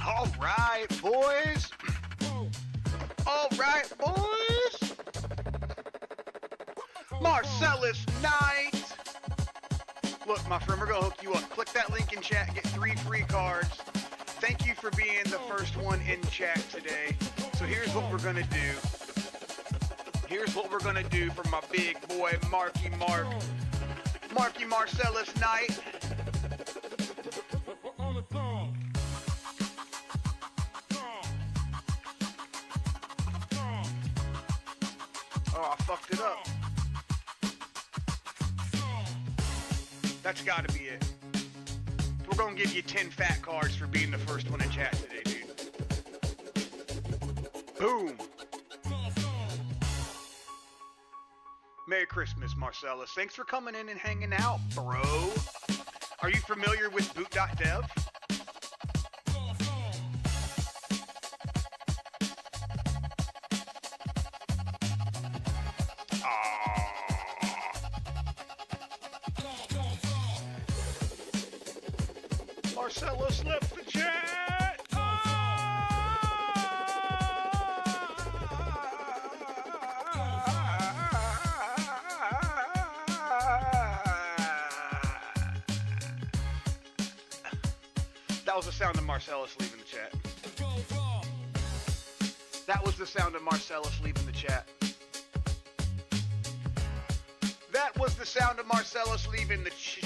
All right, boys. All right, boys. Marcellus Knight. Look, my friend, we're going to hook you up. Click that link in chat, get 3 free cards. Thank you for being the first one in chat today. So here's what we're going to do. Here's what we're going to do for my big boy, Marky Marcellus Knight. Oh, I fucked it up. That's got to be it. We're going to give you 10 fat cards for being the first one in chat today, dude. Boom. Merry Christmas, Marcellus. Thanks for coming in and hanging out, bro. Are you familiar with boot.dev? Marcellus left the chat. Oh! That was the sound of Marcellus leaving the chat. That was the sound of Marcellus leaving the chat. That was the sound of Marcellus leaving the chat.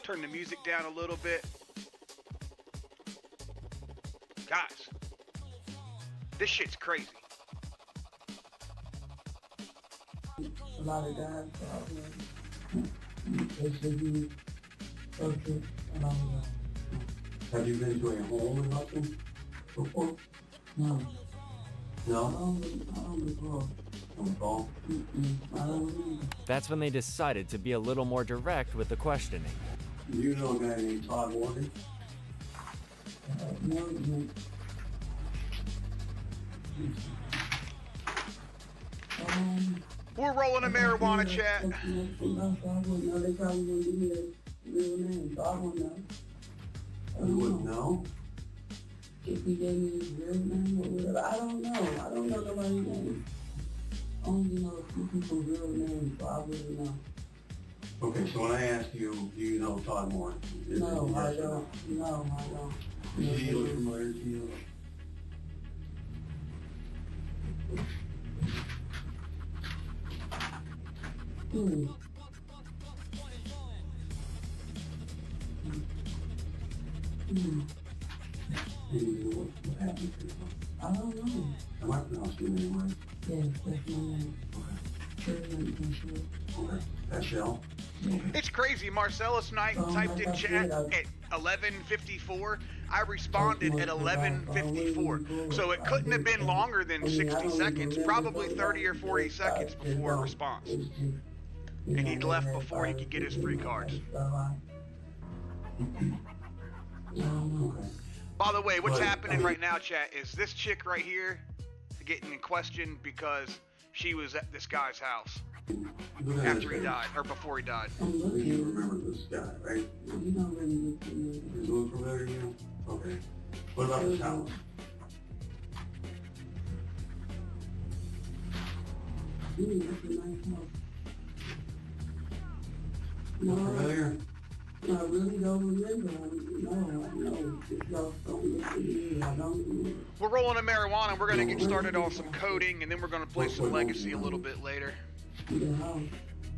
Turn the music down a little bit. Guys, this shit's crazy. A lot of guys they should be okay. Have you been to a home and nothing before? No. No? I don't recall. Don't recall? I don't remember. That's when they decided to be a little more direct with the questioning. Do you know a guy named Todd Morgan? No. We're rolling a marijuana chat. I wouldn't know. They probably wouldn't give me a real name, so I wouldn't know. You wouldn't know? If he gave me his real name or whatever, I don't know. I don't know nobody's name. I only know a few people's real names, so I wouldn't know. Okay, so when I ask you, do you know Todd Morgan? No, I don't. No, I don't. Is he look familiar to you? Hmm. Do you know what happened to him? I don't know. Am I pronouncing your name right? Yes, that's my name. Okay. That's Shell? It's crazy. Marcellus Knight typed in chat at 11:54. I responded at 11:54. So it couldn't have been longer than 60 seconds, probably 30 or 40 seconds before a response. And he'd left before he could get his free cards. Okay. By the way, what's happening right now, chat, is this chick right here getting in question because she was at this guy's house after he died, or before he died. You remember this guy, right? You don't really look familiar. Does he look familiar to you? Okay. What about his house? That's a nice house. Look familiar? I really don't remember. No. Y'all don't look familiar. I don't remember. We're rolling a marijuana. We're going to get started on some coding, and then we're going to play some Legacy a little bit later. The house.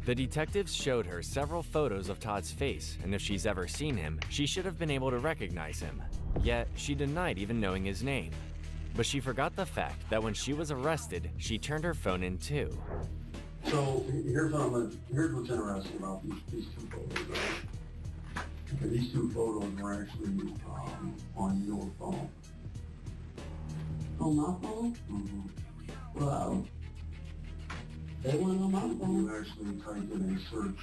The detectives showed her several photos of Todd's face, and if she's ever seen him, she should have been able to recognize him. Yet, she denied even knowing his name. But she forgot the fact that when she was arrested, she turned her phone in too. So here's what's interesting about these two photos, right? Okay, these two photos were actually on your phone. On my phone? Mm-hmm. Wow. They weren't on my phone. You actually typed in a search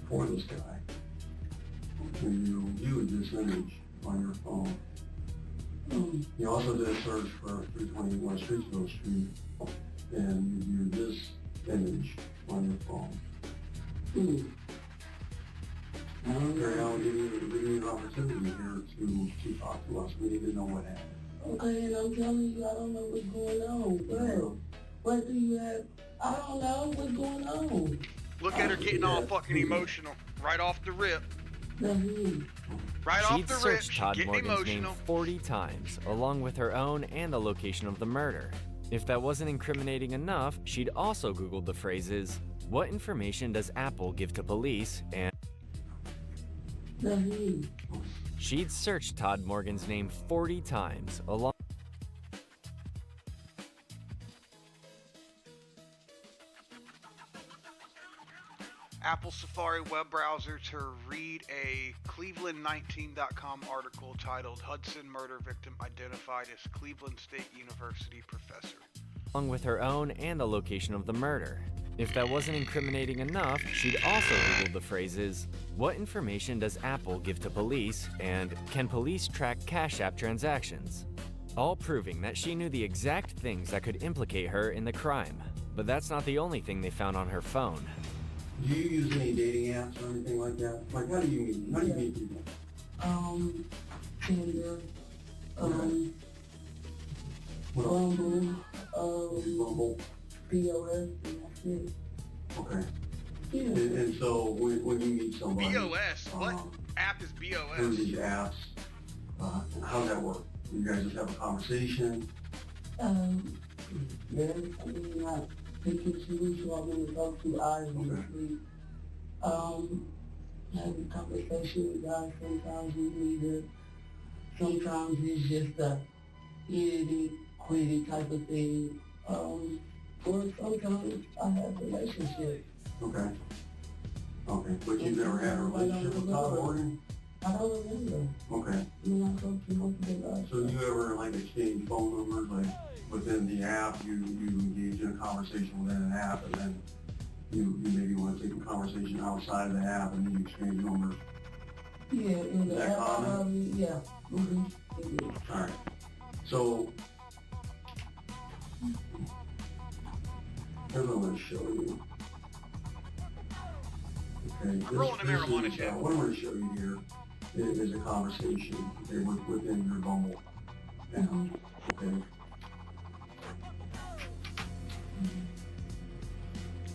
for this guy. And you viewed this image on your phone. You also did a search for 320 West Streetsville Street, and you viewed this image on your phone. Okay, I'll give you an opportunity here to talk to us. We need to know what happened. Okay, and I'm telling you, I don't know what's going on. What do you have? I don't know what's going on. Look at her getting all fucking emotional right off the rip. Right off She'd the rip, searched she's Todd getting Morgan's name emotional. 40 times, along with her own and the location of the murder. If that wasn't incriminating enough, she'd also Googled the phrases, "What information does Apple give to police?" and she'd searched Todd Morgan's name 40 times, along Apple Safari web browser to read a Cleveland19.com article titled Hudson Murder Victim Identified as Cleveland State University Professor. along with her own and the location of the murder. If that wasn't incriminating enough, she'd also Googled the phrases, "What information does Apple give to police?" and "Can police track Cash App transactions?" All proving that she knew the exact things that could implicate her in the crime. But that's not the only thing they found on her phone. Do you use any dating apps or anything like that? Like, how do you meet people? Tinder, What else? POS, and that's it. Okay. Yeah. And so when you meet somebody, BOS? What app is BOS? through these apps, how's that work? You guys just have a conversation? Yes, I mean, I pick and choose who I'm going to talk to, obviously. Have a conversation with guys, sometimes we need it. Sometimes it's just a hit it, quit it type of thing. Or sometimes I have relationships. Okay. Okay, but you've never had a relationship with Todd Morgan? I don't remember. Okay. I mean, I talked to multiple guys. So do you ever like exchange phone numbers, like within the app, you engage in a conversation within an app, and then you maybe want to take a conversation outside of the app, and then you exchange numbers? Yeah, in the Is that app, common? yeah. Mm-hmm. All right. So here's what I'm going to show you. Okay. Rolling a marijuana check. What I'm going to show you here is a conversation, okay, within your Bumble app. Okay.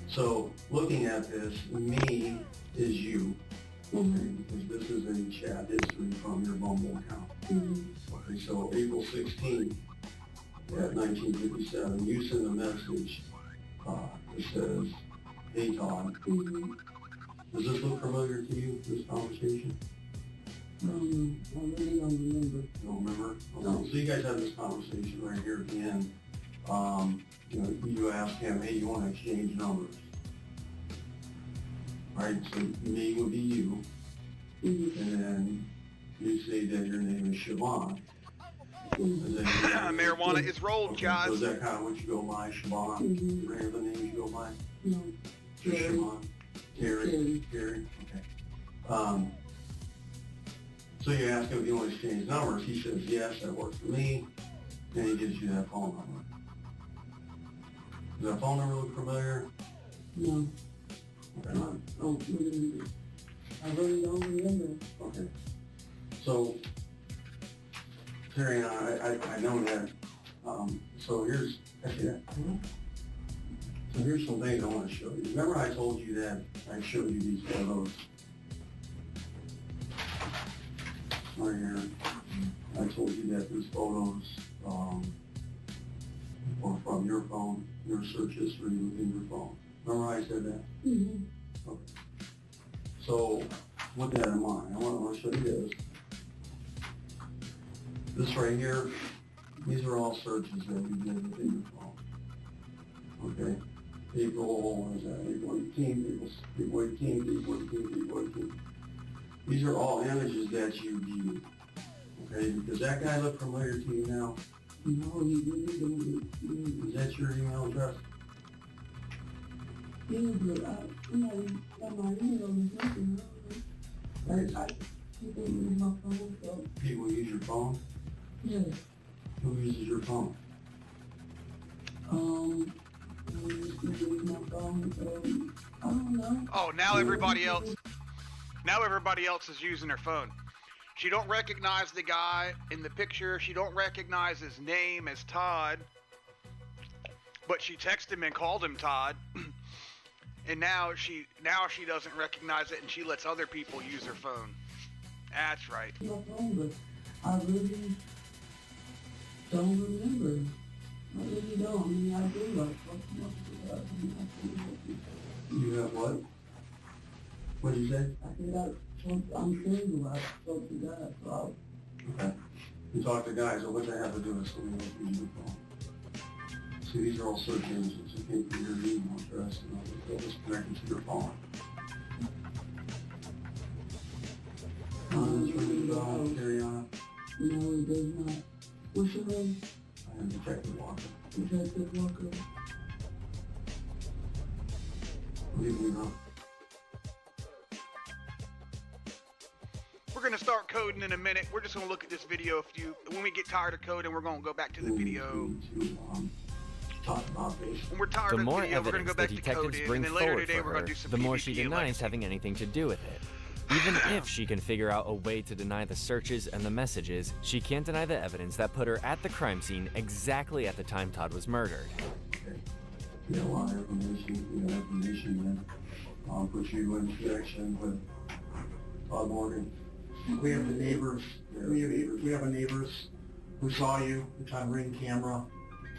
So looking at this, me is you, okay, because this is a chat history from your Bumble account. Okay, so April 16th at 1957, you send a message that says, "Hey Todd." Does this look familiar to you, this conversation? I really don't remember. You don't remember? Okay. No. So you guys have this conversation right here at the end. You ask him, "Hey, you want to exchange numbers?" Right, so me would be you, and then you say that your name is Siobhan. Marijuana is rolled, Okay, guys. so is that kind of what you go by, Siobhan? Any other names you go by? No. Just Terry. Siobhan? Terry? Okay. So you ask him if you want to exchange numbers. He says, yes, that works for me. Then he gives you that phone number. Does that phone number look familiar? No. Okay. I don't remember. I really don't remember. Okay. So, Terry and I know that. So here's, actually, so here's some things I want to show you. Remember I told you that I showed you these photos right here. I told you that these photos are from your phone, your search history within your phone. Remember I said that? Okay. So with that in mind, I want to show you this. This right here, these are all searches that you did within your phone. Okay. April, what is that? April 18th, April 18th, April 18th, April 18th. These are all images that you viewed. Okay, does that guy look familiar to you now? No, he really don't. Is that your email address? Yeah, but I my email is nothing. People use my phone, so People use your phone? yeah. Who uses your phone? I use my phone, so I don't know. Oh, now everybody else is using her phone. She don't recognize the guy in the picture. She don't recognize his name as Todd. But she texted him and called him Todd. And now she doesn't recognize it, and she lets other people use her phone. That's right. My phone, but I really don't remember. I really don't. I mean, I do like You have what? What did you say? I'm single. I spoke to God, so Okay. You talk to guys, so what does that have to do with something that you use your phone? See, these are all search engines. You came from your email address, and they'll just connect to your phone. Does this ring a bell, Ariana? no, it does not. What's your name? I am Detective Walker. Detective Walker. Believe me or not. We're going to start coding in a minute. We're just going to look at this video. When we get tired of coding, we're going to go back to the video. Talk about this. When we're tired The of the more video, we're going to evidence go the back to detectives coding. bring And then later forward today, for we're going her, to do some the more she PvP denies elections. having anything to do with it. Even if she can figure out a way to deny the searches and the messages, she can't deny the evidence that put her at the crime scene exactly at the time Todd was murdered. Okay. We got a lot of information. We got information that puts you in connection with Todd Morgan. We have the neighbors. We have a neighbors who saw you. It's on Ring camera.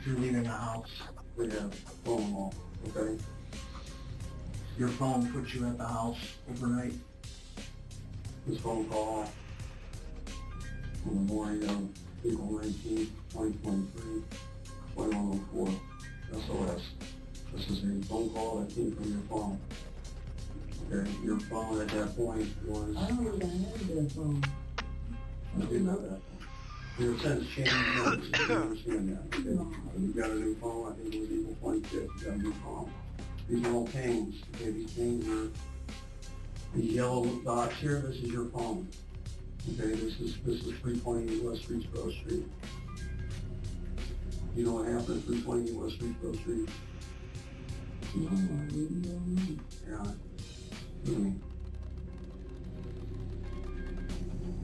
You're leaving the house. We have phone call, okay? Your phone puts you at the house overnight. This phone call on the morning of April 19th, 2023, 2104, SOS. This is a phone call that came from your phone. Okay, your phone at that point was... I don't even have that phone. I didn't know that. Your sense changed, you understand that, okay? You got a new phone, I think it was April 25th, you got a new phone. These are all pains, okay, these pains are, these yellow dots here, this is your phone. Okay, this is 320 West Streetsboro Street. You know what happened at 320 West Streetsboro Street? No, I really don't know. Yeah. Really.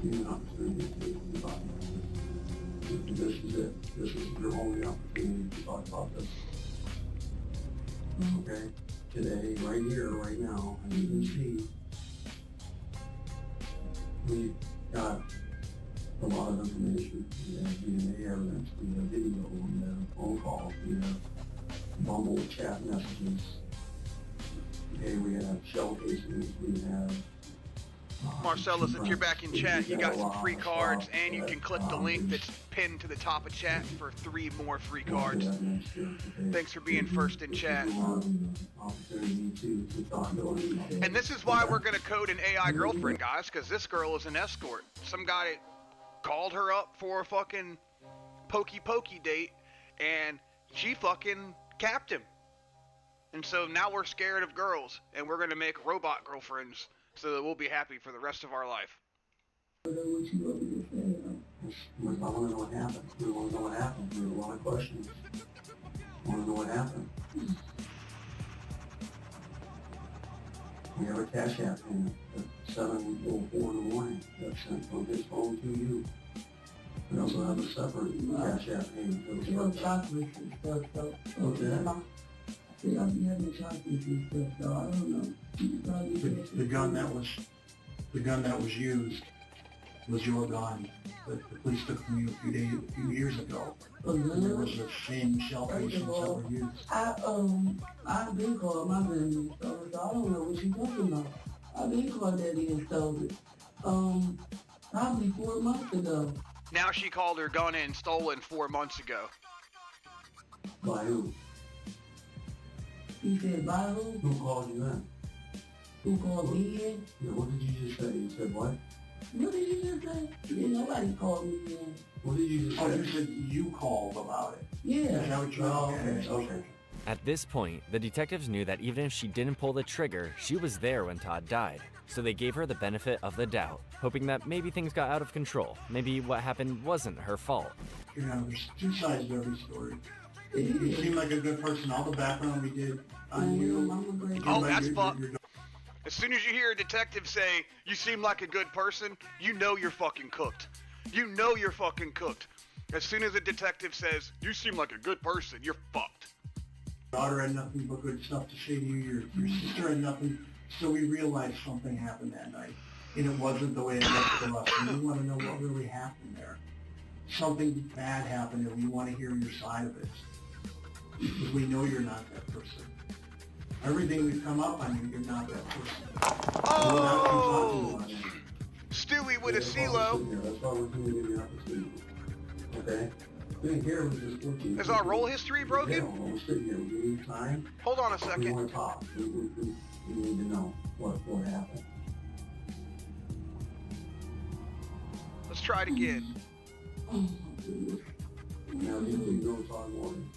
Give me an opportunity to talk about this. This is it. This is your only opportunity to talk about this. Okay? Today, right here, right now, as you can see, we've got a lot of information. We have DNA evidence, we have video, we have phone calls, we have Bumble chat messages. Okay, we have shell casings, we have... Marcellus, if you're back in chat, you got some free cards, and you can click the link that's pinned to the top of chat for 3 more free cards. Thanks for being first in chat. And this is why we're going to code an AI girlfriend, guys, because this girl is an escort. Some guy called her up for a fucking pokey date, and she fucking capped him. And so now we're scared of girls, and we're going to make robot girlfriends so that we'll be happy for the rest of our life. I want to know what happened. We want to know what happened. We have a lot of questions. I want to know what happened. We have a cash app payment at 7:04 in the morning that's sent from his phone to you. We also have a separate cash app payment that was You know, chocolates and stuff, so. Okay. See, I'll be having chocolates and stuff, so I don't know. You probably The gun that was used was your gun that the police took from you a few years ago. There was the same shell casings that were used. I've been called my gun and stolen, so I don't know what you're talking about. I've been called that and stolen. Probably 4 months ago. Now she called her gun in stolen 4 months ago. by who? You said by who? Who called you in? Who called me in? Yeah, what did you just say? You said what? What did you just say? Yeah, nobody called me in. What did you just Oh, say? you said you called about it. Yeah. Is that what you Okay. At this point, the detectives knew that even if she didn't pull the trigger, she was there when Todd died. So they gave her the benefit of the doubt, hoping that maybe things got out of control. Maybe what happened wasn't her fault. You know, there's two sides to every story. You seem like a good person. All the background we did on you. Oh, that's fun. As soon as you hear a detective say, "You seem like a good person," you know you're fucking cooked. You know you're fucking cooked. As soon as a detective says, "You seem like a good person," you're fucked. Your daughter had nothing but good stuff to say to you. Your sister had nothing. So we realized something happened that night. And it wasn't the way it looked to us. And we want to know what really happened there. Something bad happened and we want to hear your side of it. Because we know you're not that person. Everything we've come up on you, you're not that person. Oh! Stewie with a CeeLo. That's why we're giving you the opportunity. Okay? Sitting here, we're just looking. Is our roll history Yeah, broken? we're sitting here. We need time. Hold on a We second. want to talk. We need to know what happened. Let's try it again. Now, you know Todd Morgan.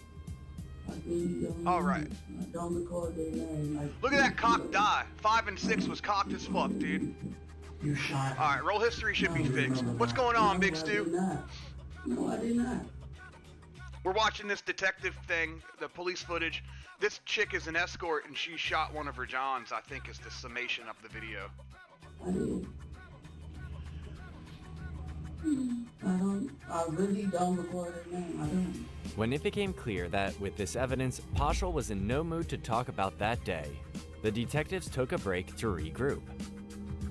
All right. I don't recall their name. Look at that cocked die. 5 and 6 was cocked as fuck, dude. You shot. All right, roll history should be fixed. What's going on, Big Stu? No, I did not. We're watching this detective thing, the police footage. This chick is an escort, and she shot one of her Johns, I think is the summation of the video. I did. I don't I really don't record her name. I don't. When it became clear that with this evidence, Paschal was in no mood to talk about that day, the detectives took a break to regroup.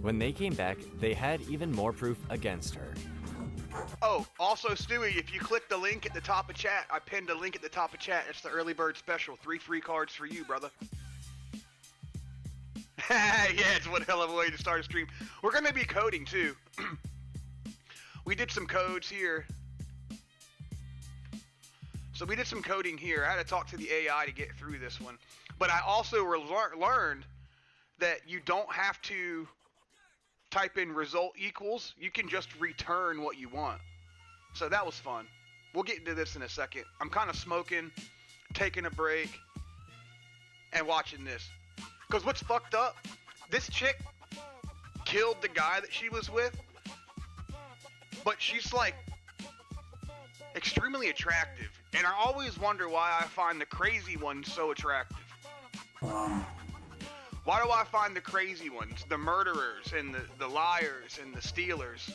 When they came back, they had even more proof against her. Oh, also, Stewie, if you click the link at the top of chat, I pinned a link at the top of chat. It's the early bird special. 3 free cards for you, brother. Yeah, it's one hell of a way to start a stream. We're going to be coding, too. We did some codes here. So we did some coding here. I had to talk to the AI to get through this one. But I also learned that you don't have to type in result equals. You can just return what you want. So that was fun. We'll get into this in a second. I'm kind of smoking, taking a break, and watching this. Because what's fucked up, this chick killed the guy that she was with, but she's like extremely attractive. And I always wonder why I find the crazy ones so attractive. Why do I find the crazy ones, the murderers and the liars and the stealers?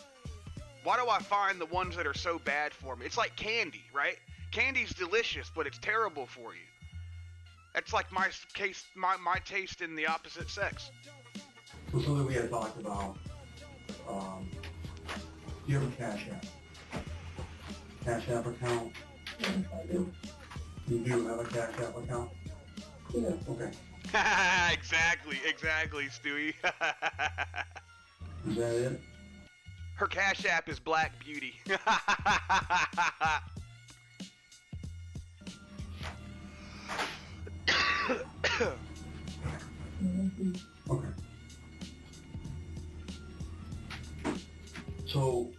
Why do I find the ones that are so bad for me? It's like candy, right? Candy's delicious, but it's terrible for you. That's like my taste in the opposite sex. So something we had talked about, do you have a Cash App? Cash App account? Yes, I do. You do have a Cash App account? Yeah. Okay. Exactly, Stewie. Is that it? Her Cash App is Black Beauty. Okay. So,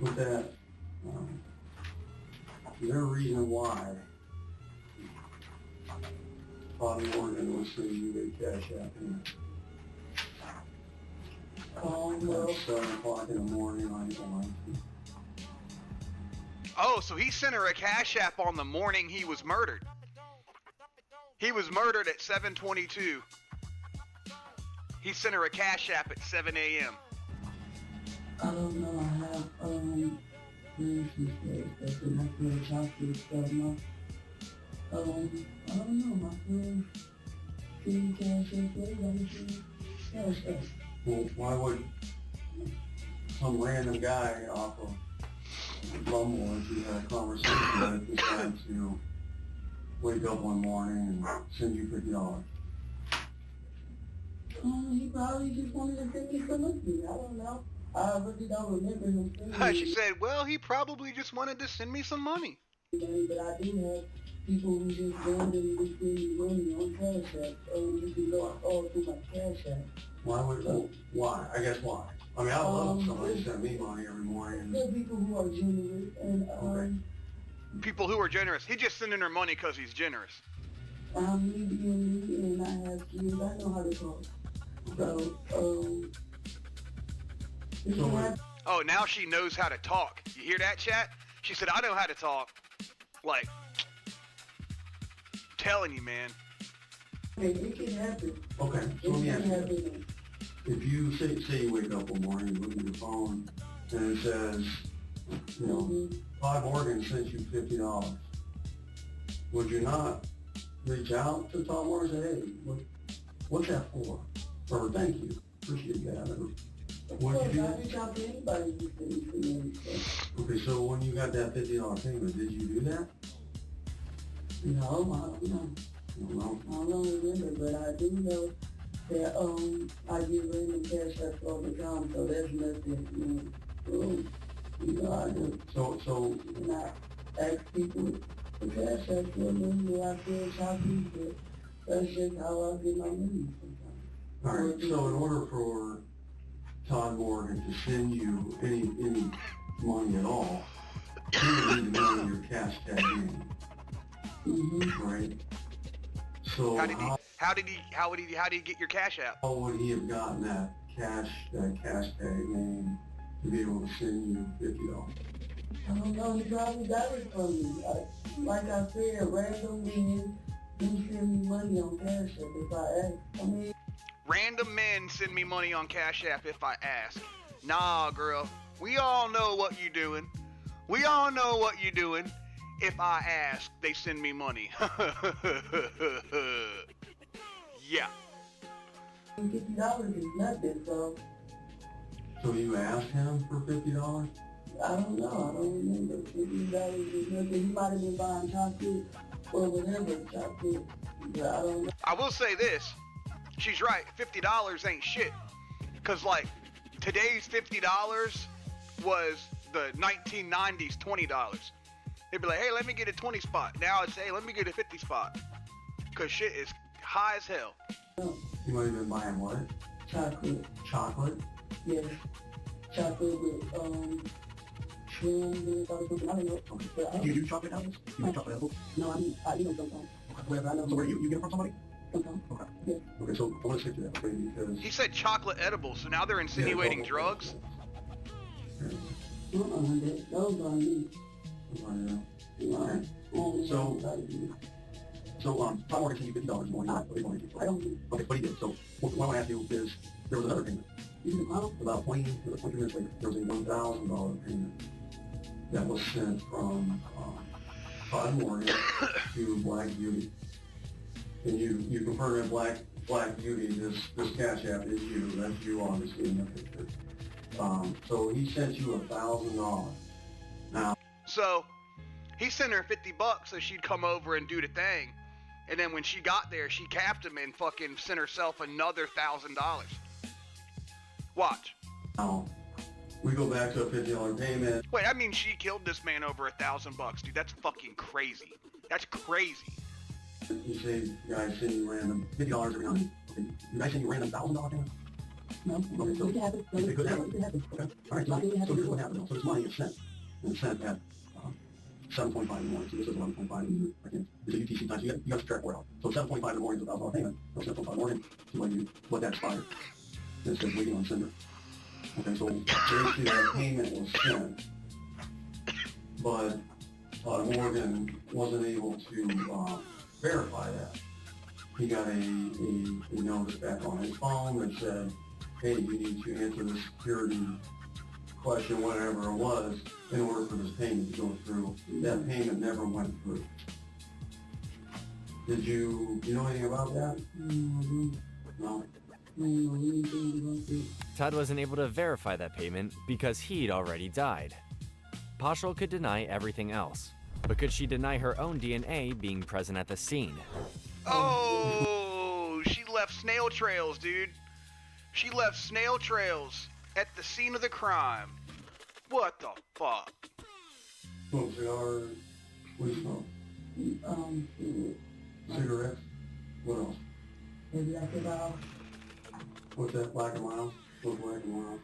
with that, is there a reason why Bobby Morgan was sending you a Cash App in? Well, At 7 o'clock in the morning on your line? Oh, so he sent her a Cash App on the morning he was murdered. He was murdered at 7:22. He sent her a Cash App at 7 a.m. I don't know. I have friends who say that they must be a chocolate stuff. I don't know. My friends see Cash App, everybody Cash App. Well, why would some random guy off of Bumble, if you had a conversation with, decide to wake up one morning and send you $50? He probably just wanted to send me some money. I don't know. I really don't remember him sending She said, well, he probably just wanted to send me some money. me, but I do have people who just randomly send me money on Cash App. You can go all through my Cash App. Why? I guess why? I mean, I love if somebody send me money every morning. There are people who are generous, and Okay. People who are generous. He just sending her money because he's generous. I'm me being me, and I have kids. I know how to talk. So, if you have Oh, now she knows how to talk. You hear that, chat? She said, I know how to talk. Like, telling you, man. it can happen. Okay, so let me It ask can you, happen. if you say you wake up one morning, you look at your phone, and it says, you know, Todd Morgan sent you $50, would you not reach out to Todd Morgan and say, hey, what's that for? Or thank you, appreciate that. Or, would you do I that? reach out to anybody who sends me money. Okay, so when you got that $50 payment, did you do that? No, I don't know. No. I don't remember, but I do know that I get random Cash Apps all the time, so there's nothing, I do. So And I ask people for Cash Apps for money, I feel chocolate, but that's just how I get my money sometimes. all right, so in order for Todd Morgan to send you any money at all, he would need to know your cash tag name, right? So How did he get your Cash App? how would he have gotten that cash tag name to be able to send you $50? I don't know, he probably got it from me. Like I said, random men do send me money on Cash App if I ask. Random men send me money on Cash App if I ask. Nah, girl. We all know what you doing. We all know what you doing. If I ask, they send me money. Yeah. $50 is nothing, so So you asked him for $50? I don't know. I don't remember. $50 is nothing. He might have been buying chocolate or whatever chocolate, but I don't know. I will say this. She's right. $50 ain't shit. Cause like today's $50 was the 1990s $20. They'd be like, hey, let me get a 20 spot. Now it's, hey, let me get a 50 spot. Cause shit is high as hell. You might have been buying what? Chocolate. Chocolate? Yes. Chocolate with shrooms and something. I don't know. But I Do you do chocolate edibles? You do chocolate edibles? No, I eat them sometimes. Whatever, I know. So where you get it from somebody? Sometimes. Okay. Yes. Okay, so I want to stick to that, okay, because... He said chocolate edibles, so now they're insinuating drugs? Those are me. Alright. So, Tom Morgan sent you $50 more. What do you want to do? I don't do. Okay, but he did. So, what I want to ask you is, there was another payment. About 20 minutes later, there was a $1,000 payment that was sent from Todd Morgan to Black Beauty. And you confirm that Black Beauty, this cash app is you. That's you obviously in the picture. So he sent you $1,000. Now, So he sent her $50 so she'd come over and do the thing. And then when she got there, she capped him and fucking sent herself another $1,000. Watch. now we go back to a $50 payment. Wait, I mean she killed this man over $1,000, dude. That's fucking crazy. That's crazy. You say you guys send you random $50 every night. Okay, you guys send you random $1,000 payment? No. Okay, so It can happen. it could happen. It can happen. Okay, all right. So here's what happened. So this money is sent, and it's sent at 7:25 in the morning. So this is 11:25. Again, it's a UTC time. So you got to track where out. So 7:25 in the morning is $1,000 payment. So 7:25 in the morning is when you let that expire. And it says waiting on sender. Okay, so basically that payment was sent, but Morgan wasn't able to verify that. He got a notice back on his phone that said, hey, you need to answer the security question, whatever it was, in order for this payment to go through. That payment never went through. Did you know anything about that? No. Todd wasn't able to verify that payment because he'd already died. Paschal could deny everything else, but could she deny her own DNA being present at the scene? Oh, she left snail trails, dude. She left snail trails at the scene of the crime. What the fuck? Smoke cigars? What do you smoke? Cigarettes? What else? Maybe I could, What's that, Black and Mild? What's Black and Mild?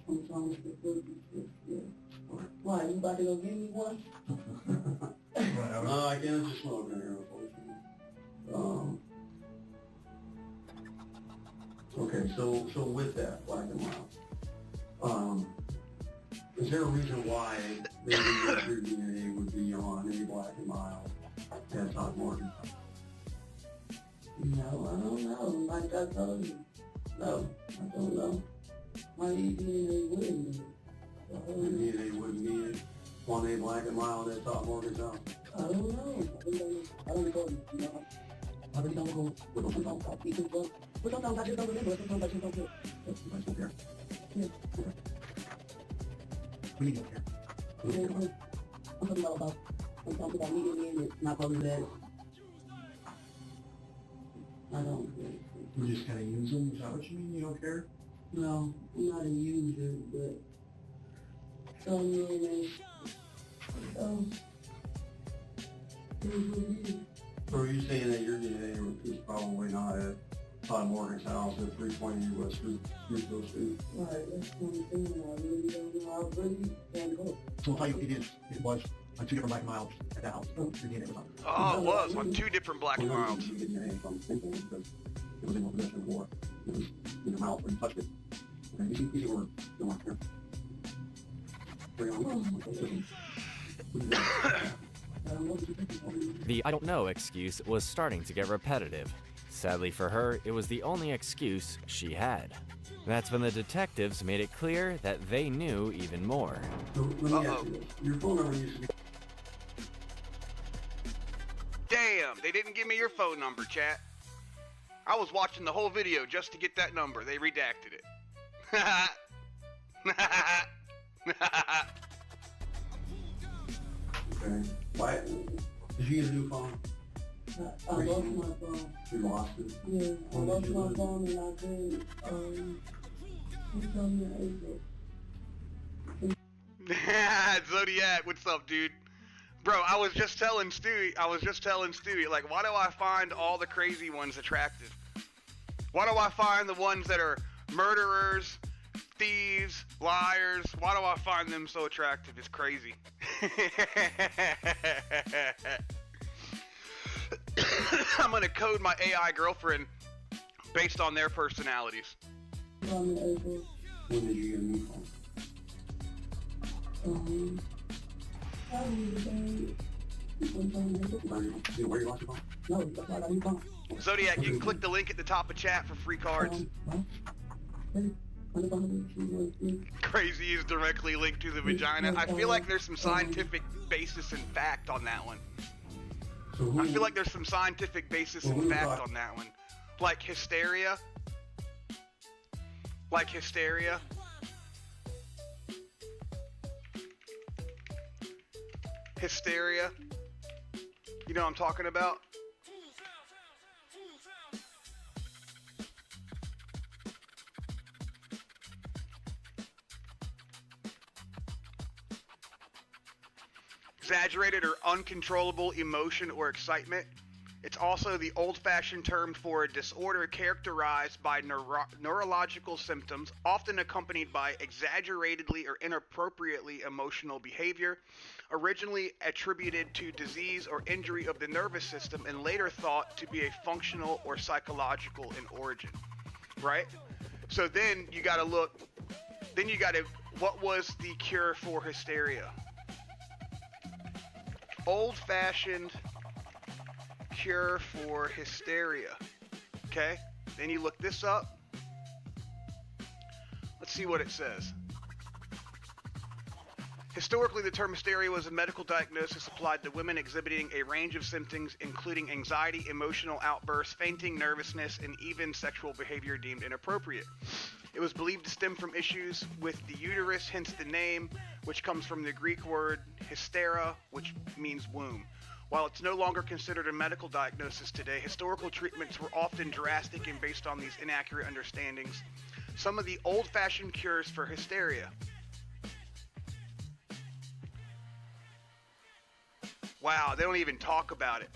sometimes why, you about to go give me one? No, I can't just smoke in here, unfortunately. Okay, so with that, Black and Mild, is there a reason why maybe your DNA would be on a Black and Mild at Todd Morgan? No, I don't know. Like I told you. No, I don't know. My DNA wouldn't be. Your DNA wouldn't be on a Black and Mild at Todd Morgan's house? I don't know. I don't go, you know. I really don't go. Sometimes I speak and stuff. But sometimes I just don't remember. Sometimes I just don't care. I don't care. Yeah. We don't care. I'm talking about sometimes about me and it's not probably that. I don't care. You just kind of use them? Is that what you mean? You don't care? No, I'm not a user, but some men, so, So are you saying that your DNA is probably not at Todd Morgan's house at 320 West Street? right, that's what I'm saying. I really don't know. I really can't go. So I'll tell you what it was on 2 different Black Miles at that house. Your DNA was on. Oh, it was on 2 different Black and Well, Milds. you get DNA from simple because it was in possession before. It was in your mouth when you touched it. Okay, you see where you want here. Bring on. The I don't know excuse was starting to get repetitive. Sadly for her, it was the only excuse she had. That's when the detectives made it clear that they knew even more. So let me ask you this. Your phone number used to be... Damn, they didn't give me your phone number, chat. I was watching the whole video just to get that number. They redacted it. Okay. Why? Did you get a new phone? I lost my phone. You lost it? Yeah, I When lost did you my lose it? phone and I couldn't, sometime in April. Zodiac, what's up, dude? Bro, I was just telling Stewie, like, why do I find all the crazy ones attractive? Why do I find the ones that are murderers, thieves, liars? Why do I find them so attractive? It's crazy. I'm gonna code my AI girlfriend based on their personalities. Sometime in April. When did you get a new phone? Probably the day, sometime in April. Where you lost your phone? No, that's not a new phone. Zodiac, you can click the link at the top of chat for free cards. Crazy is directly linked to the vagina. I feel like there's some scientific basis and fact on that one. So who, I feel like there's some scientific basis and fact on that one. Like hysteria. Like hysteria. Hysteria. You know what I'm talking about? Exaggerated or uncontrollable emotion or excitement. It's also the old-fashioned term for a disorder characterized by neurological symptoms, often accompanied by exaggeratedly or inappropriately emotional behavior, originally attributed to disease or injury of the nervous system and later thought to be a functional or psychological in origin. Right? So then you gotta look, what was the cure for hysteria? Old-fashioned cure for hysteria. Okay? Then you look this up. Let's see what it says. Historically, the term hysteria was a medical diagnosis applied to women exhibiting a range of symptoms, including anxiety, emotional outbursts, fainting, nervousness, and even sexual behavior deemed inappropriate. It was believed to stem from issues with the uterus, hence the name, which comes from the Greek word hystera, which means womb. While it's no longer considered a medical diagnosis today, historical treatments were often drastic and based on these inaccurate understandings. Some of the old-fashioned cures for hysteria. Wow, they don't even talk about it.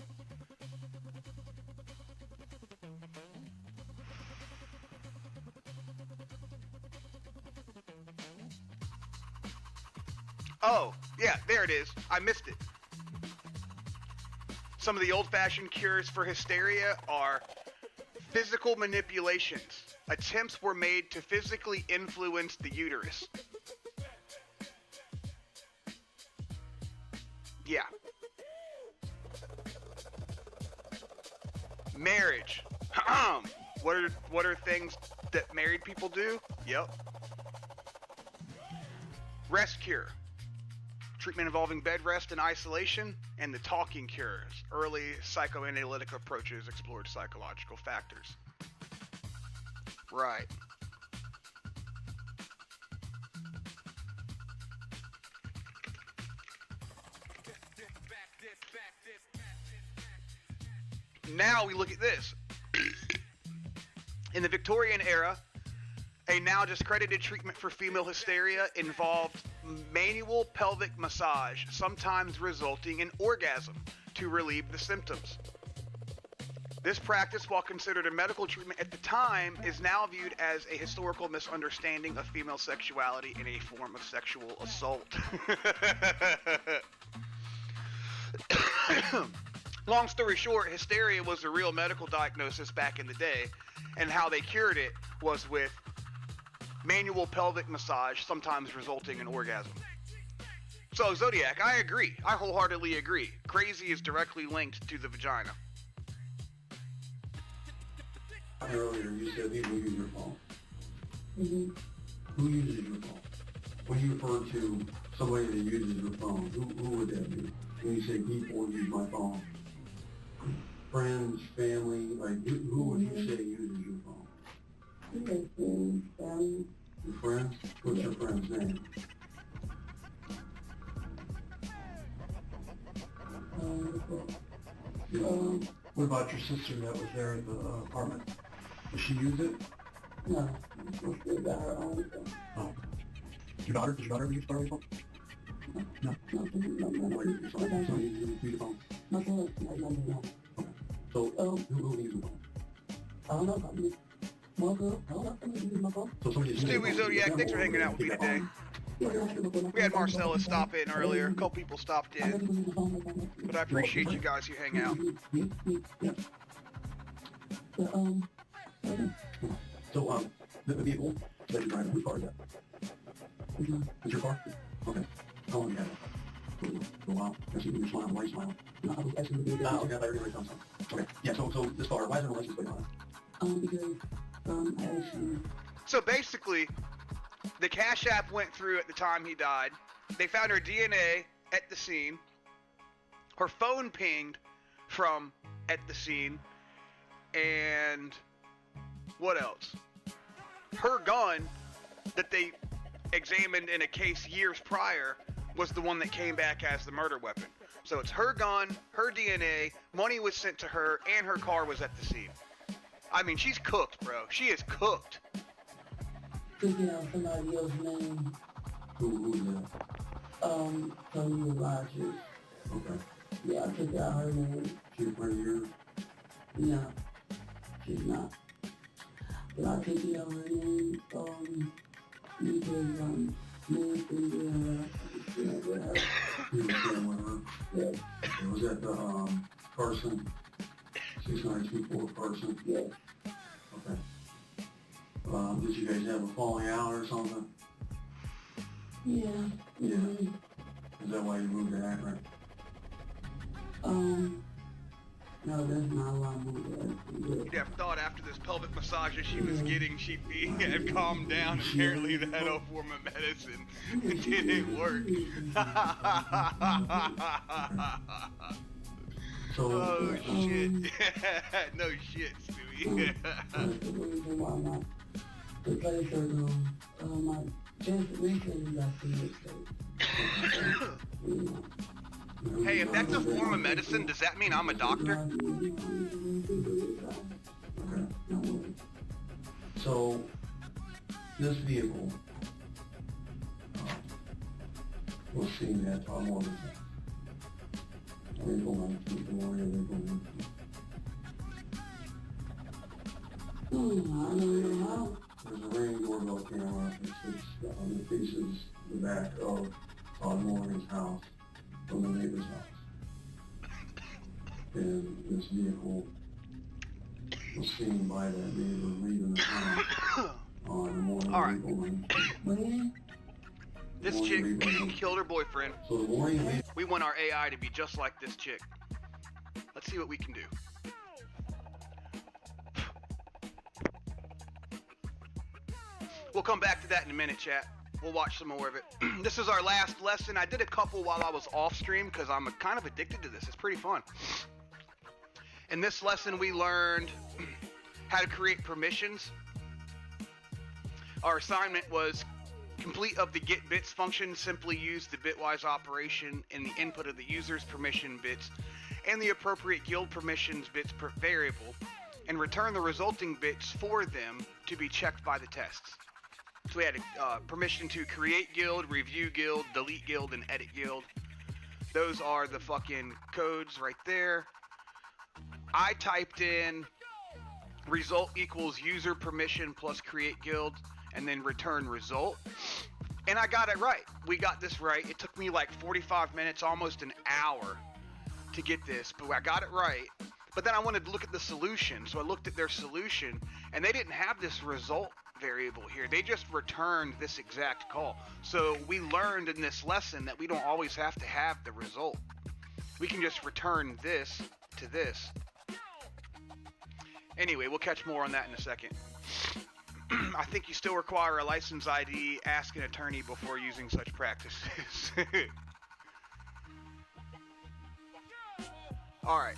Oh, yeah, there it is. I missed it. Some of the old-fashioned cures for hysteria are physical manipulations. Attempts were made to physically influence the uterus. Yeah. Marriage. What are things that married people do? Yep. Rest cure. Treatment involving bed rest and isolation, and the talking cures. Early psychoanalytic approaches explored psychological factors. Right. Now we look at this. In the Victorian era, a now discredited treatment for female hysteria involved manual pelvic massage, sometimes resulting in orgasm, to relieve the symptoms. This practice, while considered a medical treatment at the time, is now viewed as a historical misunderstanding of female sexuality and a form of sexual assault. Long story short, hysteria was a real medical diagnosis back in the day, and how they cured it was with manual pelvic massage, sometimes resulting in orgasm. So, Zodiac, I agree. I wholeheartedly agree. Crazy is directly linked to the vagina. Earlier, you said people use your phone. Mm-hmm. Who uses your phone? When you refer to somebody that uses your phone, who would that be? When you say people use my phone, friends, family, like who would you say uses your phone? Yes, friends, family. Your friends? What's your friend's name? What about your sister that was there in the apartment? Does she use it? No, she still got her own phone. Oh. Your daughter? Does your daughter ever use Starlink phone? No. No, Somebody uses your phone. my son, no. So who uses your phone? I don't know, probably my girl. I don't know, somebody uses my phone. So somebody uses your Stewie phone. Zodiac, thanks for hanging out with me today. We had Marcella stop in earlier. A couple people stopped in. But I appreciate you guys who hang out. So, the vehicle that you're driving, whose car is that? Is your car? Okay. How long have you had it? For a while. I see you're smiling. Why are you smiling? No, I was actually Okay, I thought you were going to write down something. Okay. Yeah, so this car, why is there no license plate on it? Because, I actually, So basically, the Cash App went through at the time he died. They found her DNA at the scene. Her phone pinged from at the scene. And what else? Her gun that they examined in a case years prior was the one that came back as the murder weapon. So it's her gun, her DNA, money was sent to her, and her car was at the scene. I mean, she's cooked, bro. She is cooked. figuring out somebody else's name, Who's that? Tony Rogers. Okay. Yeah, I took out her name. She's a friend of yours? No, she's not. But I took out her name, because, me and You were staying with her? yes, Was that the, Carson? 6924 Carson? yes. Okay. Did you guys have a falling out or something? Yeah. Yeah. Is that why you moved to Akron? No, that's not why I moved there. Yeah, thought after this pelvic massage that she was getting, she'd had calmed down and apparently that had a form of medicine. It didn't work. So, Oh shit. No shit, Stewie. That's the reason why the place are my just recently got the Hey, if that's a form of medicine, does that mean I'm a doctor? okay. So, this vehicle was seen at Tom Morgan's house. April 19th, Memorial April 19th. I don't know how. There's a Ring doorbell camera that sits on the faces the back of Todd Morgan's house from the neighbor's house. And this vehicle was seen by that neighbor leaving the house on the morning All of right. April 19th. When? This chick killed her boyfriend. So the morning of April, We want our AI to be just like this chick. Let's see what we can do. We'll come back to that in a minute, chat. We'll watch some more of it. This is our last lesson. I did a couple while I was off stream because I'm kind of addicted to this. It's pretty fun. In this lesson, we learned how to create permissions. Our assignment was complete of the get bits function. Simply use the bitwise operation in the input of the user's permission bits and the appropriate guild permissions bits per variable, and return the resulting bits for them to be checked by the tests. So we had permission to create guild, review guild, delete guild, and edit guild. Those are the fucking codes right there. I typed in result equals user permission plus create guild and then return result. And I got it right. We got this right. It took me like 45 minutes, almost an hour to get this, but I got it right. But then I wanted to look at the solution. So I looked at their solution and they didn't have this result variable here. They just returned this exact call. So we learned in this lesson that we don't always have to have the result. We can just return this to this. Anyway, we'll catch more on that in a second. I think you still require a license ID. Ask an attorney before using such practices. Alright,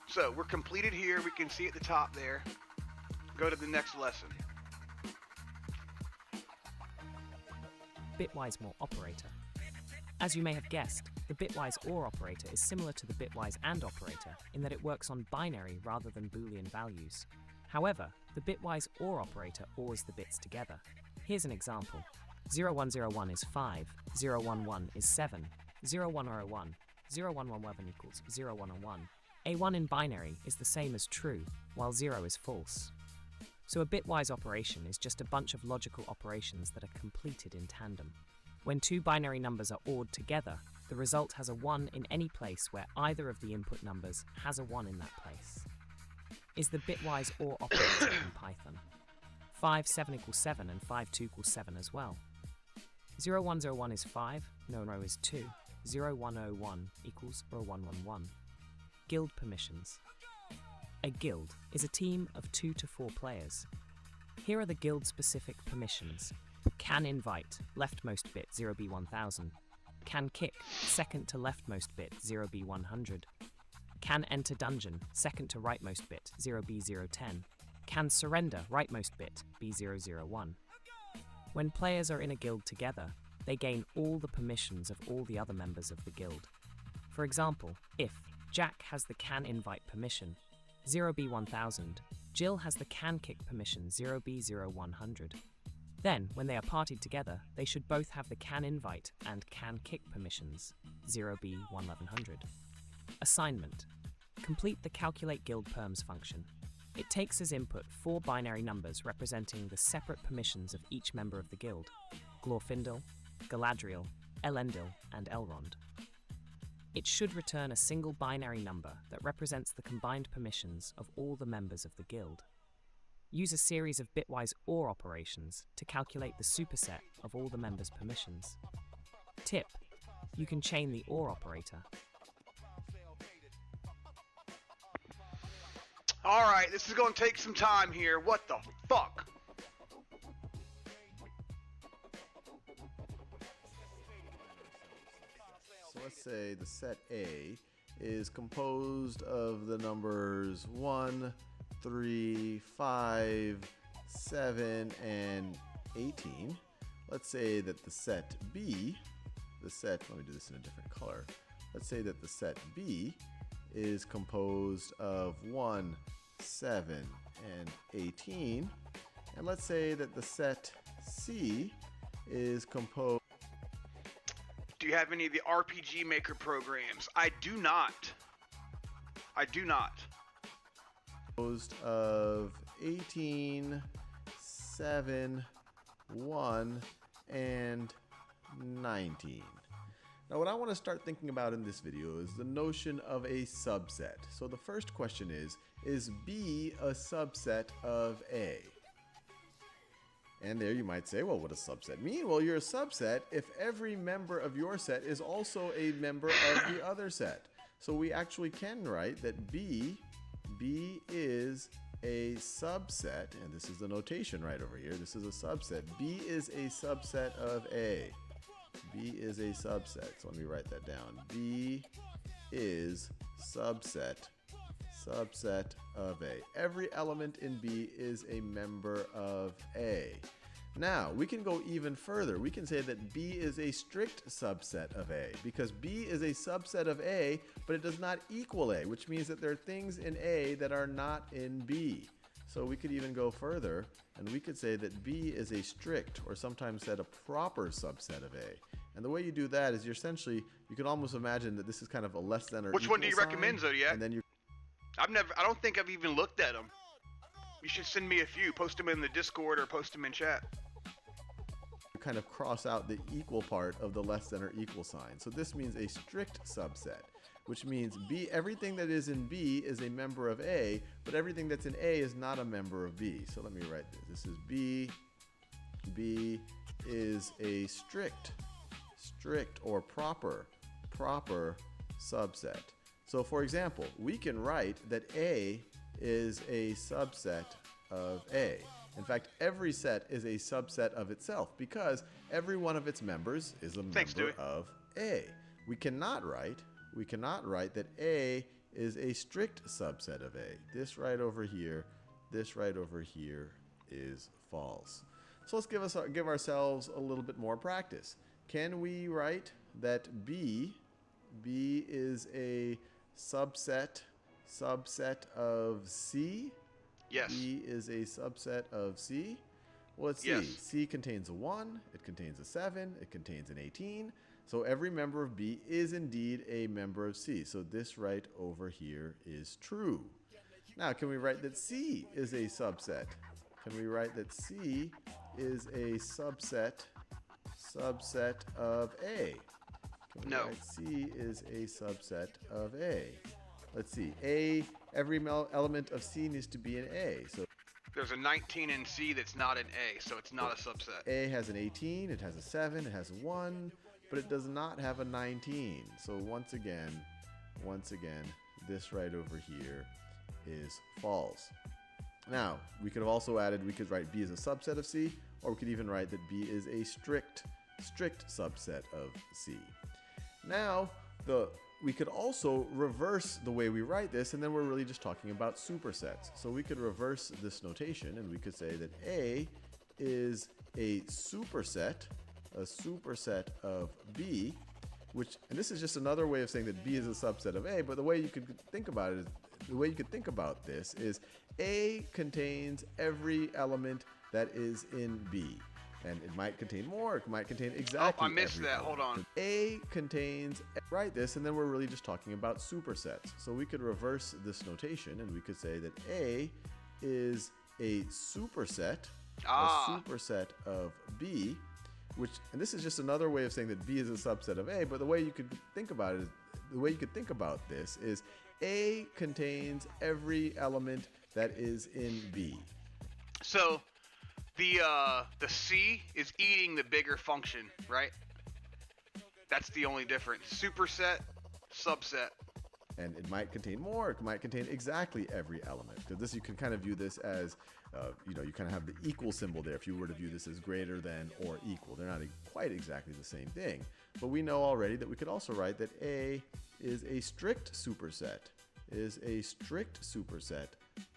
so we're completed here. We can see at the top there. Go to the next lesson. Bitwise MOR operator. As you may have guessed, the bitwise OR operator is similar to the bitwise AND operator in that it works on binary rather than Boolean values. However, the bitwise OR operator ORs the bits together. Here's an example. 0101 is 5, 011 is 7, 0101, 0111 equals 0101. A1 in binary is the same as true, while 0 is false. So a bitwise operation is just a bunch of logical operations that are completed in tandem. When two binary numbers are ORed together, the result has a 1 in any place where either of the input numbers has a 1 in that place. Is the bitwise OR operator in Python. 5, 7 equals 7 and 5, 2 equals 7 as well. 0101 is 5, no is 2, 0101 equals 0111. Guild permissions. A guild is a team of 2 to 4 players. Here are the guild-specific permissions. Can invite, leftmost bit 0b1000. Can kick, second to leftmost bit 0b100. Can enter dungeon, second to rightmost bit 0b010. Can surrender, rightmost bit b001. When players are in a guild together, they gain all the permissions of all the other members of the guild. For example, if Jack has the can invite permission, 0b1000, Jill has the can kick permission 0b0100. Then, when they are partied together, they should both have the can invite and can kick permissions 0b1100. Assignment. Complete the calculate guild perms function. It takes as input 4 binary numbers representing the separate permissions of each member of the guild: Glorfindel, Galadriel, Elendil, and Elrond. It should return a single binary number that represents the combined permissions of all the members of the guild. Use a series of bitwise OR operations to calculate the superset of all the members' permissions. Tip: you can chain the OR operator. Alright, this is going to take some time here. What the fuck? So let's say the set A is composed of the numbers 1, 3, 5, 7, and 18. Let's say that the set B, let me do this in a different color. Let's say that the set B is composed of 1, 7, and 18. And let's say that the set C is composed... Do you have any of the RPG Maker programs? I do not. I do not. Composed of 18, 7, 1, and 19. Now what I want to start thinking about in this video is the notion of a subset. So the first question is B a subset of A? And there you might say, well, what does subset mean? Well, you're a subset if every member of your set is also a member of the other set. So we actually can write that B is a subset, and this is the notation right over here. This is a subset. B is a subset of A. B is a subset. So let me write that down. B is subset of A. Every element in B is a member of A. Now, we can go even further. We can say that B is a strict subset of A, because B is a subset of A, but it does not equal A, which means that there are things in A that are not in B. So we could even go further, and we could say that B is a strict, or sometimes said a proper subset of A. And the way you do that is you can almost imagine that this is kind of a less than or equal sign. Which one do you recommend, Zodiac? And then you I don't think I've even looked at them. You should send me a few. Post them in the Discord or post them in chat. kind of cross out the equal part of the less than or equal sign. So this means a strict subset, which means B, everything that is in B is a member of A, but everything that's in A is not a member of B. So let me write this. This is B. B is a strict or proper subset. So for example, we can write that A is a subset of A. In fact, every set is a subset of itself because every one of its members is a member of A. We cannot write that A is a strict subset of A. This right over here is false. So let's give ourselves a little bit more practice. Can we write that B is a subset of C? Yes. B is a subset of C. Well, let's see. Yes. C contains a 1, it contains a 7, it contains an 18. So every member of B is indeed a member of C. So this right over here is true. Now, can we write that C is a subset? Can we write that C is a subset of A? Can we write C is a subset of A? Let's see. Every element of C needs to be an A. So there's a 19 in C that's not an A, so it's not a subset. A has an 18, it has a 7, it has a 1, but it does not have a 19. So once again, this right over here is false. Now, we could have also added, we could write B as a subset of C, or we could even write that B is a strict subset of C. Now, we could also reverse the way we write this, and then we're really just talking about supersets. So we could reverse this notation, and we could say that A is a superset of B, and this is just another way of saying that B is a subset of A, but the way you could think about this is A contains every element that is in B. And it might contain more, it might contain exactly. Oh, I missed that. Hold on. A contains, write this, and then we're really just talking about supersets. So we could reverse this notation, and we could say that A is a superset of B, and this is just another way of saying that B is a subset of A, but the way you could think about this is A contains every element that is in B. So the C is eating the bigger function, right? That's the only difference. Superset, subset. And it might contain more, it might contain exactly every element. Because this, you can kind of view this as, you kind of have the equal symbol there if you were to view this as greater than or equal. They're not quite exactly the same thing. But we know already that we could also write that A is a strict superset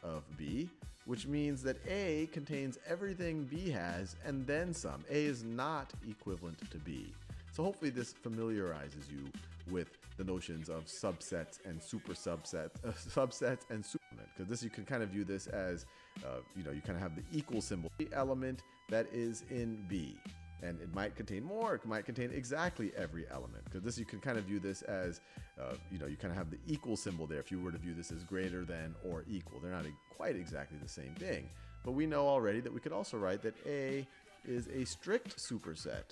of B, which means that A contains everything B has and then some. A is not equivalent to B. So hopefully this familiarizes you with the notions of subsets and subsets and superset. Because this, you can kind of view this as, you kind of have the equal symbol. The element that is in B. And it might contain more, it might contain exactly every element. Because this, you can kind of view this as, you kind of have the equal symbol there if you were to view this as greater than or equal. They're not quite exactly the same thing. But we know already that we could also write that A is a strict superset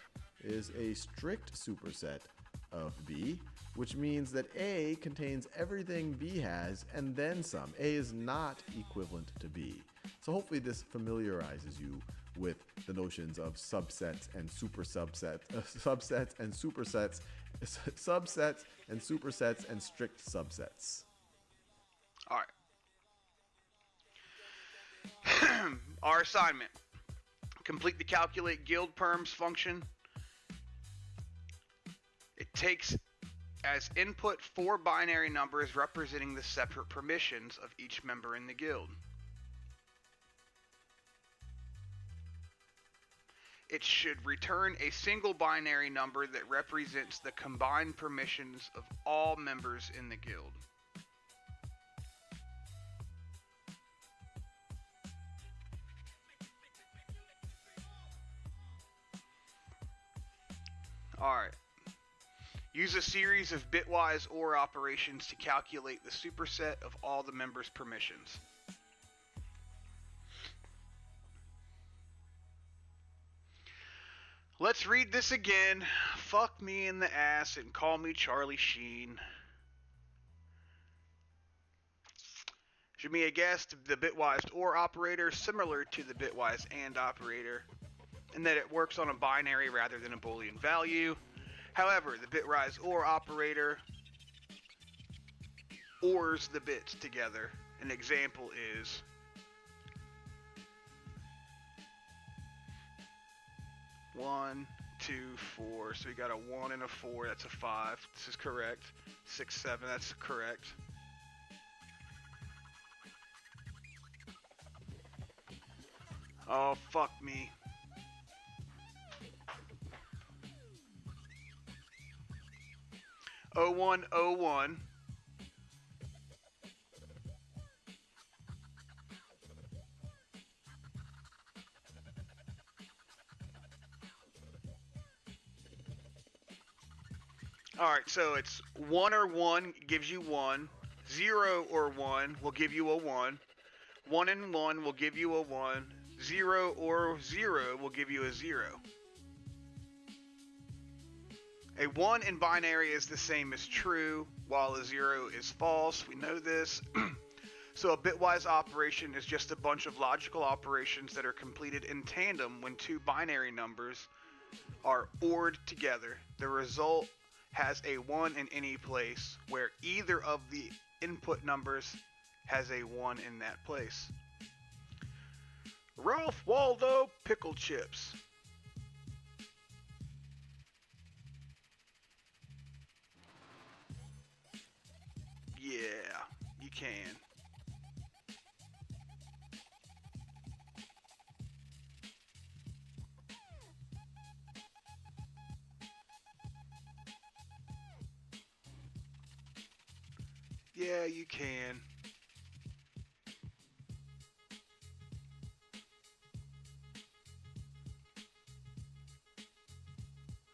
of B, which means that A contains everything B has and then some. A is not equivalent to B. So hopefully this familiarizes you with the notions of subsets and subsets and supersets, subsets and supersets and strict subsets. All right. Our assignment: complete the calculate guild perms function. It takes as input 4 binary numbers representing the separate permissions of each member in the guild. It should return a single binary number that represents the combined permissions of all members in the guild. Alright. Use a series of bitwise OR operations to calculate the superset of all the members' permissions. Let's read this again. Fuck me in the ass and call me Charlie Sheen. Should be a guess, the bitwise OR operator similar to the bitwise AND operator in that it works on a binary rather than a Boolean value. However, the bitwise OR operator ORs the bits together an example is 1, 2, 4. So we got a 1 and a 4. That's a 5. This is correct. 6, 7. That's correct. Oh, fuck me. Oh, 1, 0, 1. Alright, so it's 1 or 1 gives you 1. 0 or 1 will give you a 1. 1 and 1 will give you a 1. 0 or 0 will give you a 0. A 1 in binary is the same as true, while a 0 is false. We know this. So a bitwise operation is just a bunch of logical operations that are completed in tandem when two binary numbers are ORed together. The result has a 1 in any place where either of the input numbers has a 1 in that place. Ralph Waldo Pickle Chips. Yeah, you can. Yeah, you can.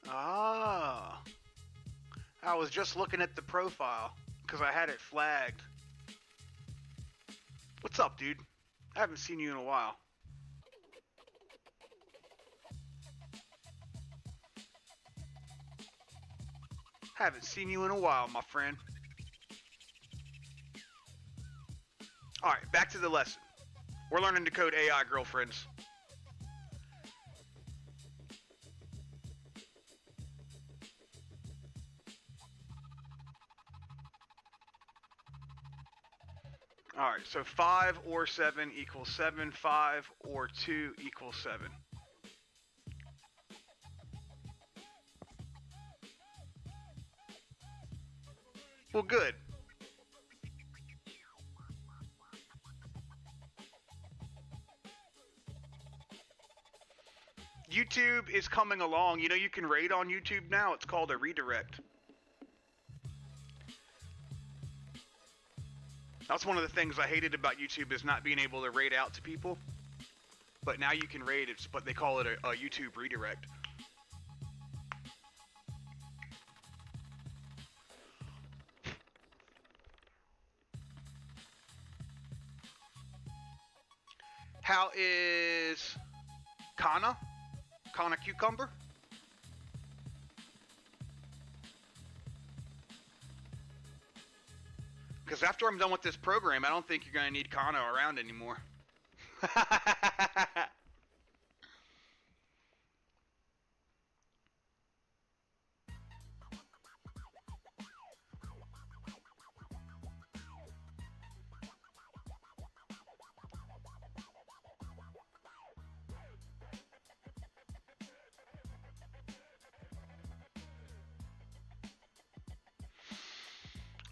Ah. I was just looking at the profile because I had it flagged. What's up, dude? I haven't seen you in a while. Haven't seen you in a while, my friend. Alright, back to the lesson. We're learning to code AI, girlfriends. Alright, so 5 or 7 equals 7. 5 or 2 equals 7. Well, good. YouTube is coming along. You know, you can raid on YouTube now. It's called a redirect. That's one of the things I hated about YouTube, is not being able to raid out to people. But now you can raid it, but they call it a YouTube redirect. How is Kana? Kana Cucumber? Because after I'm done with this program, I don't think you're going to need Kana around anymore.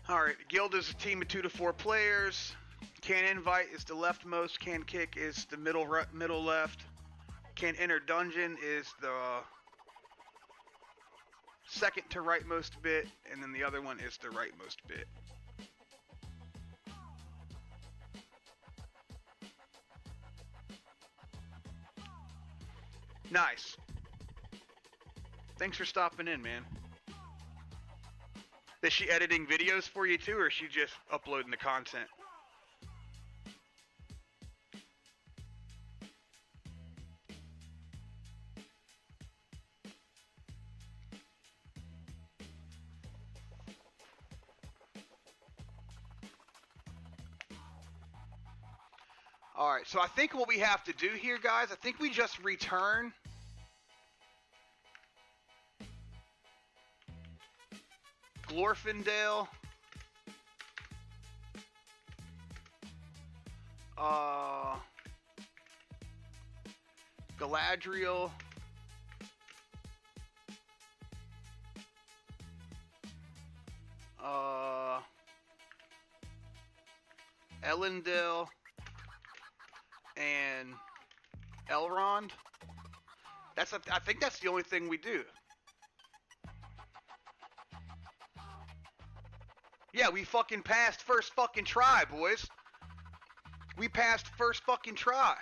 Alright, guild is a team of 2 to 4 players. Can invite is the leftmost. Can kick is the middle left. Can enter dungeon is the second to rightmost bit, and then the other one is the rightmost bit. Nice. Thanks for stopping in, man. Is she editing videos for you too, or is she just uploading the content? Alright, so I think what we have to do here, guys, I think we just return Glorfindale Galadriel, Elendil, and Elrond. I think that's the only thing we do. Yeah, we fucking passed first fucking try, boys. We passed first fucking try.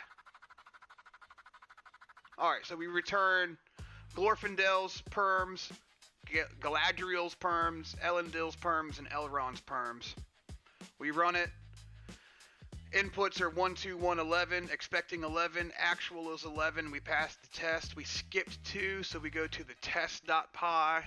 Alright, so we return Glorfindel's perms, Galadriel's perms, Elendil's perms, and Elrond's perms. We run it. Inputs are 1, 2, 1, 11, expecting 11, actual is 11. We passed the test. We skipped 2, so we go to the test.py.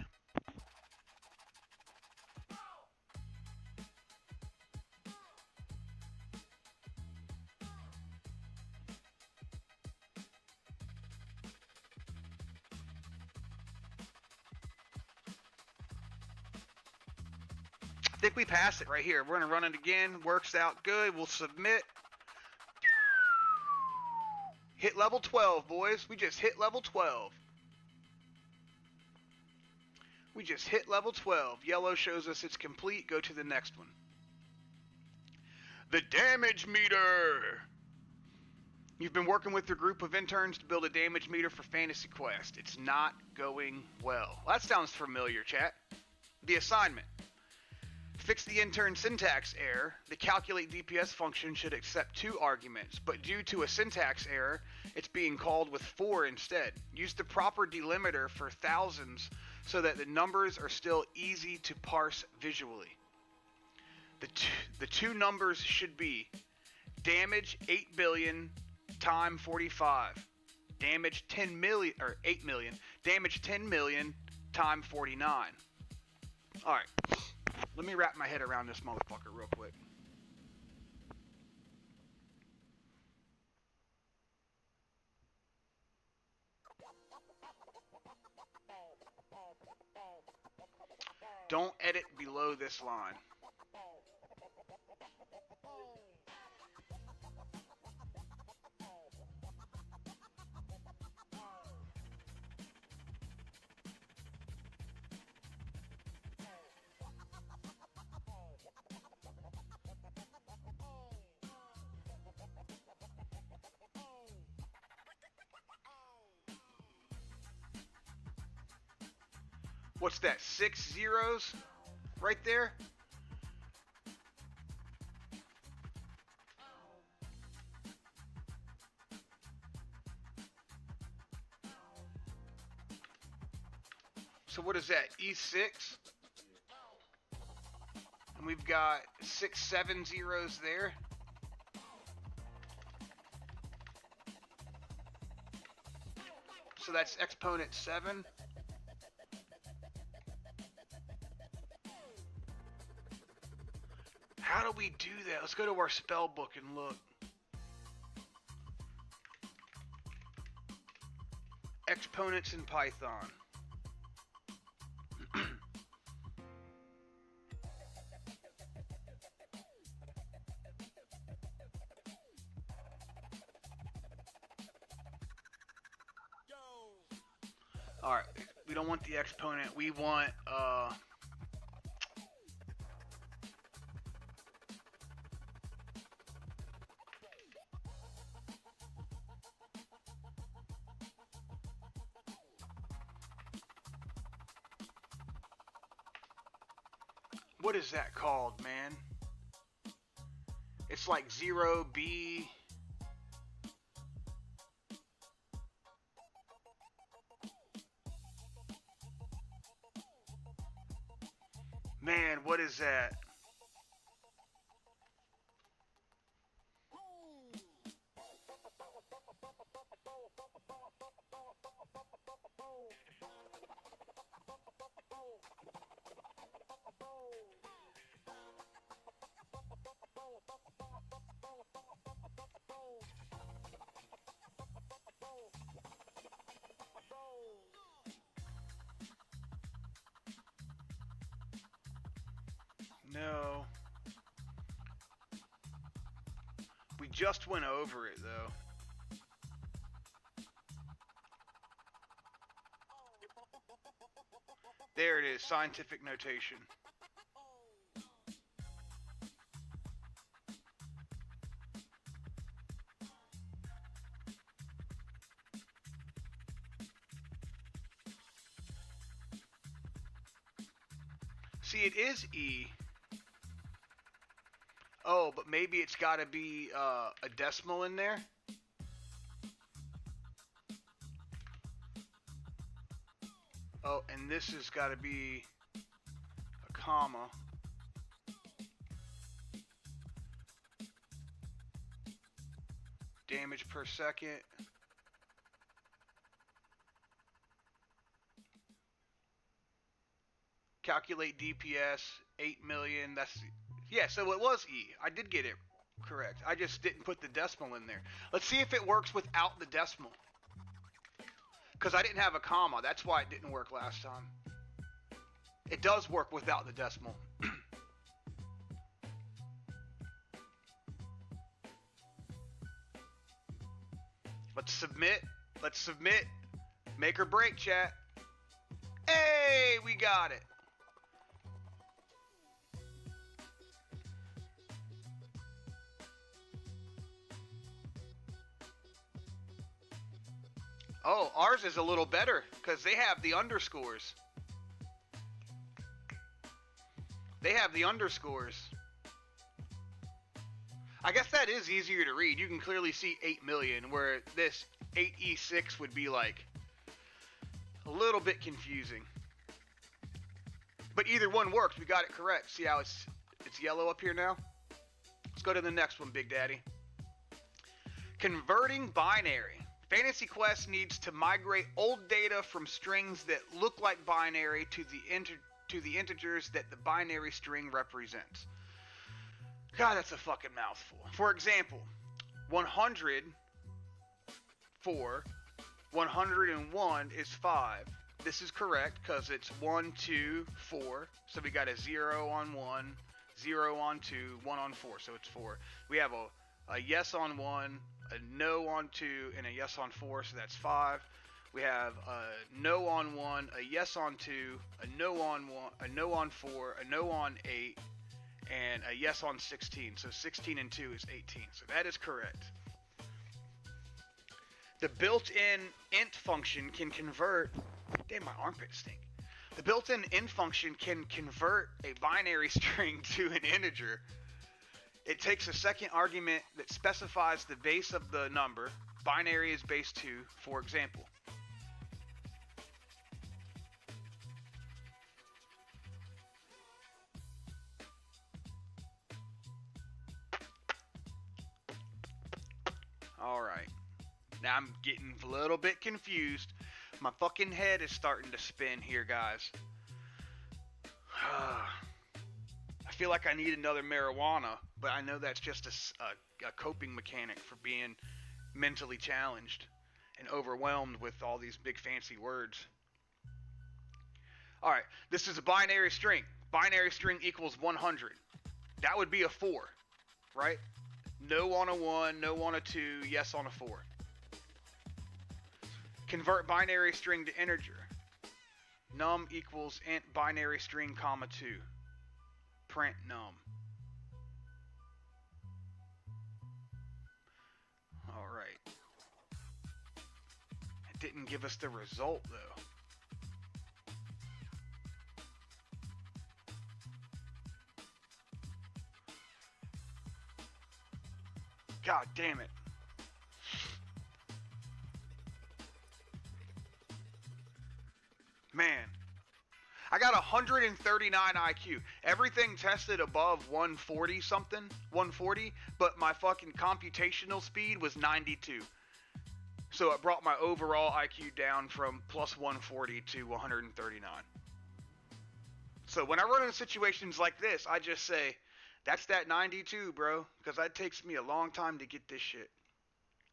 I think we passed it right here. We're going to run it again. Works out good. We'll submit. Hit level 12, boys. We just hit level 12. We just hit level 12. Yellow shows us it's complete. Go to the next one. The damage meter. You've been working with your group of interns to build a damage meter for Fantasy Quest. It's not going well. That sounds familiar, chat. The assignment. Fix the intern syntax error. The calculate DPS function should accept 2 arguments, but due to a syntax error, it's being called with 4 instead. Use the proper delimiter for thousands so that the numbers are still easy to parse visually. The two numbers should be damage 8 billion time 45. Damage 10 million, or 8 million. Damage 10 million time 49. Alright. Let me wrap my head around this motherfucker real quick. Don't edit below this line. What's that? 6 zeros right there? So what is that? E6? And we've got 6, 7 zeros there. So that's exponent 7. How do we do that? Let's go to our spell book and look. Exponents in Python. Alright, we don't want the exponent. We want, what is that called, man? It's like 0B. Man, what is that? No. We just went over it, though. There it is, scientific notation. See, it is E. Oh, but maybe it's got to be a decimal in there. Oh, and this has got to be a comma. Damage per second. Calculate DPS, 8 million. That's, yeah, so it was E. I did get it correct. I just didn't put the decimal in there. Let's see if it works without the decimal. Because I didn't have a comma. That's why it didn't work last time. It does work without the decimal. Let's submit. Let's submit. Make or break, chat. Hey, we got it. Oh, ours is a little better because they have the underscores. They have the underscores. I guess that is easier to read. You can clearly see 8 million, where this 8E6 would be like a little bit confusing. But either one works. We got it correct. See how it's yellow up here now? Let's go to the next one, Big Daddy. Converting binary. Fantasy Quest needs to migrate old data from strings that look like binary to the integers that the binary string represents. God, that's a fucking mouthful. For example, 100 for 101 is 5. This is correct because it's 1, 2, 4. So we got a 0 on 1, 0 on 2, 1 on 4. So it's 4. We have a yes on 1, a no on 2, and a yes on 4, so that's 5. We have a no on 1, a yes on 2, a no on 1, a no on 4, a no on 8, and a yes on 16. So 16 and 2 is 18. So that is correct. The built-in int function can convert... Damn, my armpits stink. The built-in int function can convert a binary string to an integer. It takes a second argument that specifies the base of the number. Binary is base 2, for example. Alright. Now I'm getting a little bit confused. My fucking head is starting to spin here, guys. I feel like I need another marijuana, but I know that's just a coping mechanic for being mentally challenged and overwhelmed with all these big fancy words. Alright, this is a binary string. Binary string equals 100. That would be a 4, right? No on a 1, no on a 2, yes on a 4. Convert binary string to integer. Num equals int binary string comma 2. Print num. Alright. It didn't give us the result though. God damn it. Man. I got 139 IQ. Everything tested above 140 something, 140, but my fucking computational speed was 92. So it brought my overall IQ down from plus 140 to 139. So when I run into situations like this, I just say, that's that 92, bro, because that takes me a long time to get this shit.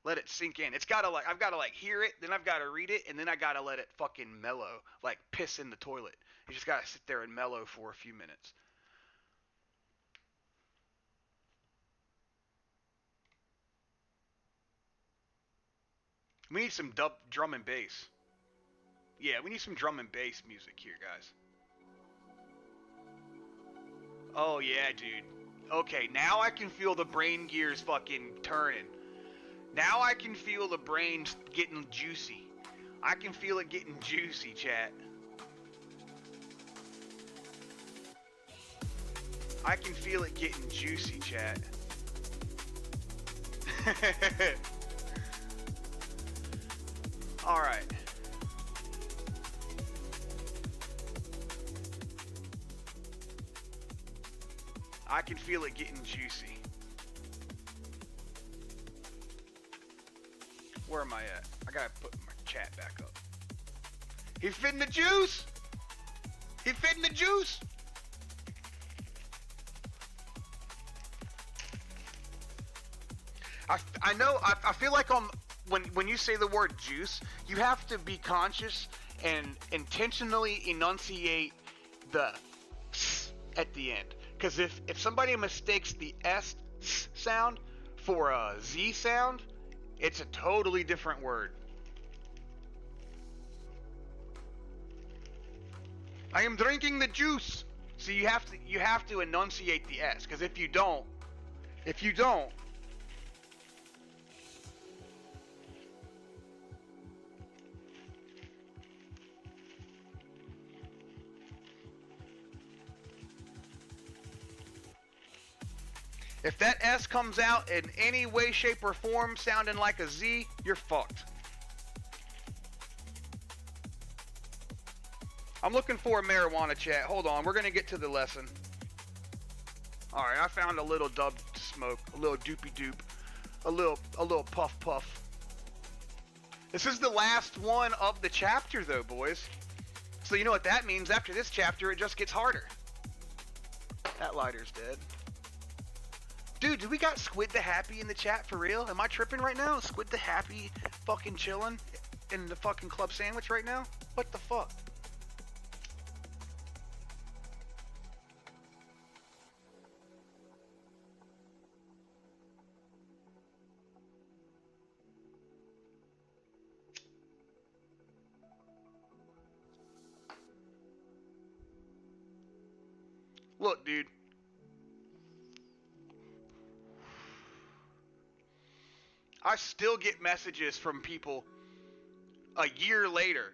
Let it sink in. It's gotta I've gotta hear it, then I've gotta read it, and then I gotta let it fucking mellow, like piss in the toilet. You just gotta sit there and mellow for a few minutes. We need some drum and bass. Yeah, we need some drum and bass music here, guys. Oh, yeah, dude. Okay, now I can feel the brain gears fucking turning. Now I can feel the brains getting juicy. I can feel it getting juicy, chat. I can feel it getting juicy, chat. Alright. I can feel it getting juicy. Where am I at? I gotta put my chat back up. He fitting the juice! He fitting the juice! I know, I feel like when you say the word juice, you have to be conscious and intentionally enunciate the s at the end. Because if somebody mistakes the S sound for a Z sound, it's a totally different word. I am drinking the juice. So you have to enunciate the S, because if you don't, if that S comes out in any way, shape, or form sounding like a Z, you're fucked. I'm looking for a marijuana chat. Hold on, we're gonna get to the lesson. Alright, I found a little dub smoke, a little doopy doop, a little puff puff. This is the last one of the chapter though, boys. So you know what that means? After this chapter, it just gets harder. That lighter's dead. Dude, do we got Squid the Happy in the chat for real? Am I tripping right now? Is Squid the Happy fucking chilling in the fucking club sandwich right now? What the fuck? Look, dude. I still get messages from people a year later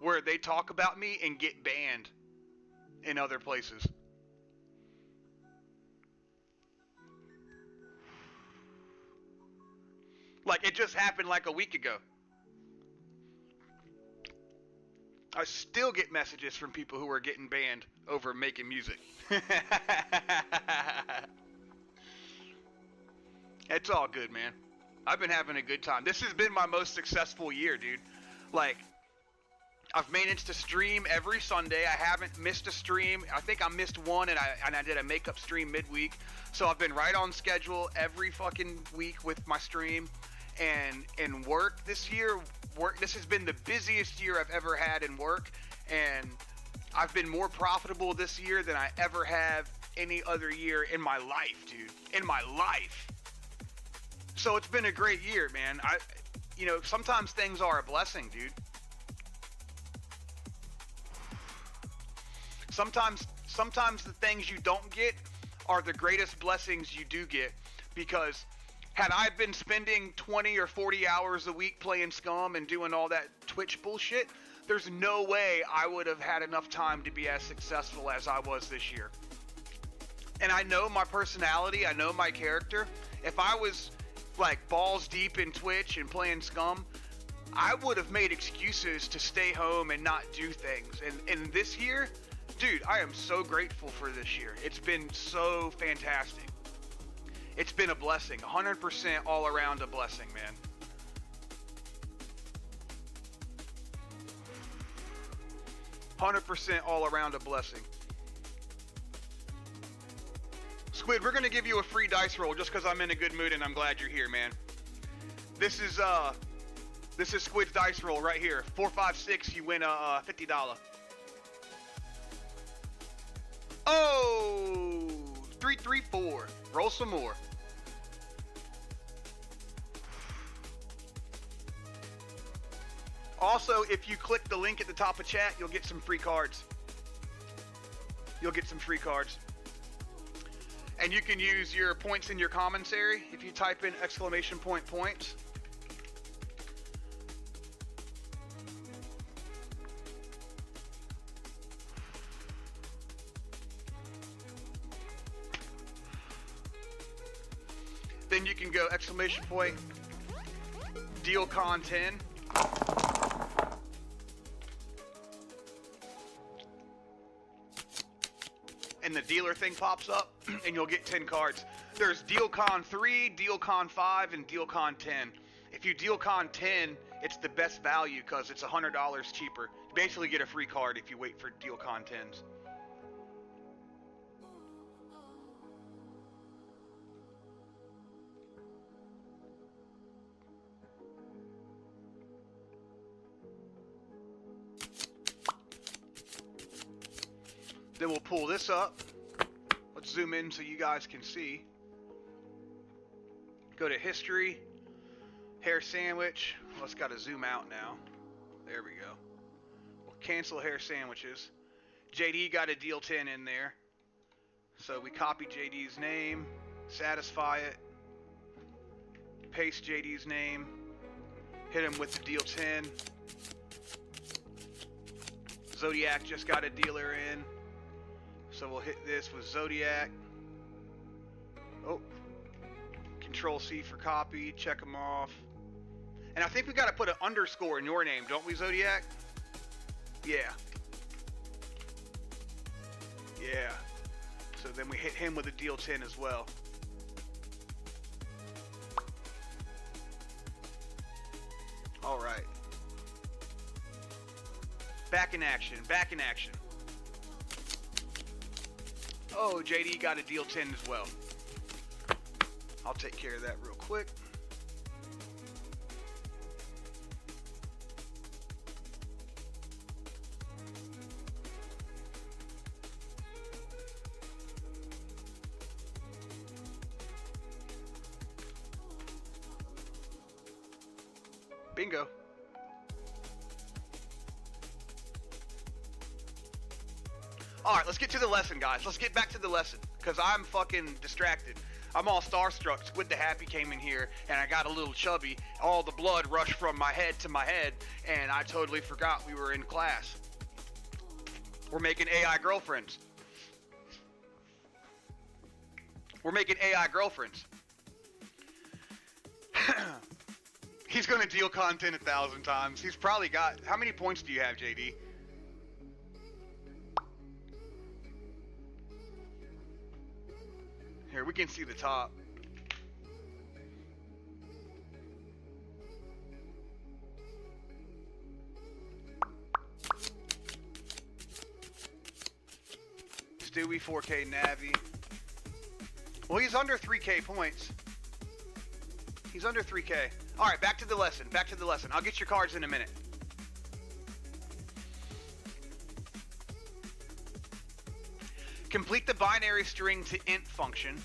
where they talk about me and get banned in other places. Like, it just happened like a week ago. I still get messages from people who are getting banned over making music. It's all good, man. I've been having a good time. This has been my most successful year, dude. Like, I've managed to stream every Sunday. I haven't missed a stream. I think I missed one, and I did a makeup stream midweek. So I've been right on schedule every fucking week with my stream. And in work this year, this has been the busiest year I've ever had in work. And I've been more profitable this year than I ever have any other year in my life, dude. In my life. So it's been a great year, man. You know, sometimes things are a blessing, dude. Sometimes the things you don't get are the greatest blessings you do get, because had I been spending 20 or 40 hours a week playing Scum and doing all that Twitch bullshit, there's no way I would have had enough time to be as successful as I was this year. And I know my personality, I know my character. If I was like balls deep in Twitch and playing Scum, I would have made excuses to stay home and not do things. And this year, dude, I am so grateful for this year. It's been so fantastic. It's been a blessing, 100% all around a blessing, man. "100% all around a blessing." Squid, we're gonna give you a free dice roll just because I'm in a good mood and I'm glad you're here, man. This is Squid's dice roll right here. 4, 5, 6. You win a $50. Oh, 3, 3, 4. Roll some more. Also, if you click the link at the top of chat, you'll get some free cards. You'll get some free cards. And you can use your points in your commentary if you type in exclamation point points. Then you can go exclamation point DealCon 10. And the dealer thing pops up, and you'll get 10 cards. There's DealCon 3, DealCon 5, and DealCon 10. If you DealCon 10, it's the best value because it's $100 cheaper. You basically get a free card if you wait for DealCon 10s. Then we'll pull this up. Let's zoom in so you guys can see. Go to history, hair sandwich. Well, it's got to zoom out now. There we go. We'll cancel hair sandwiches. JD got a deal 10 in there. So we copy JD's name, satisfy it, paste JD's name, hit him with the deal 10. Zodiac just got a dealer in. So we'll hit this with Zodiac. Oh, Control C for copy, check them off. And I think we got to put an underscore in your name, don't we, Zodiac? Yeah. Yeah. So then we hit him with a deal 10 as well. All right. Back in action, back in action. Oh, JD got a deal 10 as well. I'll take care of that real quick. Bingo. Alright, let's get to the lesson, guys. Let's get back to the lesson, because I'm fucking distracted. I'm all starstruck. Squid the Happy came in here, and I got a little chubby. All the blood rushed from my head to my head, and I totally forgot we were in class. We're making AI girlfriends. We're making AI girlfriends. He's gonna deal content 1,000 times. He's probably got... How many points do you have, JD? Here, we can see the top. Stewie, 4K Navi. Well, he's under 3K points. He's under 3K. Alright, back to the lesson. Back to the lesson. I'll get your cards in a minute. Complete the binary string to int function.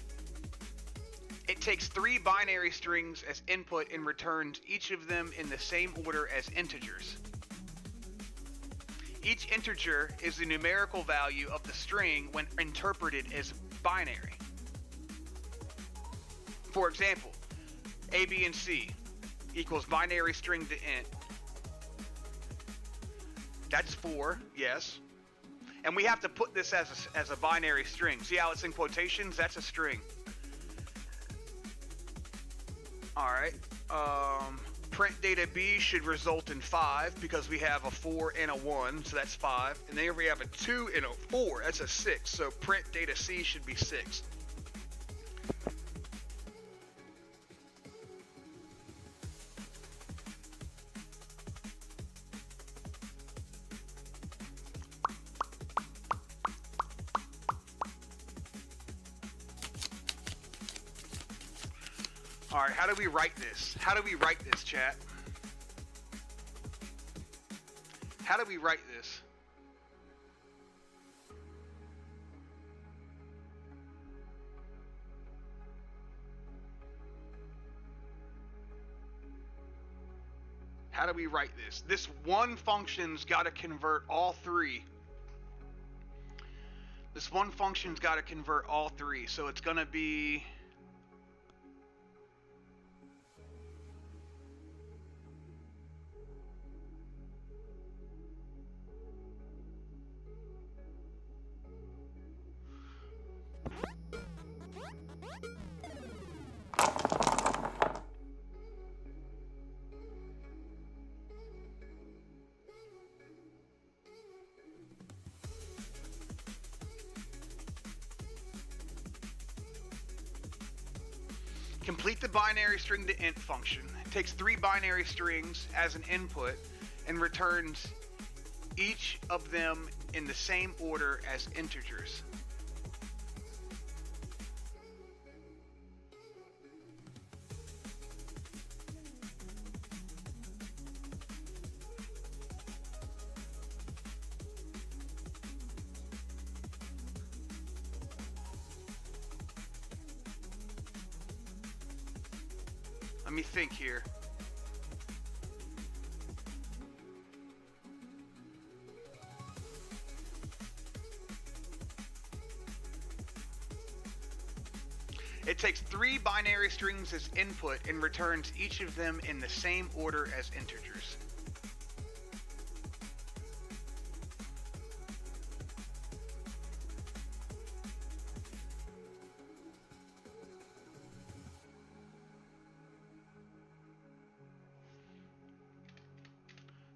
It takes 3 binary strings as input and returns each of them in the same order as integers. Each integer is the numerical value of the string when interpreted as binary. For example, A, B, and C equals binary string to int. That's 4, yes. And we have to put this as a binary string. See how it's in quotations? That's a string. Alright. Print data B should result in 5 because we have a 4 and a 1, so that's 5. And then we have a 2 and a 4, that's a 6. So print data C should be 6. Alright, how do we write this? How do we write this, chat? How do we write this? How do we write this? This one function's got to convert all three. This one function's got to convert all three. So it's going to be... Complete the binary string to int function. It takes 3 binary strings as an input and returns each of them in the same order as integers. Let me think here. It takes 3 binary strings as input and returns each of them in the same order as integers.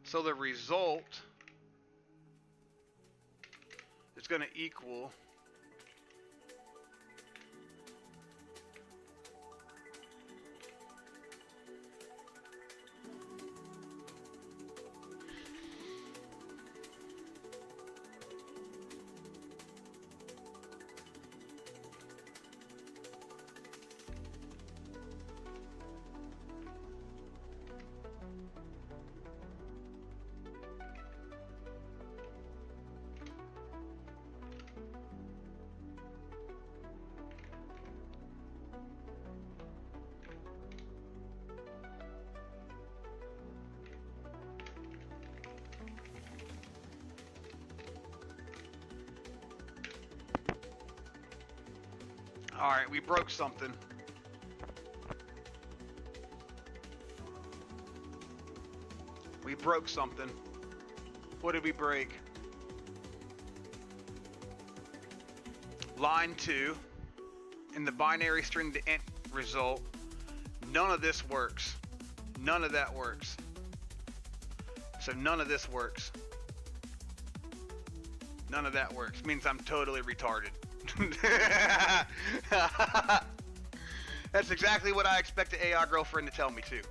So the result is going to equal Alright, we broke something. We broke something. What did we break? Line 2. In the binary string to int result, none of this works. None of that works. So none of this works. None of that works. Means I'm totally retarded. That's exactly what I expect the AI girlfriend to tell me too.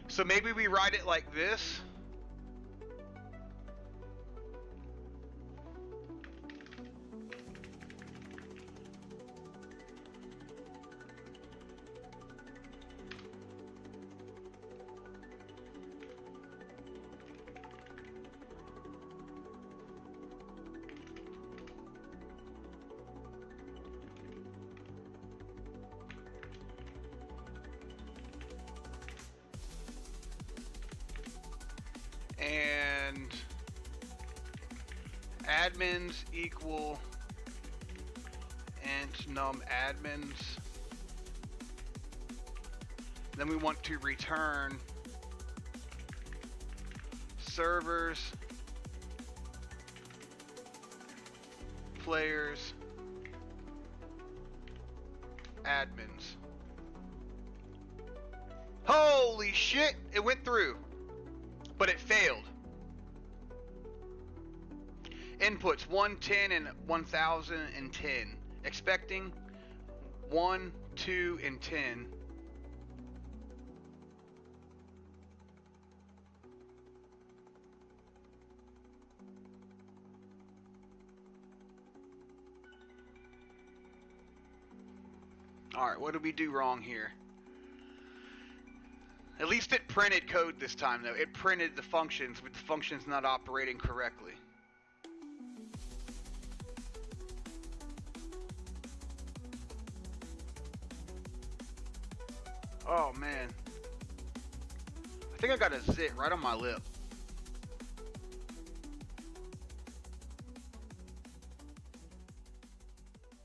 So maybe we write it like this. And admins equal int num admins. Then we want to return servers, players, admins. Holy shit, it went through. But it failed. Inputs 110 and 1010. Expecting 1, 2, and 10. Alright, what did we do wrong here? At least it printed code this time, though. It printed the functions, with the functions not operating correctly. Oh, man. I think I got a zit right on my lip.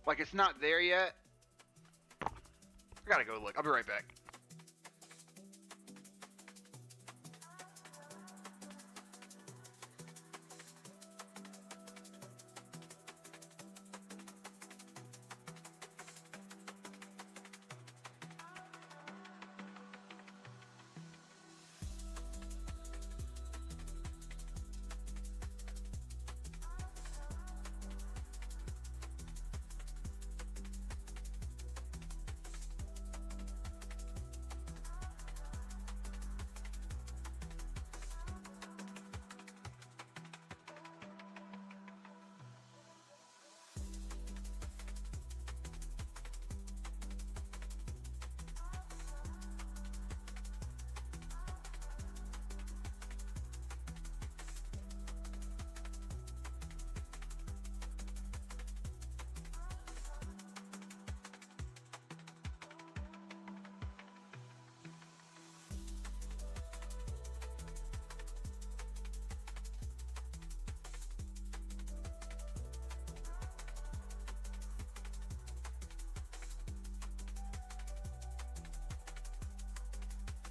Like, it's not there yet. I gotta go look. I'll be right back.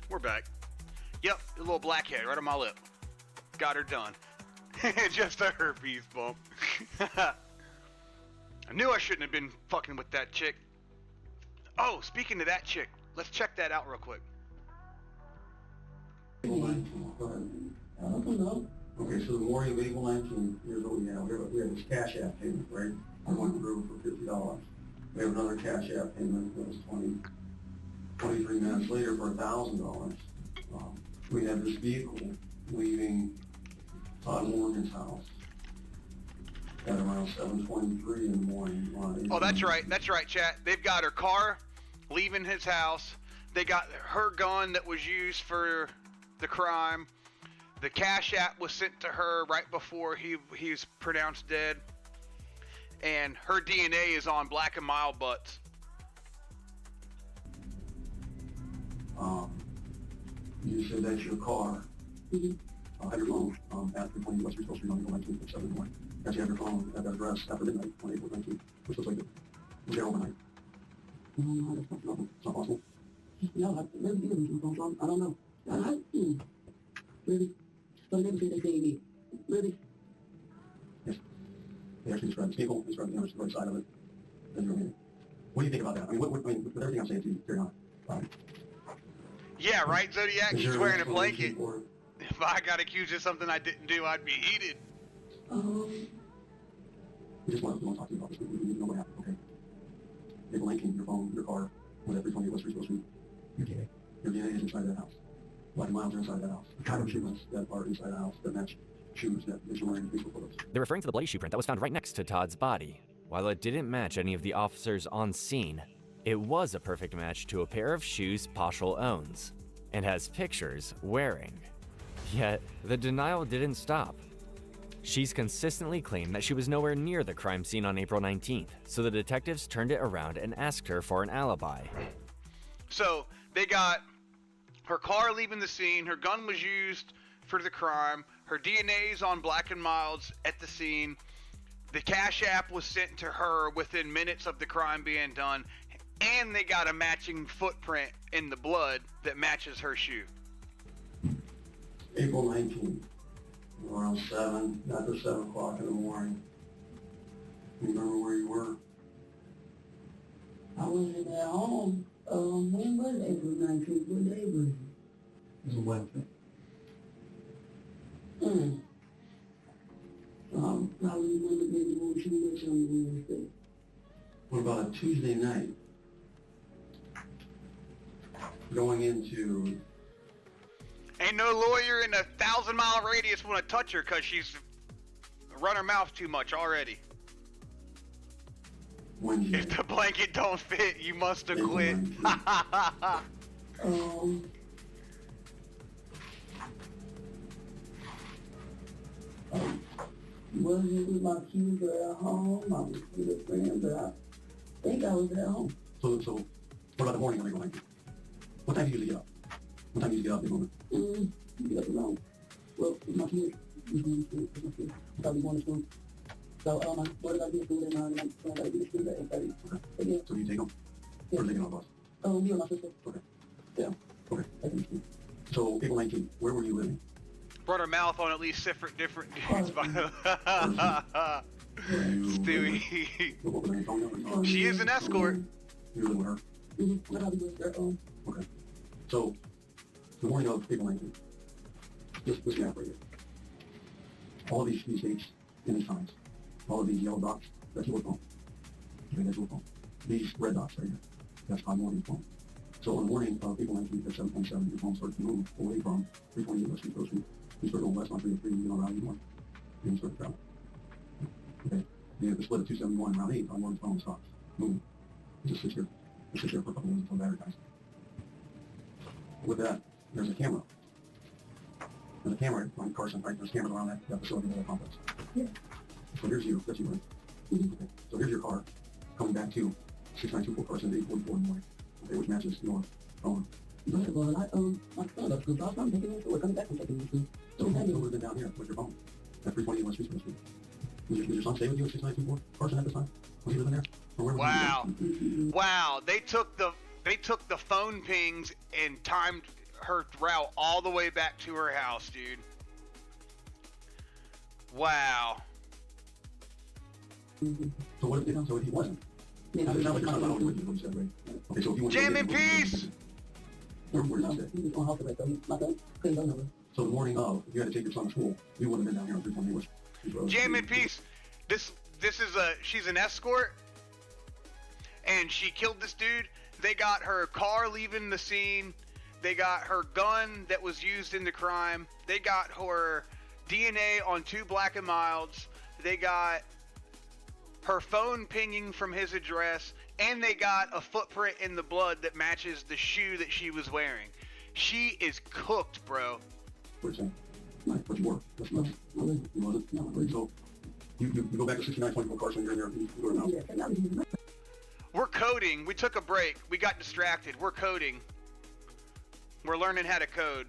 We're back. Yep, a little blackhead right on my lip. Got her done. Just a herpes bump. I knew I shouldn't have been fucking with that chick. Oh, speaking of that chick, let's check that out real quick. April 19th, go ahead. I don't know. Okay, so the morning of April 19th, here's what we have. We have this cash app payment, right? I went through for $50. We have another cash app payment that was 23 minutes later for $1,000. We have this vehicle leaving Todd Morgan's house at around 7:23 in the morning. Oh, that's right, chat. They've got her car leaving his house. They got her gun that was used for the crime. The cash app was sent to her right before he was pronounced dead. And her DNA is on Black and Mild butts. You said that's your car. Mm-hmm. I have your phone after 20 West Street on April 19th at 7 in the morning. Actually, I have your phone at that address after midnight on April 19th, which was like it was there overnight. No, that's not No, it's not possible. No, maybe you didn't come from. I don't know. Really? But never say they say me. Really? Yes. They actually described the vehicle, described the right side of it. Then you're in. What do you think about that? I mean, with everything I'm saying to you, carry on. Yeah, right, Zodiac? Is She's there wearing a an blanket. explanation for it? If I got accused of something I didn't do, I'd be heated. We just want to talk to you about this. We need to know what happened, okay? April 19th, your phone, your car, whatever, 20 West Street. Your DNA. Your DNA is inside that house. Black and Miles are inside that house. The kind of shoes that are inside the house that match shoes that you're wearing in Facebook photos. They're referring to the bloody shoe print that was found right next to Todd's body. While it didn't match any of the officers on scene, it was a perfect match to a pair of shoes Paschal owns, and has pictures wearing. Yet, the denial didn't stop. She's consistently claimed that she was nowhere near the crime scene on April 19th, so the detectives turned it around and asked her for an alibi. So, they got her car leaving the scene, her gun was used for the crime, her DNA's on Black and Milds at the scene, the cash app was sent to her within minutes of the crime being done, and they got a matching footprint in the blood that matches her shoe. April 19th, around 7, after 7 o'clock in the morning. You remember where you were? I wasn't at home. When was April 19th? What day was it? It was a Wednesday. Probably wasn't too much on Wednesday. What about a Tuesday night? Going into... Ain't no lawyer in a 1,000-mile radius want to touch her because she's run her mouth too much already. Wednesday. If the blanket don't fit, you must have April quit. 19th. Wasn't with my kids or at home. I was with a friend, but I think I was at home. So what about the morning when they go 19th? What time do you usually get up? What time do you get up in the morning? You get up around, well, with my kids, with my kids, probably going to school. So, my daughter got to be to school at 9, and my son got to be to school at 8:30. Okay. But yeah. So you take them? Yeah. Or are they getting on the bus? Me and my sister. Okay. Yeah. Okay. I think so. So April 19th, where were you living? Run her mouth on at least different dudes. Stewie. What was her name? She is an escort. You were living with her? Mm-hmm. I probably was there. Okay. So, the morning of April 19th, this map right here. All of these dates and these times, all of these yellow dots, that's your phone. Okay, that's your phone. These red dots right here, that's my morning phone. So on the morning of April 19th at 7:27, your phone starts to move away from 328 West Street, Street. You start going west on 303, you get on Route 81, and you start to travel. Okay. Then at the split of 271 and Route 8, on one phone stops moving. It just sits here. It sits here for a couple minutes until battery dies. With that, there's a camera. There's a camera on Carson, right? There's cameras around that facility, that complex. Yeah. So here's you. That's you, right? Okay. So here's your car coming back to 6924 Carson at 8:44 in the morning. Okay, which matches your phone. But, well, my son up school, so I was taking him to work, coming back from taking him to school. So who would have been down here with your phone at 328 West Street? Did your son stay with you at 6924 Carson at this time? Was he living there? Or where was Wow. he? Wow. They took the phone pings and timed her route all the way back to her house, dude. Wow. So what if, so if he wasn't? Yeah, It sounds like your son went with you, what you said, right? Okay, so if he went Jam in peace! Where did no, he stay? he was on house arrest, so my son couldn't go nowhere. So the morning of, if you had to take your son to school, you wouldn't have been down here on 328 West Street Road. Jam in peace. She's an escort, and she killed this dude. They got her car leaving the scene. They got her gun that was used in the crime. They got her DNA on 2 black and milds. They got her phone pinging from his address, and they got a footprint in the blood that matches the shoe that she was wearing. She is cooked, bro. What you saying? Right, but you were. That's nuts. You wasn't? No. Right, so you go back to 6924 Carson, you're in there, you go to the house. Yeah, and that was We're coding. We took a break. We got distracted. We're coding. We're learning how to code.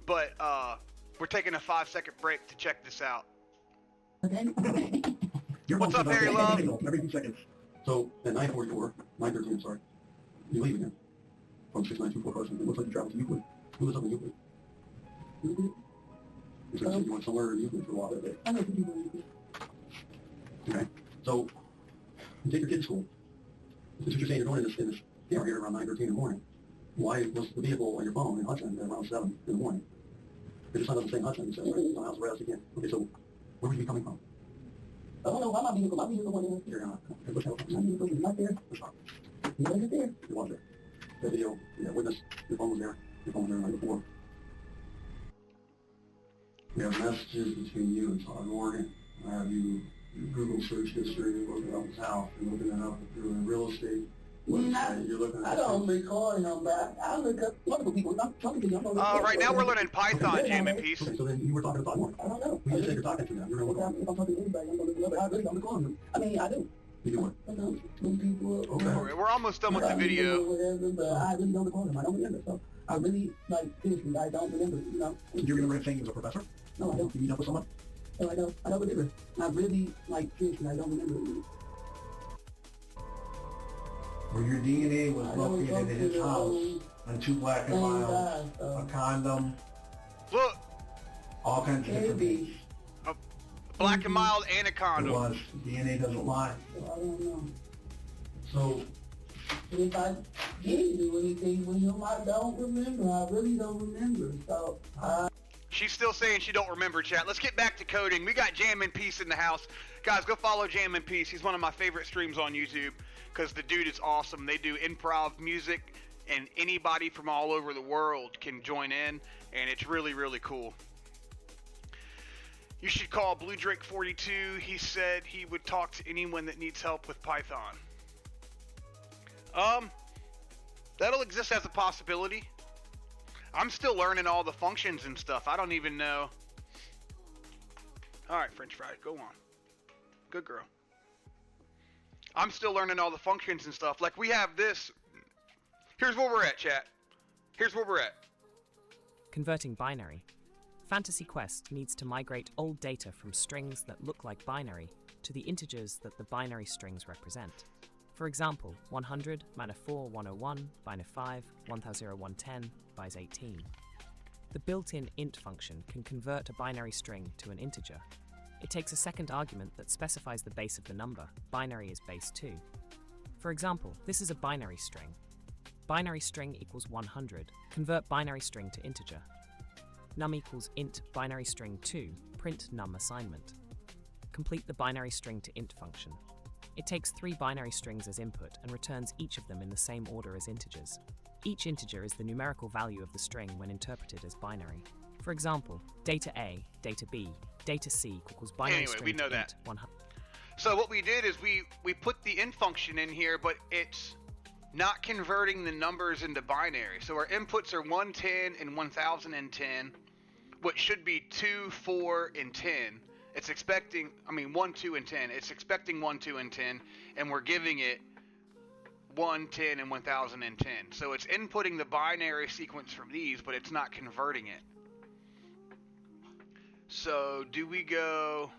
But we're taking a 5-second break to check this out. okay. Your What's phone up, says Harry okay, Love? signal every 2 seconds. So at 9:44, 9:13, I'm sorry, you leave again from 6924 Carson. It looks like you traveled to Euclid. Who lives up in Euclid? Euclid? You said you went somewhere in Euclid for a while that day. I know people in Euclid. Okay. So you take your kid to school. Since you're saying you're going in this car here around 9:13 in the morning, why was the vehicle on your phone in Hudson at around 7 in the morning? If your son doesn't say Hudson, he says, right, my house arrest again. Okay, so where would you be coming from? I don't know why my vehicle went in. You're not. Okay, let's have My vehicle was not there. Let's talk. He wasn't there. You was there. That video, yeah, witness, your phone was there. Your phone was there the night before. We have messages between you and Todd Morgan. I have you Google search history, looking up his house, you're looking it up through a real estate website, you're looking at I don't recall him, but I look up multiple people. I'm talking to them. Right now we're learning Python, Jam in peace. Okay, so then you were talking to Todd Morgan. I don't know. We just said you're talking to them. You're going to look If I'm talking to anybody, I'm going to look it up. I really don't recall him. I mean, I do. You do what? Sometimes when people... Okay. We're almost done with the video. Whatever, but I really don't recall him. I don't remember. So I really, like, seriously, I don't remember, you know. You're going to saying he was a professor? No, I don't. You meet up with someone? No, I don't. I don't remember. I really, like, seriously, I don't remember. Where your DNA was I don't located in his talk to house on 2 black and Thank miles, God, a condom, Look, all kinds of different things. maybe. black and mild and a It condom. was. DNA doesn't lie. So I don't know. So, And if I did do anything with him, I don't remember. I really don't remember. So I... She's still saying she don't remember, chat. Let's get back to coding. We got Jam in Peace in the house. Guys, go follow Jam in Peace. He's one of my favorite streams on YouTube because the dude is awesome. They do improv music, and anybody from all over the world can join in, and it's really, really cool. You should call Blue Drake 42. He said he would talk to anyone that needs help with Python. That'll exist as a possibility. I'm still learning all the functions and stuff. I don't even know. All right, French fry, go on. Good girl. I'm still learning all the functions and stuff. Like, we have this. Here's where we're at, chat. Here's where we're at. Converting binary. Fantasy Quest needs to migrate old data from strings that look like binary to the integers that the binary strings represent. For example, 100 minus 4 101, binary 5 10110, binary 18. The built-in int function can convert a binary string to an integer. It takes a second argument that specifies the base of the number. Binary is base 2. For example, this is a binary string. Binary string equals 100. Convert binary string to integer. Num equals int binary string 2. Print num assignment. Complete the binary string to int function. It takes 3 binary strings as input and returns each of them in the same order as integers. Each integer is the numerical value of the string when interpreted as binary. For example, data A, data B, data C equals binary string we know to that. int 100. So what we did is we put the int function in here, but it's not converting the numbers into binary. So our inputs are 110 and 1010, what should be 2, 4, and 10. It's expecting, 1, 2, and 10. It's expecting 1, 2, and 10, and we're giving it 1, 10, and 1010. So it's inputting the binary sequence from these, but it's not converting it. So do we go...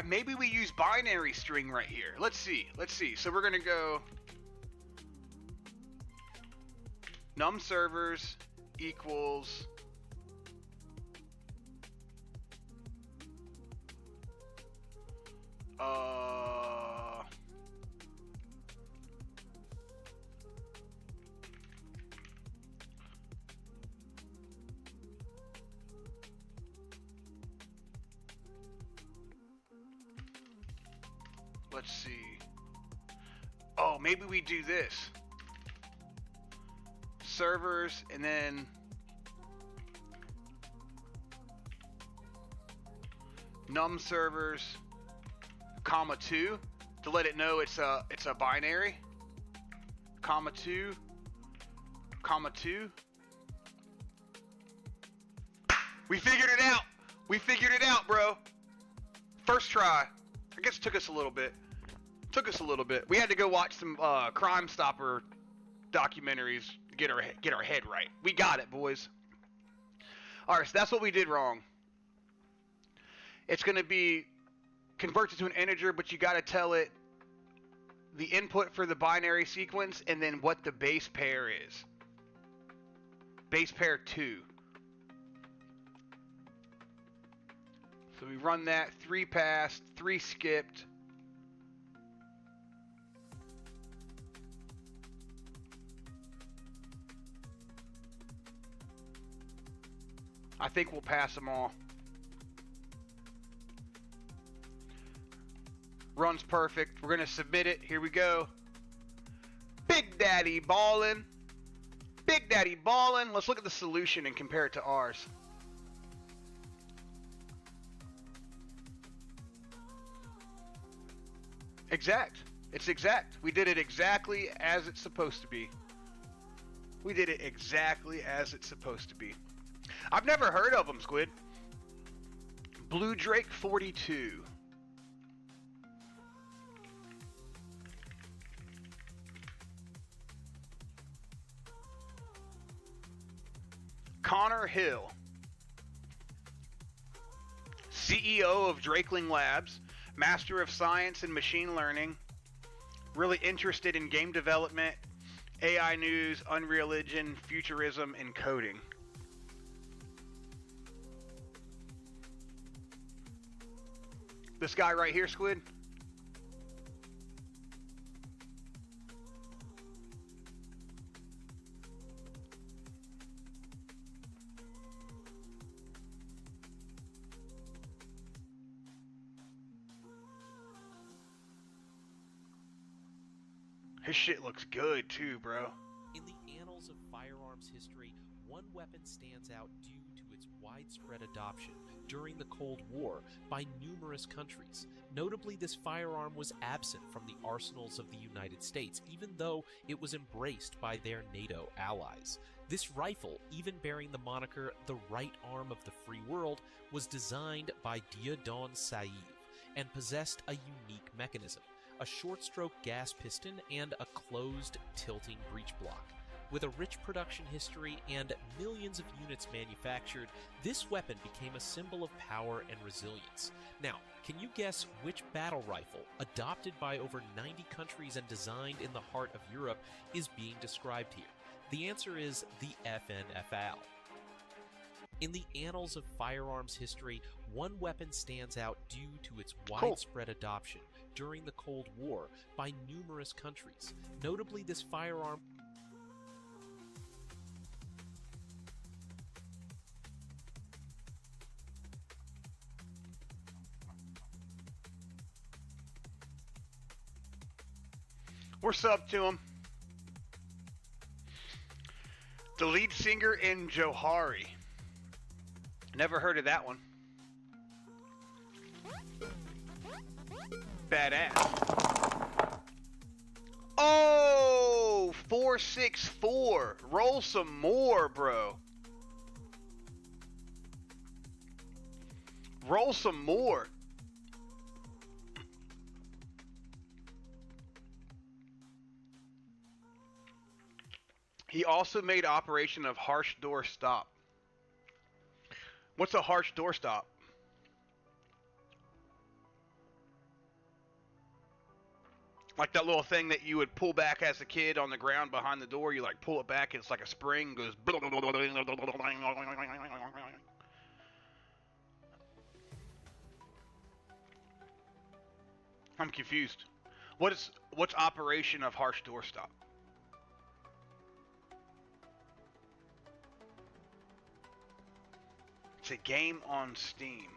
maybe we use binary string right here. Let's see. So we're gonna go num servers equals let's see. Oh, maybe we do this. Servers and then num servers, comma 2 to let it know it's a binary. Comma 2, comma 2. We figured it out. We figured it out, bro. First try. I guess it took us a little bit. We had to go watch some Crime Stopper documentaries to get our head right. We got it, boys. All right, so that's what we did wrong. It's going to be converted to an integer, but you got to tell it the input for the binary sequence and then what the base pair is. Base pair 2. So we run that, 3 passed, 3 skipped. I think we'll pass them all. Runs perfect. We're gonna submit it. Here we go. Big Daddy ballin'. Big Daddy ballin'. Let's look at the solution and compare it to ours. Exact. It's exact. We did it exactly as it's supposed to be. We did it exactly as it's supposed to be. I've never heard of them, Squid. Blue Drake 42. Connor Hill, CEO of Drakeling Labs, Master of Science in Machine Learning, really interested in game development, AI news, Unreal Engine, futurism, and coding. This guy right here, Squid. His shit looks good too, bro. In the annals of firearms history, one weapon stands out due to its widespread adoption during the Cold War by numerous countries. Notably, this firearm was absent from the arsenals of the United States, even though it was embraced by their NATO allies. This rifle, even bearing the moniker the right arm of the free world, was designed by Diodon Saïv and possessed a unique mechanism: a short-stroke gas piston and a closed tilting breech block. With a rich production history and millions of units manufactured, this weapon became a symbol of power and resilience. Now, can you guess which battle rifle, adopted by over 90 countries and designed in the heart of Europe, is being described here? The answer is the FNFL. In the annals of firearms history, one weapon stands out due to its widespread adoption during the Cold War by numerous countries. Notably, this firearm We're sub to him. The lead singer in Johari. Never heard of that one. Badass. Oh, 464. Roll some more, bro. Roll some more. He also made operation of harsh door stop. What's a harsh door stop? Like that little thing that you would pull back as a kid on the ground behind the door. You like pull it back, it's like a spring, goes. I'm confused. What's operation of harsh door stop? It's a game on Steam.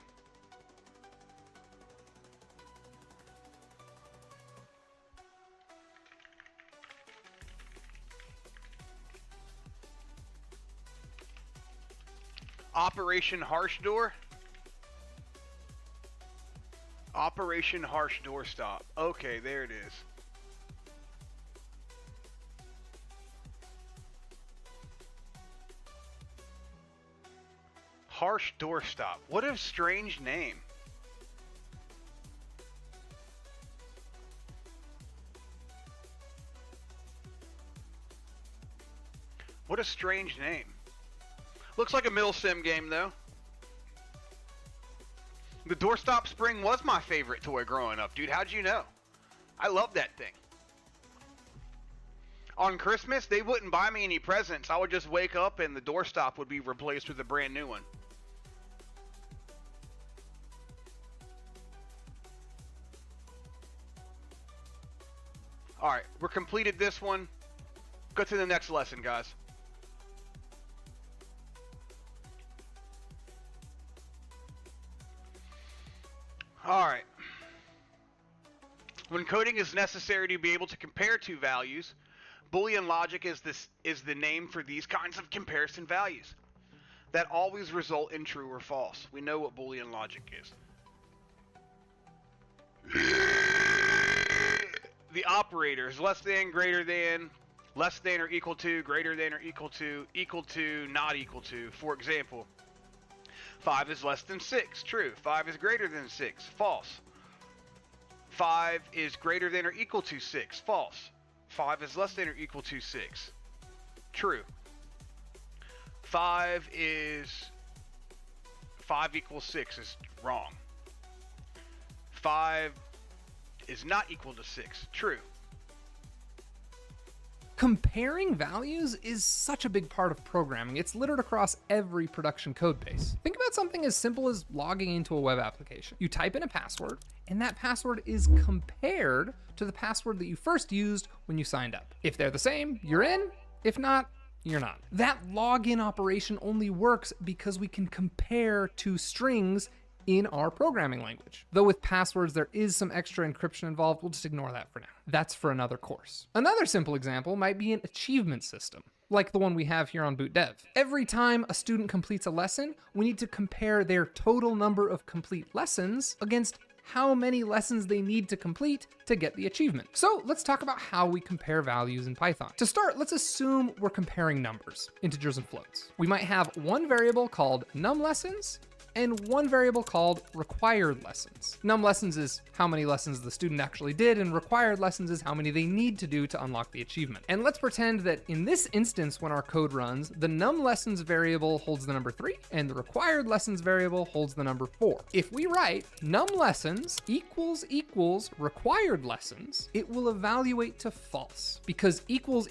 Operation Harsh Door? Operation Harsh Door Stop. Okay, there it is. Harsh Door Stop. What a strange name. What a strange name. Looks like a mill sim game though. The doorstop spring was my favorite toy growing up, dude. How'd you know? I love that thing. On Christmas, they wouldn't buy me any presents. I would just wake up and the doorstop would be replaced with a brand new one. Alright, we're completed this one. Go to the next lesson, guys. Alright. When coding is necessary to be able to compare two values, Boolean logic is the name for these kinds of comparison values that always result in true or false. We know what Boolean logic is. The operators, less than, greater than, less than or equal to, greater than or equal to, not equal to. For example, 5 is less than 6, true. 5 is greater than 6, false. 5 is greater than or equal to 6, false. 5 is less than or equal to 6, true. 5 equals 6 is wrong. 5 is not equal to 6, true. Comparing values is such a big part of programming. It's littered across every production code base. Think about something as simple as logging into a web application. You type in a password, and that password is compared to the password that you first used when you signed up. If they're the same, you're in. If not, you're not. That login operation only works because we can compare two strings in our programming language. Though with passwords, there is some extra encryption involved. We'll just ignore that for now. That's for another course. Another simple example might be an achievement system, like the one we have here on Boot Dev. Every time a student completes a lesson, we need to compare their total number of complete lessons against how many lessons they need to complete to get the achievement. So let's talk about how we compare values in Python. To start, let's assume we're comparing numbers, integers and floats. We might have one variable called num lessons and one variable called required lessons. Num lessons is how many lessons the student actually did, and required lessons is how many they need to do to unlock the achievement. And let's pretend that in this instance, when our code runs, the num lessons variable holds the number 3, and the required lessons variable holds the number 4. If we write num lessons equals required lessons, it will evaluate to false, because equals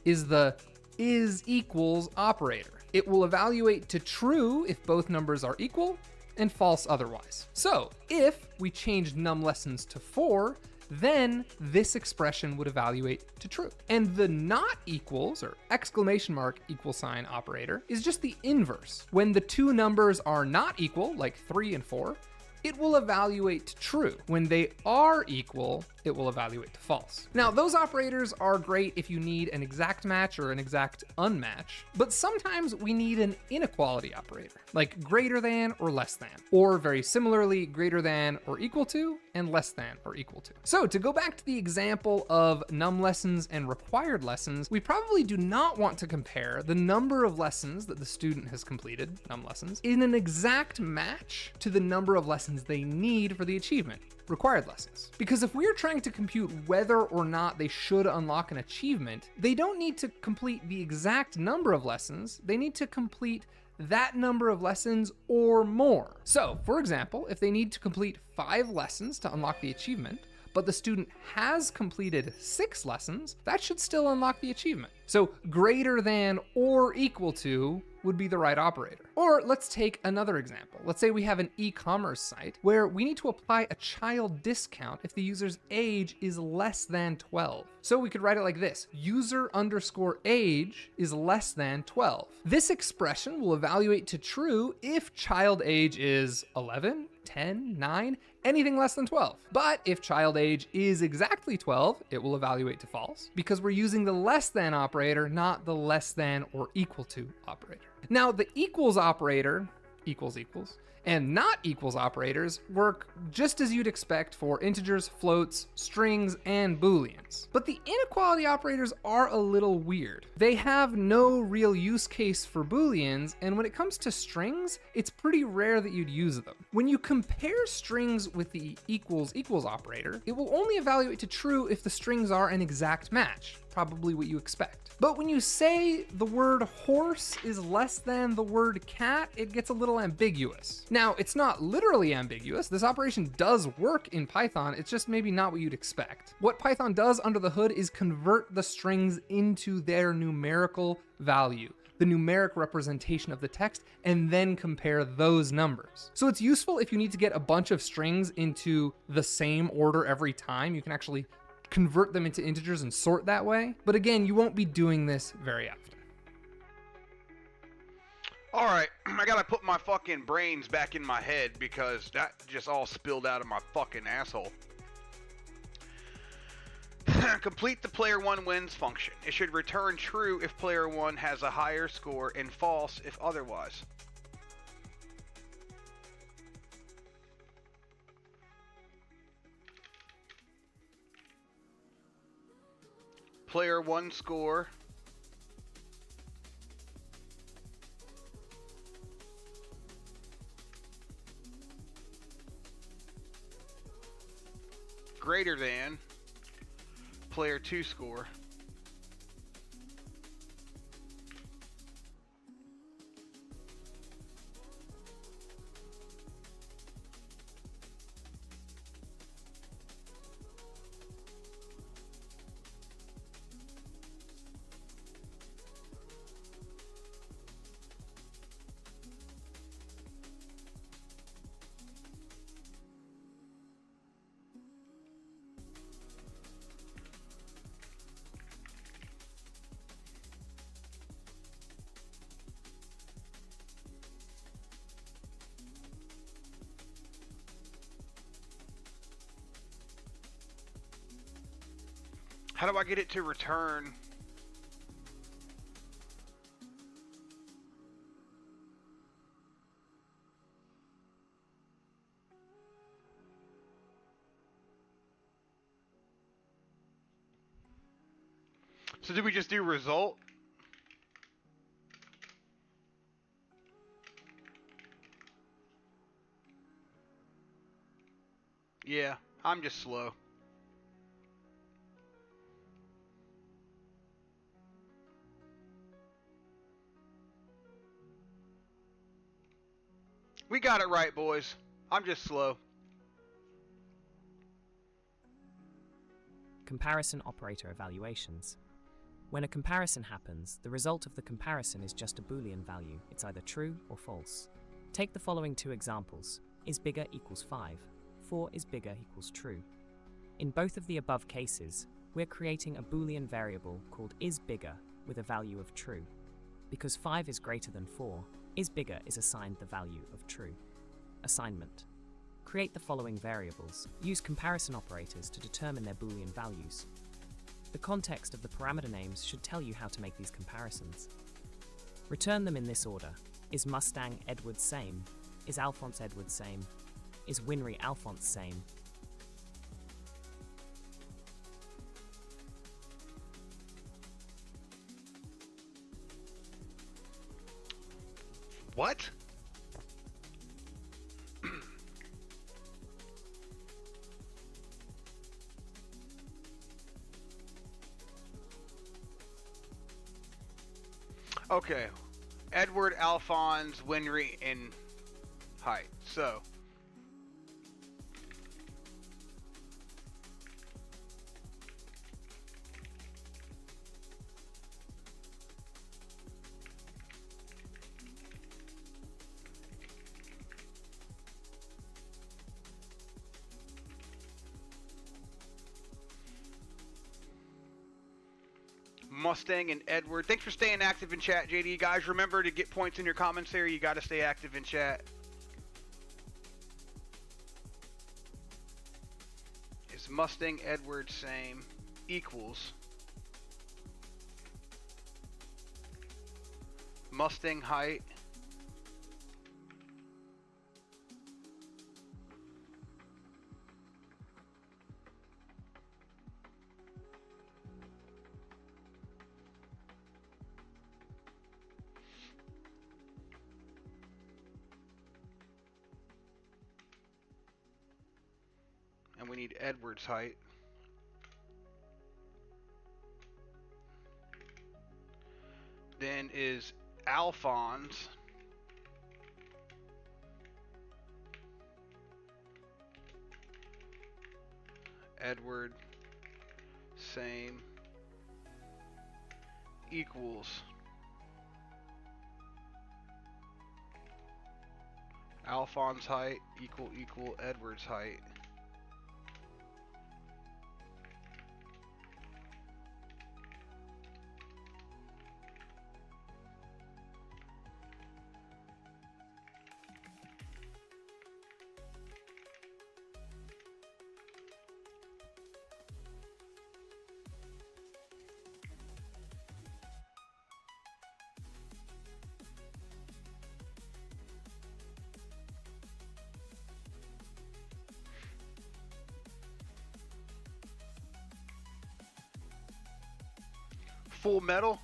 is the is equals operator. It will evaluate to true if both numbers are equal and false otherwise. So if we change num lessons to 4, then this expression would evaluate to true. And the not equals or exclamation mark equal sign operator is just the inverse. When the two numbers are not equal, like 3 and 4, it will evaluate to true. When they are equal, it will evaluate to false. Now, those operators are great if you need an exact match or an exact unmatch, but sometimes we need an inequality operator, like greater than or less than, or very similarly, greater than or equal to, and less than or equal to. So to go back to the example of num lessons and required lessons, we probably do not want to compare the number of lessons that the student has completed, num lessons, in an exact match to the number of lessons they need for the achievement, required lessons. Because if we are trying to compute whether or not they should unlock an achievement, they don't need to complete the exact number of lessons, they need to complete that number of lessons or more. So, for example, if they need to complete 5 lessons to unlock the achievement, but the student has completed 6 lessons, that should still unlock the achievement. So greater than or equal to would be the right operator. Or let's take another example. Let's say we have an e-commerce site where we need to apply a child discount if the user's age is less than 12. So we could write it like this: user underscore age is less than 12. This expression will evaluate to true if child age is 11, 10, 9, anything less than 12. But if child age is exactly 12, it will evaluate to false because we're using the less than operator, not the less than or equal to operator. Now the equals operator, equals, and not equals operators work just as you'd expect for integers, floats, strings, and booleans. But the inequality operators are a little weird. They have no real use case for booleans, and when it comes to strings, it's pretty rare that you'd use them. When you compare strings with the equals operator, it will only evaluate to true if the strings are an exact match, probably what you expect. But when you say the word horse is less than the word cat, it gets a little ambiguous. Now, it's not literally ambiguous. This operation does work in Python. It's just maybe not what you'd expect. What Python does under the hood is convert the strings into their numerical value, the numeric representation of the text, and then compare those numbers. So it's useful if you need to get a bunch of strings into the same order every time. You can actually convert them into integers and sort that way. But again, you won't be doing this very often. All right, I gotta put my fucking brains back in my head because that just all spilled out of my fucking asshole. Complete the player 1 wins function. It should return true if player 1 has a higher score and false if otherwise. Player 1 score greater than player 2 score. How do I get it to return? So did we just do result? Yeah, I'm just slow. We got it right, boys. I'm just slow. Comparison operator evaluations. When a comparison happens, the result of the comparison is just a Boolean value. It's either true or false. Take the following two examples. Is bigger equals 5. 4 is bigger equals true. In both of the above cases, we're creating a Boolean variable called isBigger with a value of true. Because 5 is greater than 4, isBigger is assigned the value of true. Assignment. Create the following variables. Use comparison operators to determine their Boolean values. The context of the parameter names should tell you how to make these comparisons. Return them in this order. Is Mustang Edwards same? Is Alphonse Edwards same? Is Winry Alphonse same? What? Okay. Edward, Alphonse, Winry, and height. So. Mustang and Edward. Thanks for staying active in chat, JD. Guys, remember to get points in your commentary. You got to stay active in chat. Is Mustang Edward same equals Mustang height and we need Edward's height. Then is Alphonse Edward same equals Alphonse height equal Edward's height. Full Metal?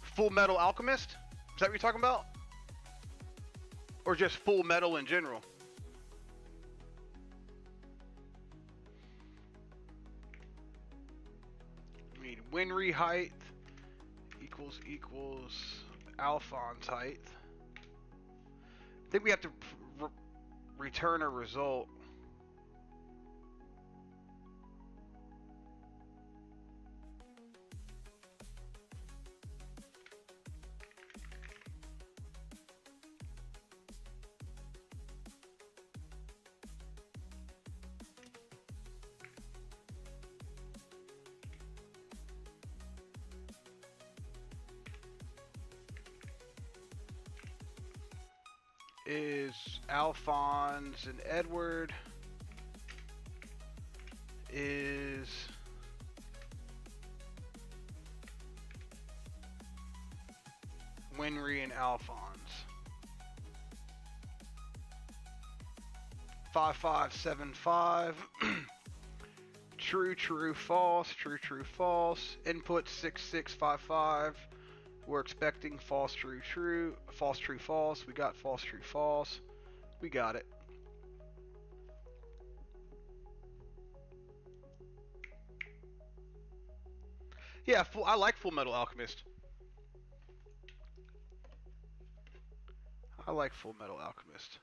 Full Metal Alchemist? Is that what you're talking about? Or just Full Metal in general? We need Winry height equals Alphonse height. I think we have to return a result. Is Alphonse and Edward is Winry and Alphonse. 5575. True, true, false. True, true, false. Input 6655. We're expecting false, true, true. False, true, false. We got false, true, false. We got it. Yeah, I like Full Metal Alchemist. I like Full Metal Alchemist.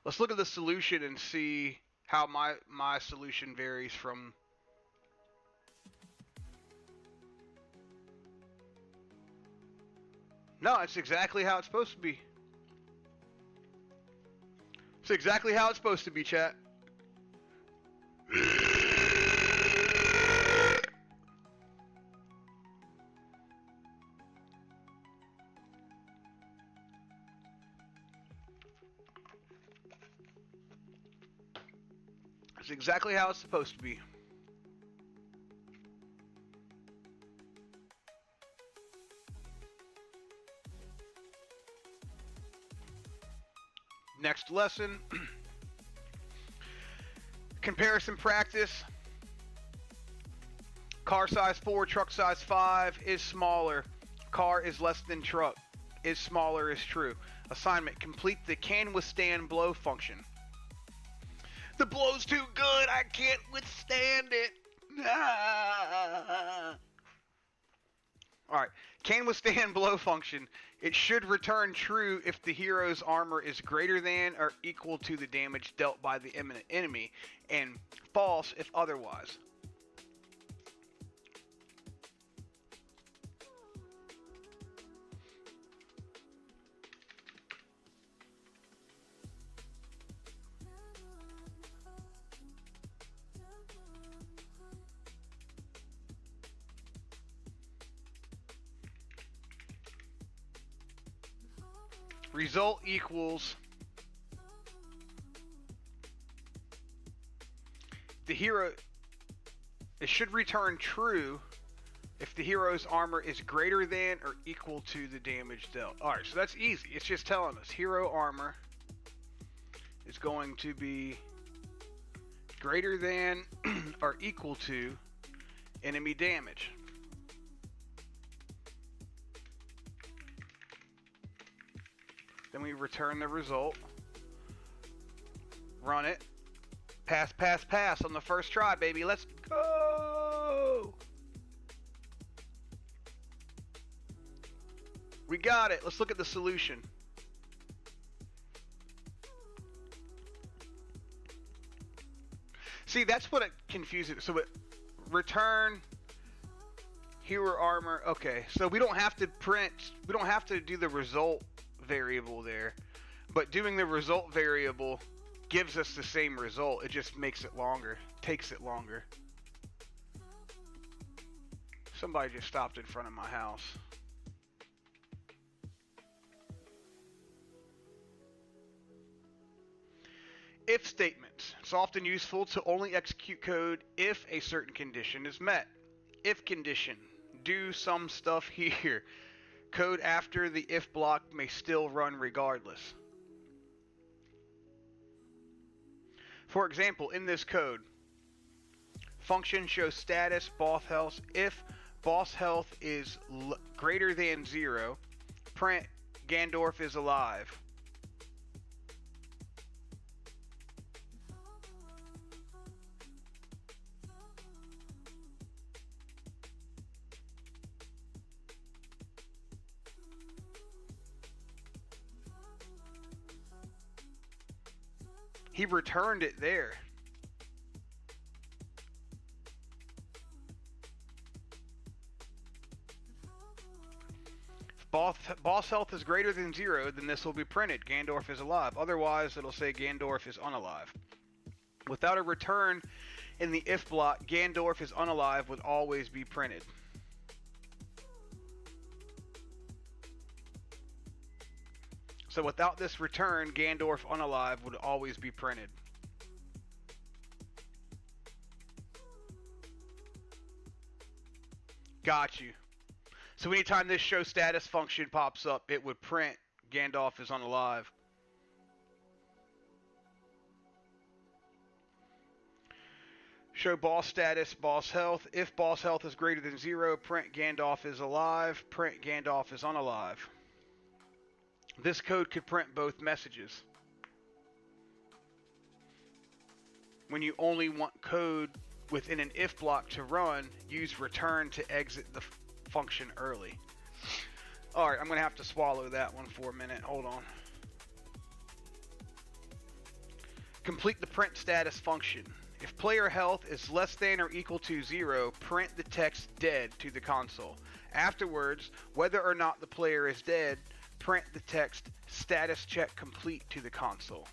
Let's look at the solution and see how my solution varies from... No, it's exactly how it's supposed to be. It's exactly how it's supposed to be, chat. It's exactly how it's supposed to be. Next lesson. Comparison practice. Car size 4, truck size 5 is smaller. Car is less than truck. Is smaller is true. Assignment. Complete the can withstand blow function. The blow's too good. I can't withstand it. Alright. Can withstand blow function. It should return true if the hero's armor is greater than or equal to the damage dealt by the imminent enemy, and false if otherwise. Result equals the hero. It should return true if the hero's armor is greater than or equal to the damage dealt. Alright, so that's easy. It's just telling us hero armor is going to be greater than or equal to enemy damage. Then we return the result, run it, pass, pass, pass on the first try, baby. Let's go. We got it. Let's look at the solution. See, that's what it confuses. So it return hero armor. Okay, so we don't have to print. We don't have to do the result variable there, but doing the result variable gives us the same result. It just makes it longer, takes it longer. Somebody just stopped in front of my house. If statements. It's often useful to only execute code if a certain condition is met. If condition. Do some stuff here. Code after the if block may still run regardless. For example, in this code, function shows status boss health. If boss health is greater than 0, print Gandorf is alive. He returned it there. If boss health is greater than 0, then this will be printed. Gandorf is alive. Otherwise, it'll say Gandorf is unalive. Without a return in the if block, Gandorf is unalive would always be printed. So without this return, Gandorf unalive would always be printed. Got you. So anytime this show status function pops up, it would print Gandalf is unalive. Show boss status, boss health. If boss health is greater than 0, print Gandalf is alive, print Gandalf is unalive. This code could print both messages. When you only want code within an if block to run, use return to exit the function early. Alright, I'm going to have to swallow that one for a minute. Hold on. Complete the print status function. If player health is less than or equal to 0, print the text dead to the console. Afterwards, whether or not the player is dead, print the text status check complete to the console.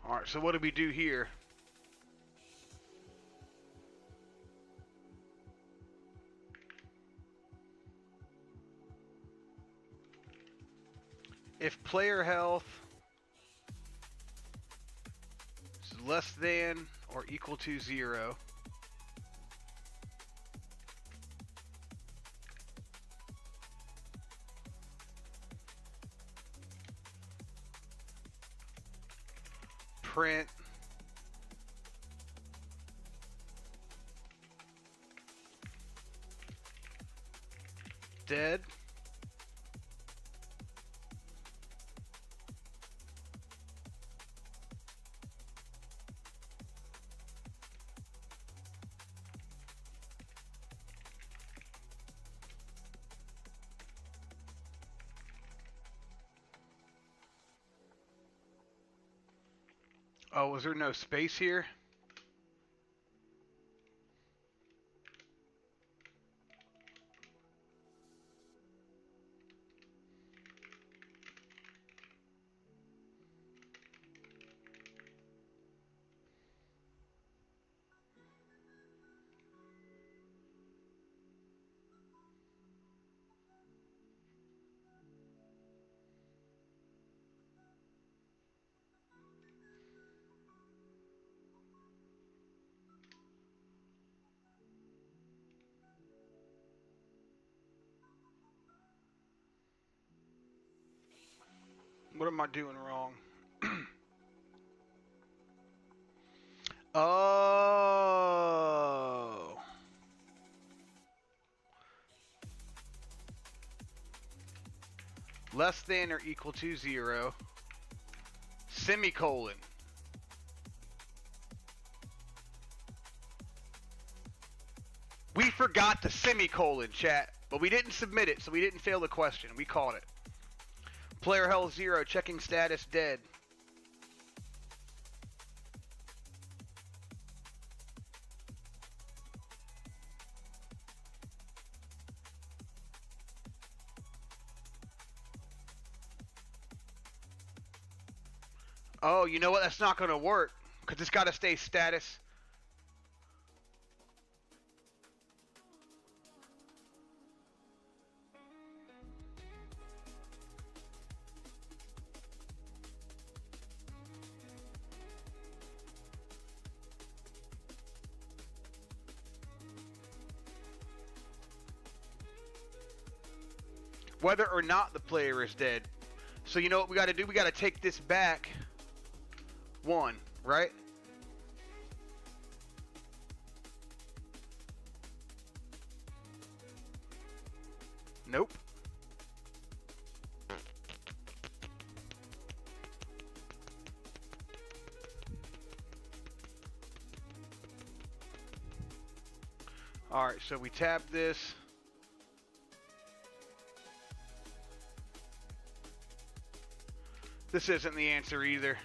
Alright, so what do we do here? If player health is less than or equal to 0, print dead. Oh, was there no space here? What am I doing wrong? Oh. Less than or equal to 0. Semicolon. We forgot the semicolon, chat, but we didn't submit it, so we didn't fail the question. We caught it. Player health 0, checking status dead. Oh, you know what? That's not going to work because it's got to stay status. Whether or not the player is dead. So you know what we got to do? We got to take this back 1, right? Nope. All right, so we tab this. This isn't the answer either.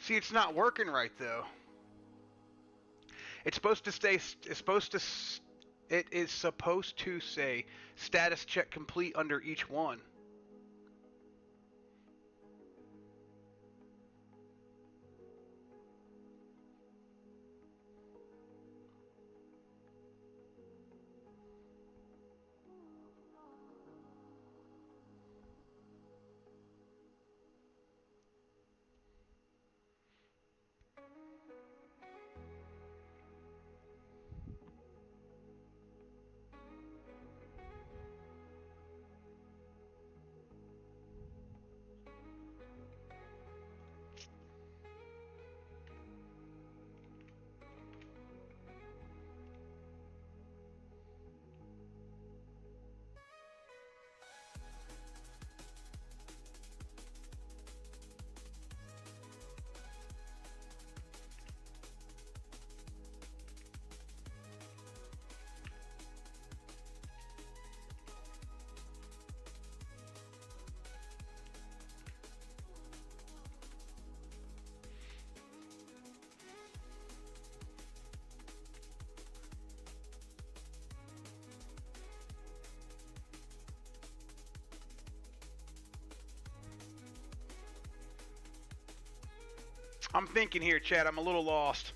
See, it's not working right though. It's supposed to stay. It is supposed to say status check complete under each one. I'm thinking here, Chad. I'm a little lost.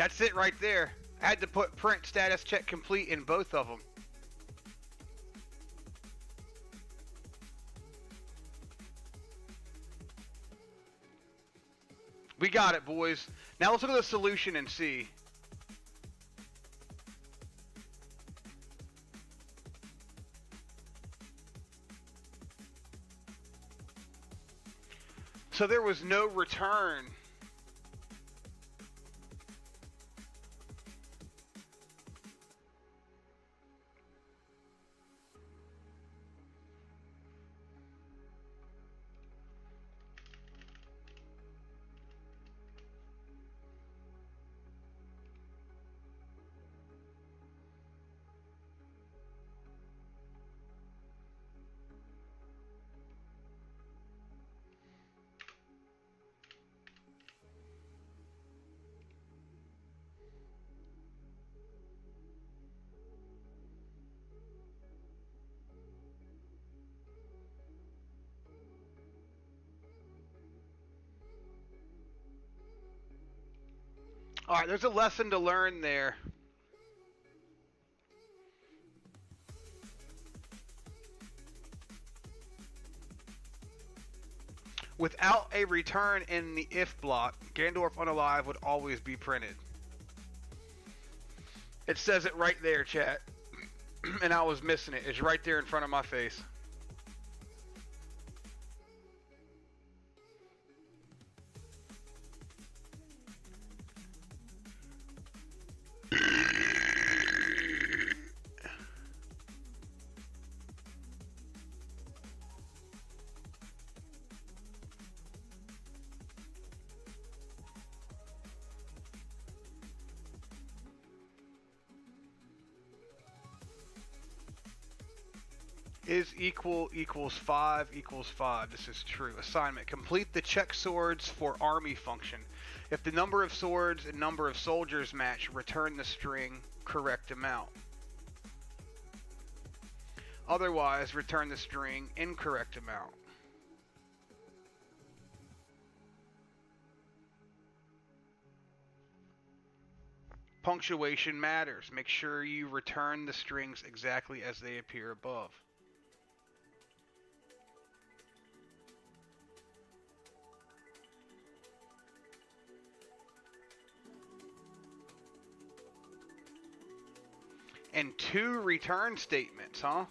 That's it right there. I had to put print status check complete in both of them. We got it, boys. Now let's look at the solution and see. So there was no return. All right, there's a lesson to learn there. Without a return in the if block, Gandorf Unalive would always be printed. It says it right there, chat. And I was missing it. It's right there in front of my face. Is equals 5 equals 5. This is true. Assignment. Complete the check swords for army function. If the number of swords and number of soldiers match, return the string correct amount. Otherwise, return the string incorrect amount. Punctuation matters. Make sure you return the strings exactly as they appear above. And 2 return statements, huh?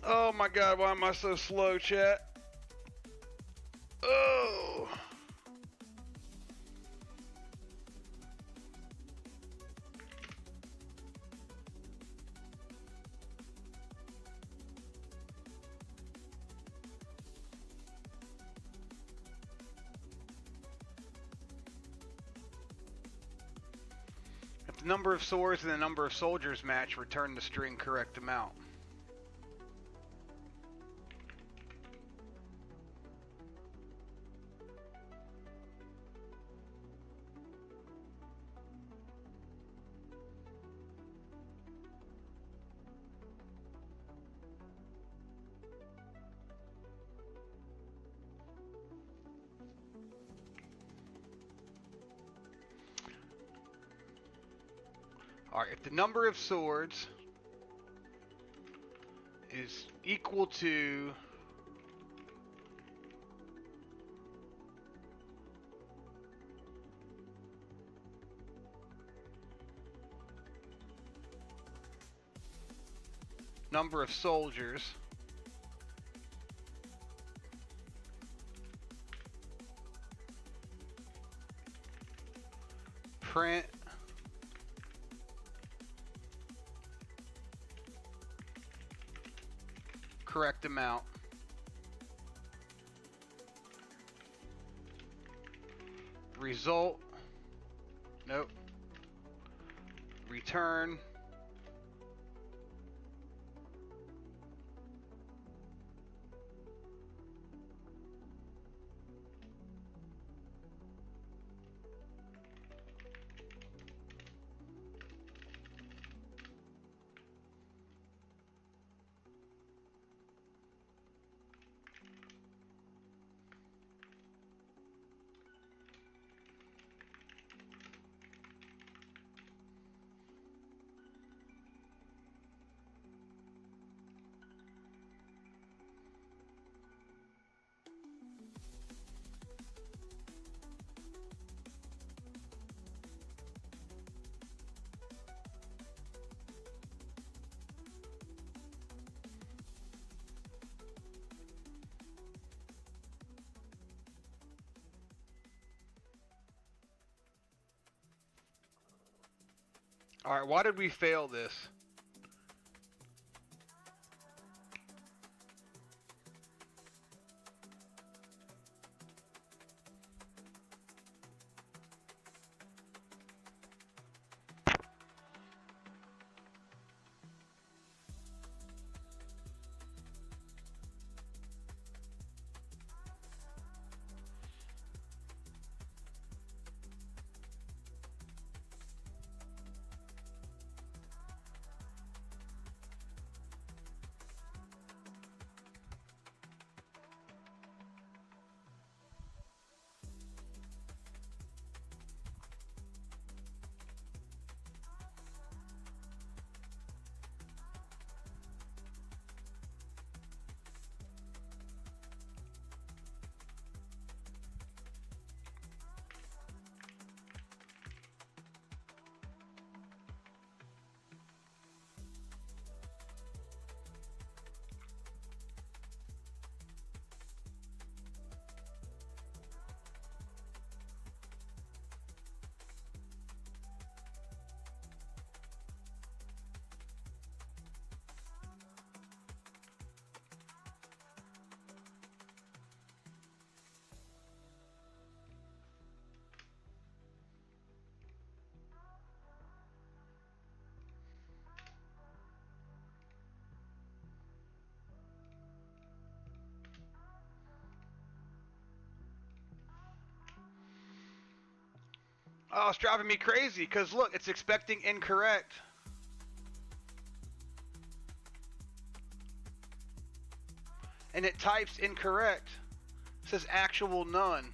Oh my god, why am I so slow, chat? Oh. If the number of swords and the number of soldiers match, return the string correct amount. Alright, if the number of swords is equal to number of soldiers, print correct amount. Result, nope. Return Alright, why did we fail this? Oh, it's driving me crazy because look, it's expecting incorrect. And it types incorrect. It says actual none.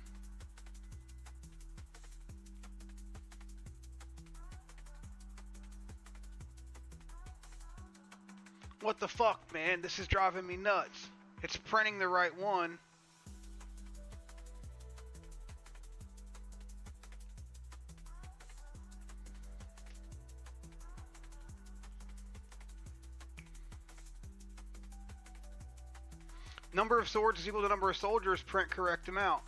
What the fuck, man? This is driving me nuts. It's printing the right one. Number of swords is equal to number of soldiers. Print correct amount.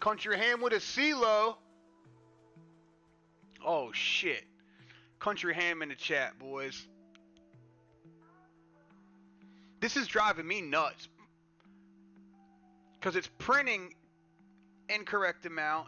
Country ham with a CeeLo. Oh shit. Country ham in the chat, boys. This is driving me nuts. Because it's printing incorrect amount.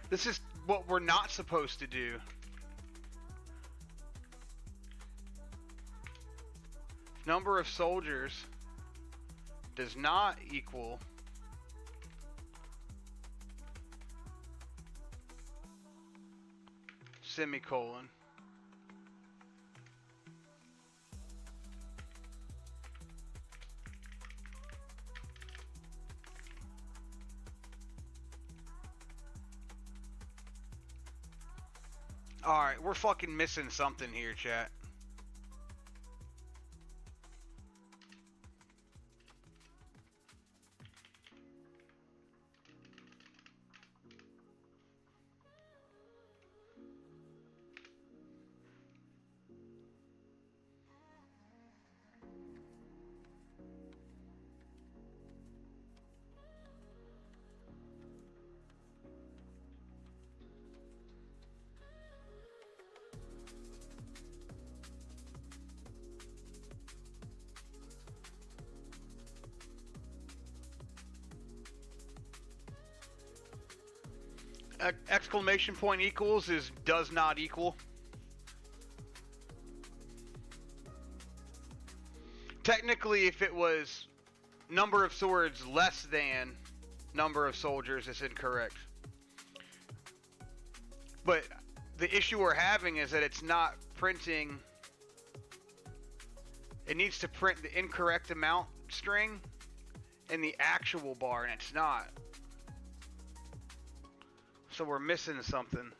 This is what we're not supposed to do. Number of soldiers does not equal semicolon. Alright, we're fucking missing something here, chat. Exclamation point equals is does not equal. Technically, if it was number of swords less than number of soldiers, it's incorrect. But the issue we're having is that it's not printing. It needs to print the incorrect amount string in the actual bar, and it's not. So we're missing something.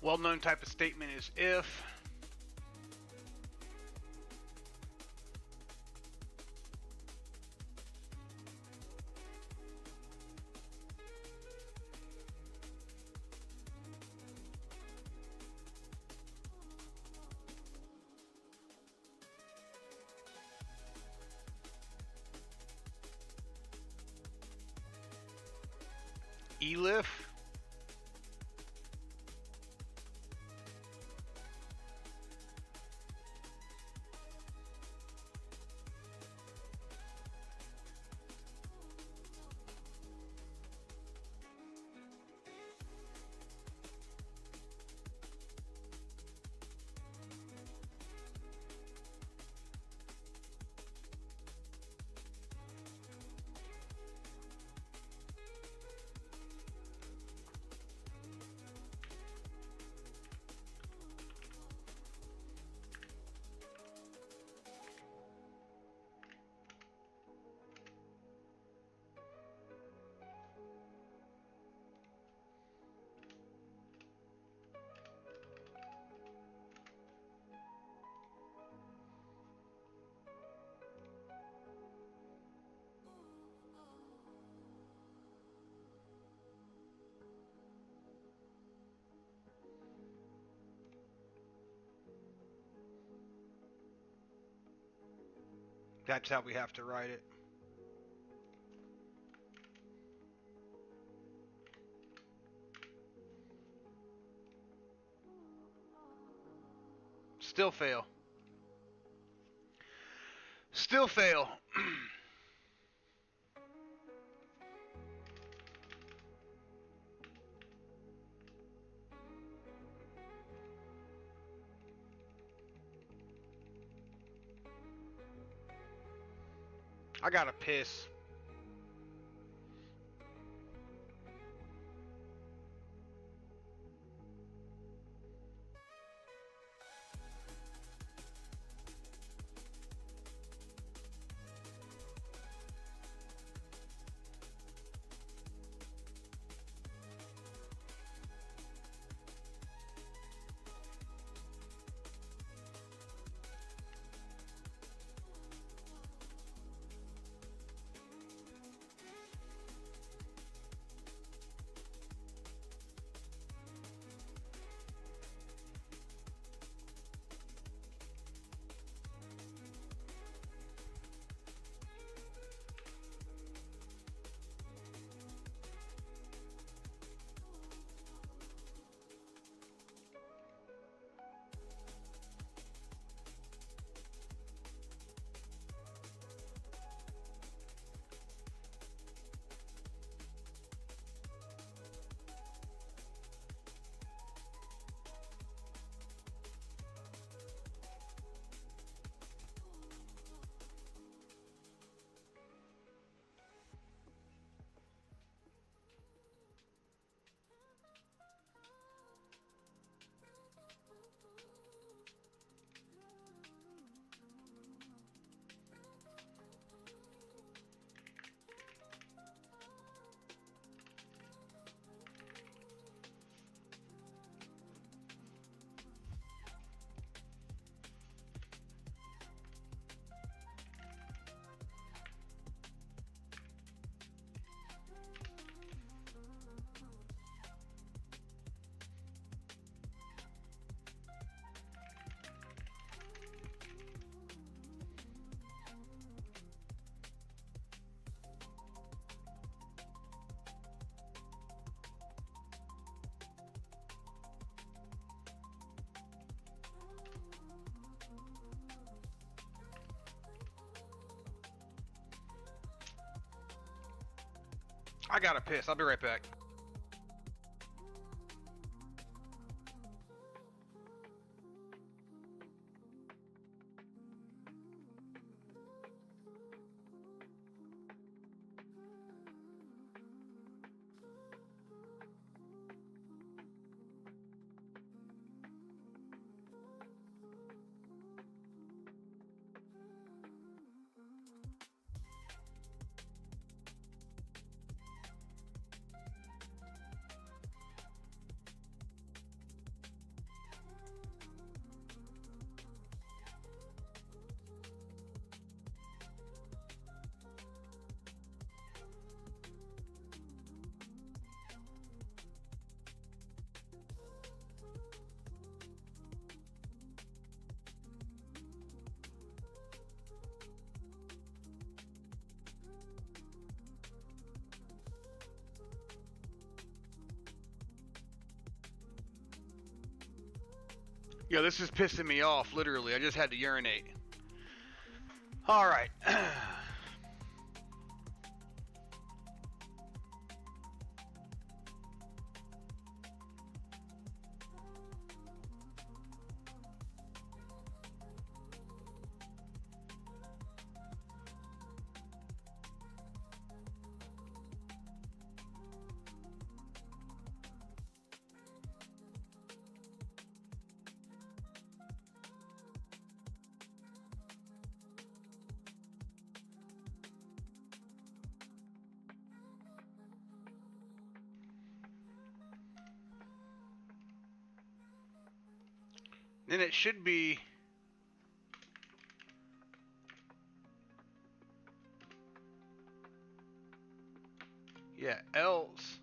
Well-known type of statement is if. Elif. That's how we have to write it. Still fail. Still fail. I gotta piss. I gotta piss. I'll be right back. Yo, this is pissing me off, literally. I just had to urinate. All right. Then it should be else.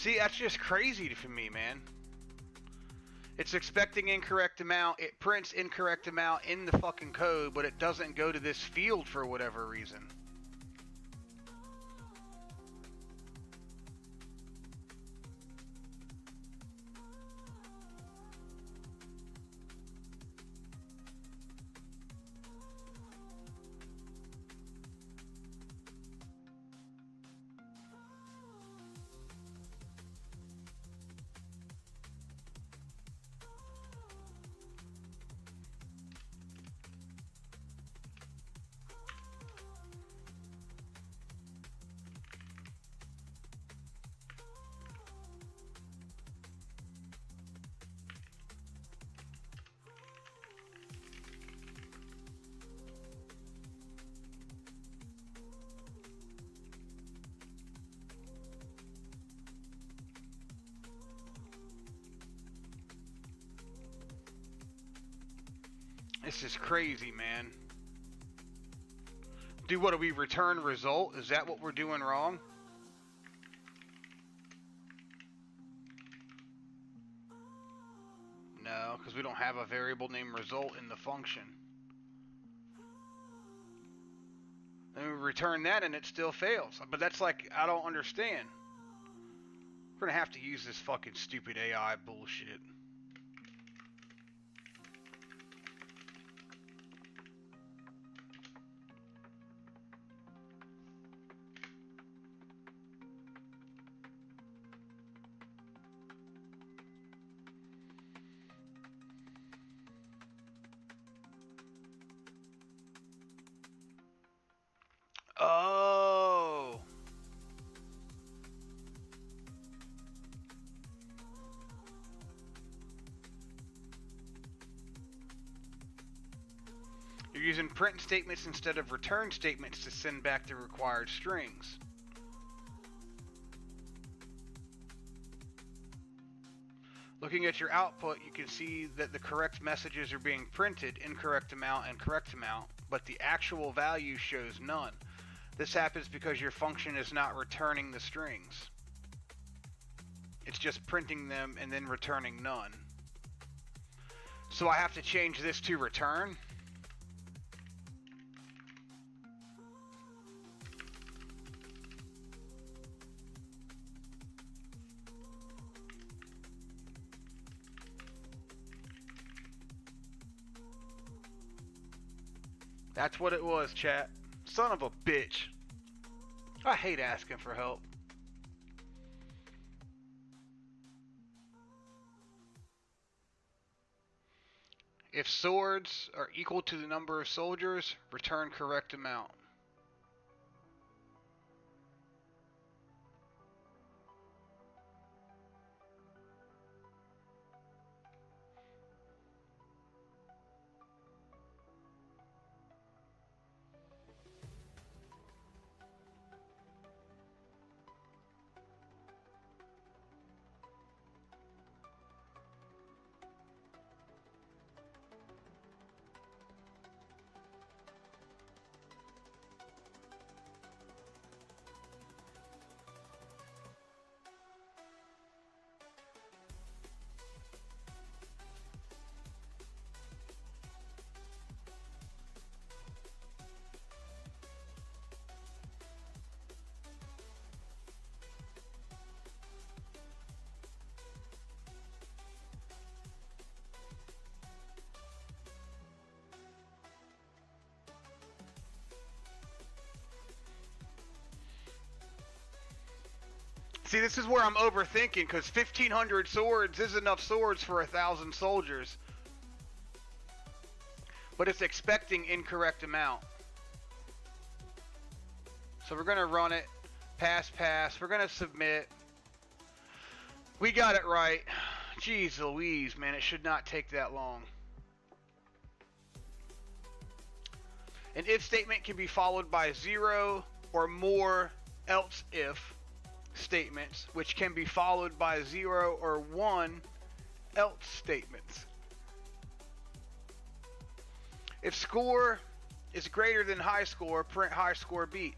See, that's just crazy for me, man. It's expecting incorrect amount. It prints incorrect amount in the fucking code, but it doesn't go to this field for whatever reason. This is crazy, man. What do we return result? Is that what we're doing wrong? No, because we don't have a variable named result in the function. Then we return that and it still fails. But that's like, I don't understand. We're gonna have to use this fucking stupid AI bullshit. Oh. You're using print statements instead of return statements to send back the required strings. Looking at your output, you can see that the correct messages are being printed, incorrect amount and correct amount, but the actual value shows none. This happens because your function is not returning the strings. It's just printing them and then returning none. So I have to change this to return. That's what it was, chat. Son of a bitch. I hate asking for help. If swords are equal to the number of soldiers, return correct amount. See, this is where I'm overthinking, because 1,500 swords is enough swords for 1,000 soldiers. But it's expecting incorrect amount. So we're going to run it. Pass, pass. We're going to submit. We got it right. Jeez Louise, man, it should not take that long. An if statement can be followed by 0 or more else if statements, which can be followed by 0 or 1 else statements. If score is greater than high score, print high score beat.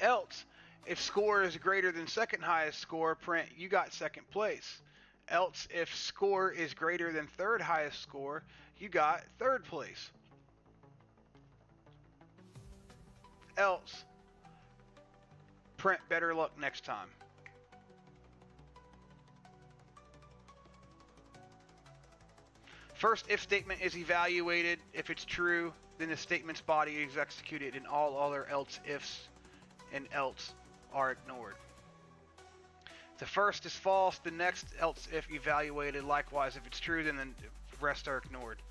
Else, if score is greater than second highest score, print you got second place. Else, if score is greater than third highest score, you got third place. Else, print better luck next time. First if statement is evaluated. If it's true, then the statement's body is executed and all other else ifs and else are ignored. If the first is false, the next else if evaluated. Likewise, if it's true, then the rest are ignored.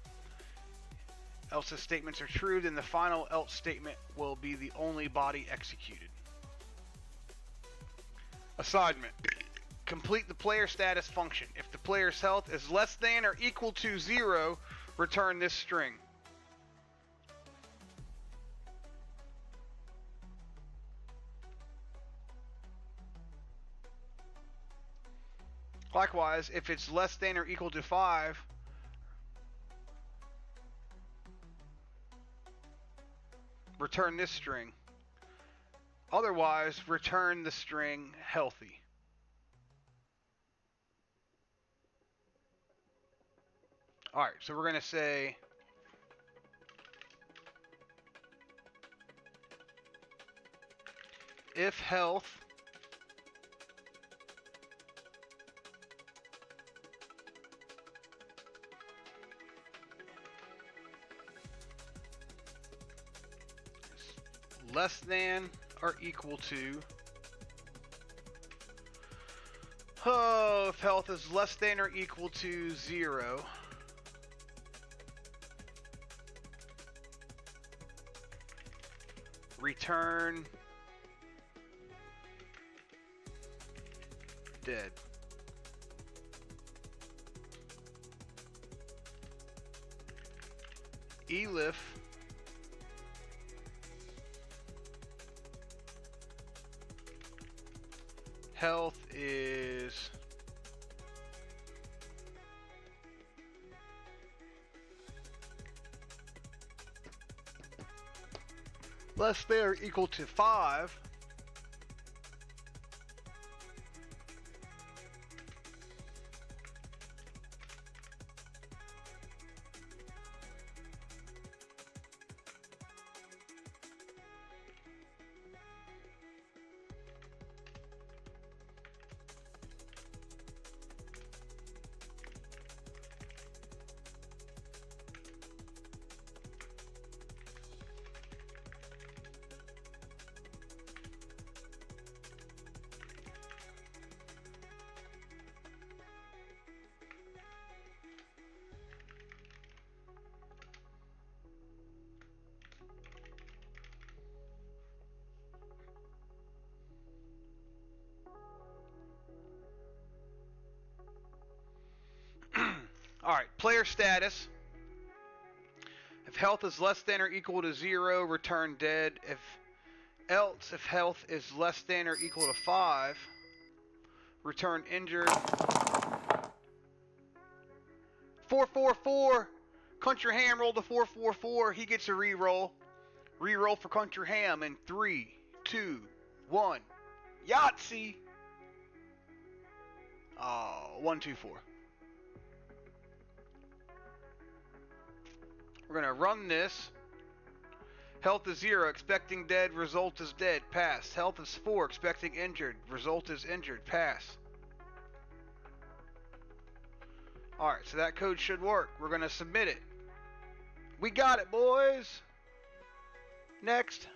Else if statements are true, then the final else statement will be the only body executed. Assignment. Complete the player status function. If the player's health is less than or equal to 0, return this string. Likewise, if it's less than or equal to 5, return this string. Otherwise, return the string healthy. Alright, so we're going to say if health is less than or equal to, if health is less than or equal to 0, return dead. Elif health is less than or equal to 5, alright, player status. If health is less than or equal to 0, return dead. If health is less than or equal to 5, return injured. 444. Country Ham rolled a 444. He gets a reroll. Reroll for Country Ham in 3, 2, 1. Yahtzee. Oh, 1, 2, 4. We're going to run this. Health is 0, expecting dead, result is dead, pass. Health is 4, expecting injured, result is injured, pass. Alright, so that code should work. We're going to submit it. We got it, boys. Next.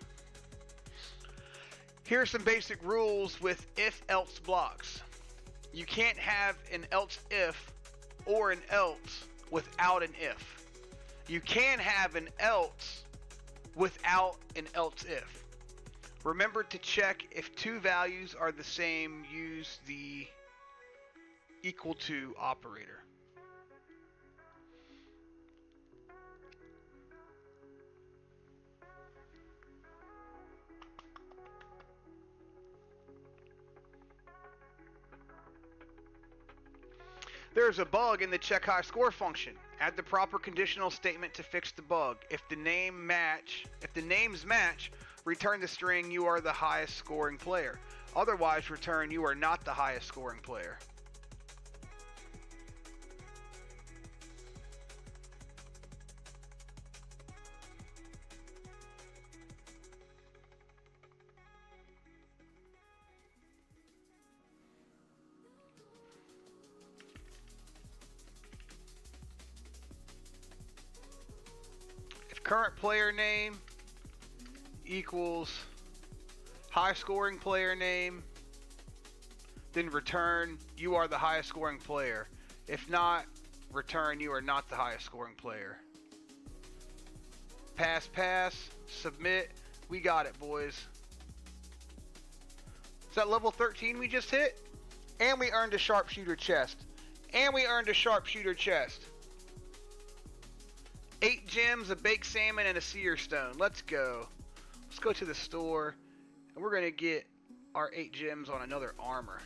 Here are some basic rules with if-else blocks. You can't have an else if or an else without an if. You can have an else without an else if. Remember to check if two values are the same, use the equal to operator. There's a bug in the check high score function. Add the proper conditional statement to fix the bug. If the names match, return the string you are the highest scoring player. Otherwise, return you are not the highest scoring player. Current player name equals high scoring player name, then return you are the highest scoring player. If not, return you are not the highest scoring player. Pass, submit. We got it, boys. Is that level 13 we just hit? And we earned a sharpshooter chest. 8 gems, a baked salmon, and a seer stone. Let's go. Let's go to the store, and we're going to get our 8 gems on another armor.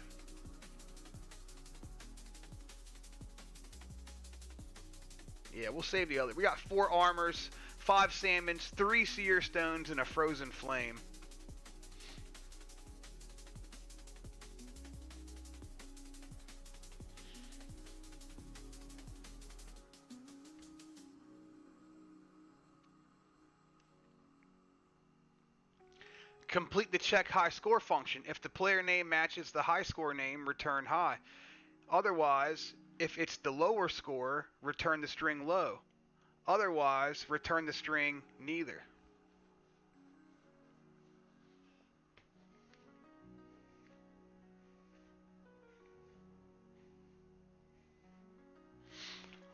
Yeah, we'll save the other. We got 4 armors, 5 salmons, 3 seer stones, and a frozen flame. Complete the check high score function. If the player name matches the high score name, return high. Otherwise, if it's the lower score, return the string low. Otherwise, return the string neither.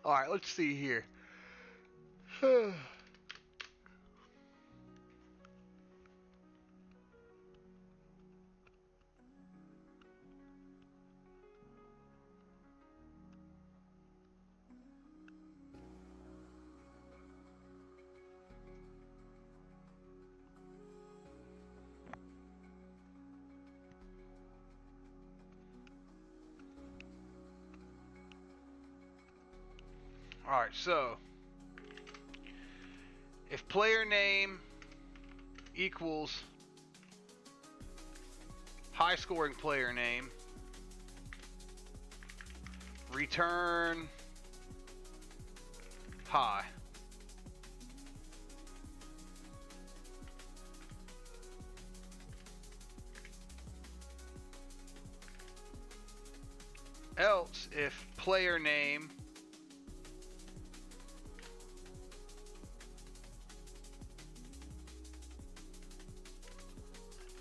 Alright, let's see here. Alright, so if player name equals high scoring player name, return high. Else, if player name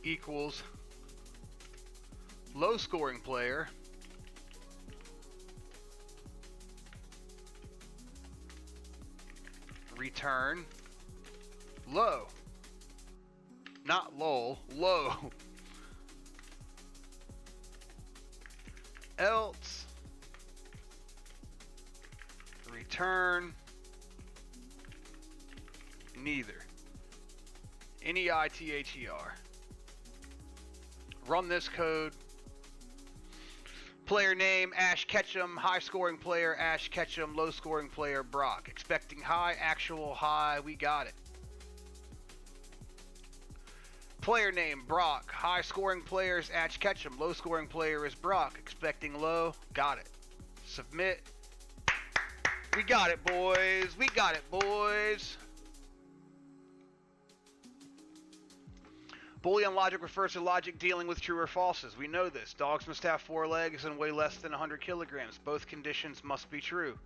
equals low scoring player, return low. Not lol, low. Else, return neither. Neither. Run this code. Player name, Ash Ketchum. High scoring player, Ash Ketchum. Low scoring player, Brock. Expecting high, actual high. We got it. Player name, Brock. High scoring player is Ash Ketchum. Low scoring player is Brock. Expecting low. Got it. Submit. We got it, boys. We got it, boys. Boolean logic refers to logic dealing with true or falses. We know this. Dogs must have 4 legs and weigh less than 100 kilograms. Both conditions must be true.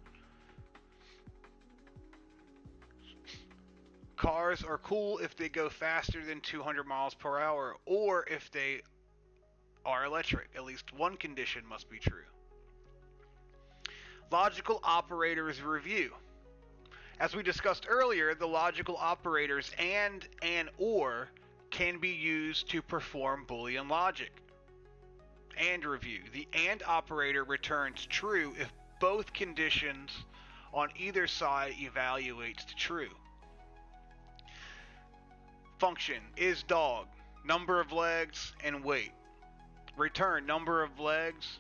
Cars are cool if they go faster than 200 miles per hour or if they are electric. At least one condition must be true. Logical operators review. As we discussed earlier, the logical operators and or can be used to perform Boolean logic. And review. The and operator returns true if both conditions on either side evaluates to true. Function is dog, number of legs, and weight. Return number of legs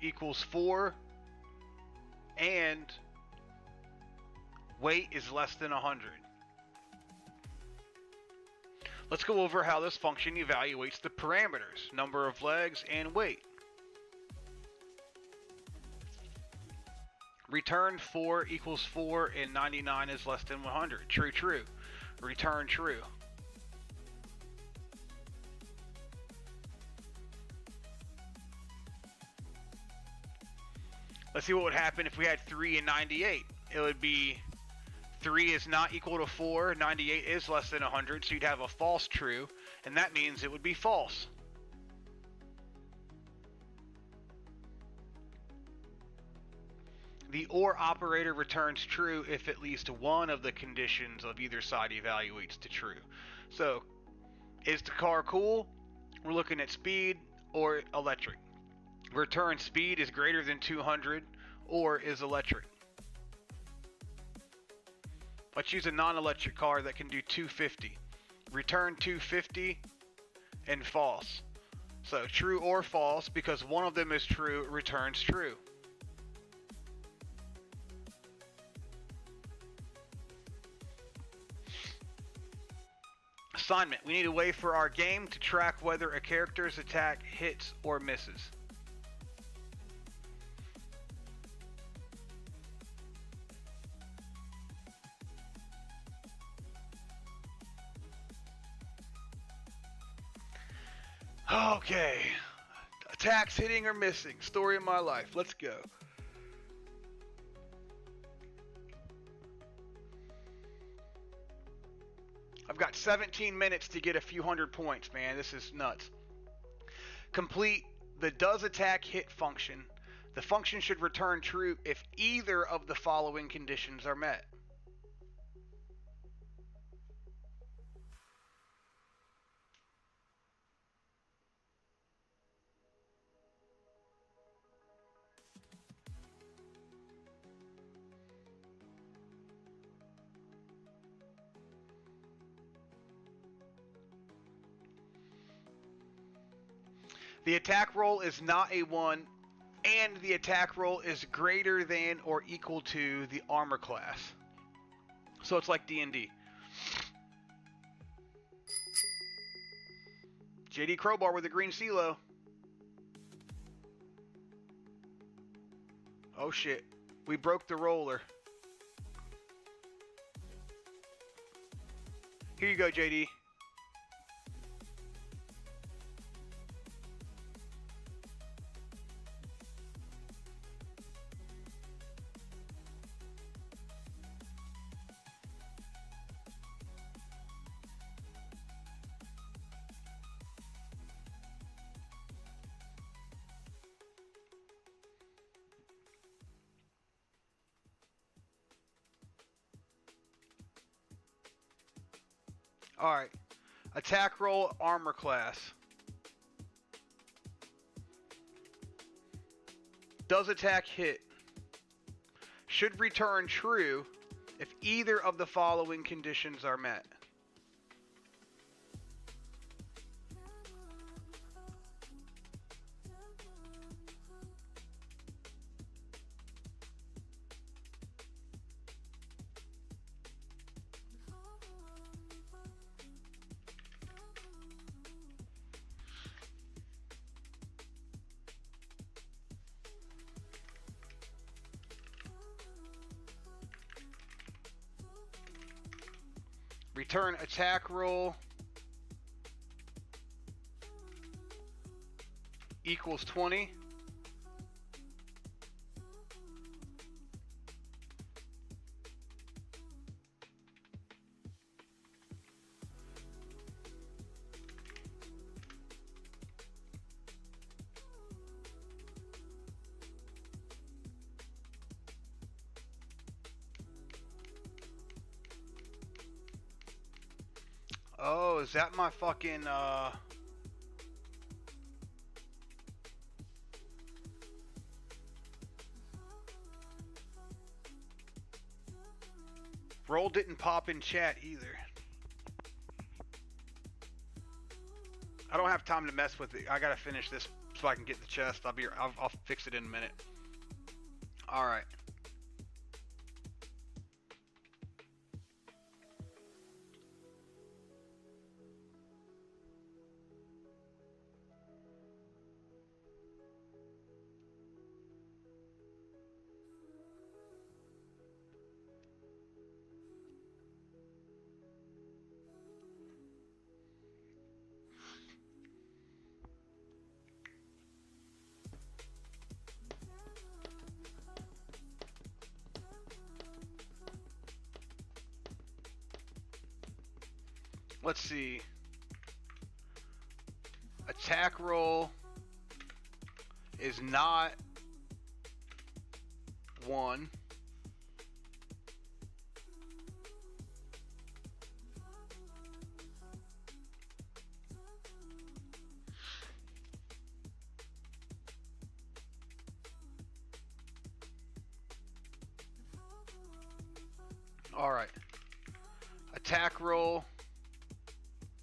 equals 4 and weight is less than 100. Let's go over how this function evaluates the parameters, number of legs and weight. Return 4 equals 4 and 99 is less than 100. True, true. Return true. Let's see what would happen if we had 3 and 98. It would be 3 is not equal to 4, 98 is less than 100, so you'd have a false true, and that means it would be false. The OR operator returns true if at least one of the conditions of either side evaluates to true. So, is the car cool? We're looking at speed or electric. Return speed is greater than 200 or is electric. Let's use a non-electric car that can do 250. Return 250 and false. So true or false, because one of them is true, returns true. Assignment. We need a way for our game to track whether a character's attack hits or misses. Okay, attacks hitting or missing, story of my life, let's go. I've got 17 minutes to get a few hundred points, man, this is nuts. Complete the does attack hit function. The function should return true if either of the following conditions are met. The attack roll is not a 1, and the attack roll is greater than or equal to the armor class. So it's like D&D. JD Crowbar with the green CeeLo. Oh shit, we broke the roller. Here you go, JD. Alright, attack roll, armor class. Does attack hit? Should return true if either of the following conditions are met. Return attack roll equals 20. Oh, is that my fucking, Roll didn't pop in chat either. I don't have time to mess with it. I gotta finish this so I can get the chest. I'll fix it in a minute. All right. Let's see. Attack roll is not 1. All right. Attack roll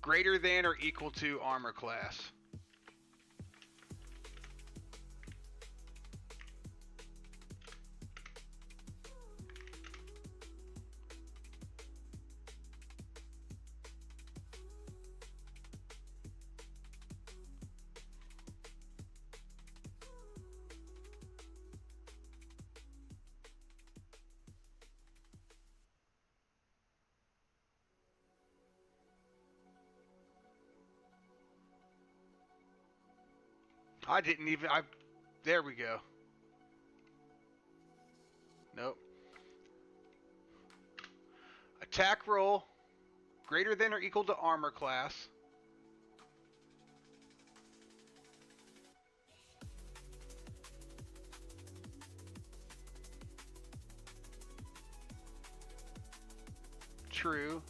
greater than or equal to armor class. There we go. Nope. Attack roll greater than or equal to armor class. True.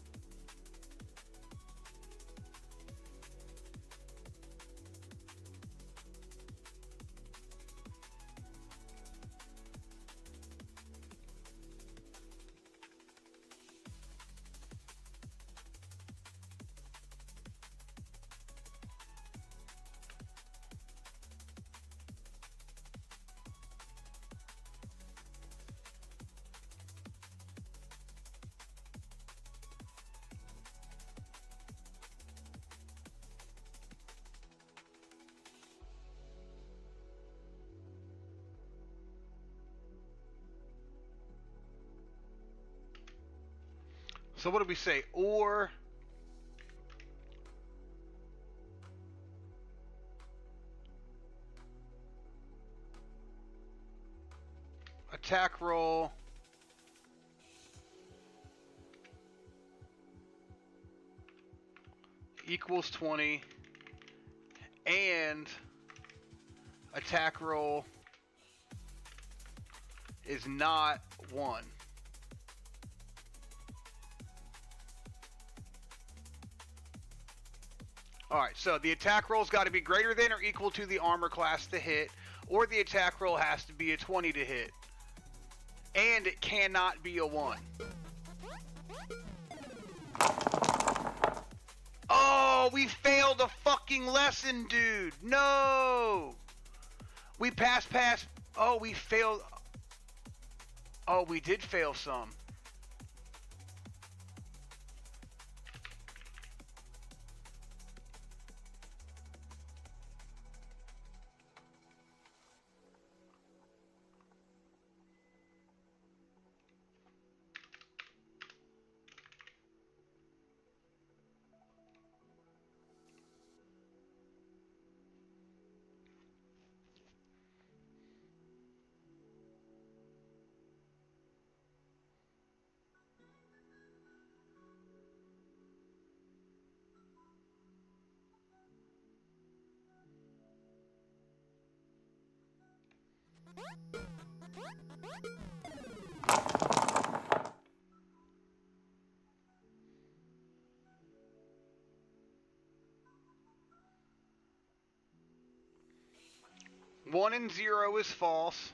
So what do we say? Or attack roll equals 20 and attack roll is not 1. Alright, so the attack roll's got to be greater than or equal to the armor class to hit, or the attack roll has to be a 20 to hit. And it cannot be a 1. Oh, we failed a fucking lesson, dude. No. We passed. Oh, we failed. Oh, we did fail some. 1 and 0 is false.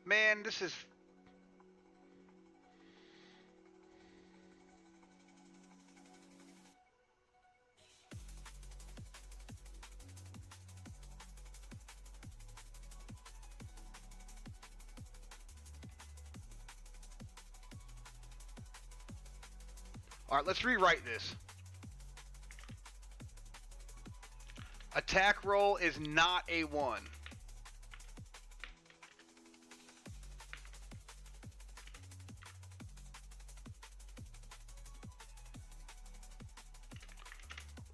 Man, this is... Alright, let's rewrite this. Attack roll is not a 1.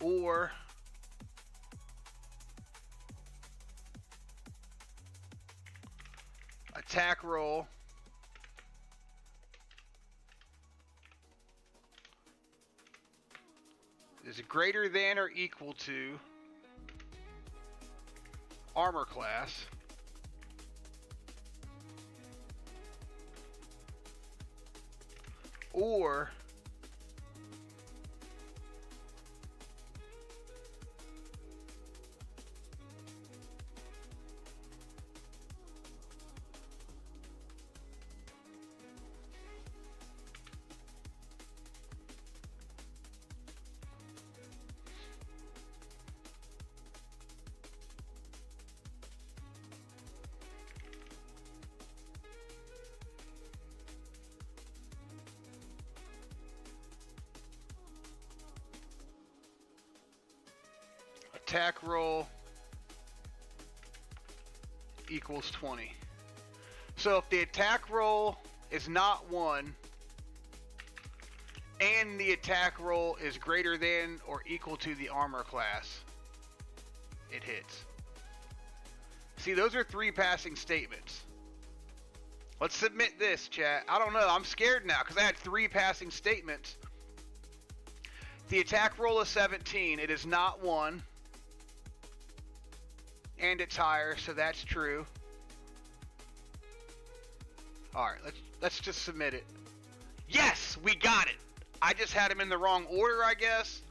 Or attack roll is greater than or equal to armor class or attack roll equals 20. So if the attack roll is not 1 and the attack roll is greater than or equal to the armor class, it hits. See, those are 3 passing statements. Let's submit this, chat. I don't know. I'm scared now because I had 3 passing statements. The attack roll is 17. It is not 1. And it's higher, so that's true. Alright, let's just submit it. Yes! We got it! I just had them in the wrong order, I guess.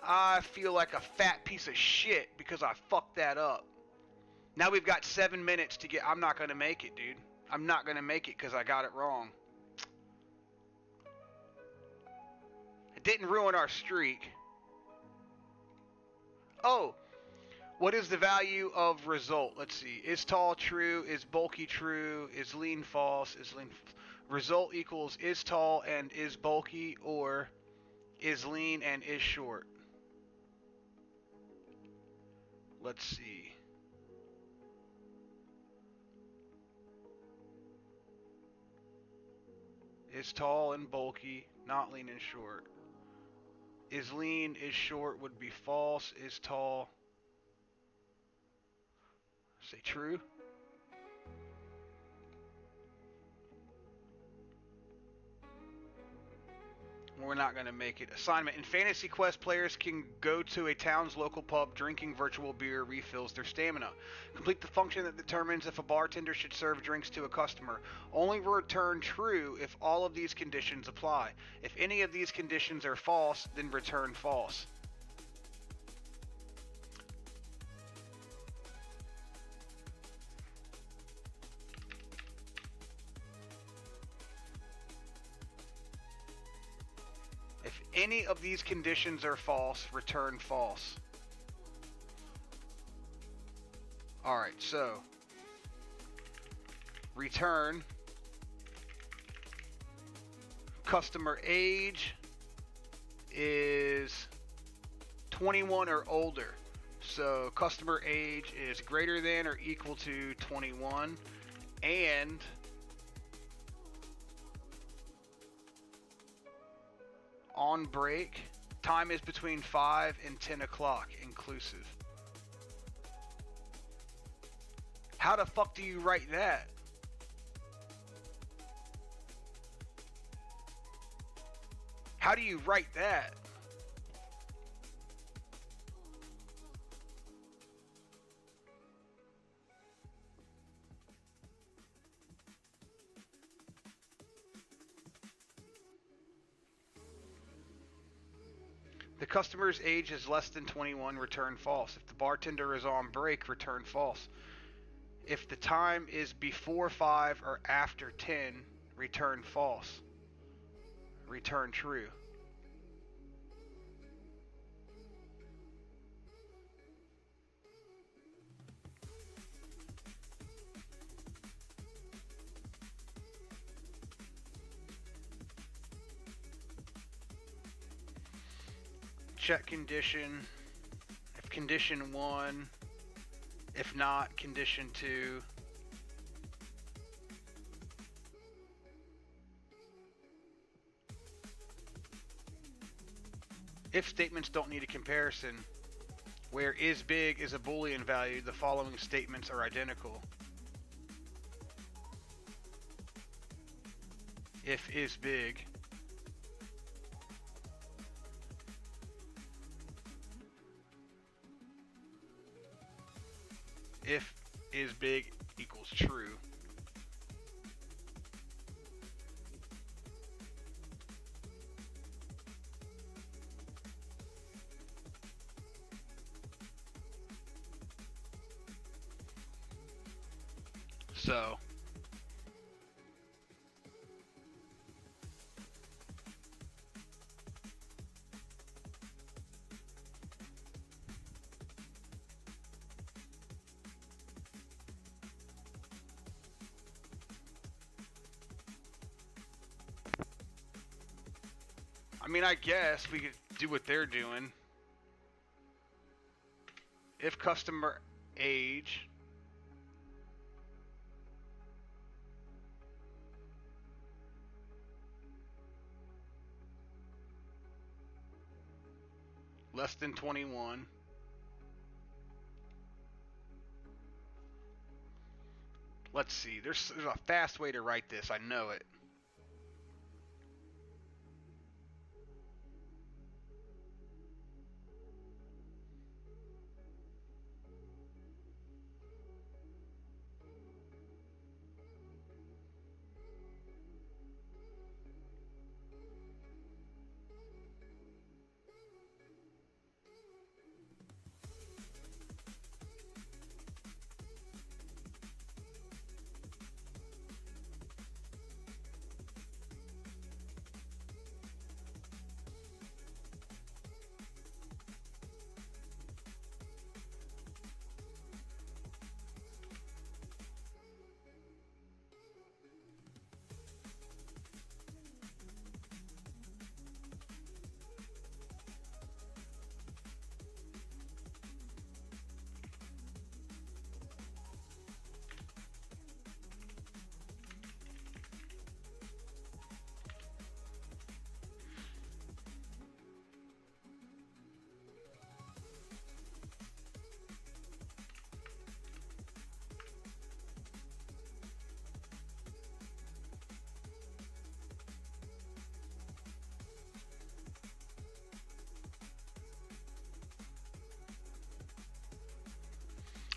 I feel like a fat piece of shit because I fucked that up. Now we've got 7 minutes to get... I'm not going to make it, dude. I'm not going to make it because I got it wrong. It didn't ruin our streak. Oh! What is the value of result? Let's see. Is tall true? Is bulky true? Is lean false? Is lean result equals is tall and is bulky, or is lean and is short? Let's see. Is tall and bulky, not lean and short. Is lean, is short would be false. Is tall... Say true. We're not going to make it. Assignment. In Fantasy Quest, players can go to a town's local pub, drinking virtual beer refills their stamina. Complete the function that determines if a bartender should serve drinks to a customer. Only return true if all of these conditions apply. If any of these conditions are false, then return false. Any of these conditions are false, return false. Alright, so return customer age is 21 or older. So customer age is greater than or equal to 21, and on break, time is between 5 and 10 o'clock inclusive. How the fuck do you write that? How do you write that? The customer's age is less than 21, return false. If the bartender is on break, return false. If the time is before 5 or after 10, return false. Return true. Check condition. If condition 1, if not, condition 2. If statements don't need a comparison, where is big is a Boolean value, the following statements are identical. If is big. If is big equals true. So I mean, I guess we could do what they're doing. If customer age less than 21, let's see, there's a fast way to write this, I know it.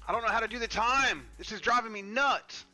I don't know how to do the time. This is driving me nuts.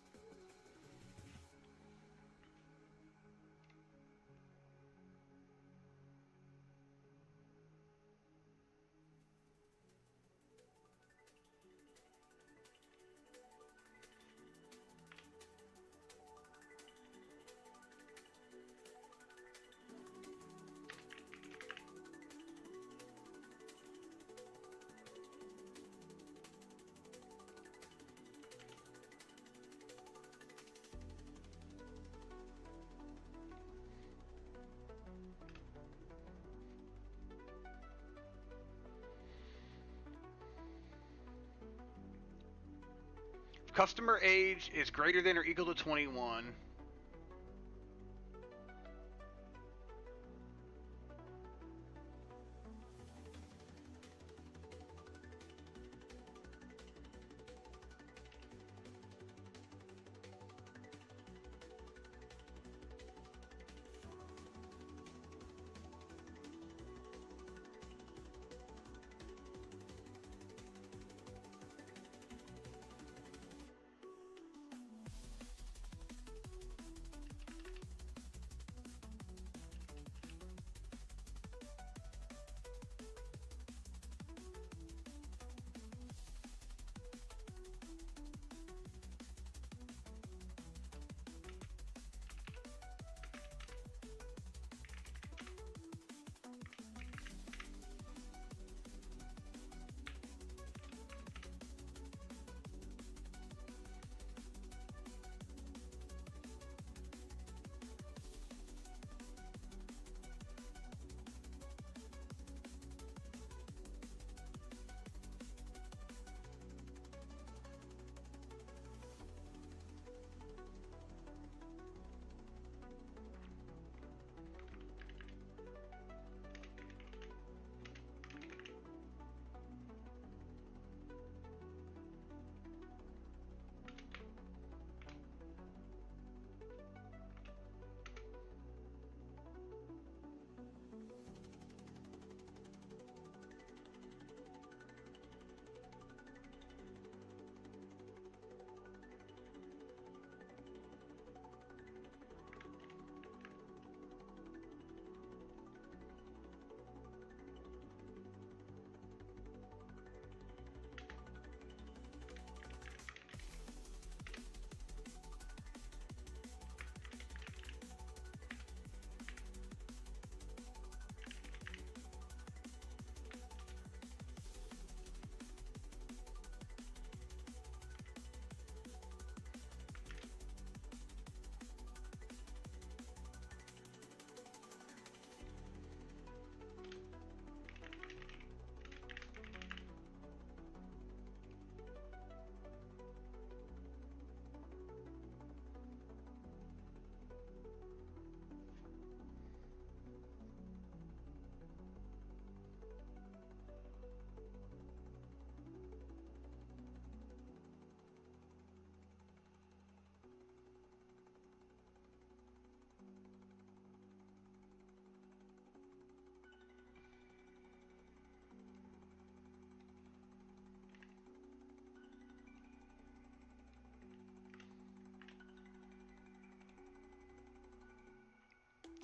Customer age is greater than or equal to 21.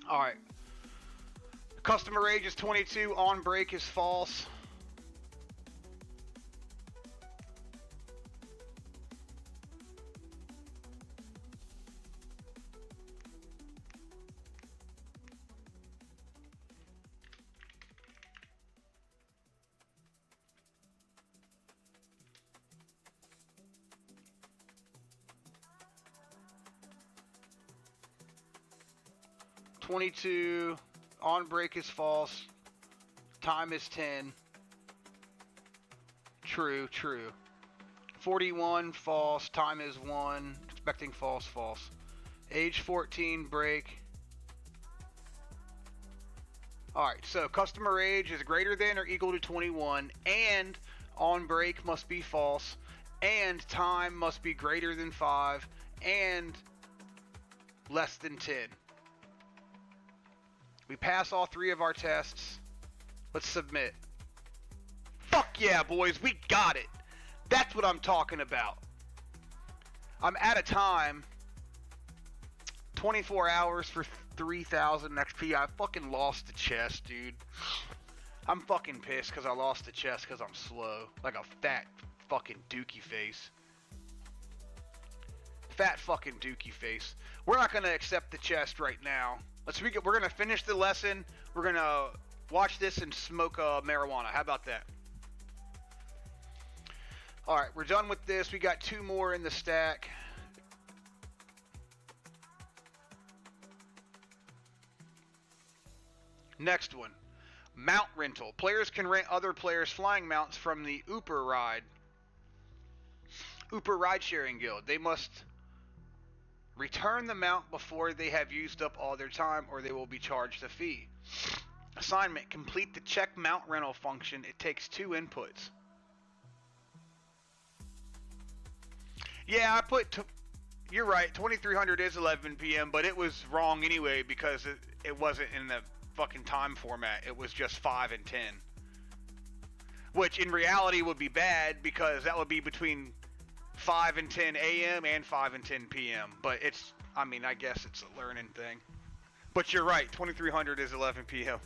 All right. Customer age is 22. On break is false. .22 on break is false. Time is 10. True, true. 41 false. Time is 1. Expecting false, false. Age 14 break. Alright, so customer age is greater than or equal to 21, and on break must be false, and time must be greater than 5, and less than 10. We pass all 3 of our tests. Let's submit. Fuck yeah, boys, we got it. That's what I'm talking about. I'm at a time. 24 hours for 3,000 XP. I fucking lost the chest, dude. I'm fucking pissed because I lost the chest because I'm slow. Like a fat fucking dookie face. Fat fucking dookie face. We're not going to accept the chest right now. We're going to finish the lesson. We're going to watch this and smoke marijuana. How about that? Alright, we're done with this. We got 2 more in the stack. Next one. Mount rental. Players can rent other players' flying mounts from the Uber Ride Sharing Guild. They must return the mount before they have used up all their time, or they will be charged a fee. Assignment. Complete the check mount rental function. It takes 2 inputs. Yeah, I put... You're right, 2300 is 11 p.m., but it was wrong anyway because it wasn't in the fucking time format. It was just 5 and 10. Which in reality would be bad because that would be between 5 and 10 a.m. and 5 and 10 p.m. But it's, I mean, I guess it's a learning thing. But you're right, 2300 is 11 p.m.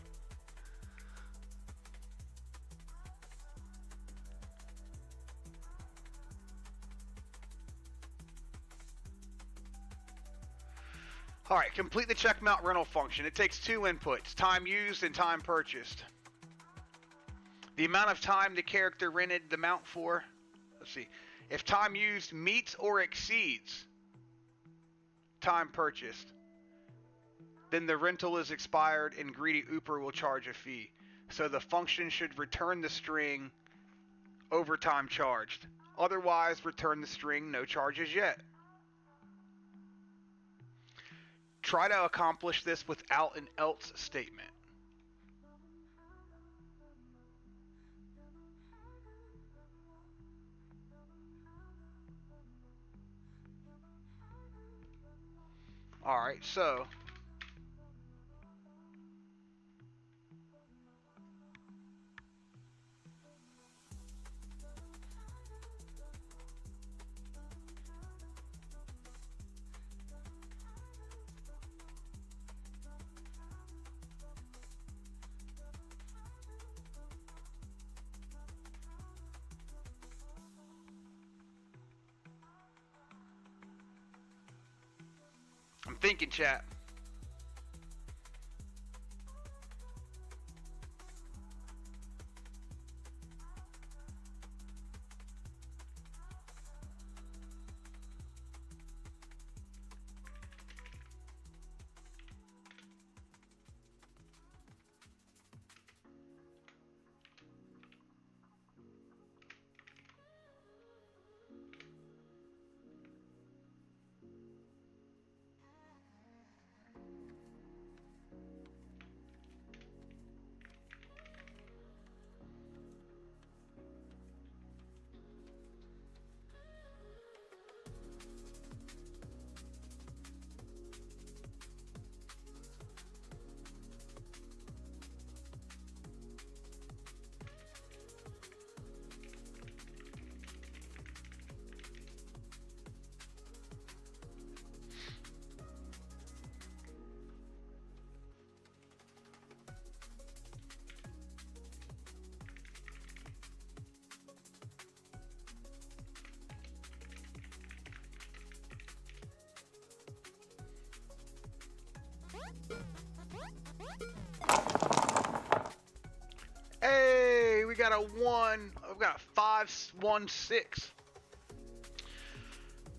Alright, complete the check mount rental function. It takes 2 inputs, time used and time purchased. The amount of time the character rented the mount for. Let's see. If time used meets or exceeds time purchased, then the rental is expired and greedy Uber will charge a fee. So the function should return the string over time charged. Otherwise, return the string no charges yet. Try to accomplish this without an else statement. Alright, so I'm thinking, chat. Hey, we got a 1. We've got a 516.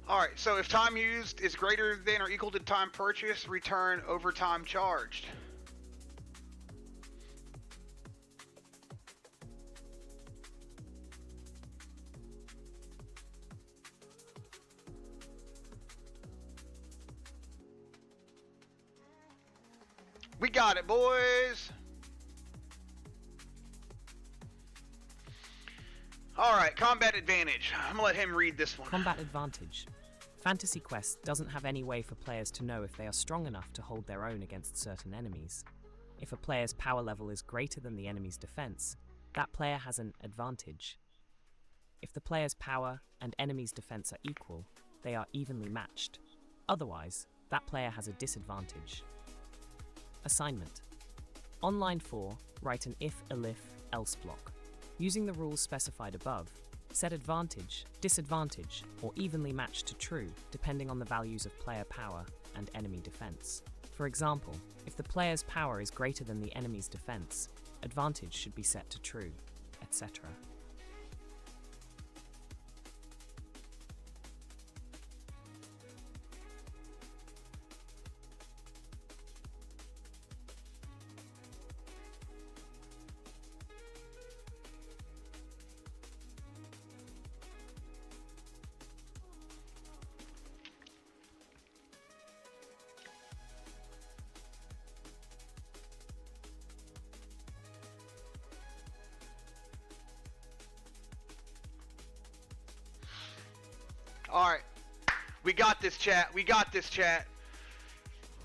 Alright, so if time used is greater than or equal to time purchased, return overtime charged. We got it, boys. Alright, combat advantage. I'm gonna let him read this one. Combat advantage. Fantasy Quest doesn't have any way for players to know if they are strong enough to hold their own against certain enemies. If a player's power level is greater than the enemy's defense, that player has an advantage. If the player's power and enemy's defense are equal, they are evenly matched. Otherwise, that player has a disadvantage. Assignment. On line 4, write an if, elif, else block. Using the rules specified above, set advantage, disadvantage, or evenly matched to true, depending on the values of player power and enemy defense. For example, if the player's power is greater than the enemy's defense, advantage should be set to true, etc. Alright. We got this, chat. We got this, chat.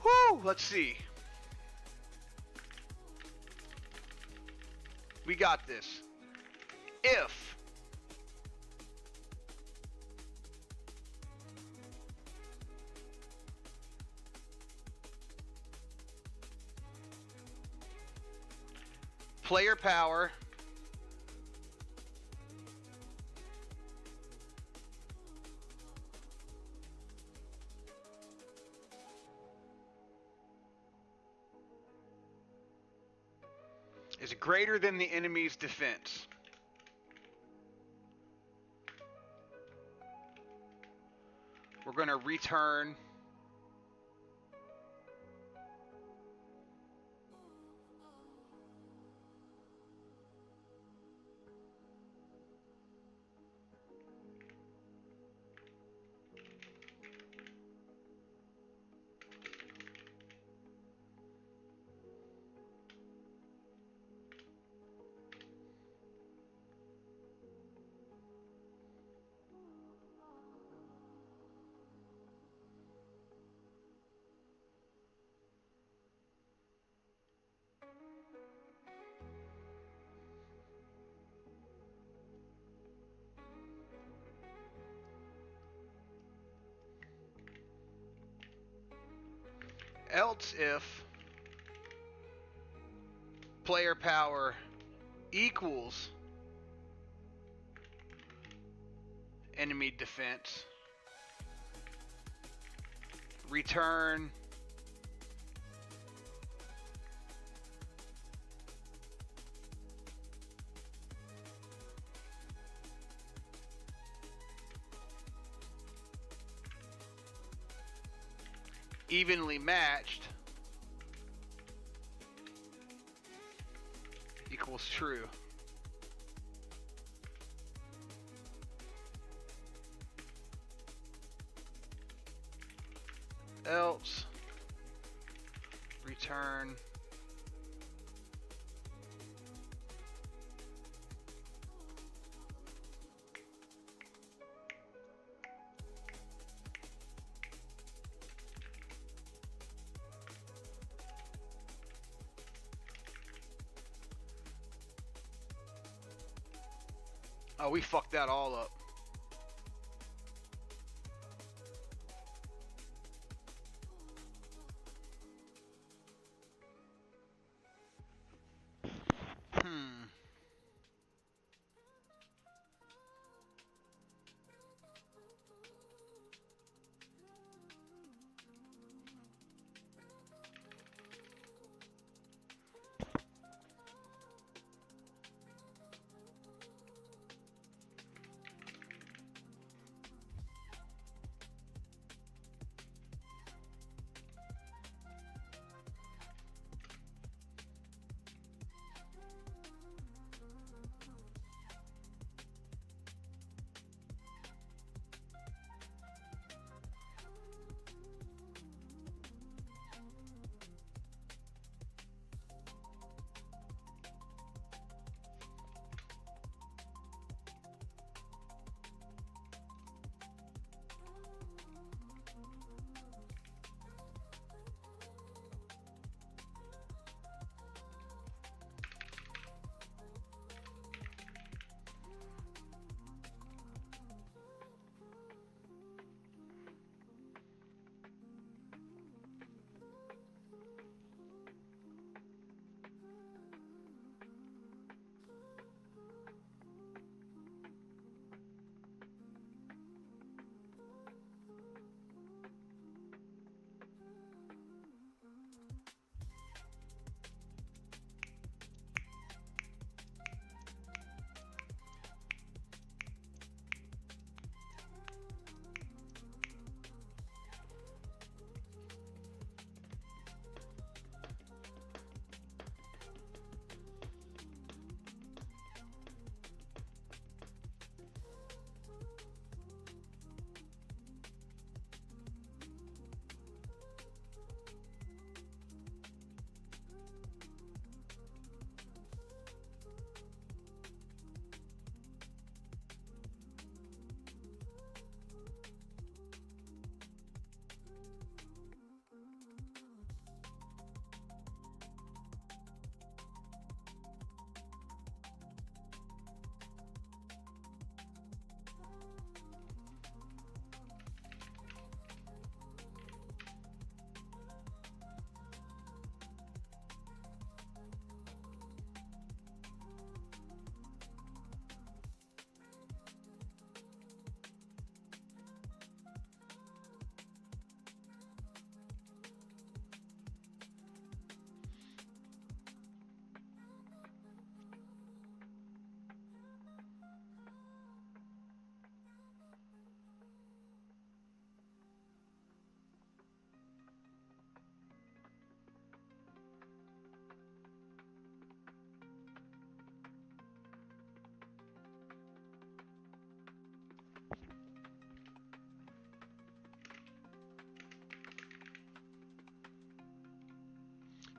Whoo! Let's see. We got this. If player power is greater than the enemy's defense, we're going to return else if player power equals enemy defense, return evenly matched equals true. Else return Oh, we fucked that all up.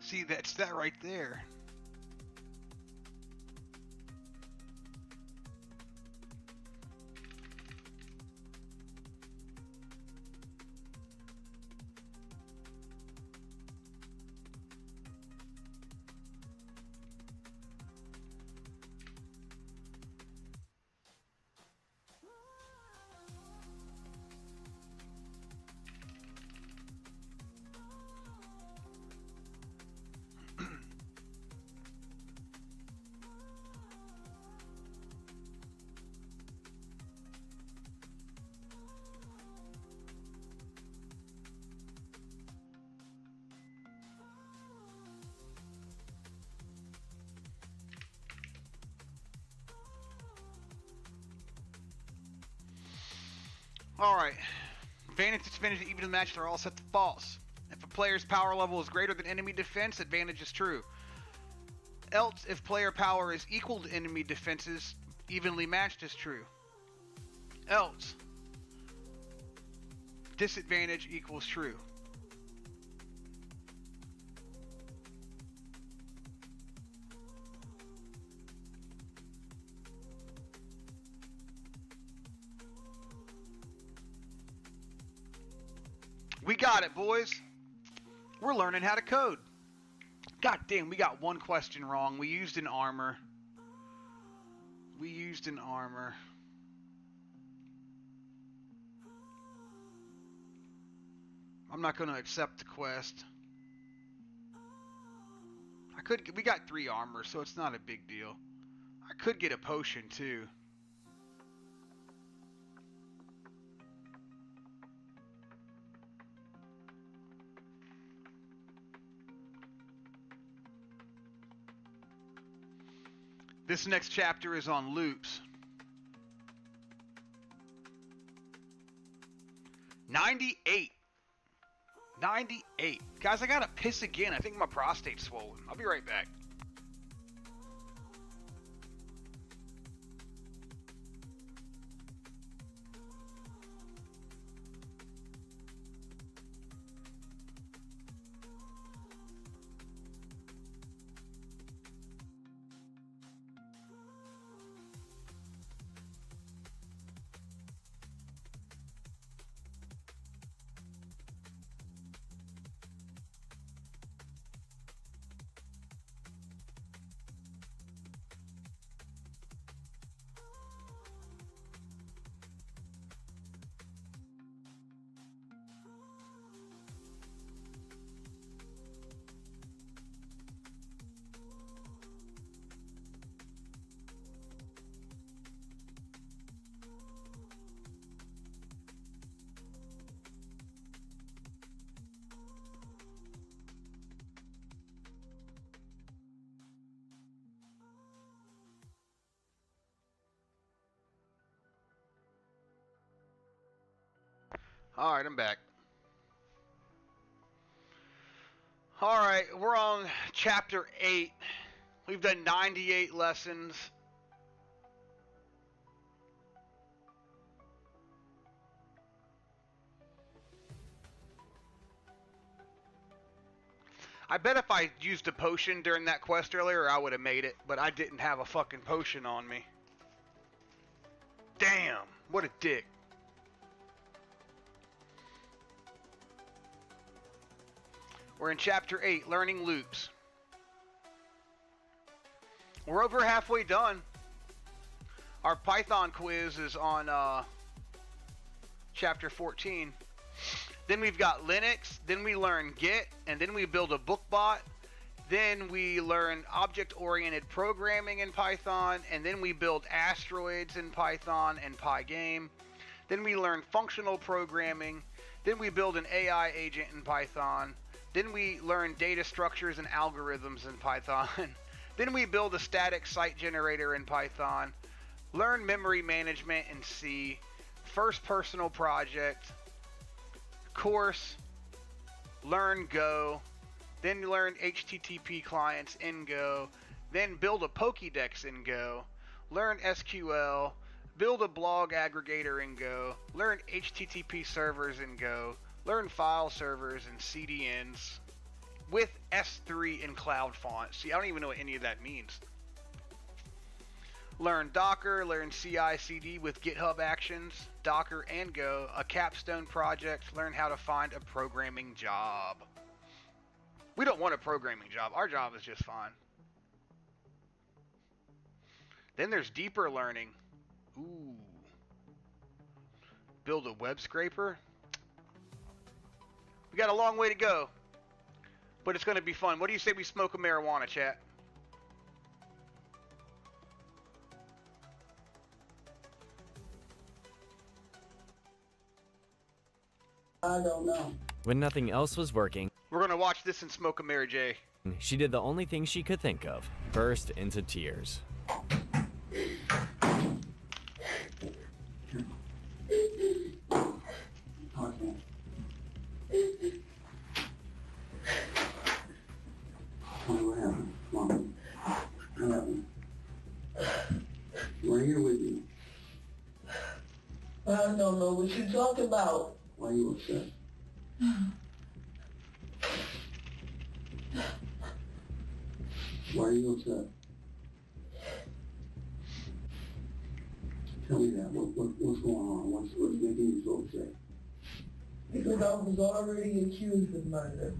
See, that's that right there. Alright. Advantage, disadvantage, even in the match, they're all set to false. If a player's power level is greater than enemy defense, advantage is true. Else, if player power is equal to enemy defenses, evenly matched is true. Else, disadvantage equals true. We got it, boys. We're learning how to code. God damn, we got one question wrong. We used an armor. I'm not going to accept the quest. We got 3 armor, so it's not a big deal. I could get a potion too. This next chapter is on loops. 98. 98. Guys, I gotta piss again. I think my prostate's swollen. I'll be right back. Alright, I'm back. Alright, we're on chapter 8. We've done 98 lessons. I bet if I used a potion during that quest earlier, I would have made it, but I didn't have a fucking potion on me. Damn, what a dick. We're in chapter 8, learning loops. We're over halfway done. Our Python quiz is on chapter 14. Then we've got Linux, then we learn Git, and then we build a book bot. Then we learn object-oriented programming in Python, and then we build asteroids in Python and Pygame. Then we learn functional programming. Then we build an AI agent in Python. Then we learn data structures and algorithms in Python. Then we build a static site generator in Python. Learn memory management in C. First personal project. Course. Learn Go. Then learn HTTP clients in Go. Then build a Pokédex in Go. Learn SQL. Build a blog aggregator in Go. Learn HTTP servers in Go. Learn file servers and CDNs with S3 in cloud font. See, I don't even know what any of that means. Learn Docker, learn CI/CD with GitHub Actions, Docker and Go, a capstone project, learn how to find a programming job. We don't want a programming job. Our job is just fine. Then there's deeper learning. Ooh. Build a web scraper. We got a long way to go, but it's going to be fun. What do you say we smoke a marijuana, chat? I don't know. When nothing else was working, We're going to watch this and smoke a Mary J. she did the only thing she could think of, burst into tears. What happened? Mom, what happened? We're here with you. I don't know what you're talking about. Why are you upset? Why are you upset? Tell me that. What's going on? What's making you so upset? Because I was already accused of murder.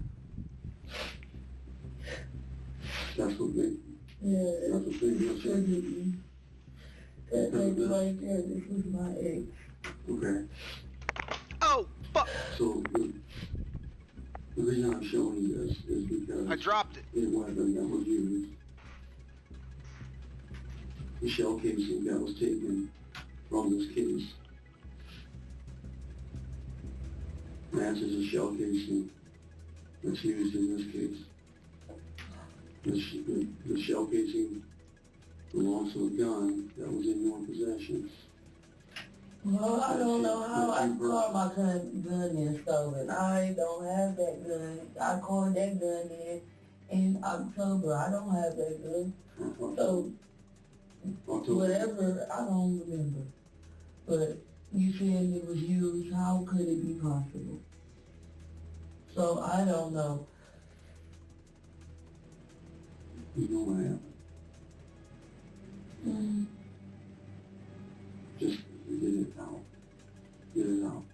That's what made Yeah, that's what made you upset. that ex right there, this was my ex. Okay. Oh, fuck. So the reason I'm showing you this is because I dropped it. it wasn't that was used. The shell casing that was taken from this case matches the shell casing that's used in this case. The shell casing belongs to a gun that was in your possession. Well, I don't know how I caught my gun in stolen. I don't have that gun. I called that gun in October. I don't have that gun. So, whatever, I don't remember. But you said it was used. How could it be possible? So, I don't know. You know what happened. Mm. Just get it out. Get it out.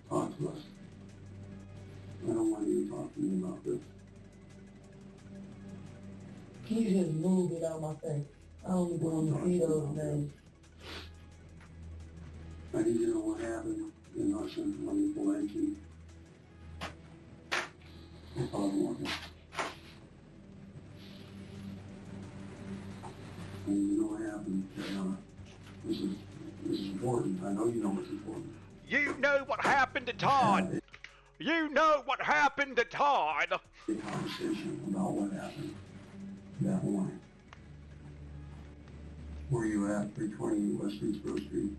Talk to us. I don't want you to talk to me about this. Can you just move it out my face? I don't even want to see those names. I need to know what happened in Russia on April 19th. That's all I want. I need to know what happened. This is important. I know you know what's important. You know what happened to Todd. You know what happened to Todd. A conversation about what happened that morning. Were you at 320 West Greensboro Street?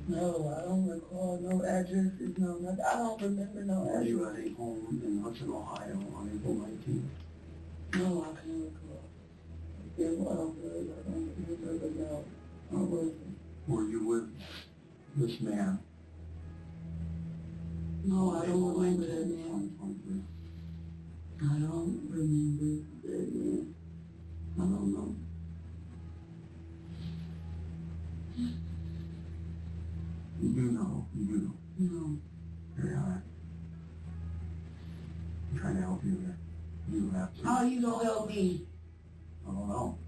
No, I don't recall no addresses, no nothing. I don't remember no Were you address. at a home in Hudson, Ohio on April 19th? No, I can't recall. Yeah, well, I don't remember, but no, I wasn't. Were you with this man? No, I don't remember that man. 2023? I don't remember that man. I don't know. You do know. You do know. No. Very high. I'm trying to help you here. You have to. How you gonna help me? I don't know.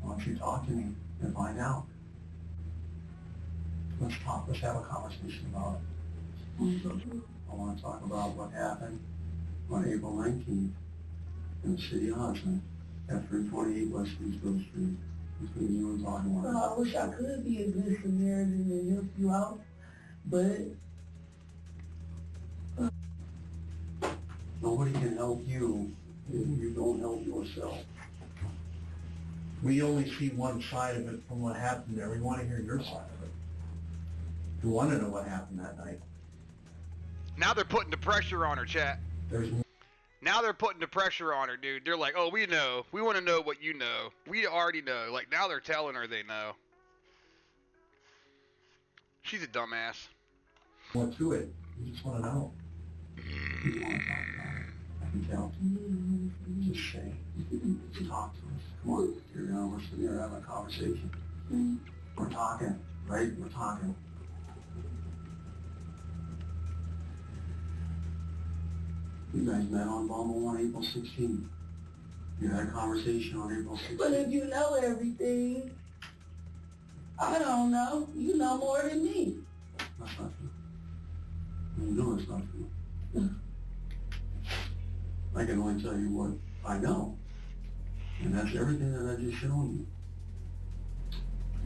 Why don't you talk to me and find out? Let's talk. Let's have a conversation about it. I want to talk about what happened on April 19th in the city of Hudson at 328 West Greensboro Street between you and Todd Warren. Well, I wish I could be a good Samaritan and help you out, but Nobody can help you if you don't help yourself. We only see one side of it from what happened there. We want to hear your side of it. We want to know what happened that night. Now they're putting the pressure on her, chat. There's Now they're putting the pressure on her, dude. They're like, oh, we know. We want to know what you know. We already know. Like, now they're telling her they know. She's a dumbass. more to it. We just want to know. you want to talk about it. I can tell. Just say, just talk to us. Come on, we're sitting here having a conversation. We're talking, right? We're talking. You guys met on Bumble on April 16th. You had a conversation on April 16th. But if you know everything, I don't know. You know more than me. That's not true. You know it's not true. I can only tell you what I know. And that's everything that I just shown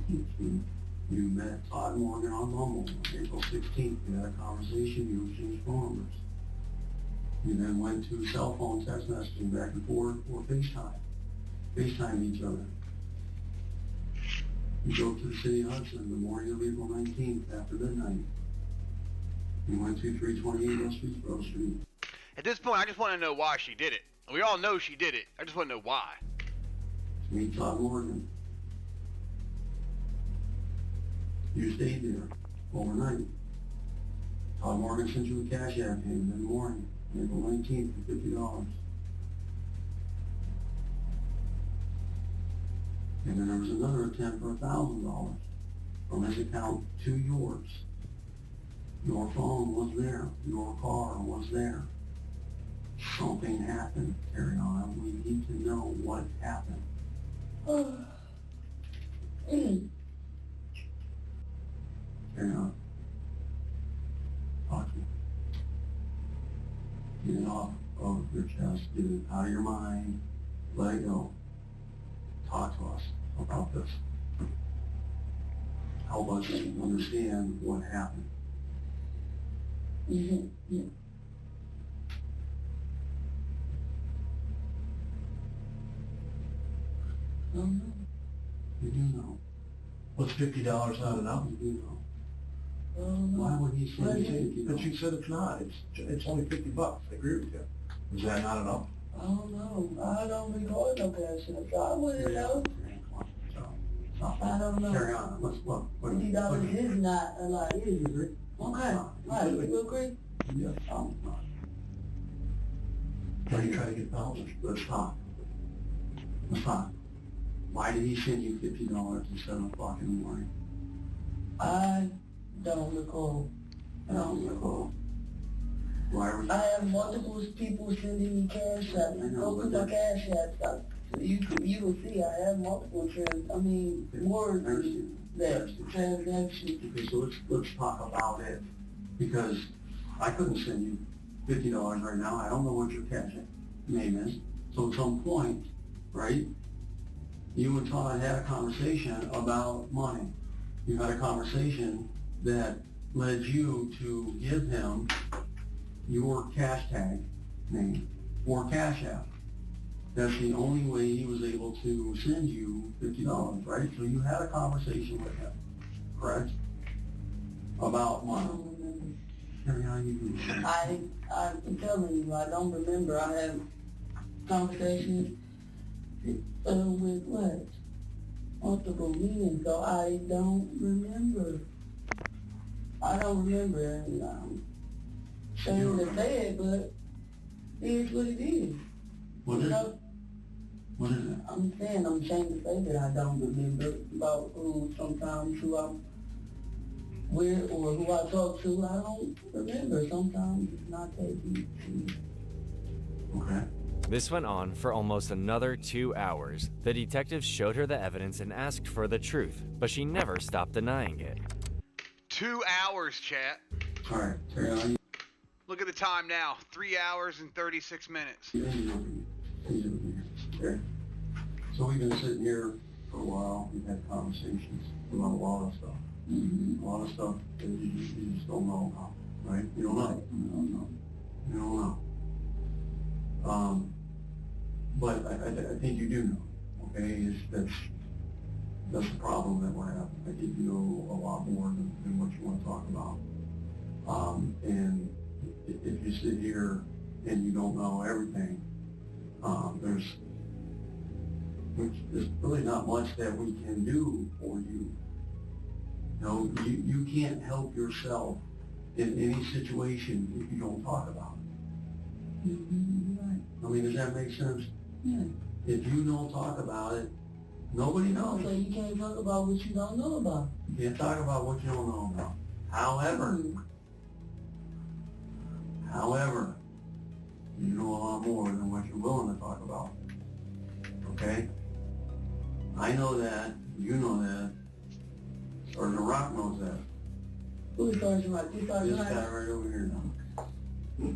you. You met Todd Morgan on Bumble on April 16th. You had a conversation. You exchanged phone numbers. You then went to cell phone text messaging back and forth or FaceTime. FaceTime each other. You drove to the city of Hudson the morning of April 19th after midnight. You went to 328 West Streetsboro Street. At this point, I just want to know why she did it. We all know she did it. I just want to know why. To meet Todd Morgan. You stayed there overnight. Todd Morgan sent you a cash app payment in the morning, April 19th for $50. And then there was another attempt for $1,000 from his account to yours. Your phone was there. Your car was there. Something happened, Carry On. We need to know what happened. Carry On. Talk to me. Get it off of your chest. Get it out of your mind. Let it go. Talk to us about this. Help us understand what happened. Yeah. I don't know. You do know. What's $50 not enough? You do know. I don't know. Why would he say $50? But you said it's not. It's only $50. I agree with you. Is that not enough? I don't know. I don't record no cash apps. I wouldn't know. I don't know. Carry on. Let's look. $50 is not a lot, is it? Agree? Okay. Right. You agree? Yes. Why do you try to get thousands? Let's talk. Let's talk. Why did he send you $50 at 7 o'clock in the morning? I don't recall. I don't recall. Why were you? I have multiple people sending me cash apps. I know, Go but through my cash apps. You will see I have multiple more I understand. that transactions. Okay, so let's talk about it, because I couldn't send you $50 right now. I don't know what your cash name is. So at some point, right, you and Todd had a conversation about money. You had a conversation that led you to give him your cash tag name for Cash App. That's the only way he was able to send you $50, right? So you had a conversation with him, correct? About I money. don't remember. Carry on, you do. I'm telling you, I don't remember. I have conversations with what? Multiple meetings, so I don't remember. I don't remember, and shame to say it, but it is what it is. What is it? What is it? I'm saying I'm ashamed to say that I don't remember about who I'm with or who I talk to. I don't remember. Sometimes it's not that easy. Okay. This went on for almost another 2 hours. The detectives showed her the evidence and asked for the truth, but she never stopped denying it. 2 hours, chat. All right, carry on. Look at the time now. 3 hours and 36 minutes. Okay. So we've been sitting here for a while. We've had conversations about a lot of stuff. A lot of stuff that you just don't know about, right? You don't know. You don't know. But I think you do know, okay? That's the problem that we're having. I think you know a lot more than what you want to talk about. And if you sit here and you don't know everything, there's really not much that we can do for you. You know, you can't help yourself in any situation if you don't talk about it. Right. I mean, does that make sense? Yeah. If you don't talk about it, nobody knows. So you can't talk about what you don't know about. You can't talk about what you don't know about. However, you know a lot more than what you're willing to talk about. Okay? I know that. You know that. Sergeant Rock knows that. Who's Sergeant Rock? You Sergeant This guy Rock? right over here now.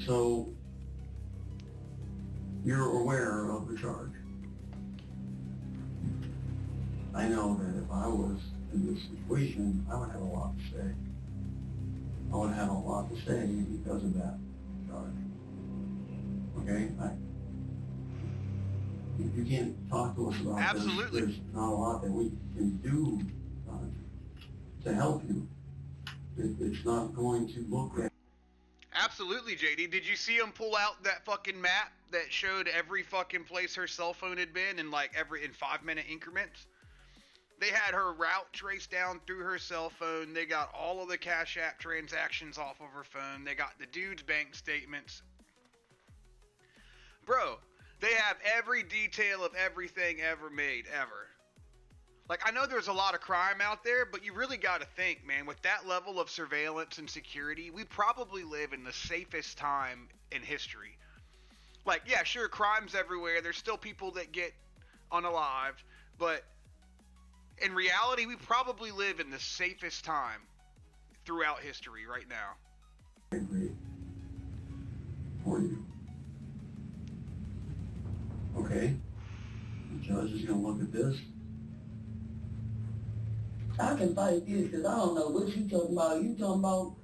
So, you're aware of the charge. I know that if I was in this situation, I would have a lot to say. I would have a lot to say because of that charge. Okay? You can't talk to us about Absolutely. this. There's not a lot that we can do to help you. It's not going to look at. Absolutely, JD. Did you see him pull out that fucking map that showed every fucking place her cell phone had been in like in 5-minute increments? They had her route traced down through her cell phone. They got all of the Cash App transactions off of her phone. They got the dude's bank statements. Bro, they have every detail of everything ever made, ever. Like, I know there's a lot of crime out there, but you really got to think, man, with that level of surveillance and security, we probably live in the safest time in history. Like, yeah, sure, crime's everywhere. There's still people that get unalived, but in reality, we probably live in the safest time throughout history right now. For you. Okay? The judge is going to look at this. I can fight this because I don't know what you talking about. You talking about...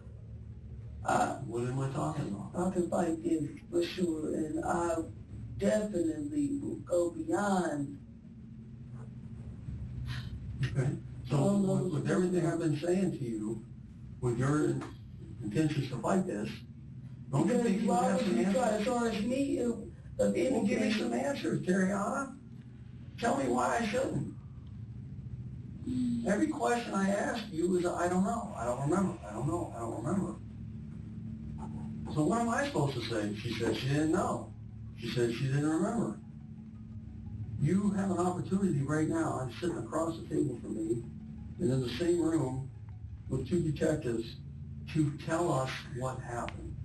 What am I talking about? I can fight this for sure, and I definitely will go beyond. Okay? So, with everything I've been saying to you, with your intentions to fight this, don't you think you have some answers? As far as me, Well, give me some answers, Terriana. Tell me why I shouldn't. Every question I ask you is, I don't know, I don't remember, I don't know, I don't remember. So what am I supposed to say? She said she didn't know. She said she didn't remember. You have an opportunity right now. I'm sitting across the table from me and in the same room with 2 detectives to tell us what happened.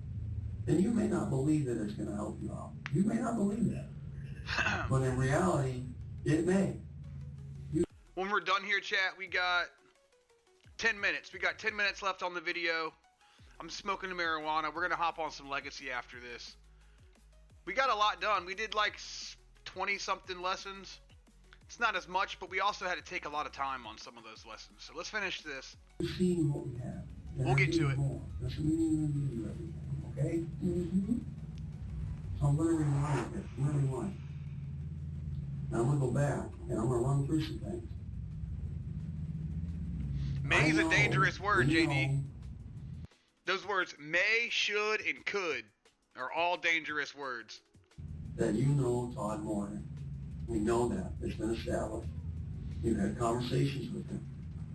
And you may not believe that it's going to help you out. You may not believe that. But in reality, it may. When we're done here, chat, we got 10 minutes. We got 10 minutes left on the video. I'm smoking the marijuana. We're going to hop on some Legacy after this. We got a lot done. We did like 20-something lessons. It's not as much, but we also had to take a lot of time on some of those lessons. So let's finish this. We've seen what we have. We'll get to it. Doesn't mean you're going to do everything, okay? Mm-hmm. So I'm going to rewind a bit. I'm going to rewind. Now I'm going to go back, and I'm going to run through some things. May's a dangerous word, you JD. know Those words may, should, and could are all dangerous words. that you know Todd Morgan. We know that. It's been established. You've had conversations with him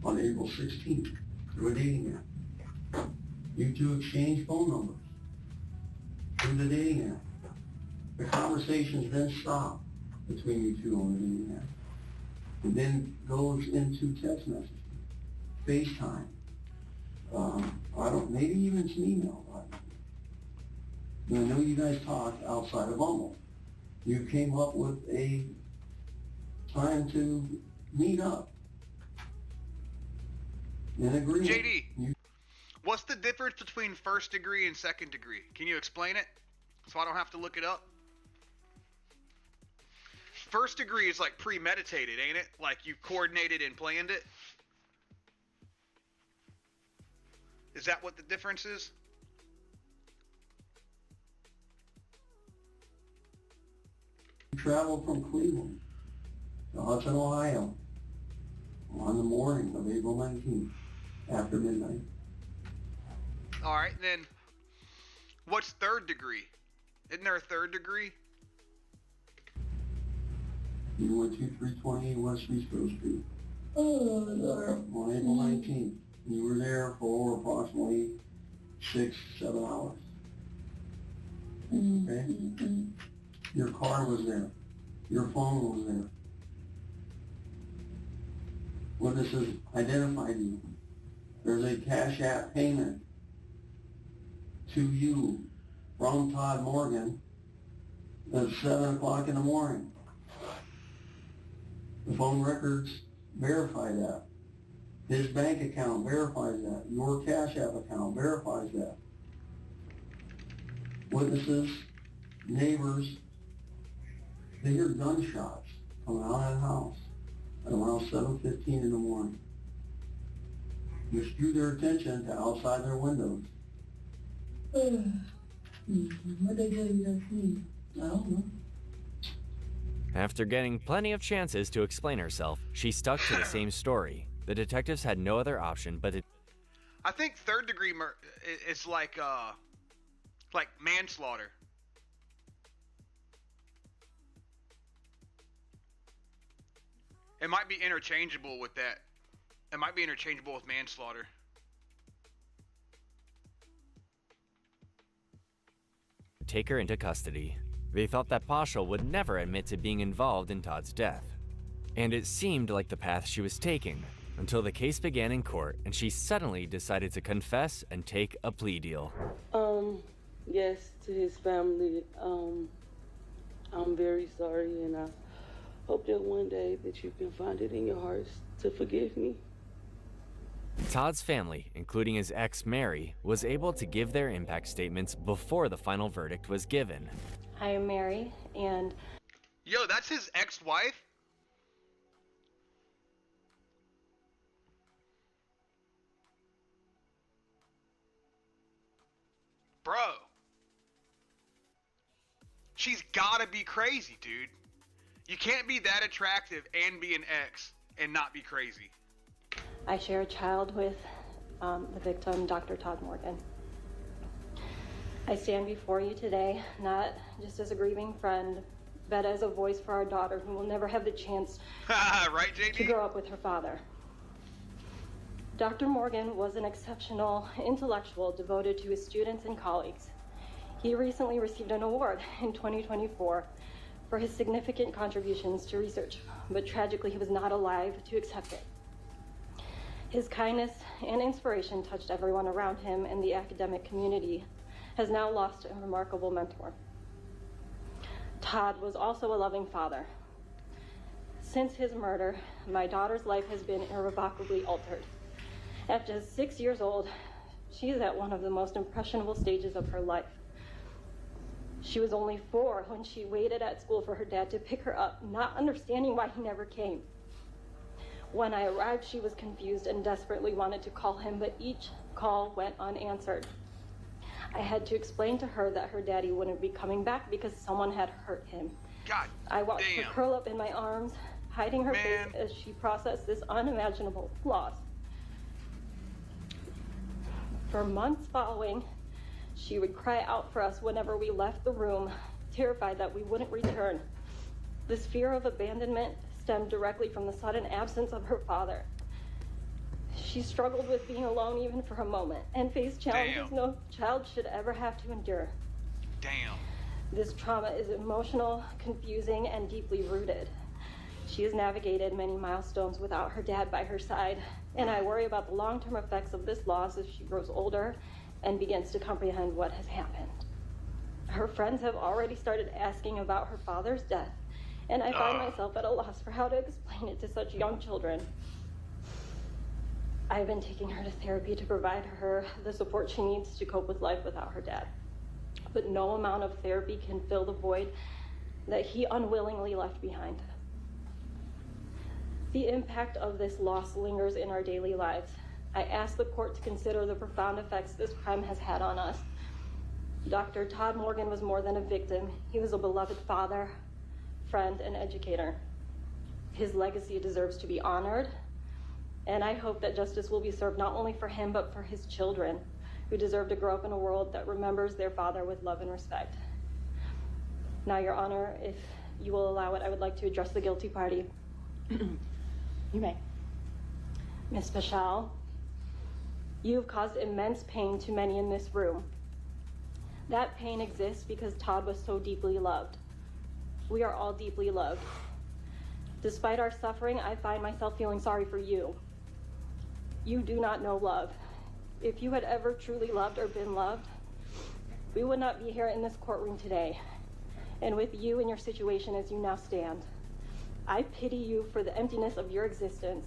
on April 16th through a dating app. You two exchanged phone numbers through the dating app. The conversations then stop between you two on the dating app. And then goes into text messaging, FaceTime. Maybe even some email. I know you guys talked outside of Bumble. You came up with a time to meet up and agree. JD, what's the difference between first degree and second degree? Can you explain it so I don't have to look it up? First degree is like premeditated, ain't it? Like you coordinated and planned it? Is that what the difference is? Traveled from Cleveland to Hudson, Ohio on the morning of April 19th after midnight. All right, then what's third degree? Isn't there a third degree? You went to 328 West Eastboro Street Oh, Lord. on April 19th. You were there for approximately 6-7 hours. Okay? Your car was there. Your phone was there. Witnesses identified you. There's a Cash App payment to you from Todd Morgan at 7 o'clock in the morning. The phone records verify that. His bank account verifies that. Your Cash App account verifies that. Witnesses, neighbors, they hear gunshots coming out of the house at around 7:15 in the morning, which drew their attention to outside their windows. What they tell you that's me? I don't know. After getting plenty of chances to explain herself, she stuck to the same story. The detectives had no other option but to... I think third-degree murder is like manslaughter. It might be interchangeable with that. It might be interchangeable with manslaughter. take her into custody. They thought that Paschal would never admit to being involved in Todd's death. And it seemed like the path she was taking, until the case began in court and she suddenly decided to confess and take a plea deal. Yes, to his family. I'm very sorry, and I hope that one day that you can find it in your hearts to forgive me. Todd's family, including his ex Mary, was able to give their impact statements before the final verdict was given. I am Mary, and... Yo, that's his ex-wife? Bro. She's gotta be crazy, dude. You can't be that attractive and be an ex and not be crazy. I share a child with the victim, Dr. Todd Morgan. I stand before you today, not just as a grieving friend, but as a voice for our daughter who will never have the chance right, JD? to grow up with her father. Dr. Morgan was an exceptional intellectual devoted to his students and colleagues. He recently received an award in 2024 for his significant contributions to research, but tragically he was not alive to accept it. His kindness and inspiration touched everyone around him, and the academic community has now lost a remarkable mentor. Todd was also a loving father. Since his murder, my daughter's life has been irrevocably altered. At just 6 years old, she is at one of the most impressionable stages of her life. She was only 4 when she waited at school for her dad to pick her up, not understanding why he never came. When I arrived, she was confused and desperately wanted to call him, but each call went unanswered. I had to explain to her that her daddy wouldn't be coming back because someone had hurt him. God I watched damn. her curl up in my arms, hiding her face as she processed this unimaginable loss. For months following, she would cry out for us whenever we left the room, terrified that we wouldn't return. This fear of abandonment stemmed directly from the sudden absence of her father. She struggled with being alone even for a moment and faced challenges no child should ever have to endure. Damn. This trauma is emotional, confusing, and deeply rooted. She has navigated many milestones without her dad by her side, and I worry about the long-term effects of this loss as she grows older and begins to comprehend what has happened. Her friends have already started asking about her father's death, and I find myself at a loss for how to explain it to such young children. I've been taking her to therapy to provide her the support she needs to cope with life without her dad. But no amount of therapy can fill the void that he unwillingly left behind. The impact of this loss lingers in our daily lives. I ask the court to consider the profound effects this crime has had on us. Dr. Todd Morgan was more than a victim. He was a beloved father, friend, and educator. His legacy deserves to be honored, and I hope that justice will be served not only for him, but for his children, who deserve to grow up in a world that remembers their father with love and respect. Now, Your Honor, if you will allow it, I would like to address the guilty party. You may. Ms. Paschal, you have caused immense pain to many in this room. That pain exists because Todd was so deeply loved. We are all deeply loved. Despite our suffering, I find myself feeling sorry for you. You do not know love. If you had ever truly loved or been loved, we would not be here in this courtroom today. And with you in your situation as you now stand, I pity you for the emptiness of your existence.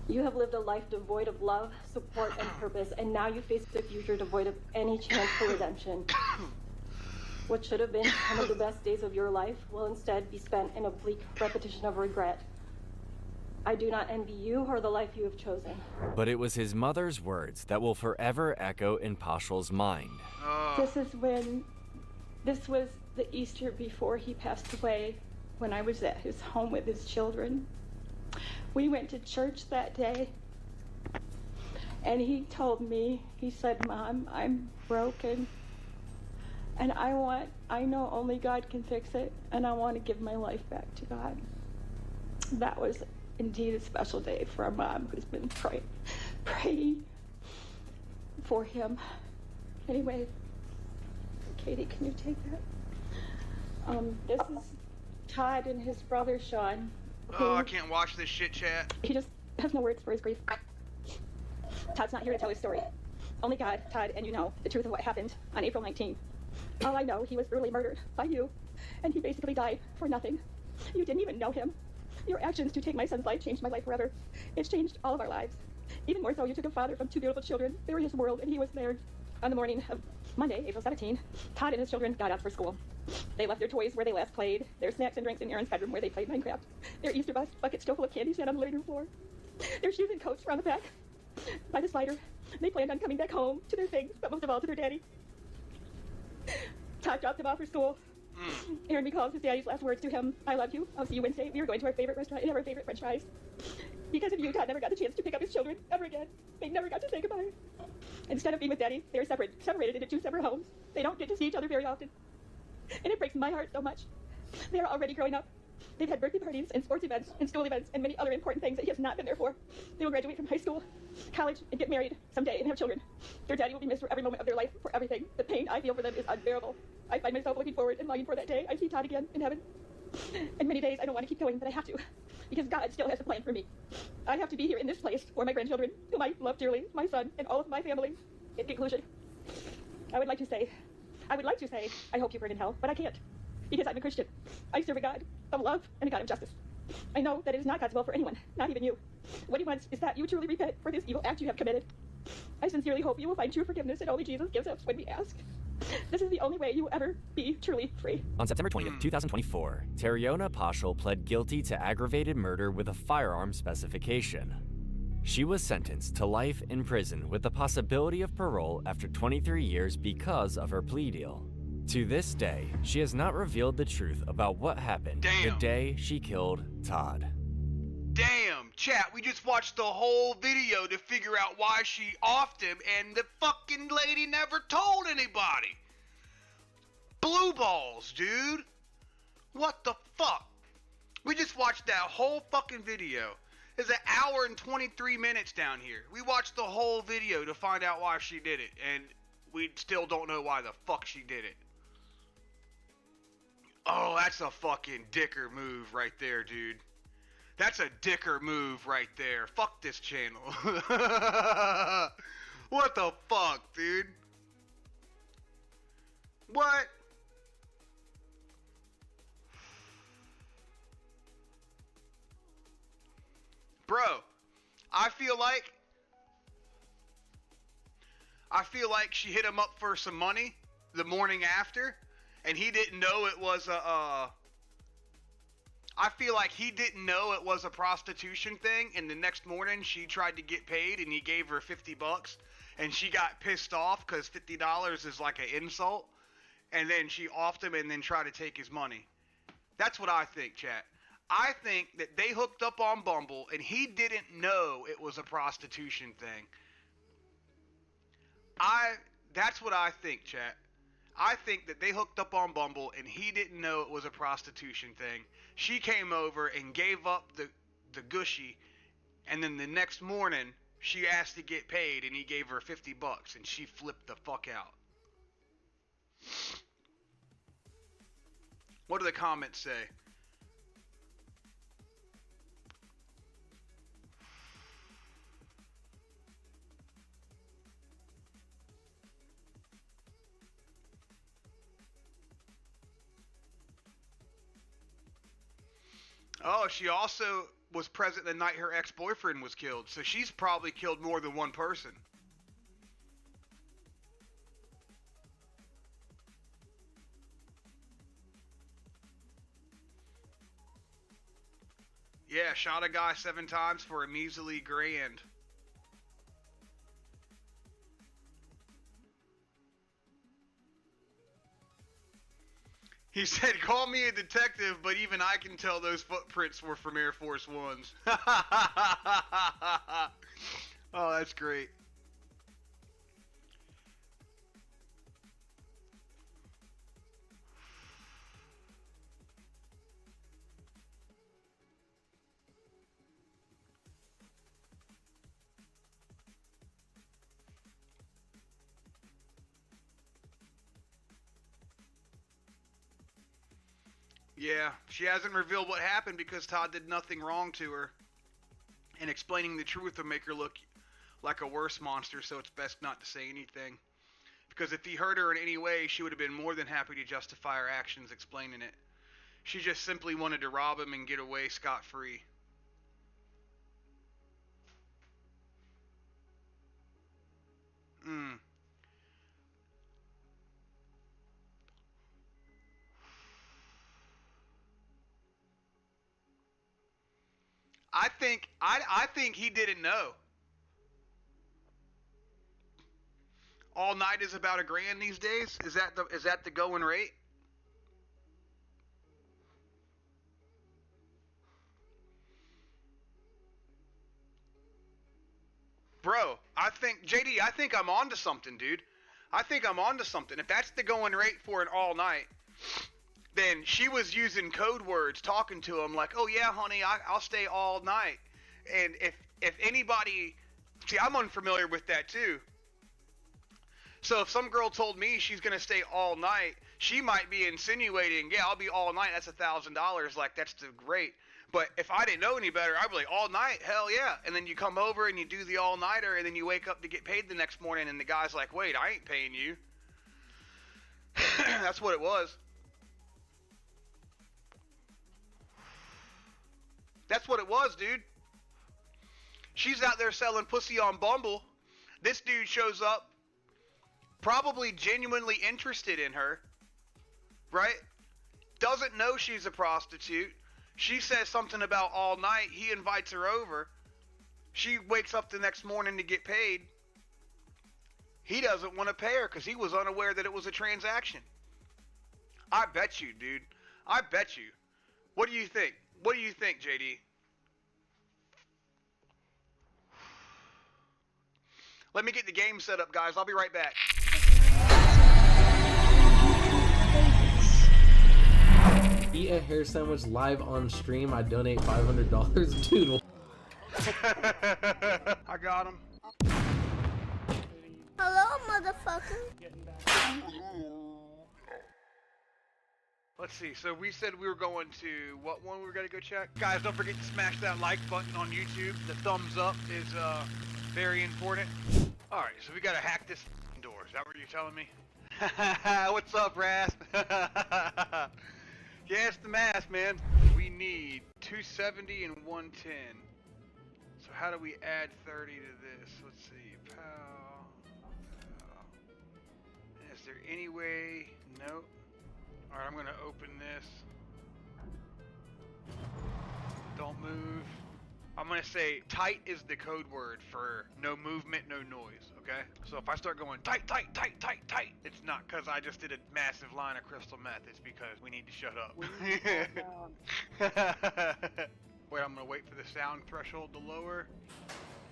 You have lived a life devoid of love, support, and purpose, and now you face a future devoid of any chance for redemption. What should have been some of the best days of your life will instead be spent in a bleak repetition of regret. I do not envy you or the life you have chosen. But it was his mother's words that will forever echo in Paschal's mind. This was the Easter before he passed away, when I was at his home with his children. We went to church that day, and he told me, he said, "Mom, I'm broken, and I know only God can fix it, and I want to give my life back to God." That was indeed a special day for our mom, who's been praying for him. Anyway, Katie, can you take that? This is Todd and his brother Sean. Oh, I can't watch this shit, chat. He just has no words for his grief. Todd's not here to tell his story. Only God, Todd, and you know the truth of what happened on April 19th. All I know, he was brutally murdered by you, and he basically died for nothing. You didn't even know him. Your actions to take my son's life changed my life forever. It's changed all of our lives. Even more so, you took a father from two beautiful children. They were his world, and he was theirs. On the morning of Monday, April 17, Todd and his children got out for school. They left their toys where they last played, their snacks and drinks in Aaron's bedroom where they played Minecraft. Their Easter bucket still full of candy sat on the living room floor. Their shoes and coats were on the back by the slider. They planned on coming back home to their things, but most of all to their daddy. Todd dropped them off for school. Aaron recalls his daddy's last words to him: "I love you. I'll see you Wednesday. We were going to our favorite restaurant and have our favorite French fries." Because of you, Todd never got the chance to pick up his children ever again. They never got to say goodbye. Instead of being with Daddy, they were separated into two separate homes. They don't get to see each other very often. And it breaks my heart so much. They are already growing up. They've had birthday parties and sports events and school events and many other important things that he has not been there for. They will graduate from high school, college, and get married someday and have children. Their daddy will be missed for every moment of their life, for everything. The pain I feel for them is unbearable. I find myself looking forward and longing for that day I see Todd again in heaven. And many days I don't want to keep going, but I have to, because God still has a plan for me. I have to be here in this place for my grandchildren, whom I love dearly, my son, and all of my family. In conclusion, I would like to say, I hope you burn in hell, but I can't, because I'm a Christian. I serve a God of love and a God of justice. I know that it is not God's will for anyone, not even you. What he wants is that you truly repent for this evil act you have committed. I sincerely hope you will find true forgiveness that only Jesus gives us when we ask. This is the only way you will ever be truly free. On September 20th, 2024, Teriona Paschal pled guilty to aggravated murder with a firearm specification. She was sentenced to life in prison with the possibility of parole after 23 years because of her plea deal. To this day, she has not revealed the truth about what happened the day she killed Todd. Damn, chat, we just watched the whole video to figure out why she offed him, and the fucking lady never told anybody. Blue balls, dude. What the fuck? We just watched that whole fucking video. It's an hour and 23 minutes down here. We watched the whole video to find out why she did it, and we still don't know why the fuck she did it. Oh, that's a fucking dicker move right there, dude. That's a dicker move right there. Fuck this channel. What the fuck, dude? What? Bro, I feel like she hit him up for some money the morning after, and he didn't know it was I feel like he didn't know it was a prostitution thing, and the next morning she tried to get paid and he gave her $50, and she got pissed off because $50 is like an insult, and then she offed him and then tried to take his money. That's what I think, chat. I think that they hooked up on Bumble and he didn't know it was a prostitution thing. That's what I think, chat. I think that they hooked up on Bumble and he didn't know it was a prostitution thing. She came over and gave up the gushy, and then the next morning she asked to get paid and he gave her $50 and she flipped the fuck out. What do the comments say? Oh, she also was present the night her ex-boyfriend was killed, so she's probably killed more than one person. Yeah, shot a guy 7 times for a measly grand. He said, call me a detective, but even I can tell those footprints were from Air Force Ones. Oh, that's great. Yeah, she hasn't revealed what happened because Todd did nothing wrong to her. And explaining the truth will make her look like a worse monster, so it's best not to say anything. Because if he hurt her in any way, she would have been more than happy to justify her actions explaining it. She just simply wanted to rob him and get away scot-free. I think he didn't know. All night is about $1,000 these days. Is that the going rate? Bro, I think I'm onto something, dude. I think I'm onto something. If that's the going rate for an all night, then she was using code words, talking to him like, "Oh yeah, honey, I'll stay all night." And if anybody, see, I'm unfamiliar with that too. So if some girl told me she's gonna stay all night, she might be insinuating, "Yeah, I'll be all night. That's $1,000. Like that's great." But if I didn't know any better, I'd be like, all night, hell yeah. And then you come over and you do the all-nighter, and then you wake up to get paid the next morning, and the guy's like, wait, I ain't paying you. That's what it was. That's what it was, dude. She's out there selling pussy on Bumble. This dude shows up, probably genuinely interested in her, right? Doesn't know she's a prostitute. She says something about all night. He invites her over. She wakes up the next morning to get paid. He doesn't want to pay her because he was unaware that it was a transaction. I bet you, dude. I bet you. What do you think? What do you think, JD? Let me get the game set up, guys. I'll be right back. Eat a hair sandwich live on stream. I donate $500. Dude. I got him. Hello, motherfucker. Let's see. So we said we were going to what one we were going to go check? Guys, don't forget to smash that like button on YouTube. The thumbs up is very important. All right, so we got to hack this door. Is that what you're telling me? What's up, Rasp? Yeah, it's the mask, man. We need 270 and 110. So how do we add 30 to this? Let's see. Pow. Is there any way? Nope. Alright, I'm gonna open this. Don't move. I'm gonna say tight is the code word for no movement, no noise, okay? So if I start going tight, tight, tight, tight, tight, it's not because I just did a massive line of crystal meth, it's because we need to shut up. Wait, I'm gonna wait for the sound threshold to lower.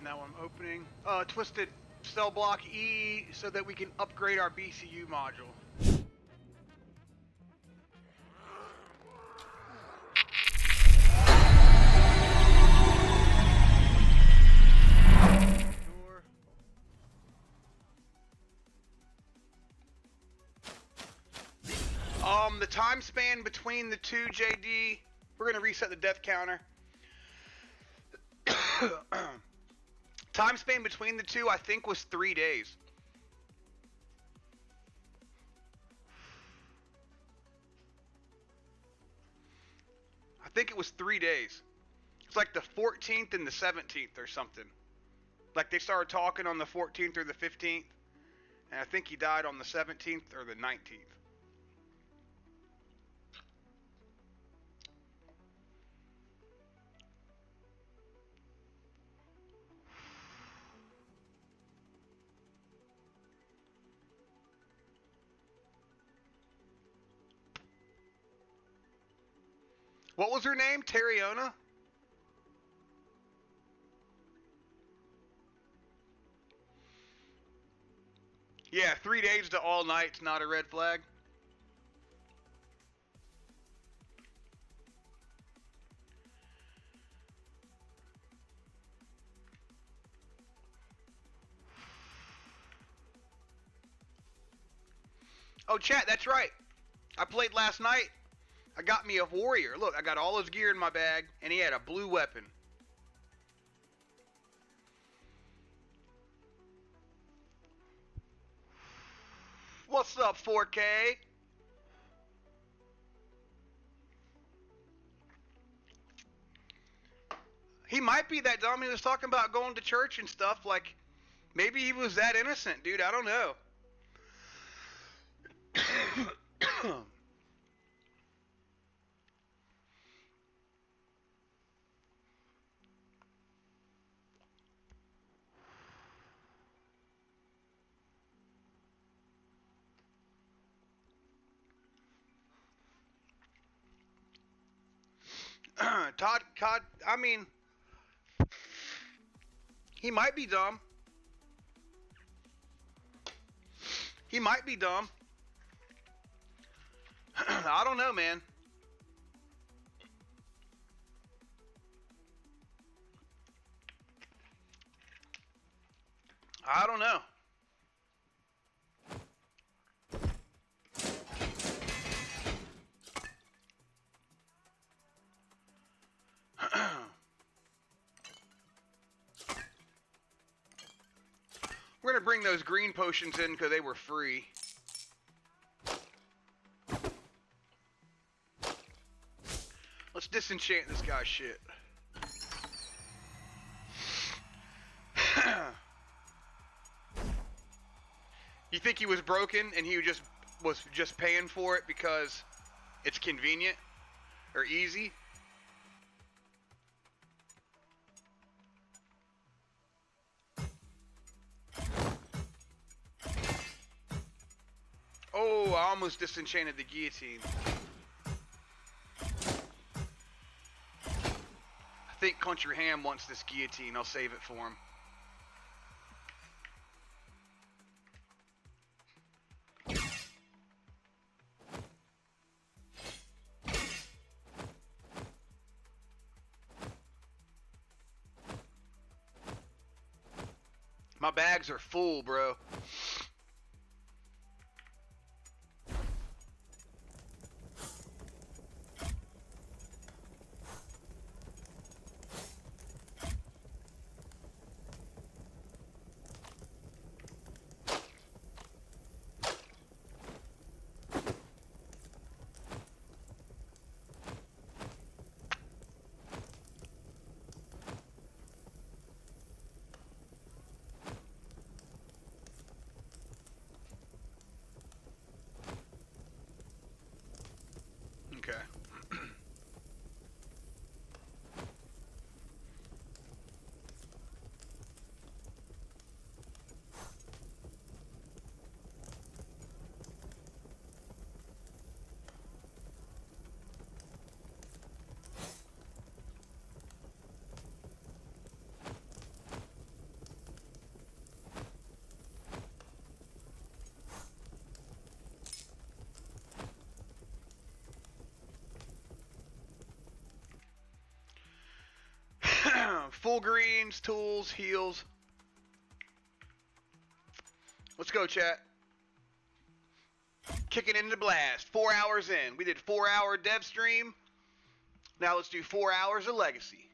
Now I'm opening. Twisted cell block E so that we can upgrade our BCU module. The time span between the two, JD, we're going to reset the death counter. Time span between the two, I think, was 3 days. I think it was 3 days. It's like the 14th and the 17th or something. Like they started talking on the 14th or the 15th. And I think he died on the 17th or the 19th. What was her name? Terriona? Yeah, 3 days to all nights, not a red flag. Oh, chat, that's right. I played last night. I got me a warrior. Look, I got all his gear in my bag, and he had a blue weapon. What's up, 4K? He might be that dumb. He was talking about going to church and stuff. Like, maybe he was that innocent, dude. I don't know. Todd, I mean, he might be dumb. He might be dumb. I don't know, man. I don't know. We're going to bring those green potions in because they were free. Let's disenchant this guy's shit. You think he was broken and he was just paying for it because it's convenient or easy? Oh, I almost disenchanted the guillotine. I think Country Ham wants this guillotine. I'll save it for him. My bags are full, bro. Okay. Full greens, tools, heals. Let's go, chat. Kicking into blast. 4 hours in. We did 4-hour dev stream. Now let's do 4 hours of legacy.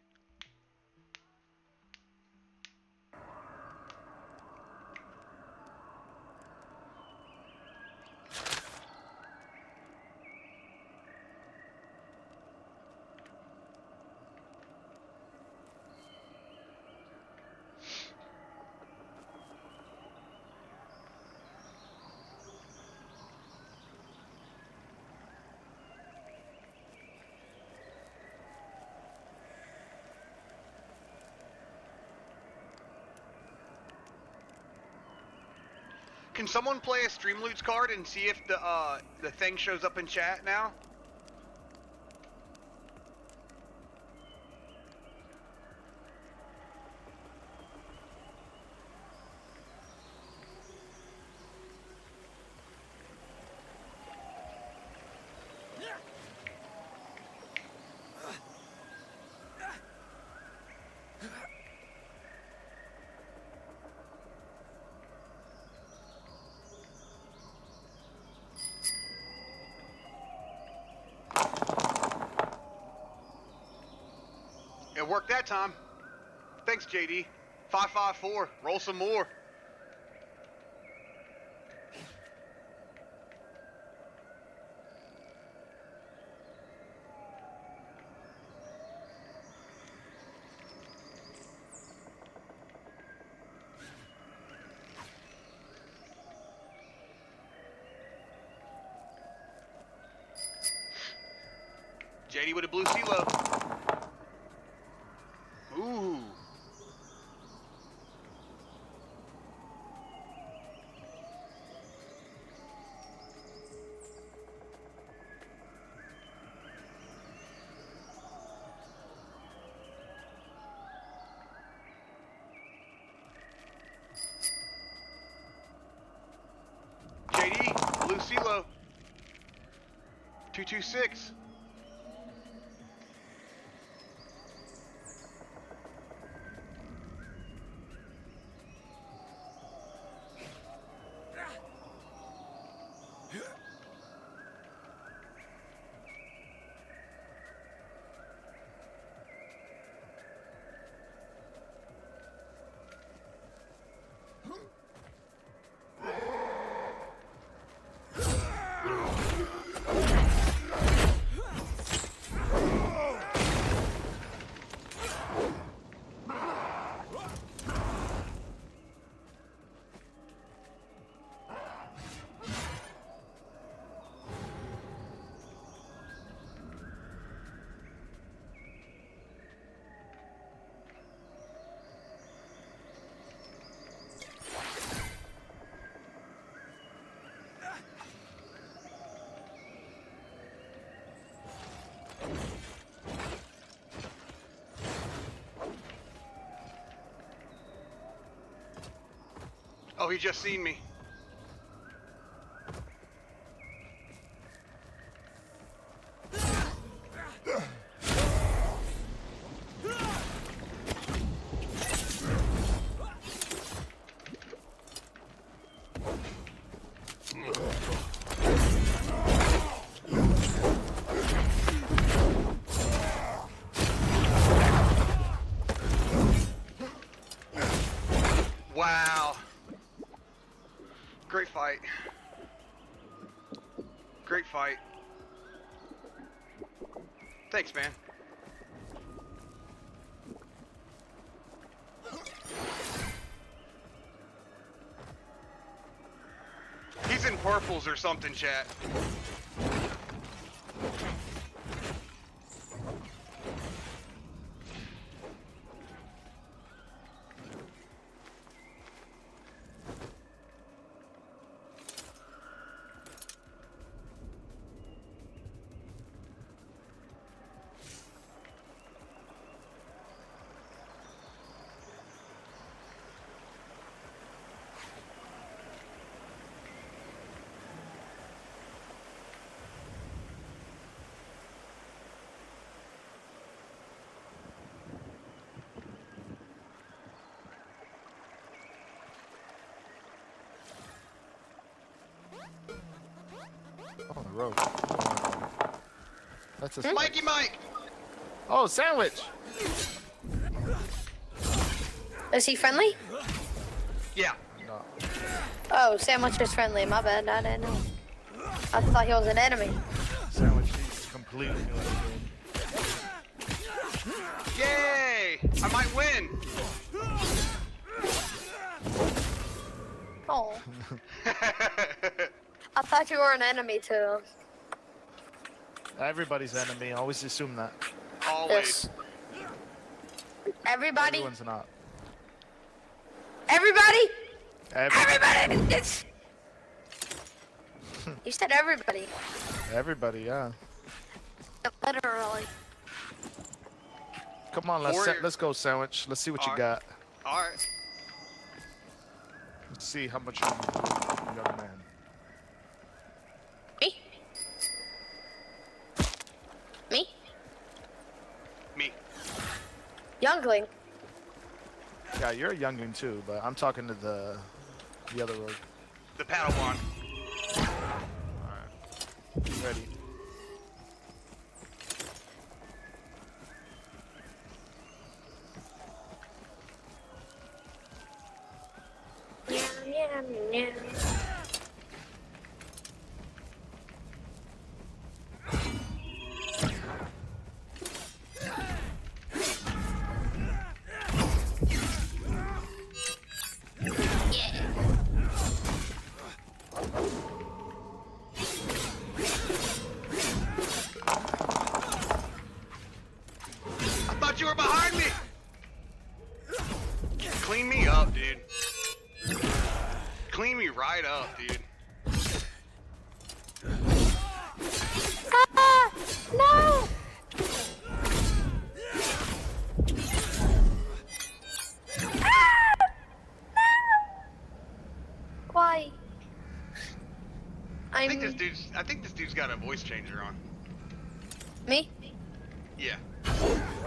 Can someone play a Streamloots card and see if the thing shows up in chat now? It worked that time. Thanks, JD. 554. Roll some more. JD with a blue CeeLo. Ooh. JD, blue CeeLo. 226. Oh, he just seen me. Wow. Great fight. Great fight. Thanks, man. He's in purples or something, chat. road. That's a Mikey Mike! Oh, sandwich! Is he friendly? Yeah. No. Oh, Sandwich is friendly. My bad. I didn't know. I thought he was an enemy. Sandwich, he's completely new at the game. Yay! I might win! Oh. I thought you were an enemy too. Everybody's enemy. Always assume that. Always. Yes. Everybody? Everyone's not. Everybody? Everybody. It's... You said everybody. Everybody, yeah. Literally. Come on, let's go, Sandwich. Let's see what you got. All right. Let's see how much you young man. Me? Me? Me. Youngling. Yeah, you're a youngling too, but I'm talking to the other road. The Padawan. Alright. Ready. Yeah. I thought you were behind me! Clean me up, dude. Clean me right up, dude. Ah! No! Ah! No! Why? I think this dude's got a voice changer on. Me? Yeah.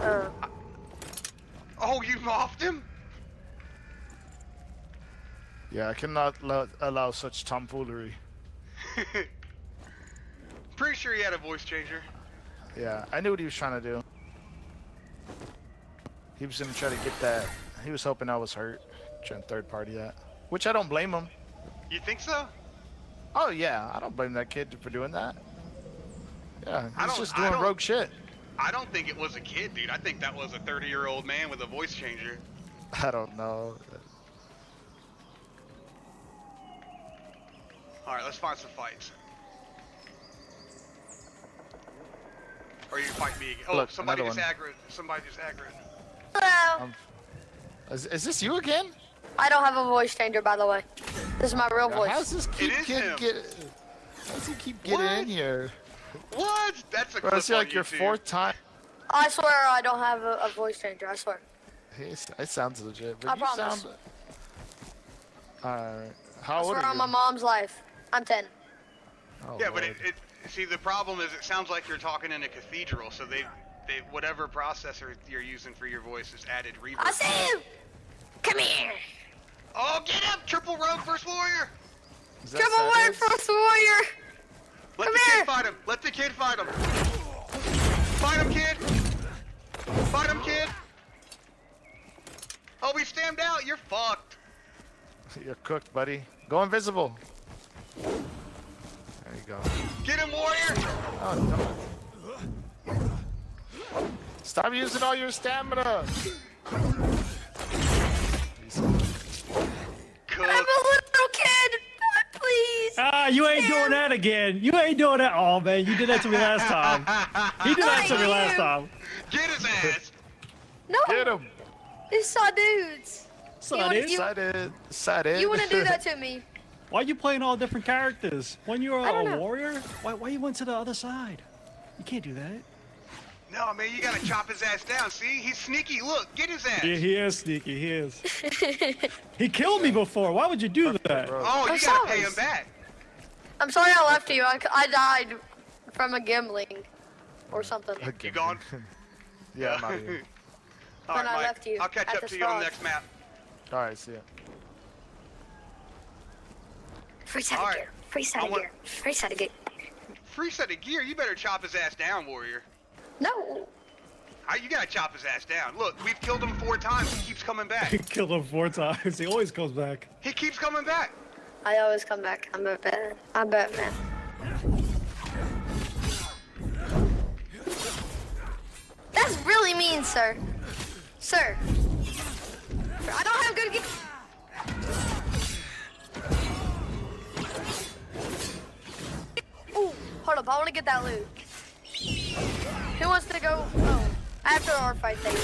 Uh. Oh, you offed him? Yeah, I cannot allow such tomfoolery. Pretty sure he had a voice changer. Yeah, I knew what he was trying to do. He was gonna try to get that. He was hoping I was hurt, trying to third party that. Which I don't blame him. You think so? Oh yeah, I don't blame that kid for doing that. Yeah, he's just doing rogue shit. I don't think it was a kid, dude. I think that was a 30-year-old man with a voice changer. I don't know. Alright, let's find some fights. Or you fight me again. Oh, Look, somebody just another aggroed. Somebody just aggroed. Hello. Is this you again? I don't have a voice changer, by the way. This is my real voice. How's this kid how's he keep getting in here? What? That's a Bro, clip it's like on your YouTube. fourth time. I swear I don't have a voice changer. I swear. It sounds legit, but I you promise. sound. Alright. How I old swear are on you? my mom's life. I'm 10. Oh, Yeah, but Lord. see, the problem is it sounds like you're talking in a cathedral, so they whatever processor you're using for your voice is added reverb. I see you! Come here! Oh, get him! Triple rogue first warrior! Triple warrior first warrior! Let the kid fight him! Let the kid fight him! Fight him, kid! Fight him, kid! Oh, we stammed out! You're fucked! You're cooked, buddy. Go invisible. There you go. Get him, warrior! Oh, no. Stop using all your stamina. I'm a little kid! Please! Ah, you ain't doing that again. You ain't doing that. Oh, man, you did that to me last time. He did that to me last time. Get his ass! No! Get him! It's saw dudes! Excited. You wanna do that to me? Why are you playing all different characters? When you're I don't a know. warrior, why you went to the other side? You can't do that. No, man, you gotta chop his ass down. See? He's sneaky. Look, get his ass. Yeah, he is sneaky. He is. He killed me before. Why would you do that? Oh, you gotta pay him back. I'm sorry I left you. I died from a gambling or something. You gone? Yeah, I'm out of here. All When right, I Mike. left you I'll catch at up the to you on the spot. next map. Alright, see ya. Free side of gear. Free side of gear. Free side of gear. Free set of gear. You better chop his ass down, warrior. No. You gotta chop his ass down. Look, we've killed him 4 times. He keeps coming back. Killed him 4 times. He always comes back. He keeps coming back. I always come back. I'm Batman. That's really mean, sir. Sir. I don't have good gear. Ooh, hold up. I want to get that loot. Who wants to go? Oh, after our fight, thank you.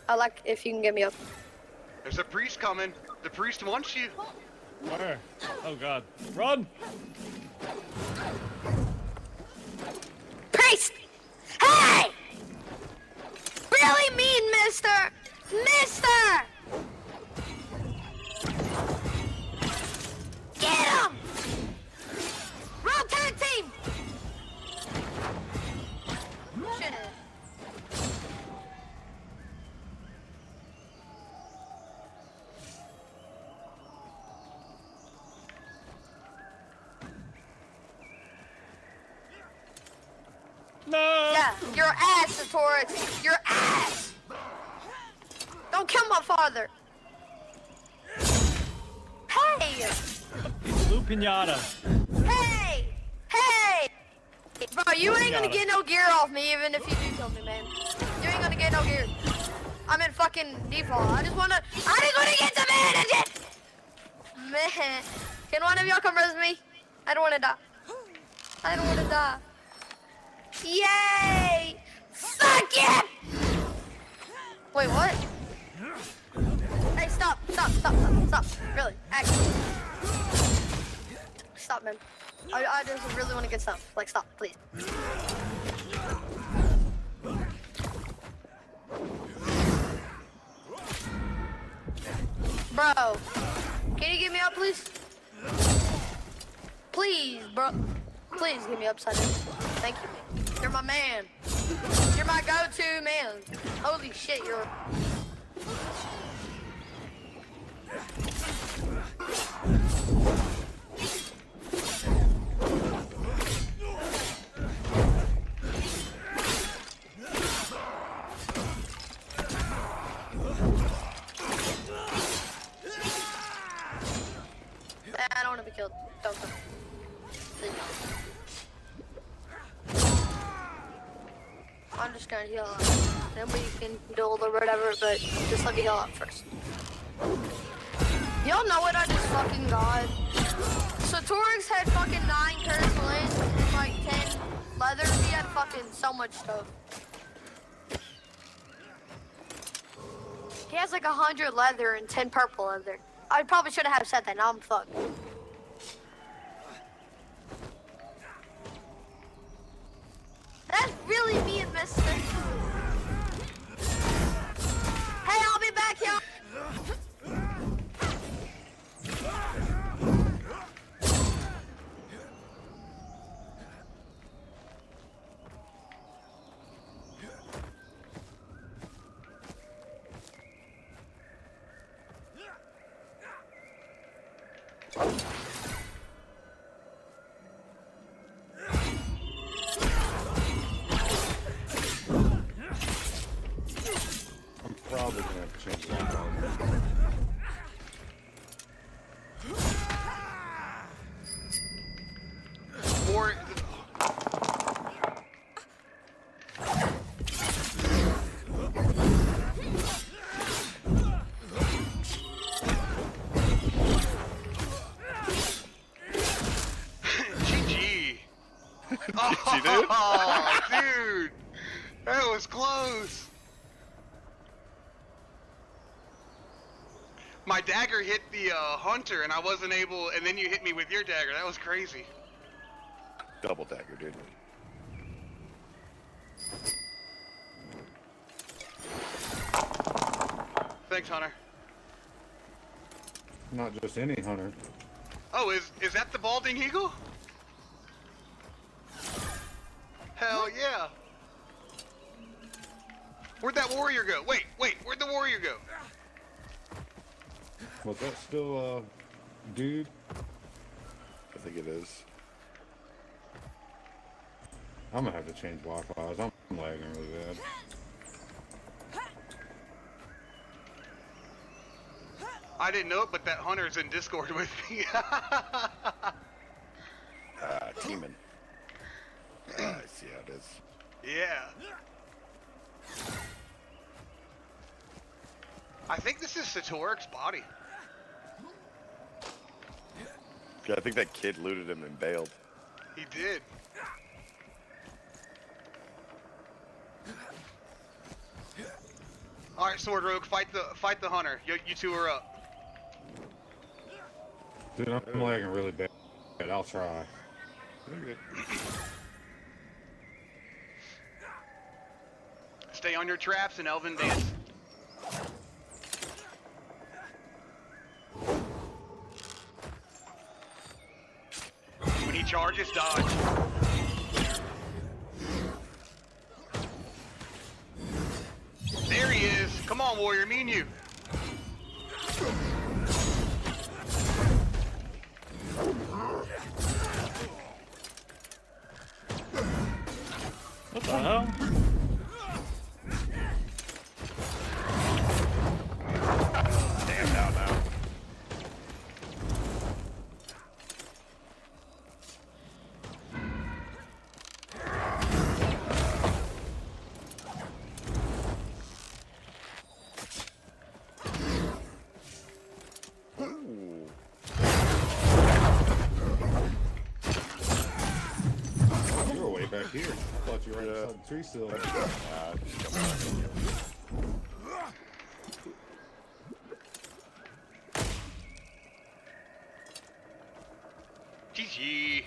I like if you can get me up. There's a priest coming. The priest wants you. Where? Oh God. Run! Priest! Hey! Really mean, mister! Mister! Get him! Roll tag team! Shit. No! Yeah, your ass, Satorix. Your ass! Don't kill my father. Hey! Blue pinata. Hey! Hey! Bro, you ain't gonna get no gear off me even if you do kill me, man. You ain't gonna get no gear. I'm in fucking default. I just wanna get some energy! Man, can one of y'all come res me? I don't wanna die. I don't wanna die. Yay! Fuck it! Wait, what? Hey, stop. Really, actually. Stop, man. I just really want to get stuff. Like, stop, please. Bro, can you get me up, please? Please, bro. Please get me upside down. Thank you. You're my man. You're my go-to man. Holy shit, you're... I don't want to be killed. Don't kill me. Please don't. I'm just gonna heal up. Then we can duel or whatever, but just let me heal up first. Y'all know what I just fucking got? So Torix had fucking 9 curse blades and like 10 leather. He had fucking so much stuff. He has like 100 leather and 10 purple leather. I probably should have said that. Now I'm fucked. That's really mean, mister. Hey, I'll be back, y'all. Probably gonna have to change that. Or GG. dude. Oh, dude, that was close. My dagger hit the hunter, and I wasn't able. And then you hit me with your dagger. That was crazy. Double dagger, dude. Thanks, Hunter. Not just any hunter. Oh, is that the balding eagle? Hell yeah. Where'd that warrior go? Wait, where'd the warrior go? Was that still, dude? I think it is. I'm gonna have to change Wi-Fi's. I'm lagging really bad. I didn't know it, but that hunter's in Discord with me. Teeman. I see how it is. Yeah. I think this is Satoric's body. Yeah, I think that kid looted him and bailed. He did. All right, Sword Rogue, fight the hunter. You two are up. Dude, I'm lagging really bad. I'll try. Stay on your traps and Elvin dance. When he charges, dodge. There he is. Come on, warrior, me and you. What the hell? Damn, now. You were way back here. I thought you were right outside the tree still. GG.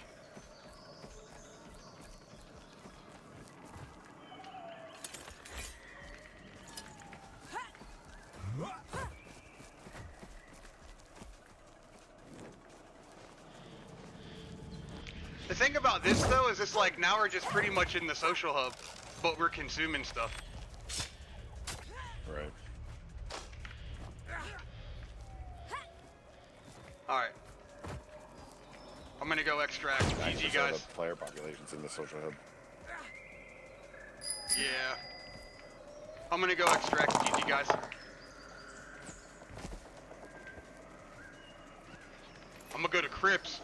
The thing about this though is it's like now we're just pretty much in the social hub, but we're consuming stuff. Right. Alright. I'm gonna go extract. GG guys. The player populations in the social hub. Yeah. I'm gonna go extract. GG guys. I'm gonna go to Crips.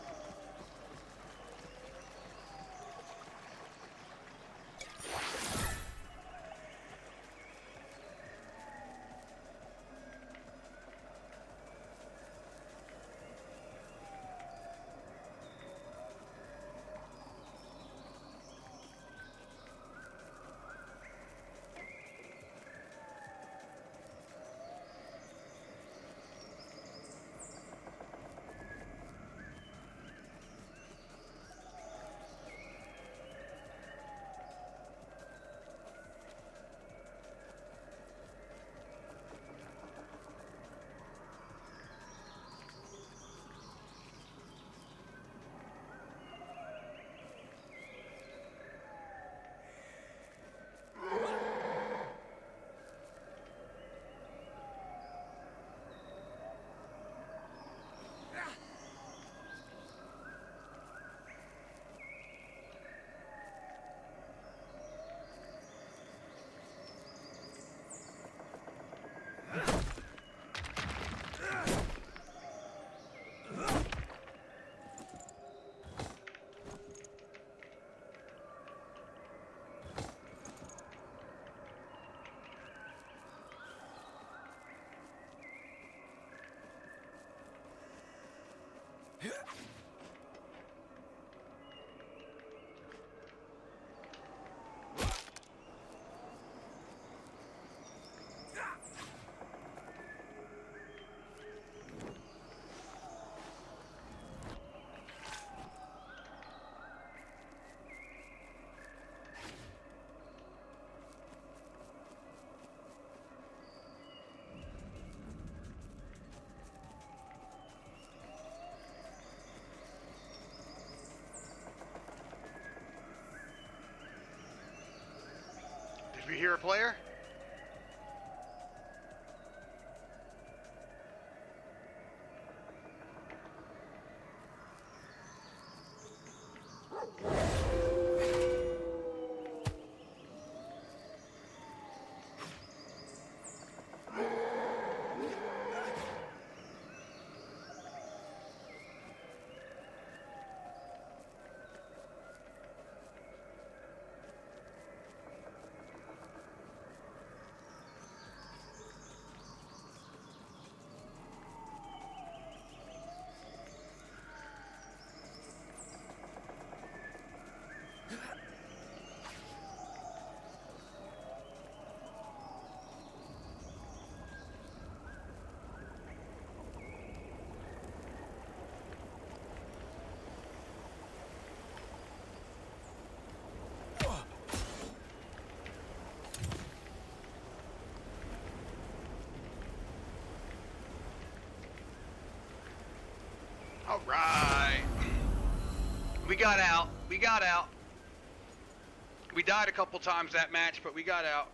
Did we hear a player? All right. We got out. We got out. We died a couple times that match, but we got out.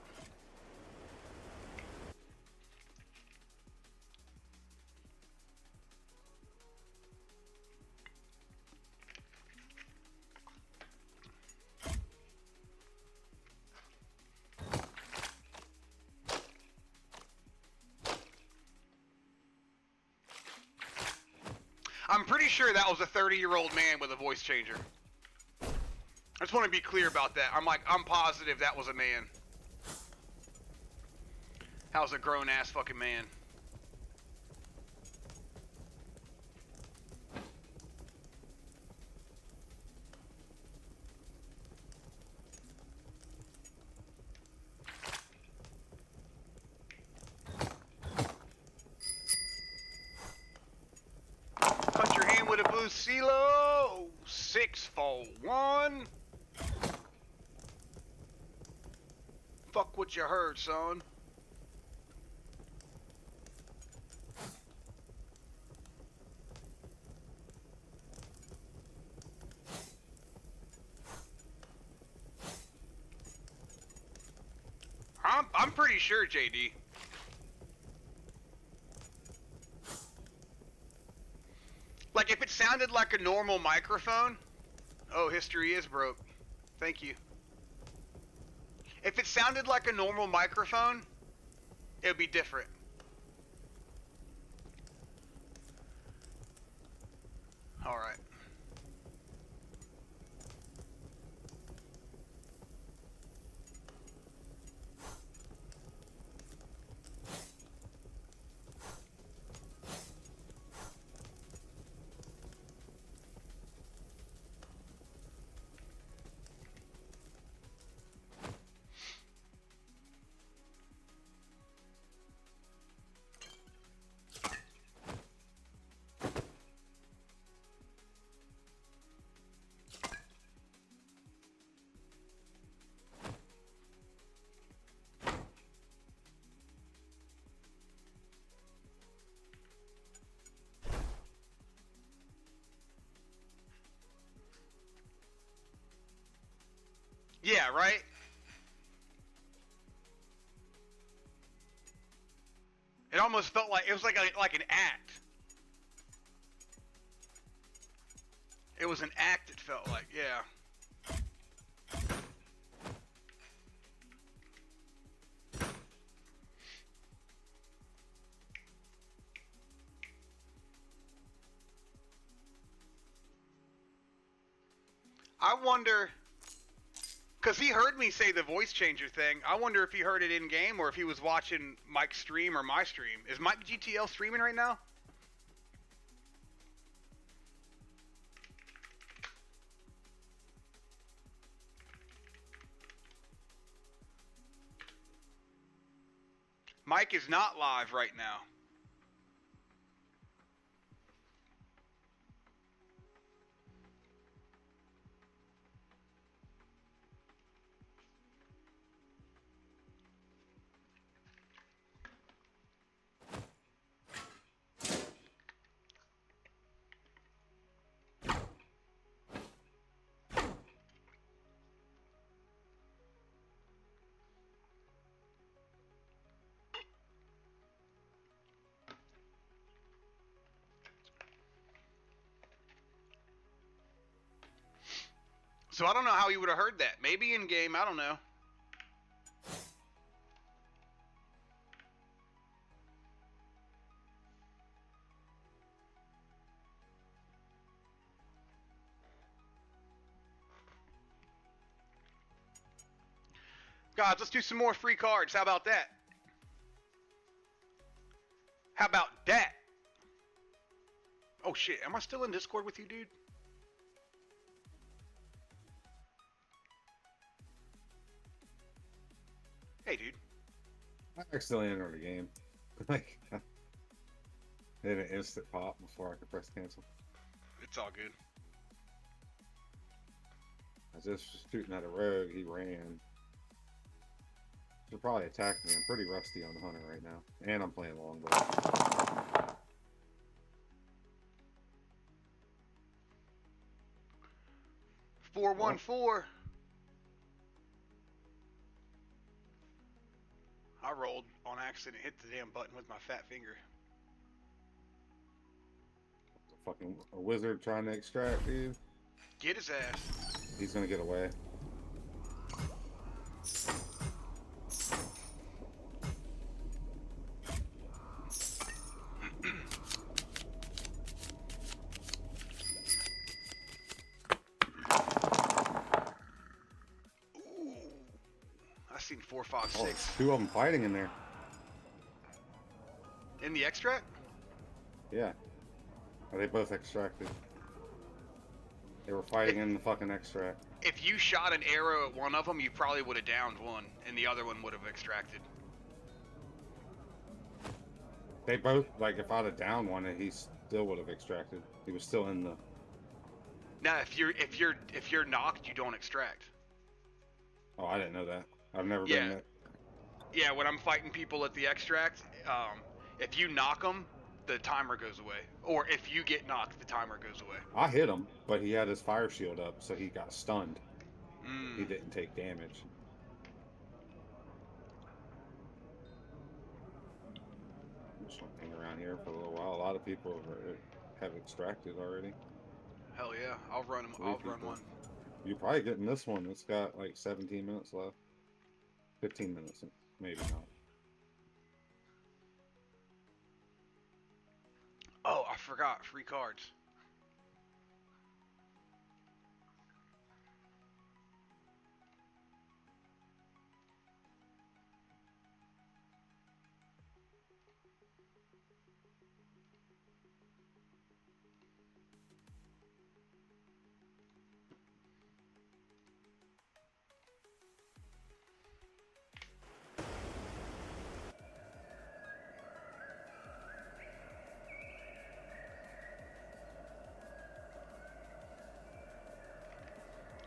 I'm pretty sure that was a 30-year-old man with a voice changer. I just want to be clear about that. I'm positive that was a man. That was a grown-ass fucking man. Punch your hand with a blue CeeLo. 641. Fuck what you heard, son. I'm pretty sure, JD. Like, if it sounded like a normal microphone... Oh, history is broke. Thank you. If it sounded like a normal microphone, it would be different. Alright. Yeah, right? It almost felt like it was like an act. It was an act, it felt like, yeah. I wonder, because he heard me say the voice changer thing, I wonder if he heard it in-game or if he was watching Mike's stream or my stream. Is Mike GTL streaming right now? Mike is not live right now. So I don't know how you would have heard that. Maybe in game, I don't know. Guys, let's do some more free cards. How about that? How about that? Oh shit, am I still in Discord with you, dude? Hey, dude. I accidentally entered the game. Like, hit an instant pop before I could press cancel. It's all good. I was just shooting at a rogue, he ran. He'll probably attack me. I'm pretty rusty on the hunter right now. And I'm playing longbow. 414. I rolled on accident, hit the damn button with my fat finger. Fucking a wizard trying to extract, dude. Get his ass. He's gonna get away. I seen 4, 5, 6. Oh, 2 of them fighting in there. In the extract? Yeah. Are they both extracted? They were fighting in the fucking extract. If you shot an arrow at one of them, you probably would have downed one, and the other one would have extracted. They both, like, if I'd have downed one, he still would have extracted. He was still in the. Now, if you're knocked, you don't extract. Oh, I didn't know that. I've never been that. Yeah, when I'm fighting people at the extract, if you knock them, the timer goes away. Or if you get knocked, the timer goes away. I hit him, but he had his fire shield up, so he got stunned. He didn't take damage. I'm just gonna hang around here for a little while. A lot of people have extracted already. Hell yeah, I'll run them. I'll run one. You're probably getting this one. It's got like 17 minutes left. 15 minutes, maybe not. Oh, I forgot. Free cards.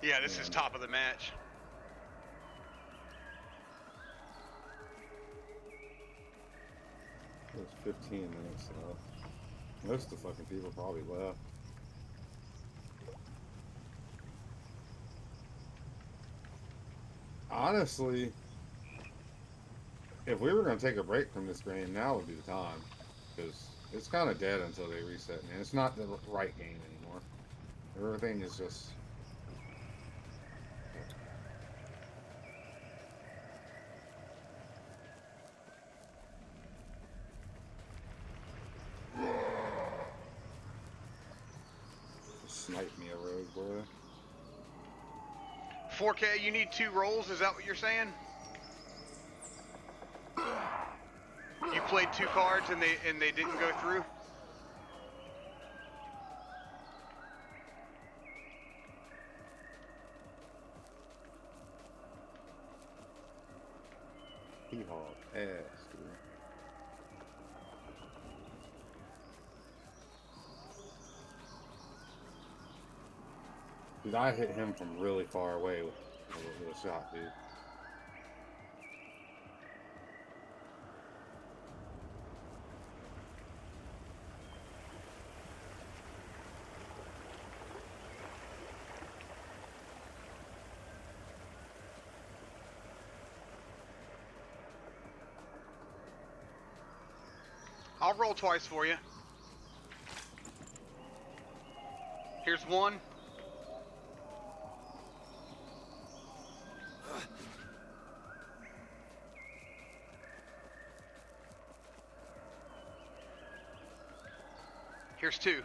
Yeah, this is top of the match. There's 15 minutes left. Most of the fucking people probably left. Honestly, if we were going to take a break from this game, now would be the time. Because it's kind of dead until they reset, man. It's not the right game anymore. Everything is just... Snipe me a rogue, boy. 4K, you need 2 rolls, is that what you're saying? You played 2 cards and they didn't go through? He hauled ass, dude. Dude, I hit him from really far away with a shot, dude. I'll roll twice for you. Here's 1. Here's 2.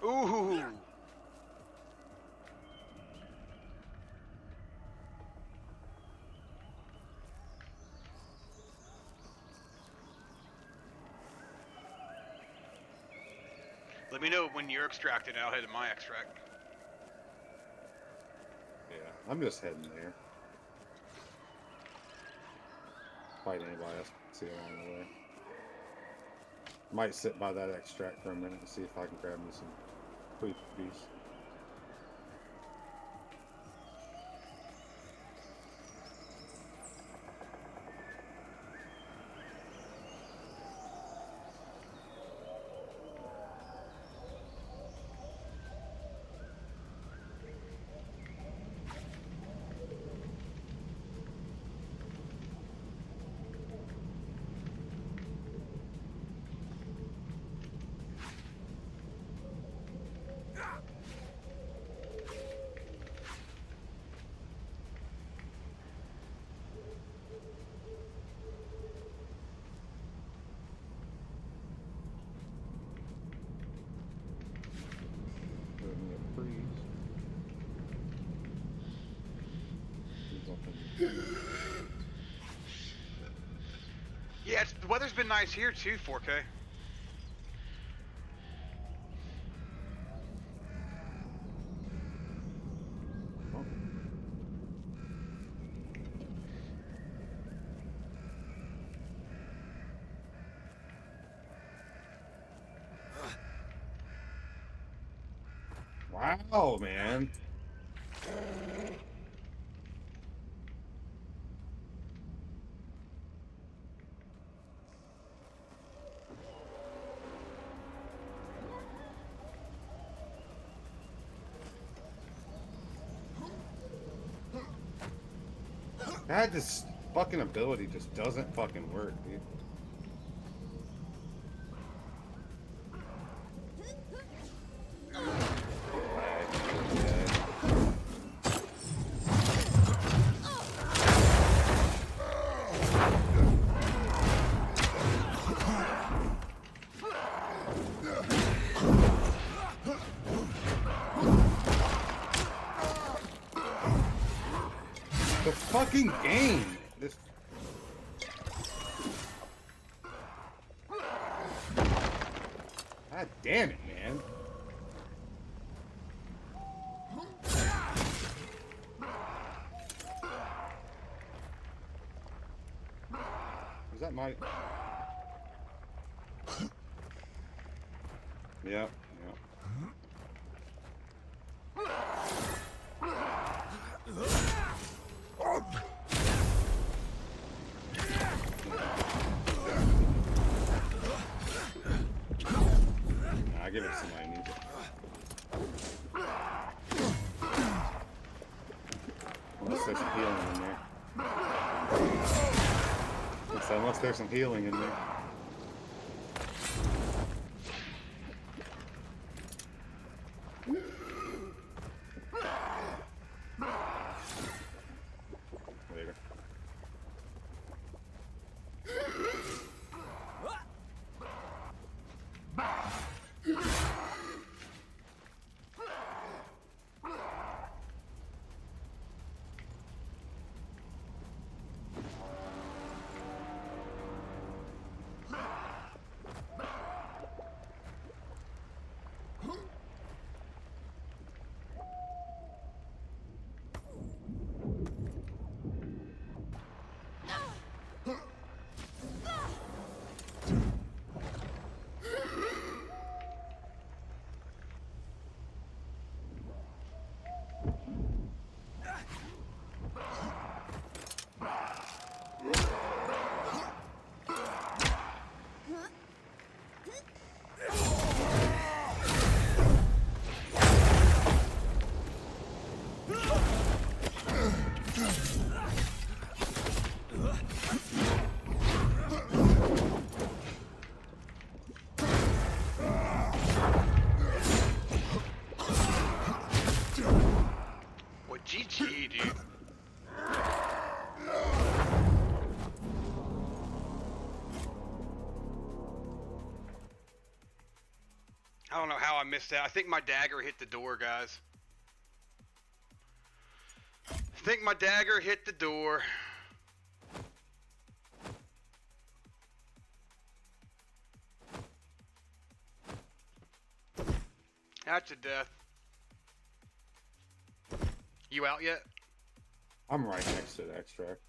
Ooh. Let me know when you're extracted, and I'll head to my extract. Yeah, I'm just heading there. Fight anybody else I see along the way. Might sit by that extract for a minute and see if I can grab me some food piece. Yeah, the weather's been nice here too, 4K. Wow, man. This fucking ability just doesn't fucking work, dude. The fucking game. This. God damn it, man. Is that my? Yep. I give it to somebody who needs it. Unless there's some healing in there. Unless there's some healing in there. Later. GG, dude. I don't know how I missed that. I think my dagger hit the door, guys. I think my dagger hit the door. That's a death. You out yet? I'm right next to the extract.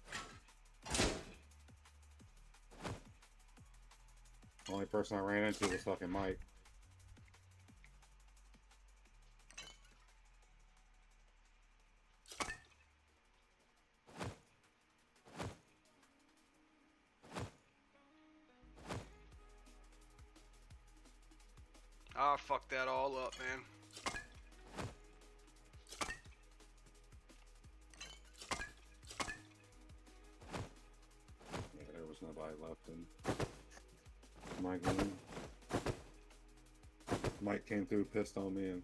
Only person I ran into was fucking Mike. Ah, fuck that all up, man. Yeah, there was nobody left in my game. Mike came through, pissed on me, and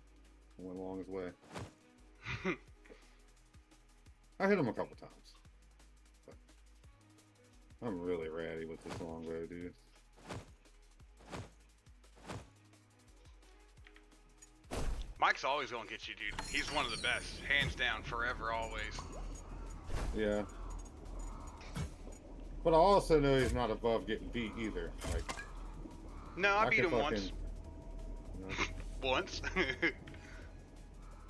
went along his way. I hit him a couple times. But I'm really ratty with this longbow, dude. Mike's always gonna get you, dude. He's one of the best. Hands down, forever, always. Yeah. But I also know he's not above getting beat either. Like, no, I beat him once. You know. Once?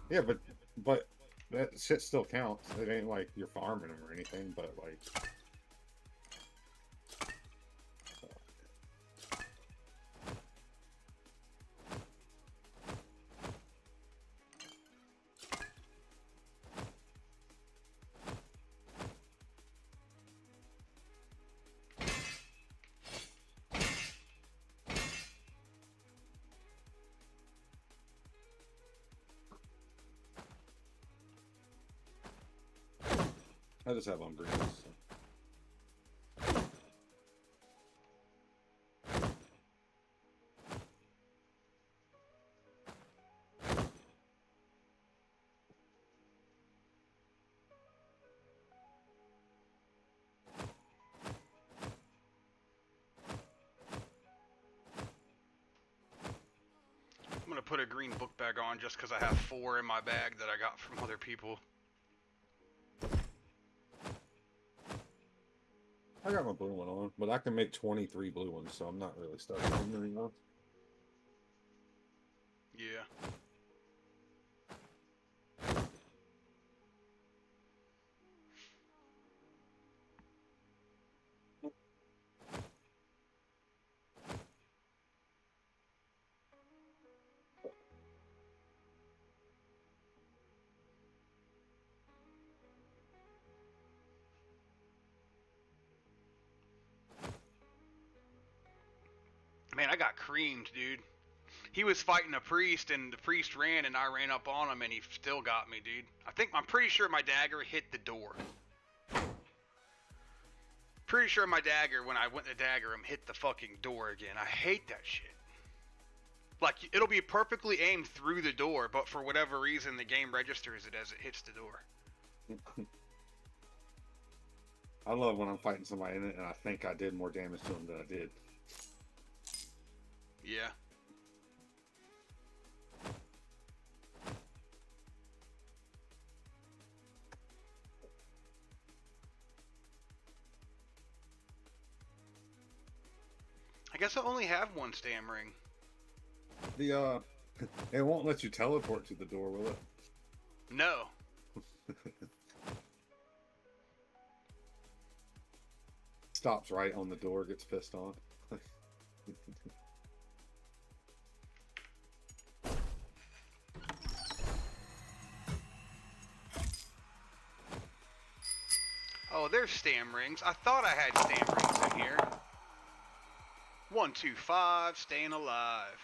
Yeah, but that shit still counts. It ain't like you're farming him or anything, but like... I just have umbrellas. So. I'm gonna put a green book bag on just because I have 4 in my bag that I got from other people. I got my blue one on, but I can make 23 blue ones, so I'm not really stuck on them anymore. Yeah. Man, I got creamed, dude. He was fighting a priest, and the priest ran, and I ran up on him, and he still got me, dude. I'm pretty sure my dagger hit the door. Pretty sure my dagger, when I went to dagger him, hit the fucking door again. I hate that shit. Like, it'll be perfectly aimed through the door, but for whatever reason, the game registers it as it hits the door. I love when I'm fighting somebody in it, and I think I did more damage to them than I did. Yeah. I guess I only have one stam ring. The it won't let you teleport to the door, will it? No. Stops right on the door, gets pissed on. Oh, there's stam rings. I thought I had stam rings in here. 125, staying alive.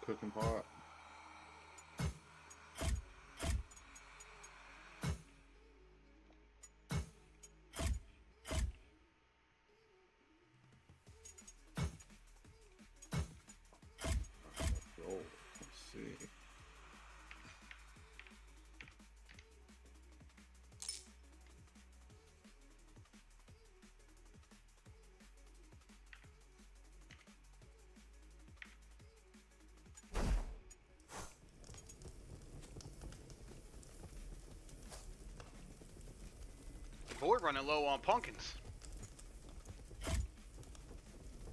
Cooking pot. Board running low on pumpkins.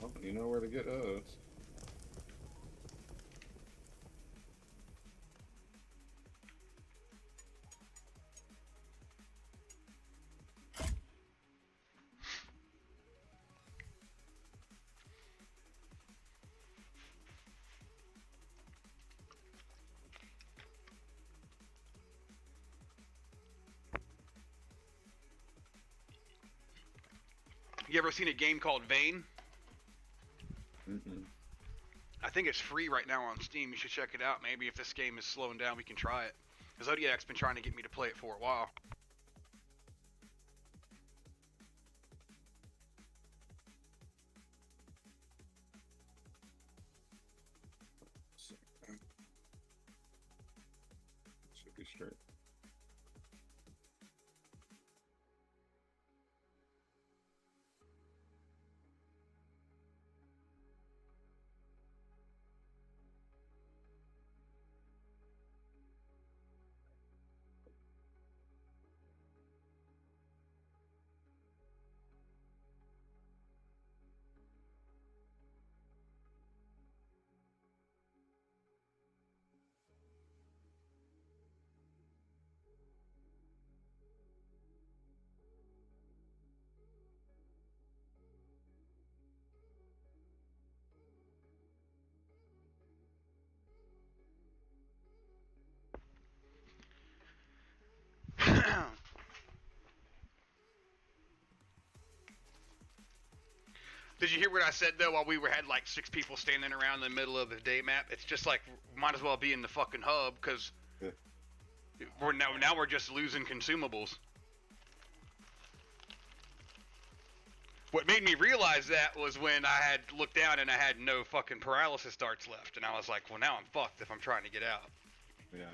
Well, you know where to get those. You ever seen a game called Vane? Mm-mm. I think it's free right now on Steam. You should check it out. Maybe if this game is slowing down, we can try it. Zodiac's been trying to get me to play it for a while. Should be straight. Did you hear what I said though? While we had like 6 people standing around in the middle of the day map, it's just like might as well be in the fucking hub because we're now we're just losing consumables. What made me realize that was when I had looked down and I had no fucking paralysis darts left, and I was like, well, now I'm fucked if I'm trying to get out. Yeah.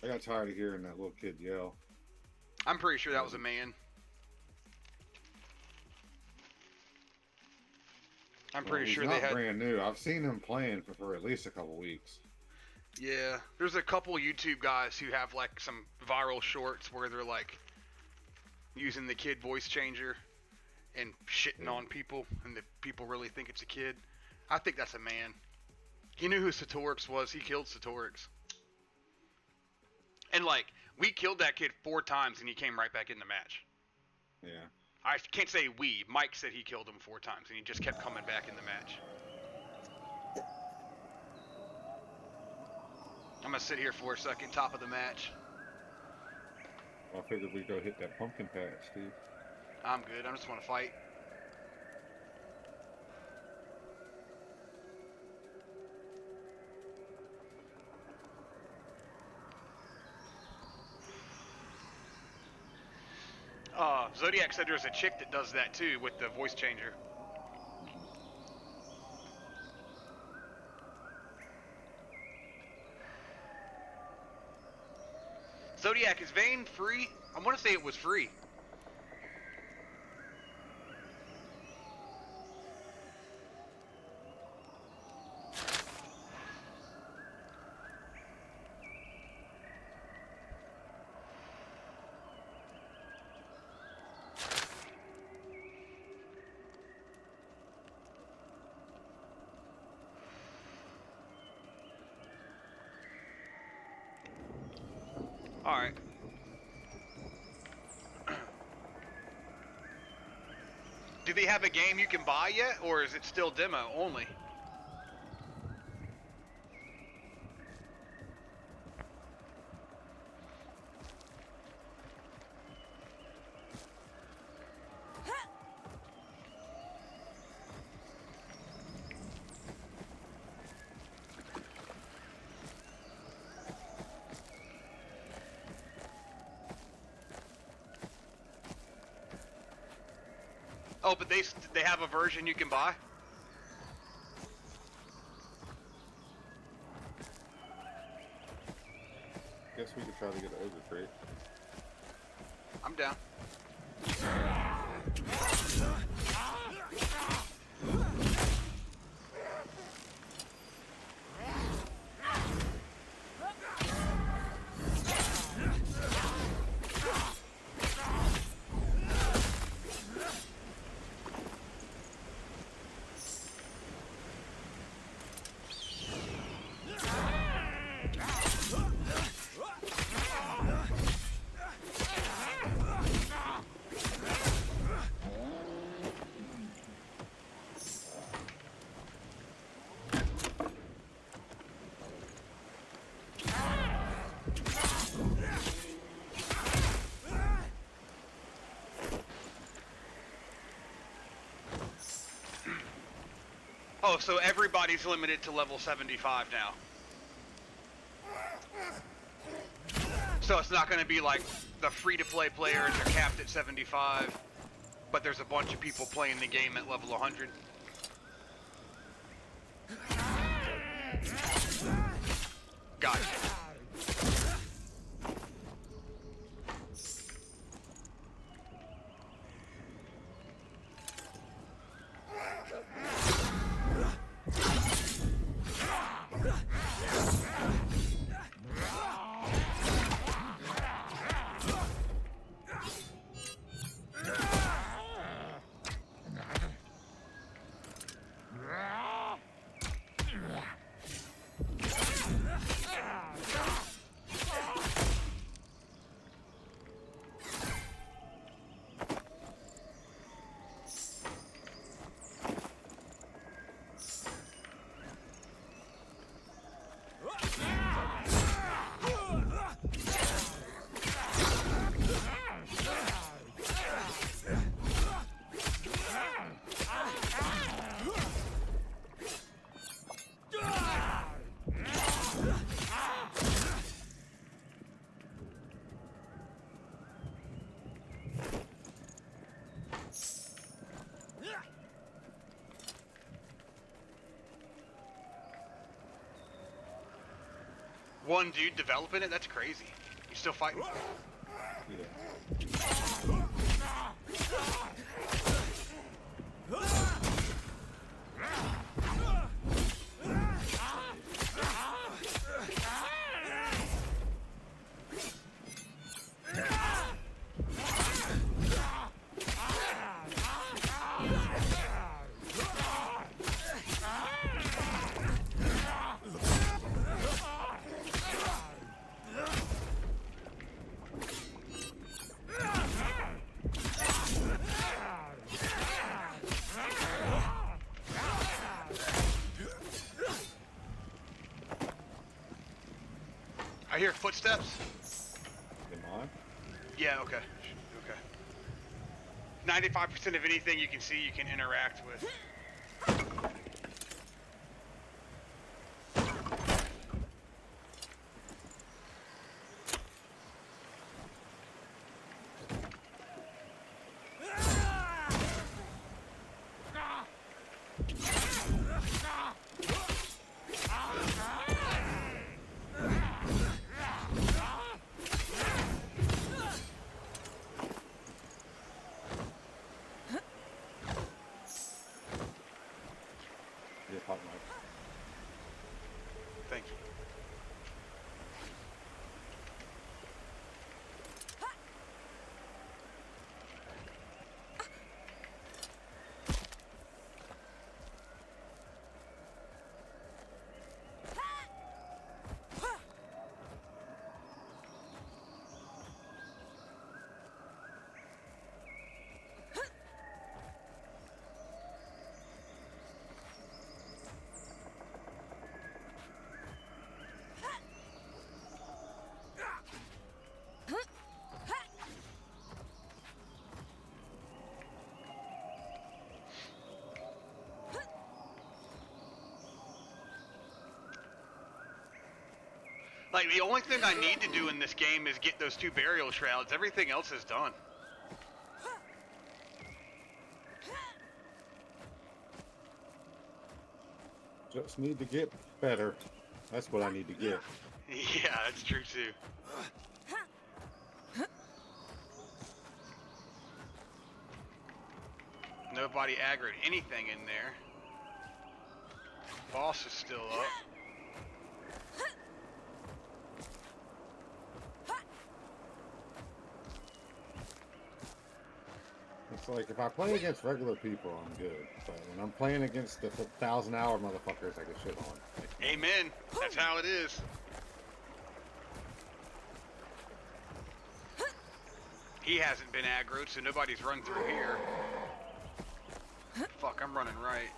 I got tired of hearing that little kid yell. I'm pretty sure that was a man. I'm pretty sure they had. He's not brand new. I've seen him playing for at least a couple weeks. Yeah, there's a couple YouTube guys who have like some viral shorts where they're like using the kid voice changer and shitting on people, and the people really think it's a kid. I think that's a man. He knew who Satorix was. He killed Satorix. And like, we killed that kid 4 times and he came right back in the match. Yeah. I can't say we. Mike said he killed him 4 times and he just kept coming back in the match. I'm gonna sit here for a second, top of the match. Well, I figured we'd go hit that pumpkin patch, Steve. I'm good. I just want to fight. Zodiac said there's a chick that does that too with the voice changer. Zodiac, is Vane free? I want to say it was free. Alright. Do they have a game you can buy yet, or is it still demo only? Oh, but they have a version you can buy? Guess we could try to get an ogre crate. I'm down. Oh, so everybody's limited to level 75 now. So it's not going to be like the free-to-play players are capped at 75, but there's a bunch of people playing the game at level 100. Gotcha. One dude developing it? That's crazy. You still fighting? I hear footsteps. Am I? Yeah, okay. Okay. 95% of anything you can see, you can interact with. Thank you. Like, the only thing I need to do in this game is get those 2 burial shrouds. Everything else is done. Just need to get better. That's what I need to get. Yeah, that's true too. Nobody aggroed anything in there. Boss is still up. It's like, if I play against regular people, I'm good. But when I'm playing against the 1,000-hour motherfuckers, I get shit on. Amen. That's how it is. He hasn't been aggroed, so nobody's run through here. Fuck, I'm running right.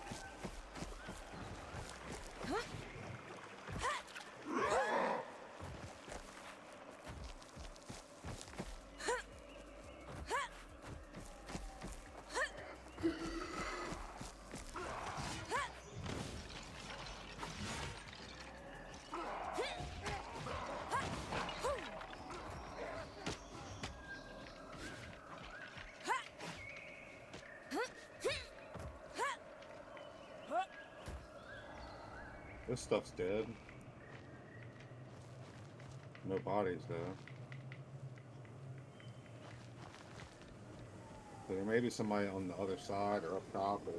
This stuff's dead. No bodies though. So there may be somebody on the other side or up top. Or...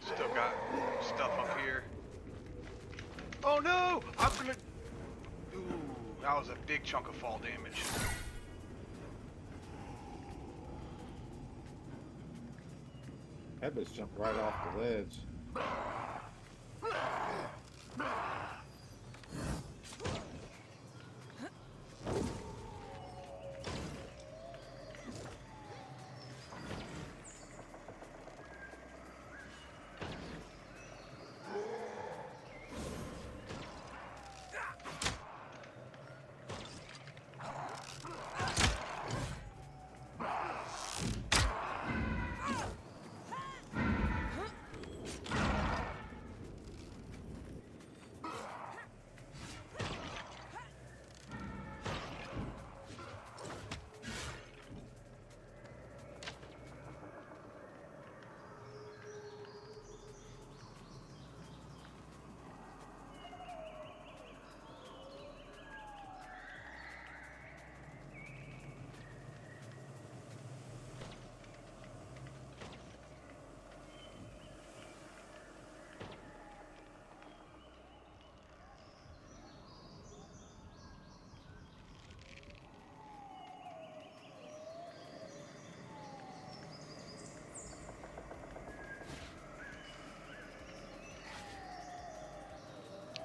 Still got stuff up here. Oh no! I'm gonna. Ooh, that was a big chunk of fall damage. That bitch jumped right off the ledge.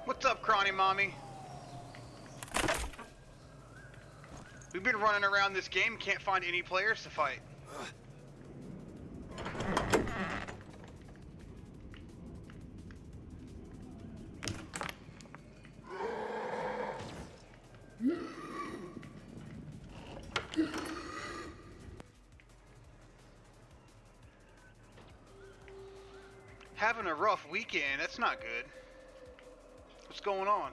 What's up, Crawny Mommy? We've been running around this game, can't find any players to fight. Having a rough weekend, that's not good. What's going on?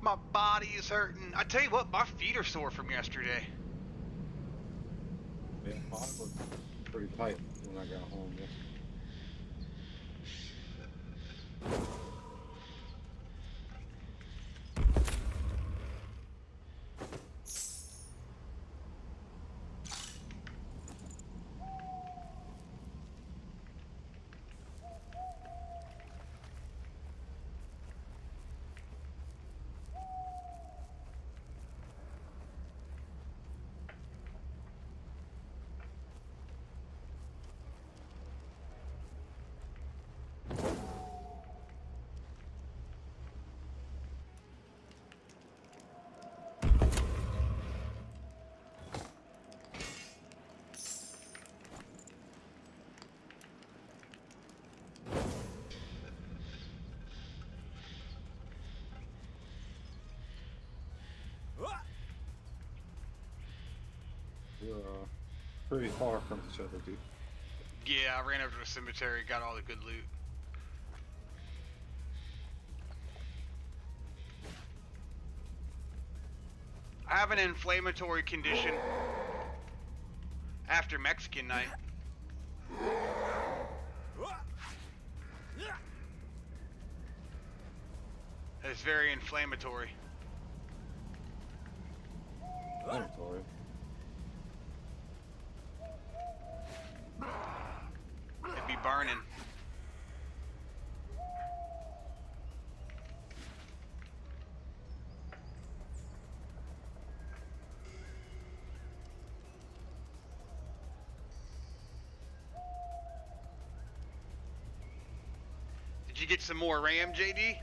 My body is hurting. I tell you what, my feet are sore from yesterday. Yeah, mine was pretty tight when I got home. Yeah. We're pretty far from each other, dude. Yeah, I ran over to the cemetery, got all the good loot. I have an inflammatory condition after Mexican night. It's very inflammatory. Inflammatory. It'd be burning. Did you get some more RAM, JD?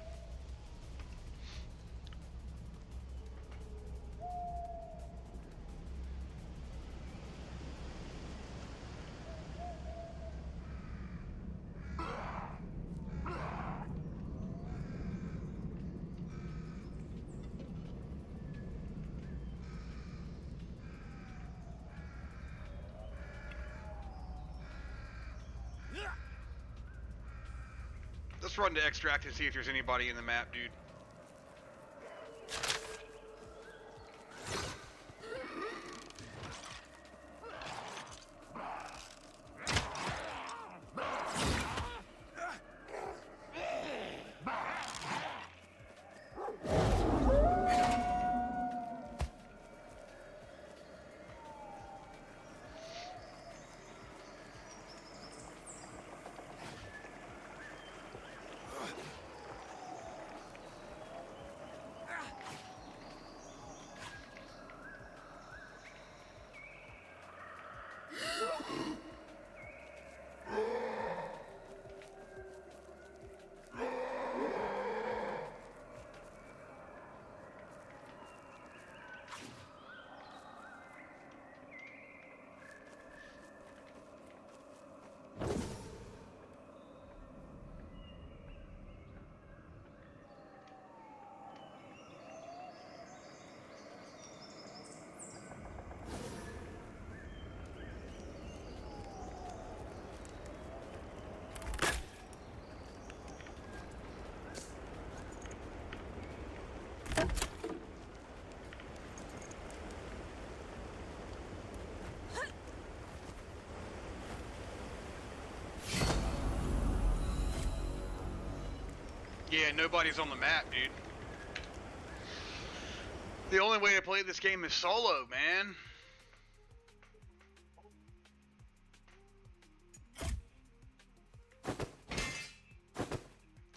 Let's run to extract and see if there's anybody in the map, dude. Yeah, nobody's on the map, dude. The only way to play this game is solo, man.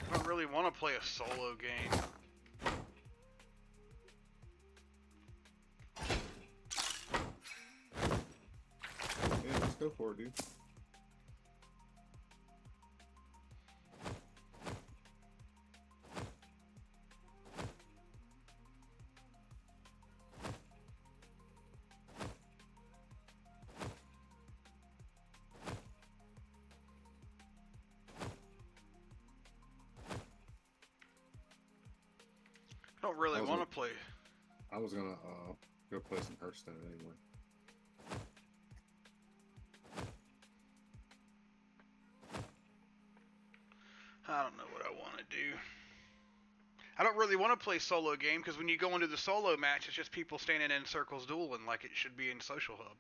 I don't really want to play a solo game. Yeah, let's go for it, dude. I don't really want to play. I was gonna go play some Hearthstone anyway. I don't know what I want to do. I don't really want to play solo game because when you go into the solo match, it's just people standing in circles dueling like it should be in Social Hub.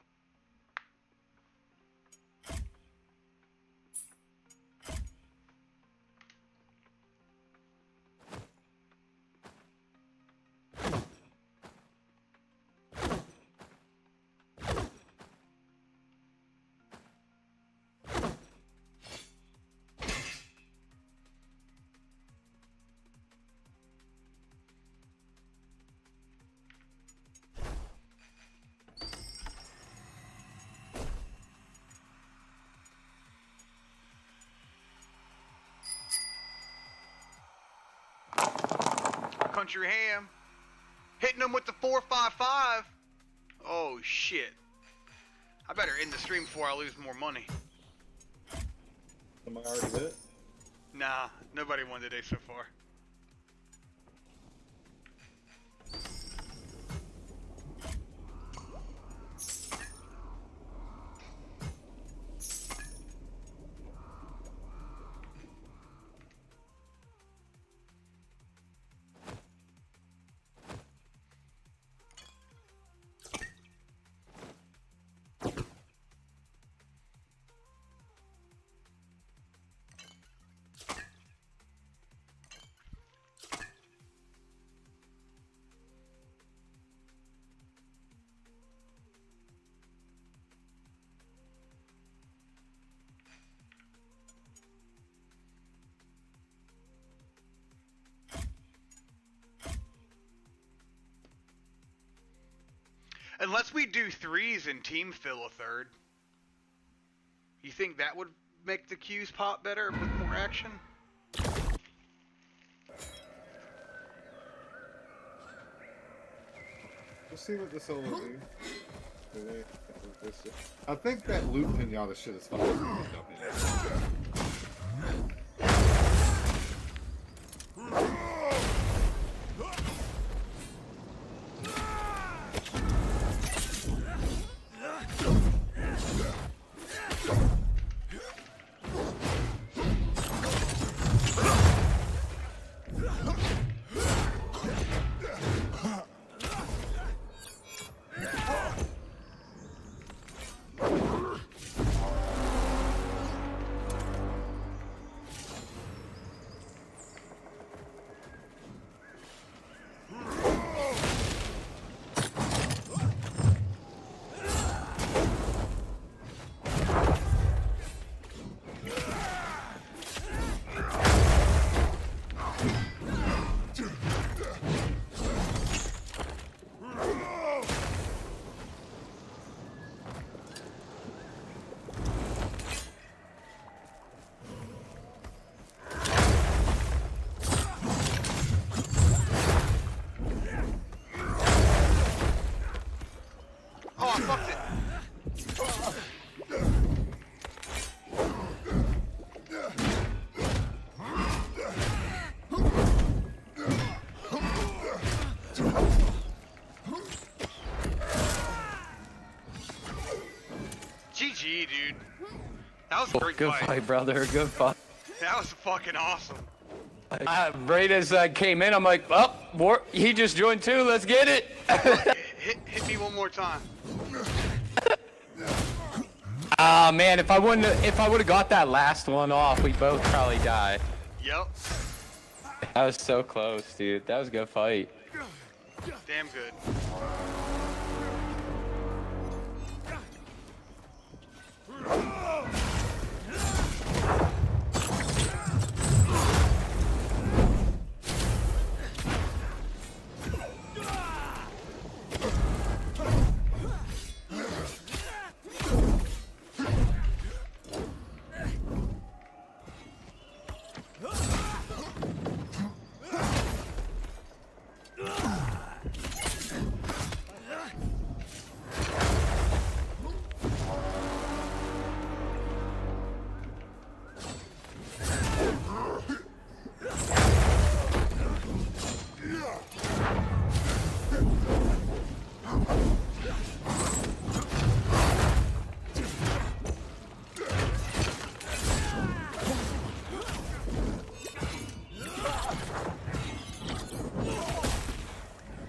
Country ham. Hitting them with the 4.55. Oh shit. I better end the stream before I lose more money. Somebody already hit it? Nah, nobody won today so far. Unless we do threes and team fill a third. You think that would make the queues pop better with more action? Let's see what this will do. I think that loot pinata shit is fine. GG, dude. That was a great Good fight, brother. Good fight. That was fucking awesome. Right as I came in, I'm like, oh, he just joined too. Let's get it. hit me one more time. Ah, man, if I would have got that last one off, we both probably died. Yep. That was so close, dude. That was a good fight. Damn good.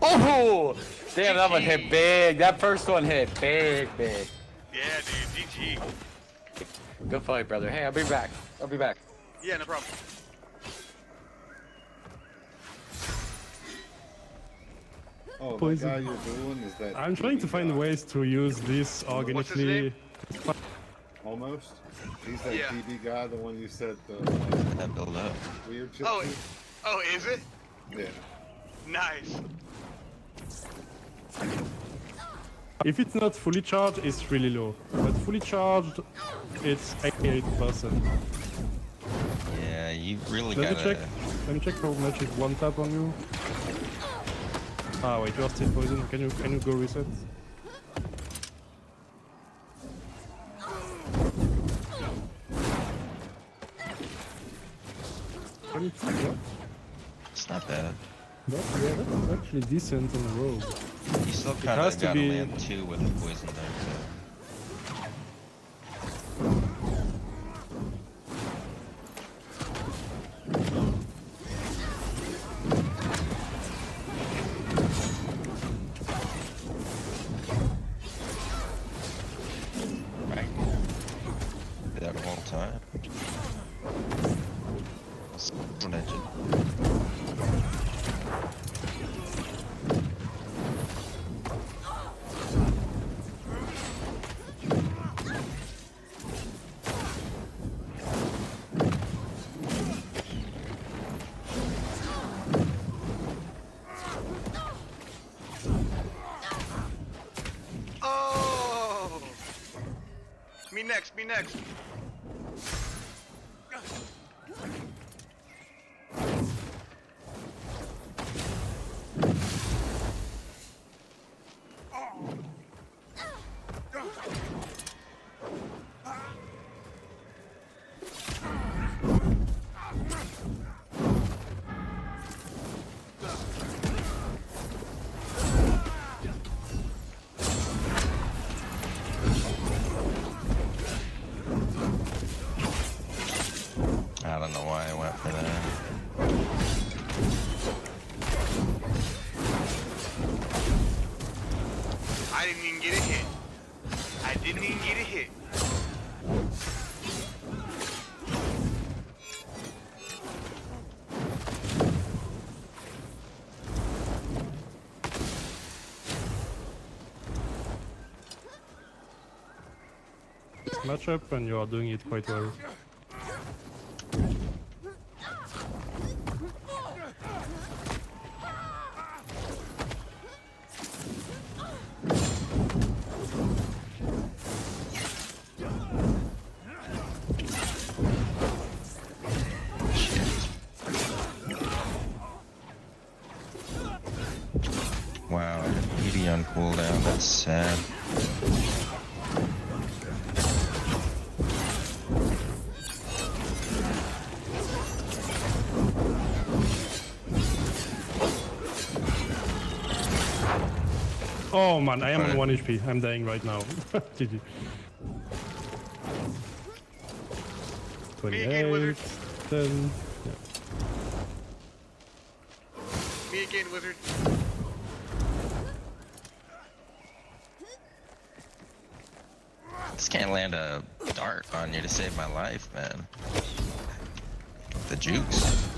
Oh, damn, that one hit big. That first one hit big. Yeah, dude, GG. Good fight, brother. Hey, I'll be back. Yeah, no problem. Oh, Poison. the guy you're doing is that. I'm trying to find ways to use this organically. Almost. He's that Yeah. TB guy, the one you said the that build up. Weird shit. Oh, is it? Yeah. Nice. If it's not fully charged, it's really low. But fully charged, it's 88%. Yeah, you really Let me gotta. check. Let me check how much is one tap on you. Ah wait, you are still poisoned. Can you go reset? It's not bad. That's actually decent on the road. You still It kind has of to gotta be- land two with the poison there too. Right. Did that one time. An engine. me next. I don't know why I went for that. I didn't even get a hit. I didn't even get a hit. Matchup, and you are doing it quite well. Wow, PD on cooldown, that's sad. Oh man, I am on 1 HP. I'm dying right now. GG. 28, 10. Yeah. Me again, wizard. Just can't land a dart on you to save my life, man. The jukes.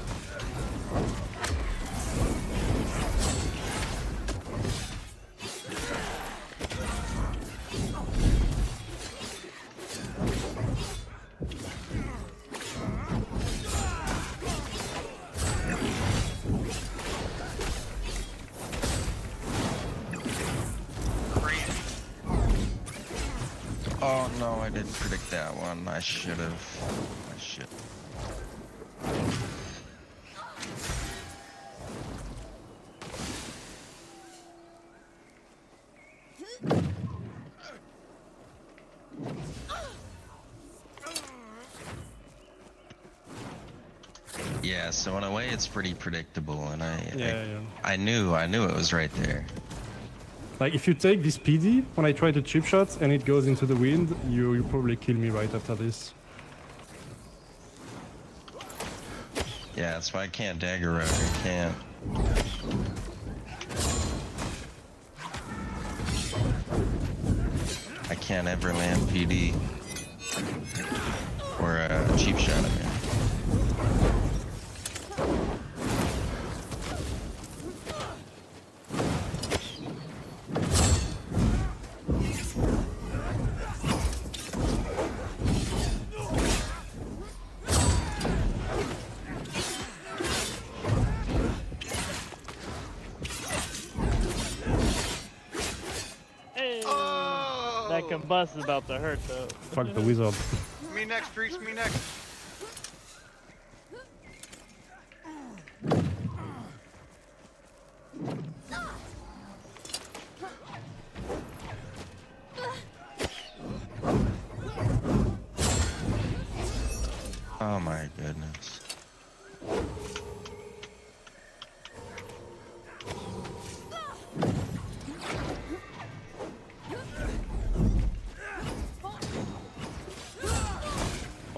Oh no, I didn't predict that one. I should have. I should. Yeah, so in a way it's pretty predictable, and I knew it was right there. Like if you take this PD, when I try to chip shot and it goes into the wind, you probably kill me right after this. Yeah, that's why I can't dagger road. I can't. I can't ever land PD or a cheap shot at me. That combust is about to hurt though. Fuck the wizard. Me next, priest. Me next. Oh my goodness.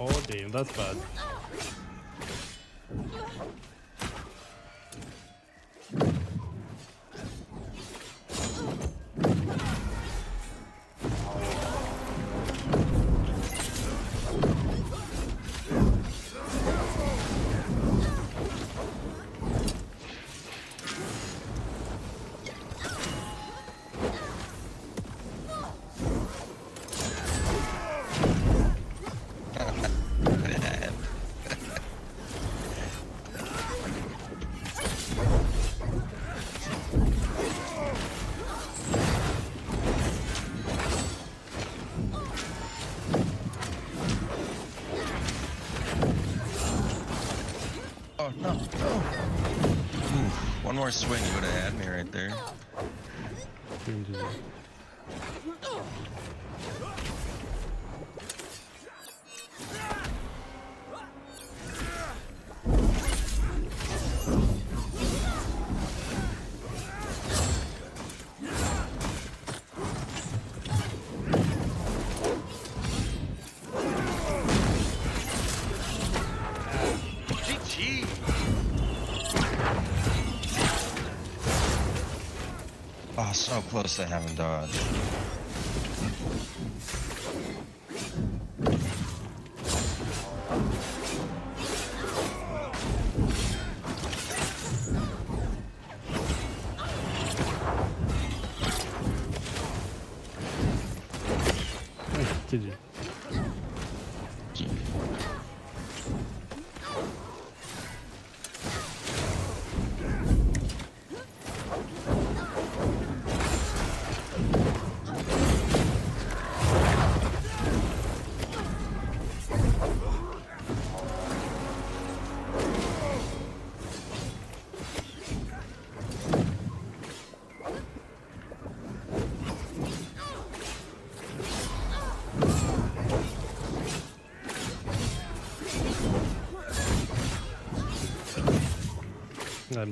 Oh damn, that's bad. No. Ooh, one more swing, you would have had me right there. GG. Oh, so close to having dodge. GG.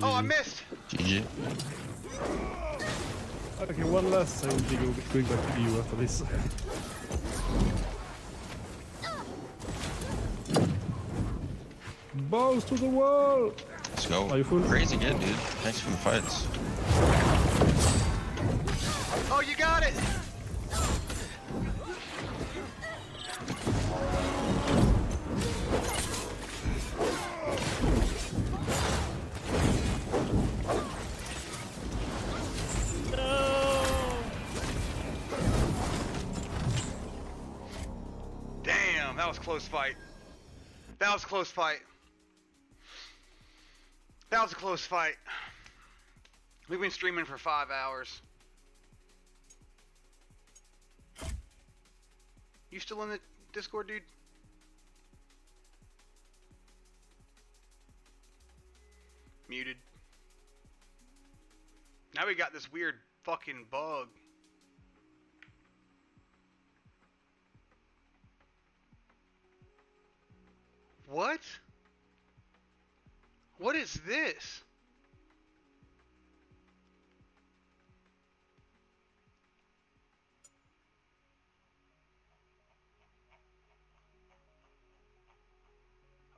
Oh, I missed. GG. Okay, one last. I will be going back to EU after this. Balls to the wall! Let's go. Are you full? Crazy good, dude. Thanks for the fights. Oh, you got it. Damn, that was a close fight. That was a close fight. That was a close fight. We've been streaming for 5 hours. You still in the Discord, dude? Muted. Now we got this weird fucking bug. What? What is this?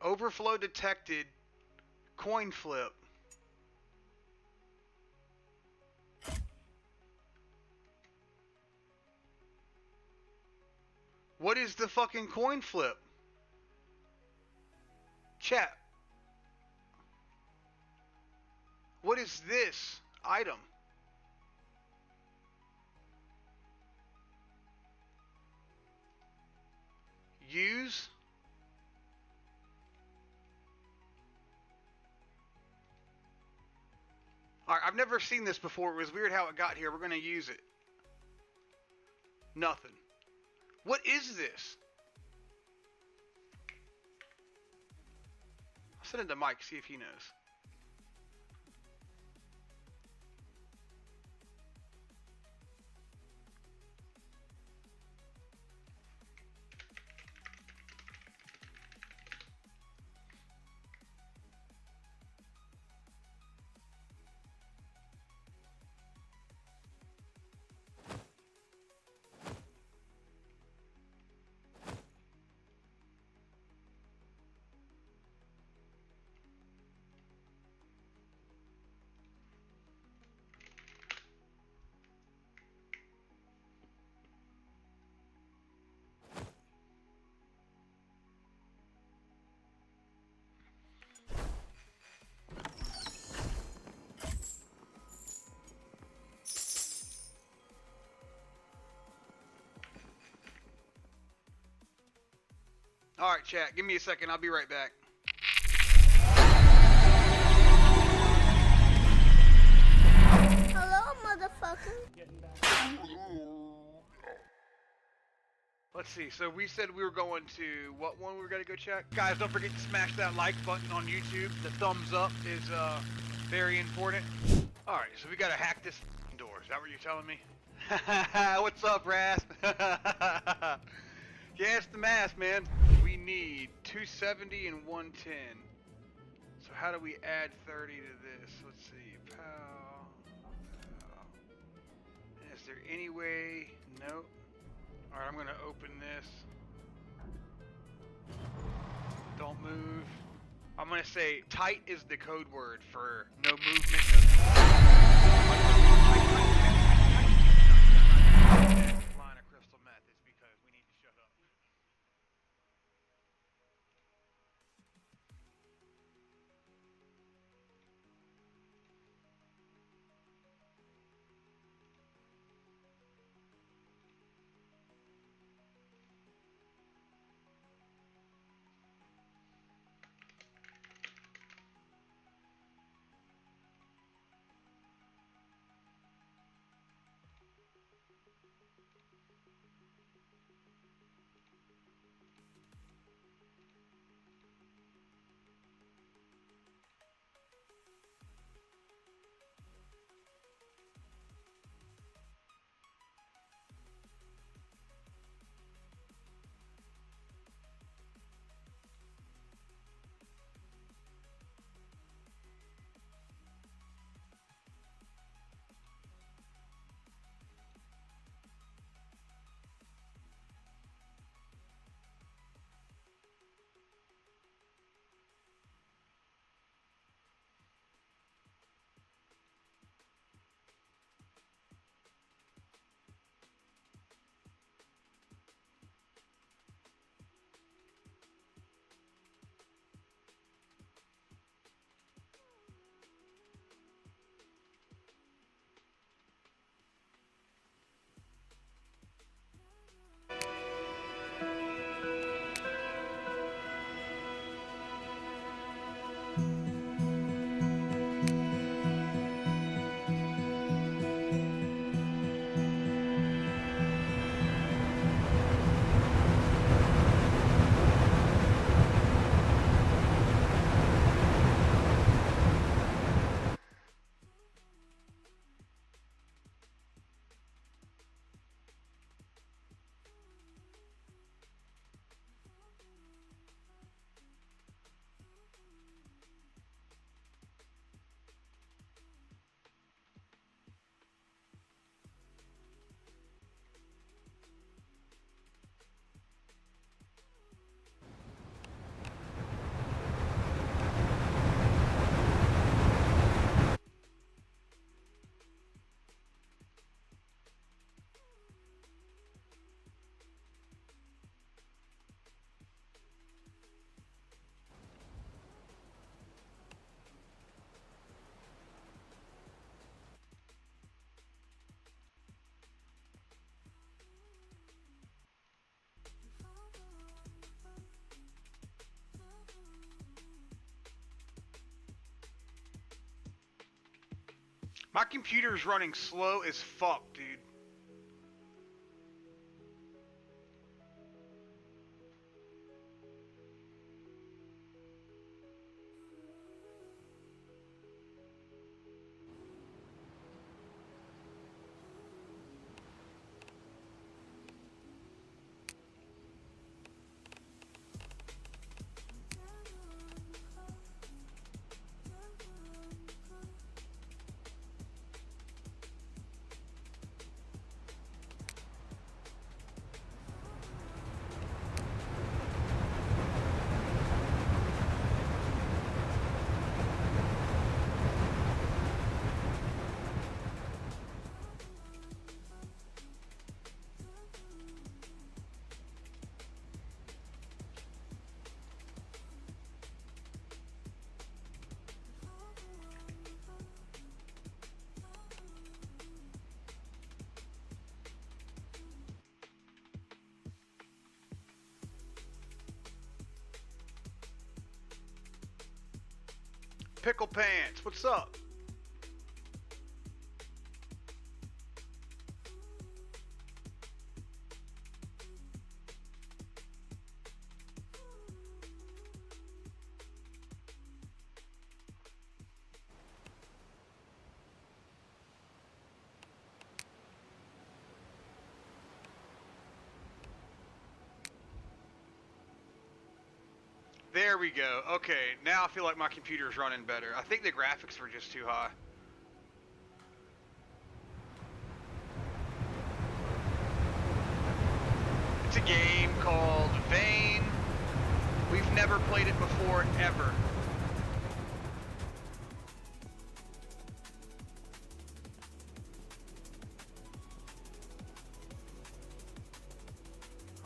Overflow detected. Coin flip. What is the fucking coin flip? Chat. What is this item? Use. Alright, I've never seen this before. It was weird how it got here. We're going to use it. Nothing. What is this? I'll send it to Mike, see if he knows. Alright, chat. Give me a second. I'll be right back. Hello, motherfucker. Let's see. So we said we were going to what one we were going to go check? Guys, don't forget to smash that like button on YouTube. The thumbs up is very important. All right, so we got to hack this door. Is that what you're telling me? What's up, Rasp? Yeah, it's the mask, man. We need 270 and 110. So how do we add 30 to this? Let's see. Pow. Is there any way? Nope. Alright, I'm gonna open this. Don't move. I'm gonna say tight is the code word for no movement. Line of crystal meth is because we need to shut up. My computer's running slow as fuck, dude. Pickle Pants, what's up? There we go. Okay, now I feel like my computer's running better. I think the graphics were just too high. It's a game called Vane. We've never played it before, ever.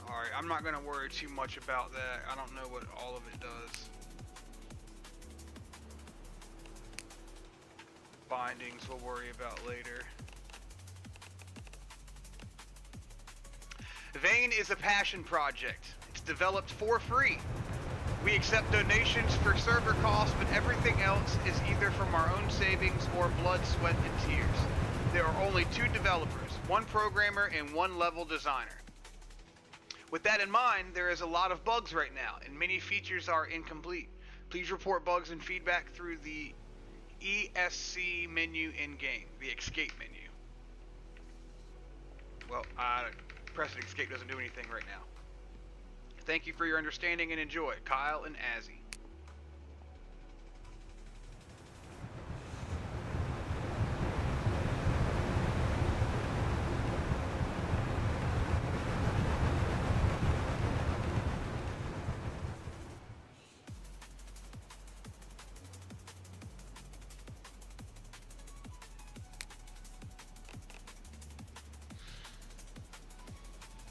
Alright, I'm not going to worry too much about that. I don't know what all of it does. Bindings we'll worry about later. Vane is a passion project. It's developed for free. We accept donations for server costs, but everything else is either from our own savings or blood, sweat, and tears. There are only 2 developers, 1 programmer and 1 level designer. With that in mind, there is a lot of bugs right now, and many features are incomplete. Please report bugs and feedback through the ESC menu in-game, the escape menu. Well, pressing escape doesn't do anything right now. Thank you for your understanding and enjoy. Kyle and Azzy.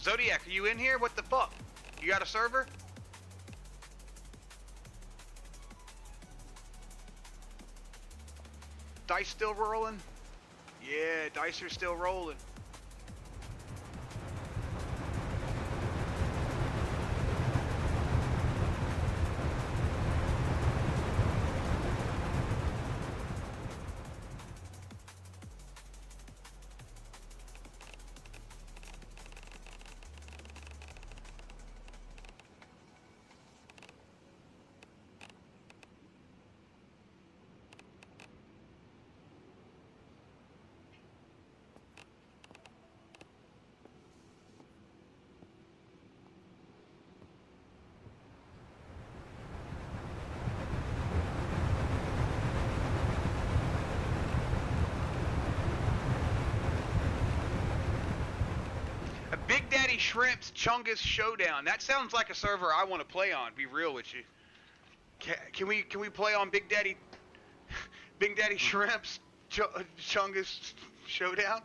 Zodiac, are you in here? What the fuck? You got a server? Dice still rolling? Yeah, dice are still rolling. Big Daddy Shrimp's Chungus Showdown. That sounds like a server I want to play on. Be real with you. Can we play on Big Daddy Shrimp's Chungus Showdown?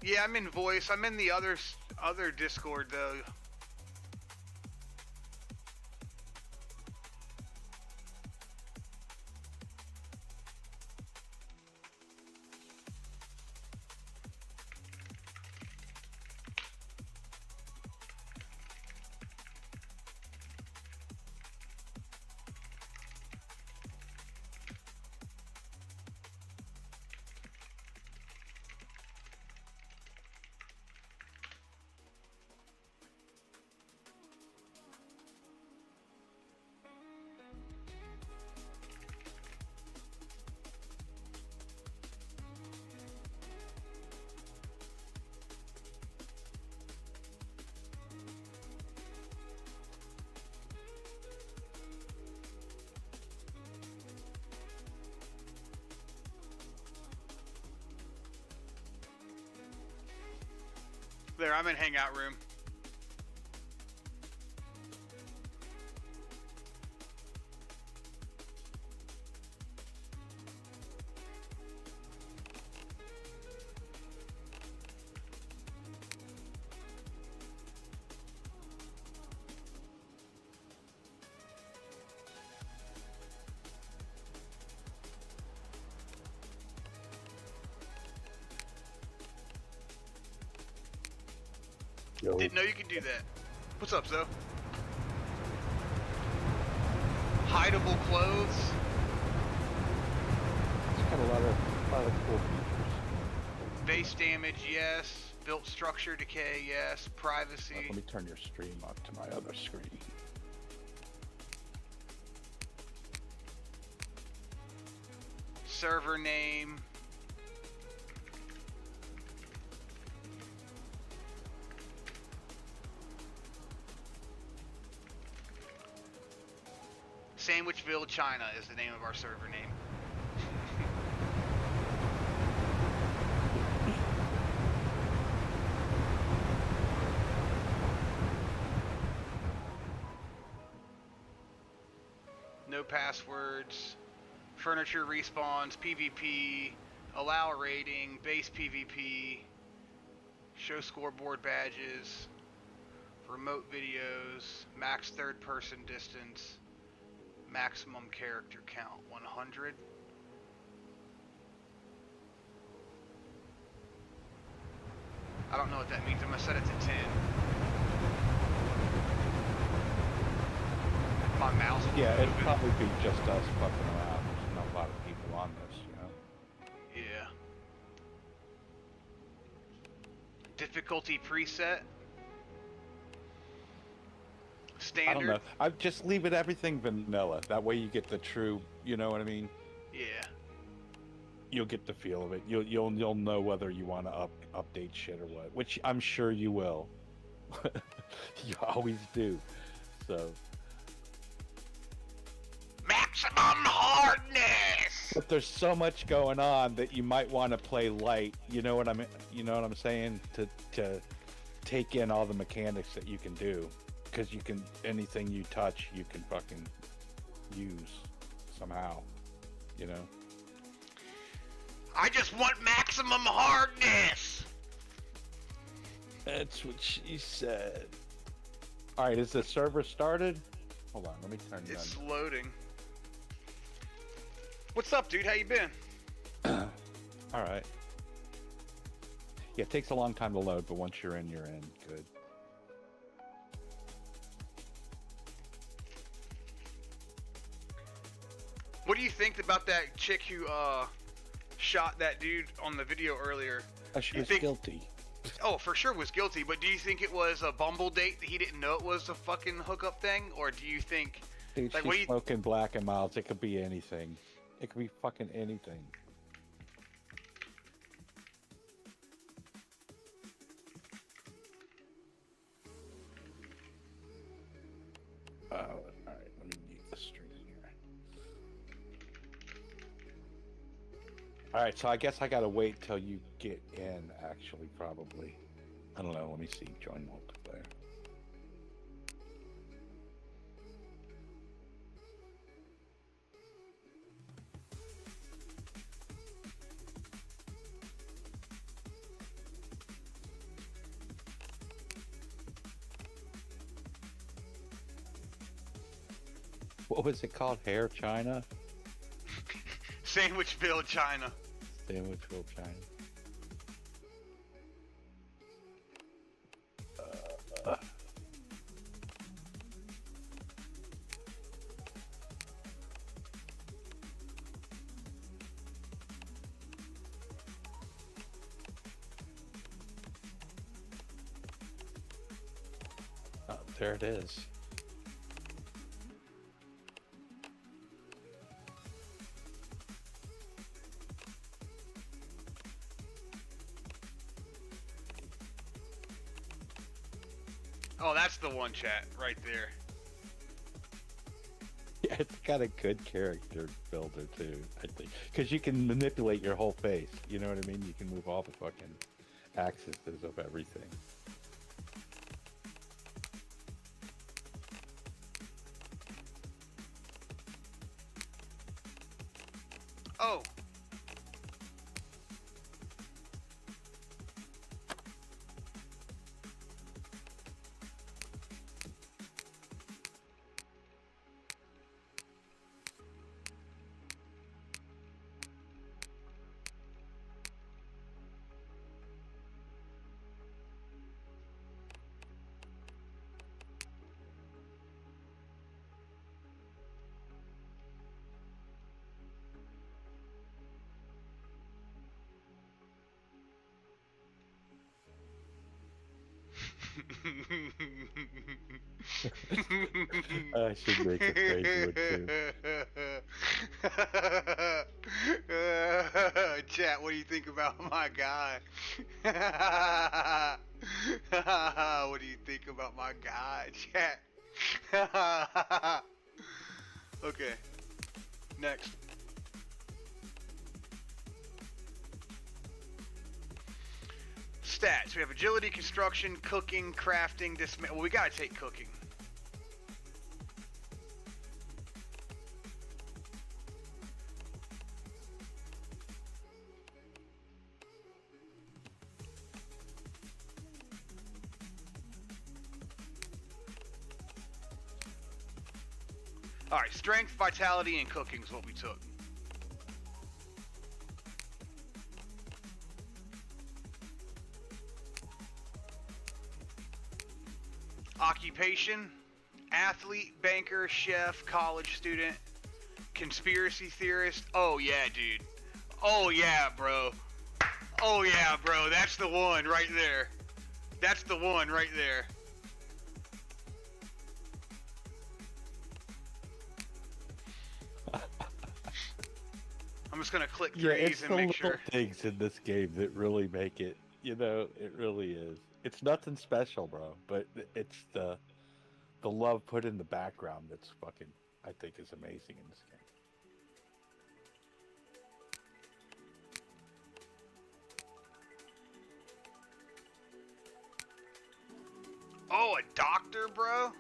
Yeah, I'm in voice. I'm in the other Discord though. There, I'm in hangout room. Didn't know you could do that. What's up, Zo? Hideable clothes. It's got a lot of lot of cool features. Base damage, yes. Built structure decay, yes. Privacy. Let me turn your stream up to my other screen. Server name. Sandwichville, China is the name of our server name. No passwords. Furniture respawns, PvP, allow rating, base PvP, show scoreboard badges, remote videos, max third person distance, maximum character count 100. I don't know what that means. I'm gonna set it to 10. My mouse. Yeah, it'd probably be just us fucking around. There's not a lot of people on this, you know. Yeah. Difficulty preset. Standard. I don't know. I just leave it everything vanilla. That way you get the true. You know what I mean? Yeah. You'll get the feel of it. You'll know whether you want to update shit or what. Which I'm sure you will. You always do. So. Maximum hardness. But there's so much going on that you might want to play light. You know what I mean? You know what I'm saying? To take in all the mechanics that you can do, because you can anything you touch, you can fucking use somehow. You know. I just want maximum hardness. That's what she said. All right, is the server started? Hold on, let me turn it on. It's loading. What's up, dude? How you been? All right. Yeah, it takes a long time to load, but once you're in, you're in. Good. What do you think about that chick who shot that dude on the video earlier? She was guilty. Oh, for sure was guilty, but do you think it was a Bumble date that he didn't know it was a fucking hookup thing? Or do you think... Dude, like, she's smoking Black and Milds. It could be anything. It could be fucking anything. Alright, let me mute the stream here. Alright, so I guess I gotta wait till you get in, actually, probably. I don't know, let me see. Join multiplayer. What was it called? Hair China? Sandwichville, China. Sandwichville, China. Oh, there it is. Oh, that's the one, chat, right there. Yeah, it's got a good character builder too, I think, because you can manipulate your whole face. You know what I mean? You can move all the fucking axes of everything. Oh. I should make a crazy one too. Chat, what do you think about my guy? What do you think about my guy, chat? Okay, next. Stats. We have agility, construction, cooking, crafting, dismantle. Well, we gotta take cooking. Alright, strength, vitality, and cooking is what we took. Occupation, athlete, banker, chef, college student, conspiracy theorist. Oh yeah, dude. Oh yeah, bro. Oh yeah, bro. That's the one right there. That's the one right there. I'm just gonna click through Yeah, these it's and the make little sure. things in this game that really make it. You know, it really is. It's nothing special, bro. But it's the love put in the background that's fucking, I think, is amazing in this game. Oh, a doctor, bro?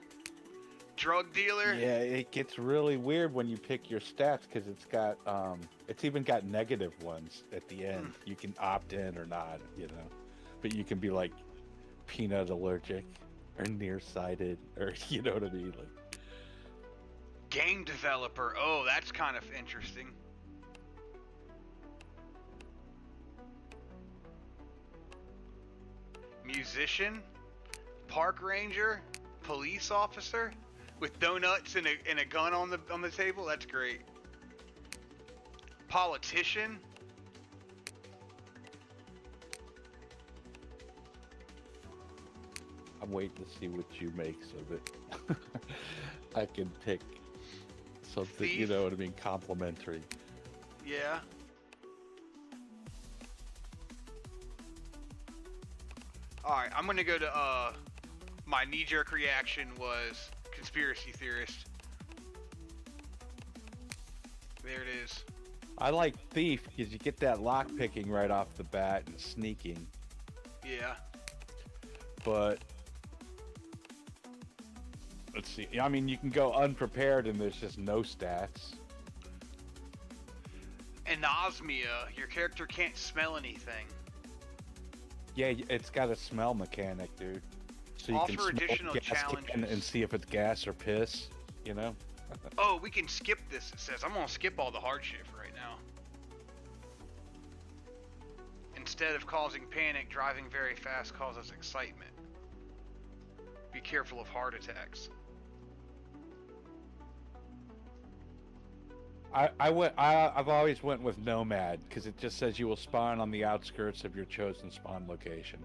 Drug dealer? Yeah, it gets really weird when you pick your stats because it's got it's even got negative ones at the end. You can opt in or not, you know, but you can be like peanut allergic or nearsighted or you know what I mean, like Game developer. Oh, that's kind of interesting. Musician, park ranger, police officer with donuts and a gun on the table. That's great. Politician. I'm waiting to see what you makes of it. I can pick something, you know what I mean, complimentary. Yeah. Alright, I'm gonna go to, my knee-jerk reaction was conspiracy theorist. There it is. I like thief because you get that lock picking right off the bat and sneaking. Yeah. But let's see. I mean, you can go unprepared and there's just no stats. Anosmia, your character can't smell anything. Yeah, it's got a smell mechanic, dude. So you can Offer smell additional gas challenges. can and see if it's gas or piss, you know? Oh, we can skip this, it says. I'm gonna skip all the hard shit for right now. Instead of causing panic, driving very fast causes excitement. Be careful of heart attacks. I've always went with Nomad because it just says you will spawn on the outskirts of your chosen spawn location.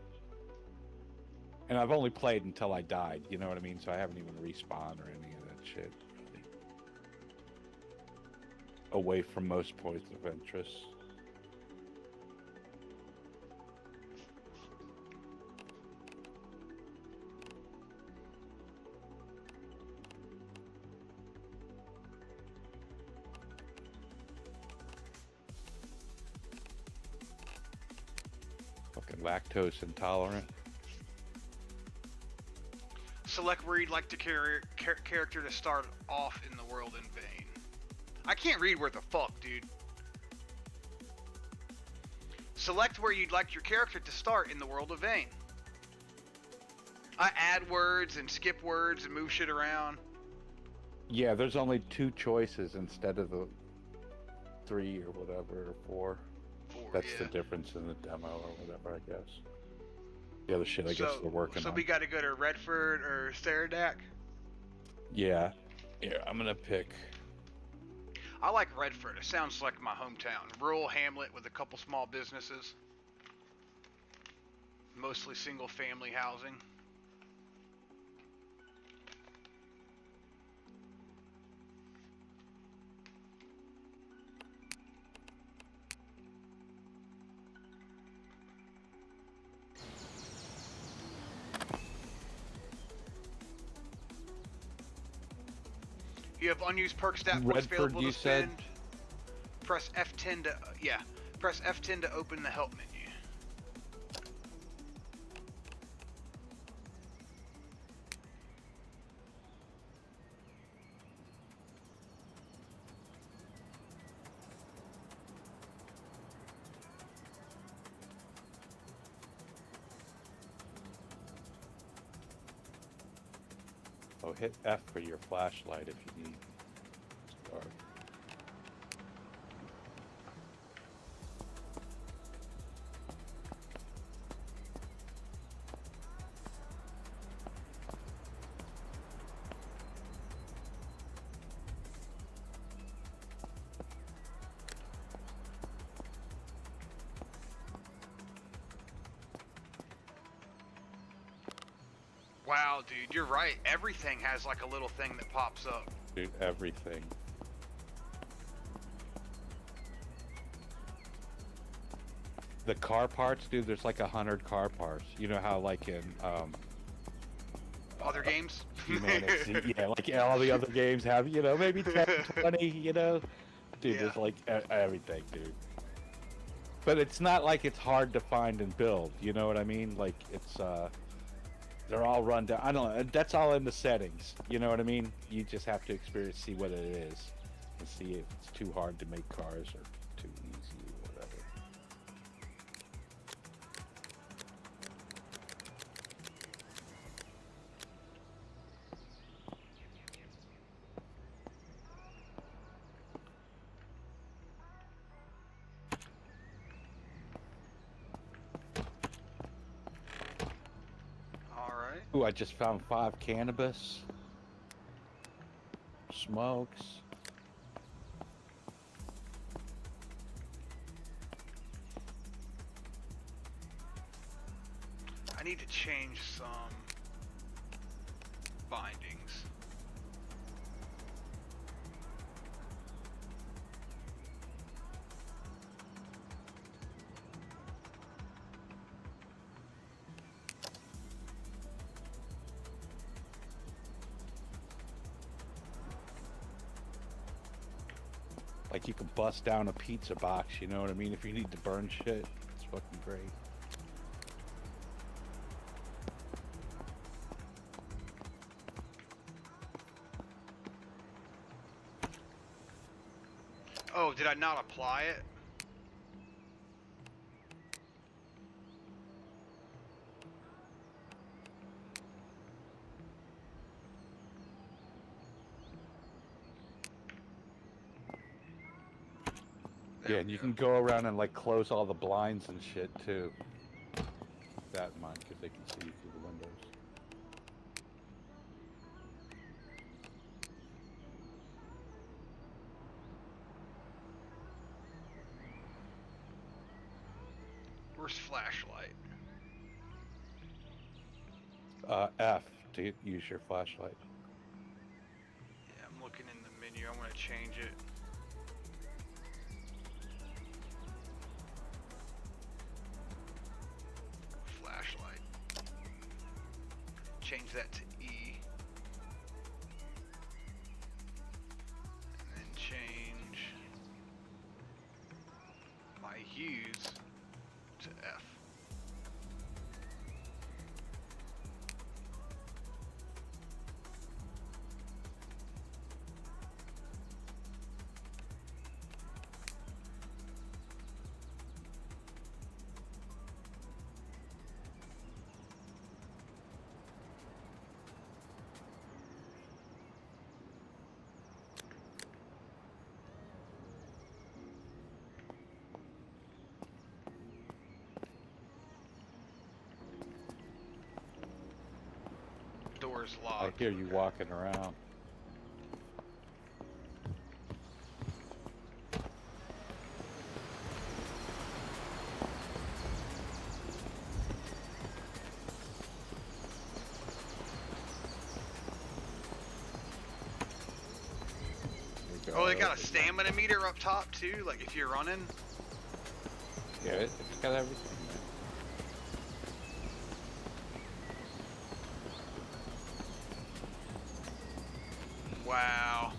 And I've only played until I died, you know what I mean? So I haven't even respawned or any of that shit. Really. Away from most points of interest. Fucking lactose intolerant. Select where you'd like the character to start off in the world in vain. I can't read where the fuck, dude. Select where you'd like your character to start in the world of Vane. I add words and skip words and move shit around. Yeah, there's only 2 choices instead of the 3 or whatever, or 4. That's the difference in the demo or whatever, I guess. The other shit I guess they're working So on. we gotta go to Redford or Saradak? Yeah. Yeah, I'm gonna pick. I like Redford. It sounds like my hometown. Rural hamlet with a couple small businesses. Mostly single family housing. You have unused perk stat points Redford, available you to spend. said? Press F10 to press F10 to open the help menu. Oh, hit F for your flashlight if you need. Start. Wow, dude, you're right. Everything has like a little thing that pops up. Dude, everything. The car parts, dude, there's like 100 car parts. You know how like in Other games? Humanity, yeah, like all the other games have, you know, maybe 10, 20, you know? Dude, there's like everything, dude. But it's not like it's hard to find and build, you know what I mean? Like it's they're all run down. I don't know. That's all in the settings. You know what I mean? You just have to see what it is, and see if it's too hard to make cars or too easy or whatever. Alright. Ooh, I just found 5 cannabis. Smokes. I need to change some bindings. Like you can bust down a pizza box, you know what I mean? If you need to burn shit, it's fucking great. Oh, did I not apply it? Yeah, and you can go around and like close all the blinds and shit too. Keep that in mind, because they can see you through the windows. Where's flashlight? F to use your flashlight. Yeah, I'm looking in the menu. I'm gonna change it. Flashlight. Change that to E. And then change my hues to F. Door's I locked. hear you walking around. Oh, they got a stamina meter up top too, like if you're running. Yeah, it's got everything, man. Wow.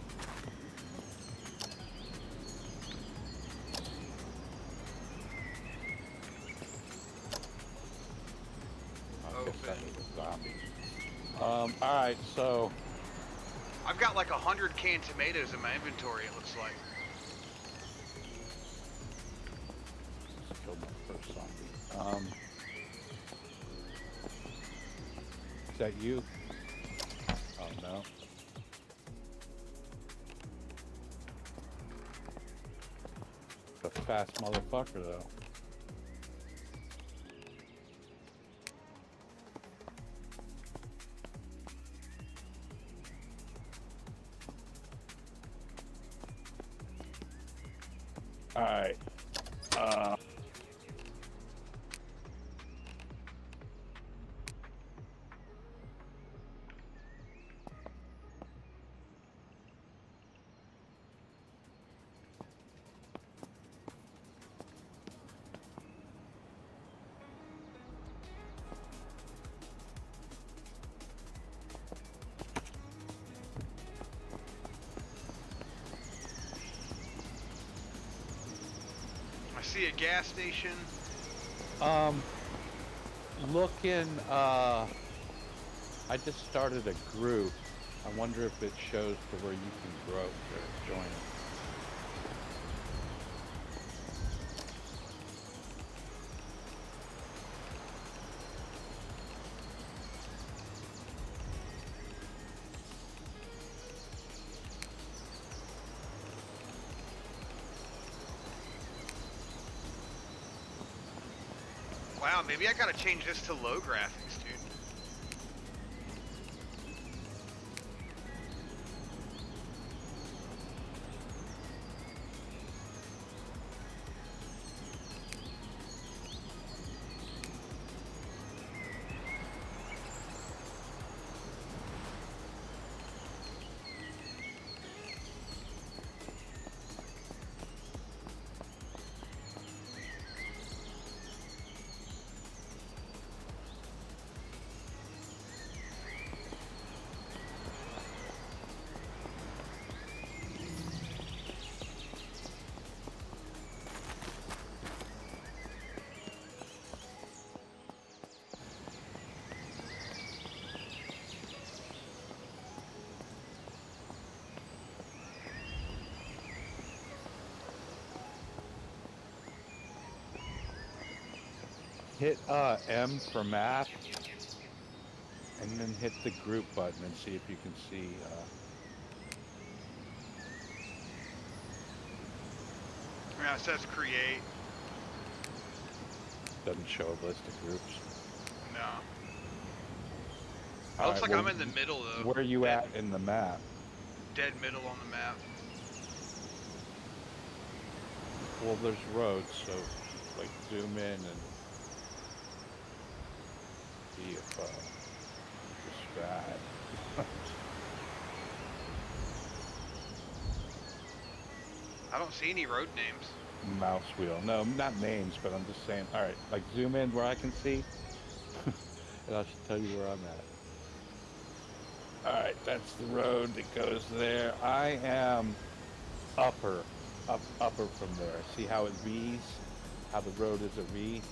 Alright, so... I've got like 100 canned tomatoes in my inventory, it looks like. Just killed my first zombie. Is that you? Oh no. A fast motherfucker though. Alright. I see a gas station. Look in, I just started a group. I wonder if it shows to where you can grow or join it. Wow, maybe I gotta change this to low graphics, dude. Hit M for map, and then hit the group button and see if you can see. Yeah, it says create. Doesn't show a list of groups. No. All Looks right, like well, I'm in the middle though. Where are you at in the map? Dead middle on the map. Well, there's roads, so like zoom in and see if the strat. I don't see any road names. Mouse wheel. No, not names, but I'm just saying. All right, like zoom in where I can see, and I'll just tell you where I'm at. All right, that's the road that goes there. I am upper from there. See how it V's? How the road is a V?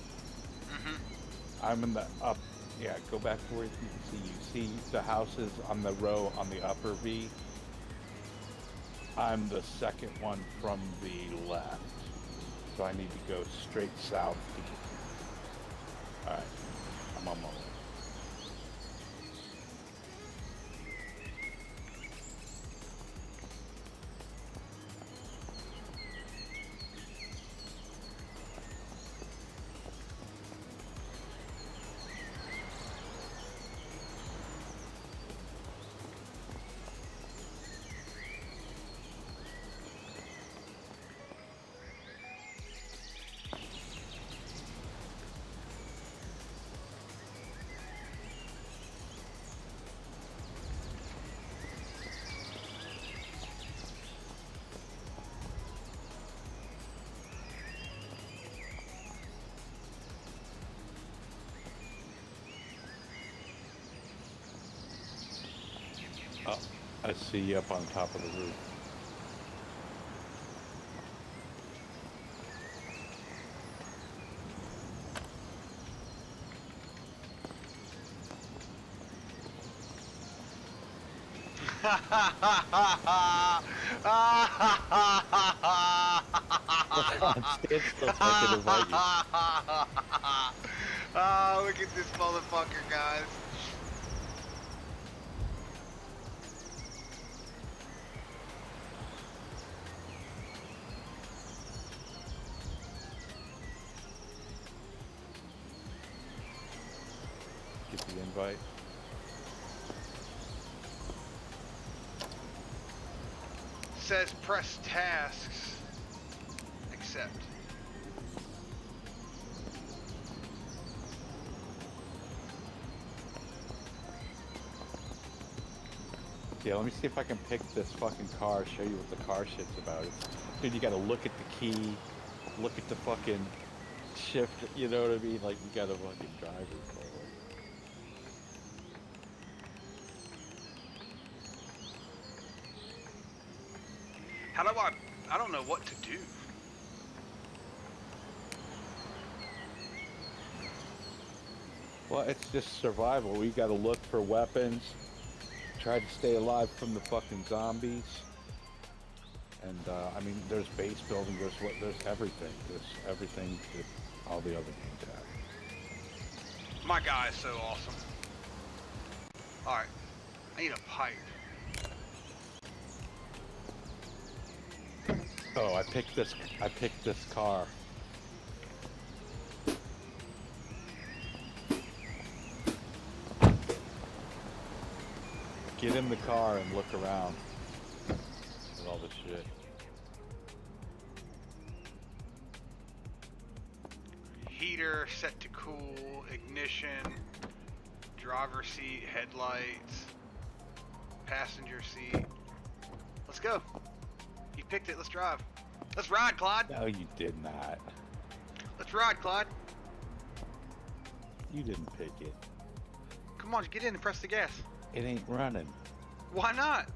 I'm in the up. Yeah, go back to where you can see. You see the houses on the row on the upper V? I'm the second one from the left. So I need to go straight south to get. Alright, I'm on my way. I see you up on top of the roof. Stand still so I can invite you. Oh, look at this motherfucker, guys. Get the invite. Says press tasks. Accept. Yeah, let me see if I can pick this fucking car, show you what the car shit's about. Dude, you gotta look at the key, look at the fucking shift, you know what I mean? Like, you gotta fucking drive it forward. How do I don't know what to do. Well, it's just survival. We gotta look for weapons, try to stay alive from the fucking zombies. And, I mean, there's base building, there's everything. There's everything that all the other games have. My guy is so awesome. Alright. I need a pipe. Oh, I picked this car. Get in the car and look around at all this shit. Heater set to cool, ignition, driver seat, headlights, passenger seat. Let's go. He picked it, let's drive. Let's ride, Clyde. No, you did not. Let's ride, Clyde. You didn't pick it. Come on, get in and press the gas. It ain't running. Why not?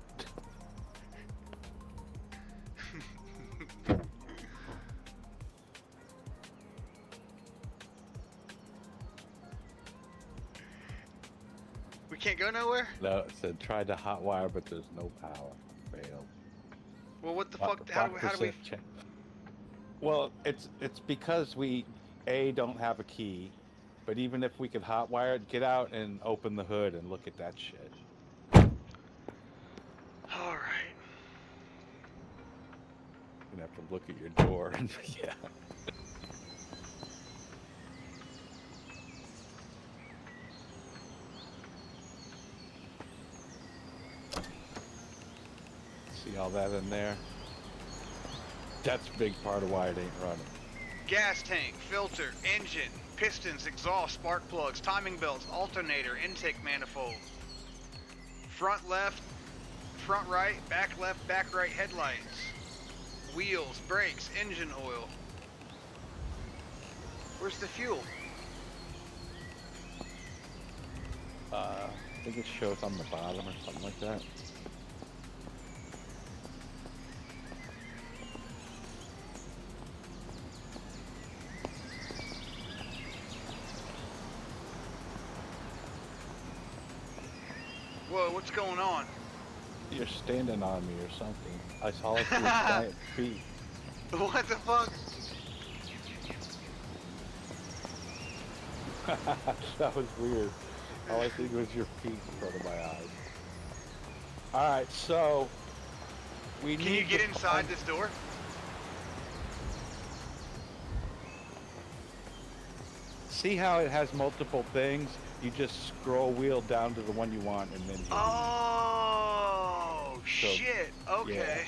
We can't go nowhere? No, it said tried to hotwire, but there's no power. Failed. Well, what the fuck? How do we? Check. Well, it's because we don't have a key, but even if we could hotwire it, get out and open the hood and look at that shit. All right. You're gonna have to look at your door and yeah. See all that in there? That's a big part of why it ain't running. Gas tank, filter, engine, pistons, exhaust, spark plugs, timing belts, alternator, intake manifold. Front left, front right, back left, back right headlights. Wheels, brakes, engine oil. Where's the fuel? I think it shows on the bottom or something like that. Whoa, what's going on? You're standing on me or something. I saw it through your giant feet. What the fuck? That was weird. All I think was your feet in front of my eyes. Alright, so we Can you get inside this door? See how it has multiple things? You just scroll wheel down to the one you want and then Oh, shit. Okay. Yeah.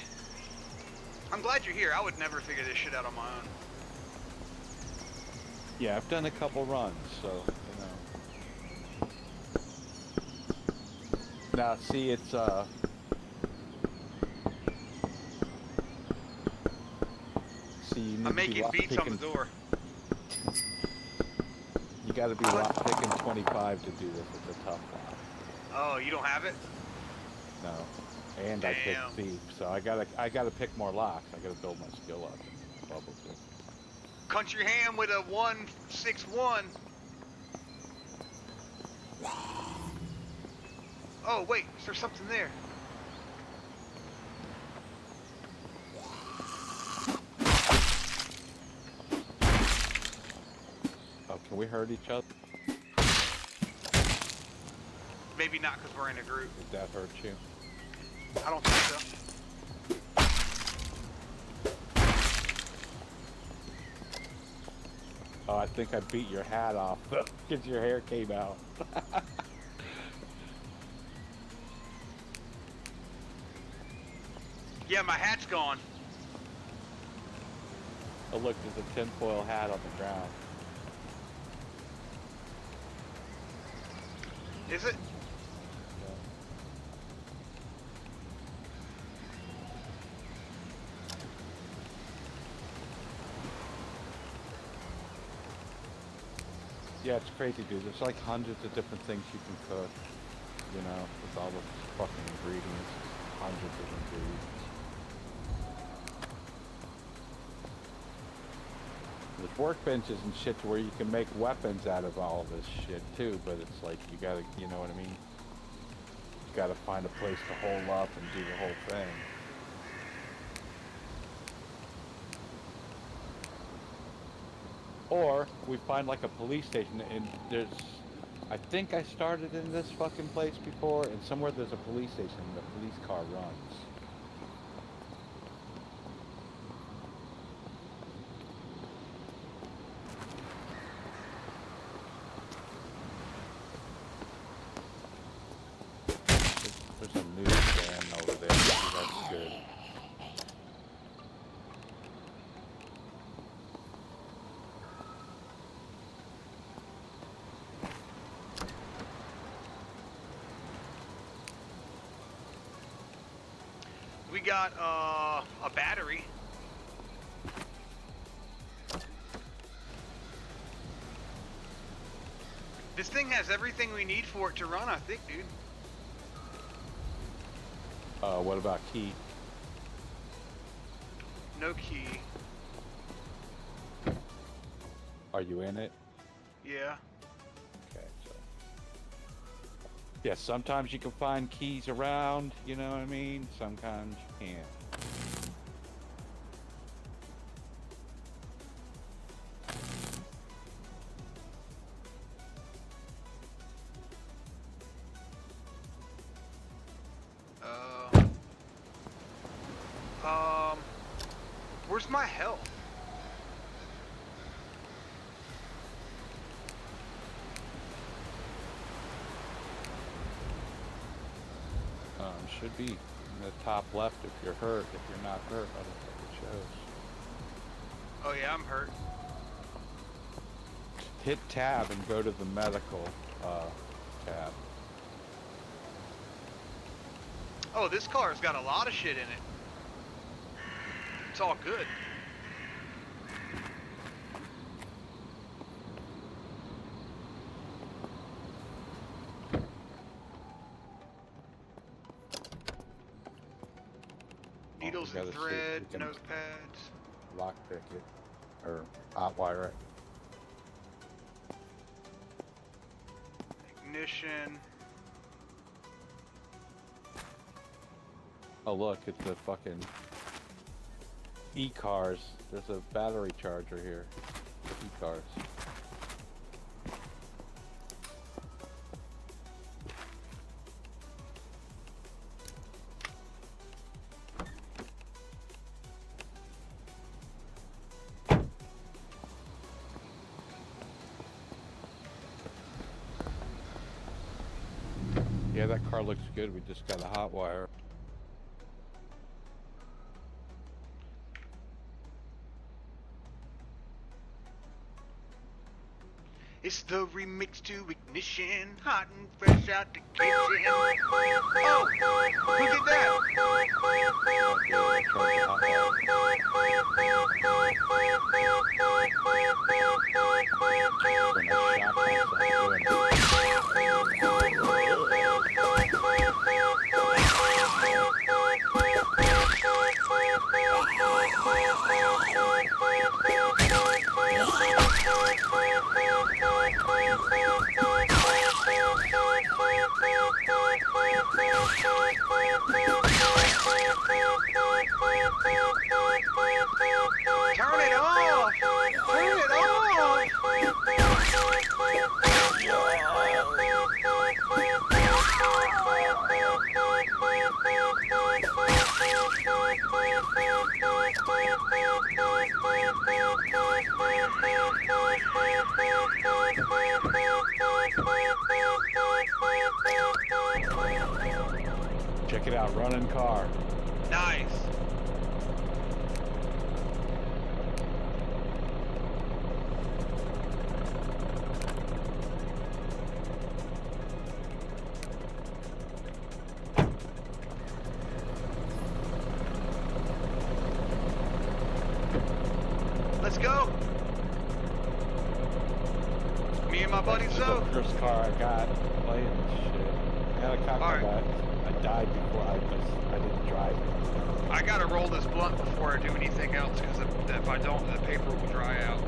I'm glad you're here. I would never figure this shit out on my own. Yeah, I've done a couple runs, so, you know. Now, see, it's, See, you need I'm making to be beats on the door. You gotta be lock picking 25 to do this. It's a tough one. Oh, you don't have it? No. And I picked thief, so I gotta pick more locks. I gotta build my skill up in bubble too. Country ham with a 161. Oh wait, is there something there? Can we hurt each other? Maybe not because we're in a group. Did that hurt you? I don't think so. Oh, I think I beat your hat off because your hair came out. Yeah, my hat's gone. Oh, look, there's a tinfoil hat on the ground. Is it? Yeah, it's crazy, dude. There's like hundreds of different things you can cook, you know, with all the fucking ingredients. Hundreds of ingredients. There's workbenches and shit to where you can make weapons out of all this shit too, but it's like you gotta, you know what I mean? You gotta find a place to hole up and do the whole thing. Or we find like a police station and there's, I think I started in this fucking place before, and somewhere there's a police station and the police car runs. There's a news van over there. That's good. We got a battery. This thing has everything we need for it to run, I think, dude. What about key? No key. Are you in it? Yeah. Okay, so. Yeah, sometimes you can find keys around, you know what I mean? Sometimes you can't. Where's my health? Should be in the top left if you're hurt. If you're not hurt, I don't think it shows. Oh yeah, I'm hurt. Hit tab and go to the medical tab. Oh, this car's got a lot of shit in it. It's all good. Needles and thread, notepads. Lockpick it. Or hotwire it. Ignition. Oh look, it's the fucking e-cars. There's a battery charger here. E-cars. Yeah, that car looks good. We just got a hot wire. It's the remix to Ignition, hot and fresh out the kitchen. Oh, who did that? Turn it off! Running car. Nice. Let's go. Me and my buddy Zoe. The first car I got playing this shit. I got a cop that I died before I didn't drive it. I gotta roll this blunt before I do anything else, because if I don't, the paper will dry out.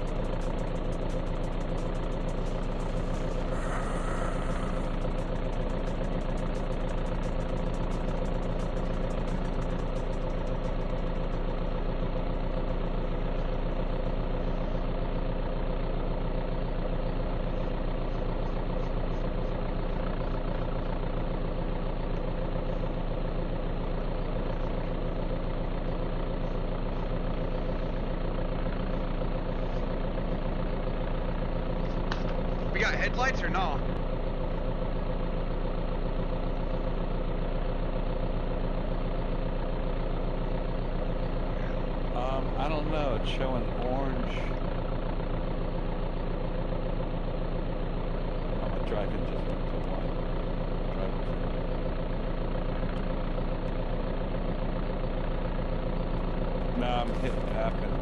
We got headlights or no? I don't know. It's showing orange. Oh, my driving just went to one. Driving. No, I'm hitting happens.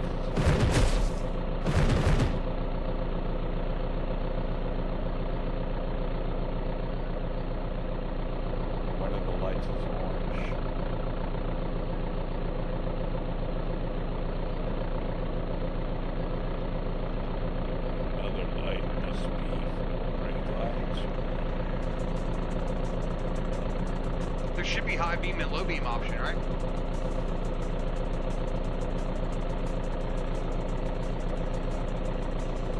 One of the lights is orange. Another light must be brake lights. There should be high beam and low beam option, right?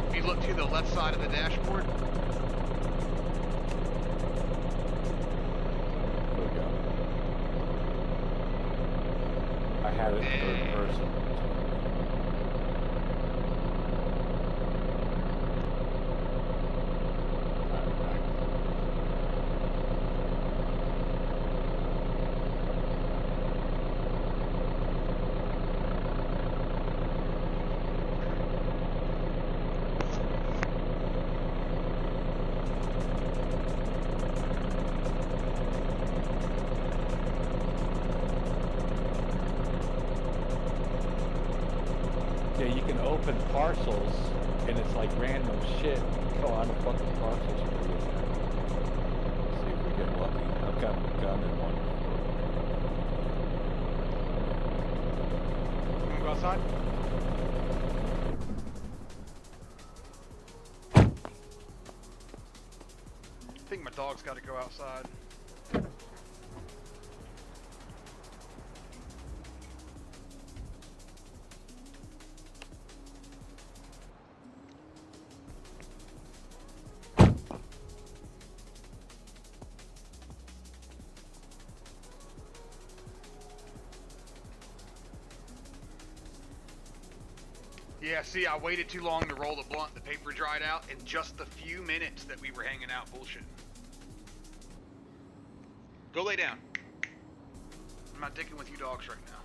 If you look to the left side of the dashboard. There we go. I had it in third person. Yeah, you can open parcels, and it's like random shit. Go on the fucking parcels for you. See if we get lucky. I've got a gun in one. You wanna go outside? I think my dog's got to go outside. Yeah, see, I waited too long to roll the blunt. The paper dried out in just the few minutes that we were hanging out bullshitting. Go lay down. I'm not dicking with you dogs right now.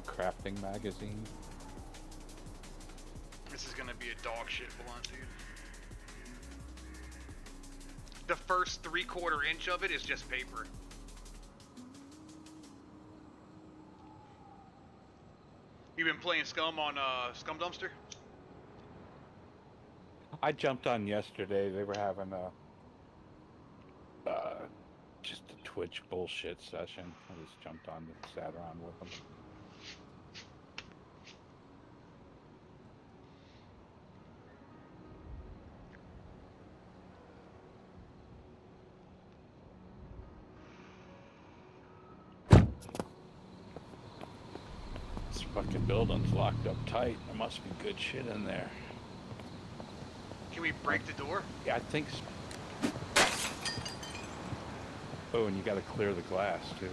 Crafting magazine. This is gonna be a dog shit blunt, dude. The first 3/4 inch of it is just paper. You been playing Scum on Scum Dumpster? I jumped on yesterday. They were having just a Twitch bullshit session. I just jumped on and sat around with them. This fucking building's locked up tight. There must be good shit in there. Can we break the door? Yeah, I think so. Oh, and you gotta clear the glass, too.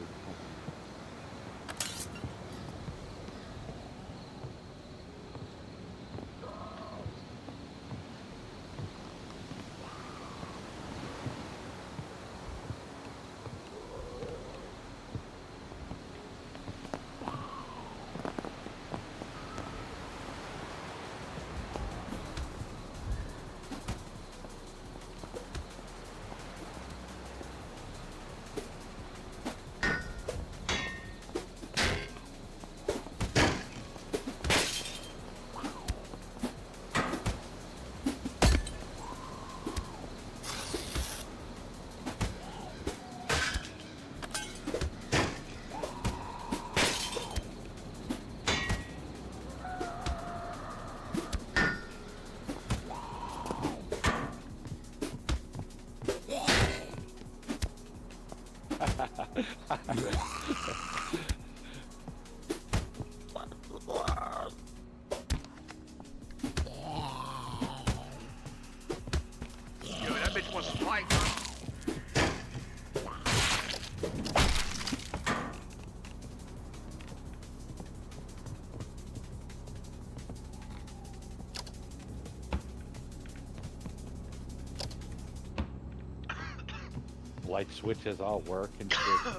light switches all work and shit.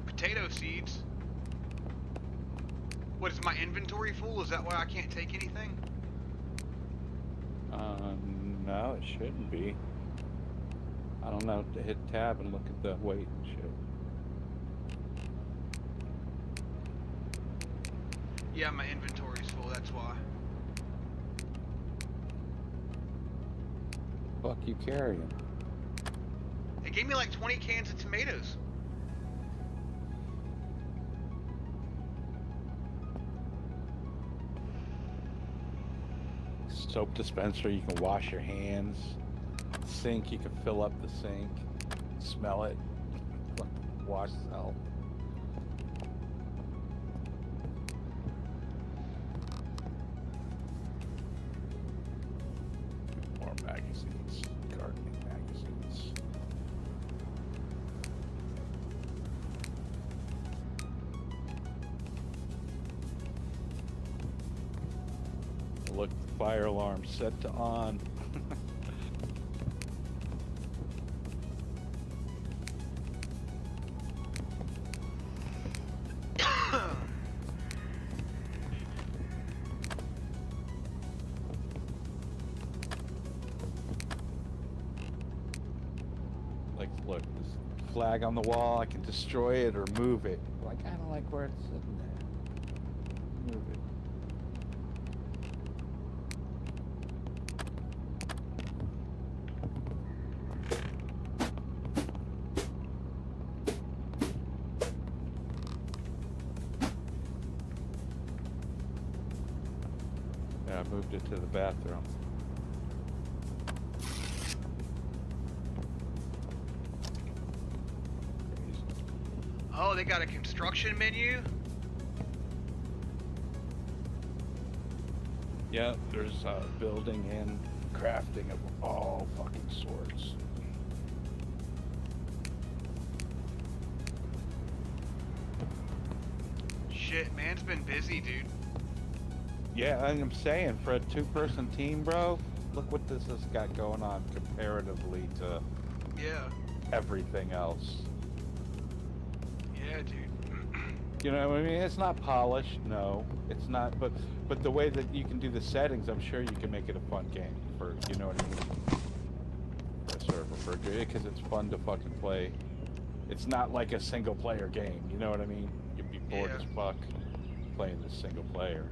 Potato seeds. What, is my inventory full? Is that why I can't take anything? No, it shouldn't be. I don't know, to hit tab and look at the weight and shit. Yeah, my inventory's full, that's why. Fuck you carrying? It gave me like 20 cans of tomatoes. Soap dispenser, you can wash your hands. Sink, you can fill up the sink. Smell it. Wash self. More magazines. Gardening magazines. Look, the fire alarm set to on. Like, look, this flag on the wall, I can destroy it or move it. Like, I don't like where it's sitting there. Move it. Yeah, I moved it to the bathroom. Oh, they got a construction menu? Yeah, there's building and crafting of all fucking sorts. Shit, man's been busy, dude. Yeah, and I'm saying, for a two-person team, bro, look what this has got going on comparatively to everything else. Yeah, dude. You know what I mean? It's not polished, no. It's not, but the way that you can do the settings, I'm sure you can make it a fun game for, you know what I mean? For a server, for because it's fun to fucking play. It's not like a single-player game, you know what I mean? You'd be bored as fuck playing this single player.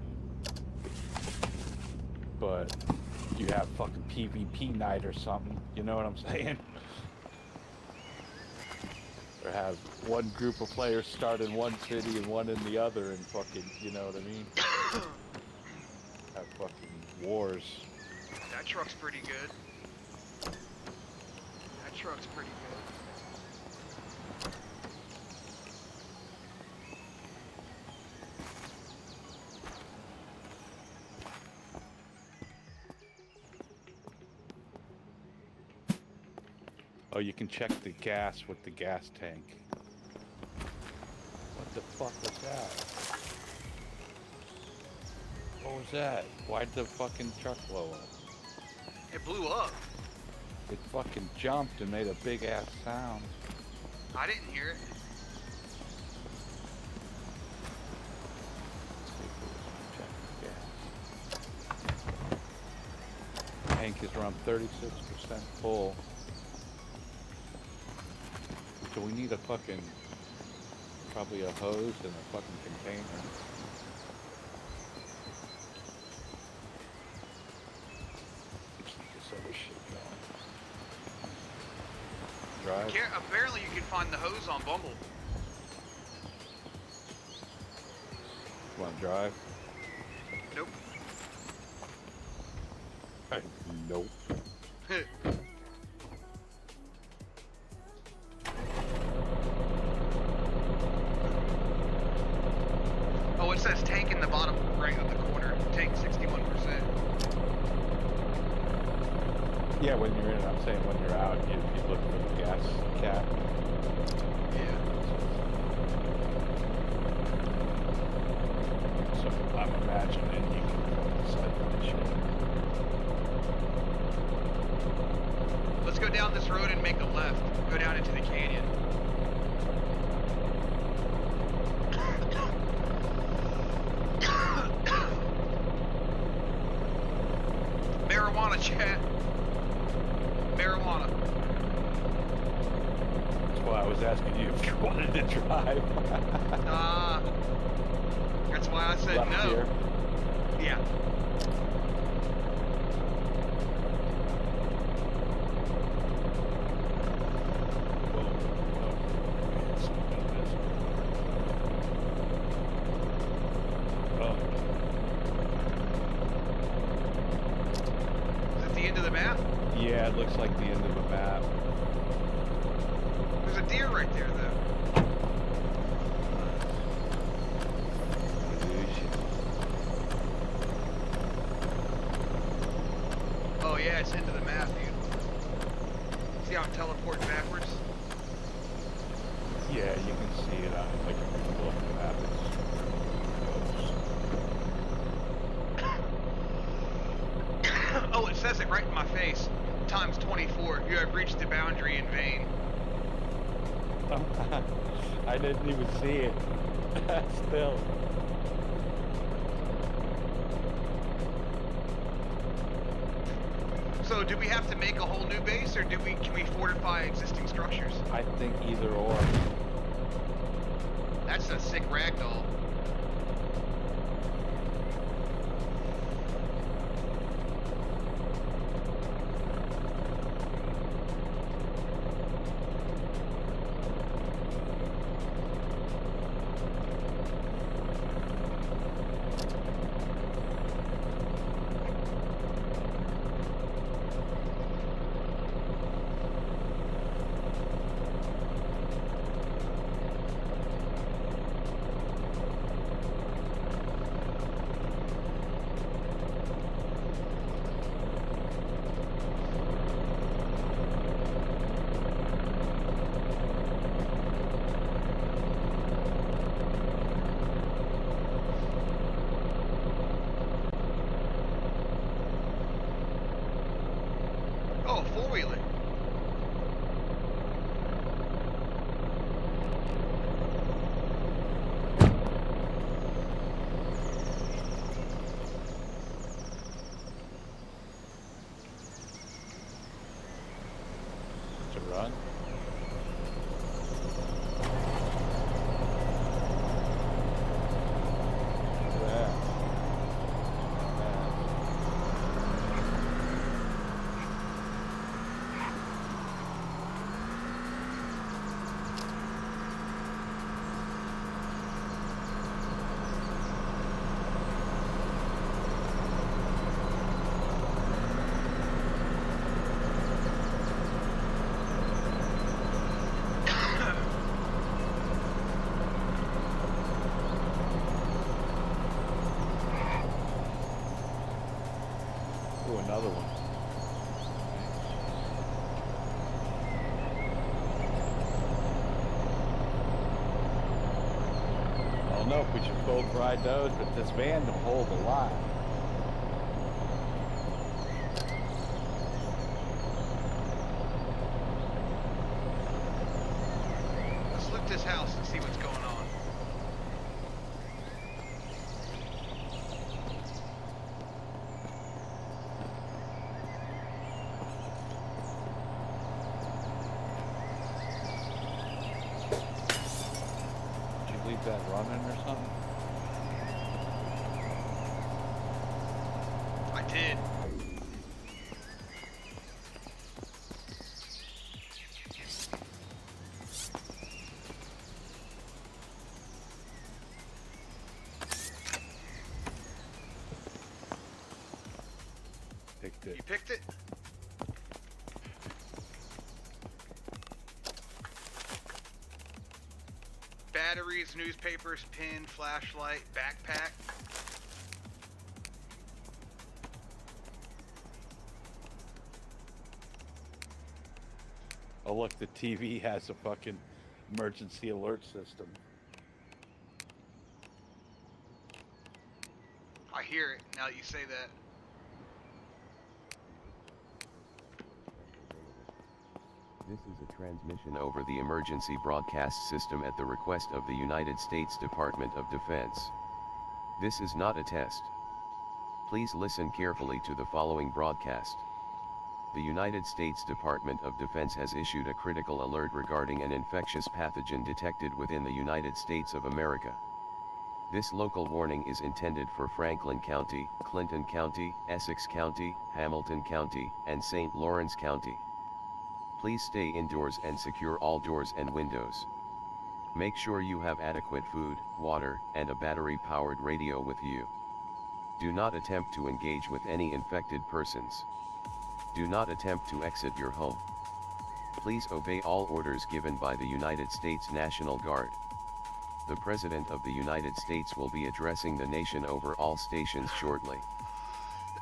But you have fucking PvP night or something, you know what I'm saying? Or have one group of players start in one city and one in the other and fucking, you know what I mean? Have fucking wars. That truck's pretty good. That truck's pretty good. Oh, you can check the gas with the gas tank. What the fuck was that? What was that? Why'd the fucking truck blow up? It blew up. It fucking jumped and made a big ass sound. I didn't hear it. Tank is around 36% full. So we need a fucking, probably a hose and a fucking container. Keep this other shit going. Drive. Apparently you can find the hose on Bumble. You want to drive? Nope. Nope. in the bottom right of the corner. Tank 61%. Yeah, when you're in, I'm saying when you're out, if you look for the gas cap. Yeah. So I'm imagining you can decide that shit. Let's go down this road and make a left. Go down into the canyon. Marijuana, chat. Marijuana. That's why I was asking you if you wanted to drive. That's why I said Left no. here. Yeah. Is it the end of the map? Yeah, it looks like the end of the map. There's a deer right there, though. Oh yeah, it's into the map, dude. See how it teleports backwards? Yeah, you can see it on like if you pull up the map. Oh, it says it right in my face. Times 24. You have reached the boundary in vain. I didn't even see it. Still. So, do we have to make a whole new base, or can we fortify existing structures? I think either or. That's a sick ragdoll. Oh, four-wheeler. To run. Yeah. Ooh, another one. I don't know if we should both ride those, but this van will hold a lot. Let's loot this house and see what's going on. Did you leave that running or something? I did. Picked it. You picked it? Batteries, newspapers, pin, flashlight, backpack. Oh look, the TV has a fucking emergency alert system. I hear it now that you say that. This is a transmission over the emergency broadcast system at the request of the United States Department of Defense. This is not a test. Please listen carefully to the following broadcast. The United States Department of Defense has issued a critical alert regarding an infectious pathogen detected within the United States of America. This local warning is intended for Franklin County, Clinton County, Essex County, Hamilton County, and St. Lawrence County. Please stay indoors and secure all doors and windows. Make sure you have adequate food, water, and a battery-powered radio with you. Do not attempt to engage with any infected persons. Do not attempt to exit your home. Please obey all orders given by the United States National Guard. The President of the United States will be addressing the nation over all stations shortly.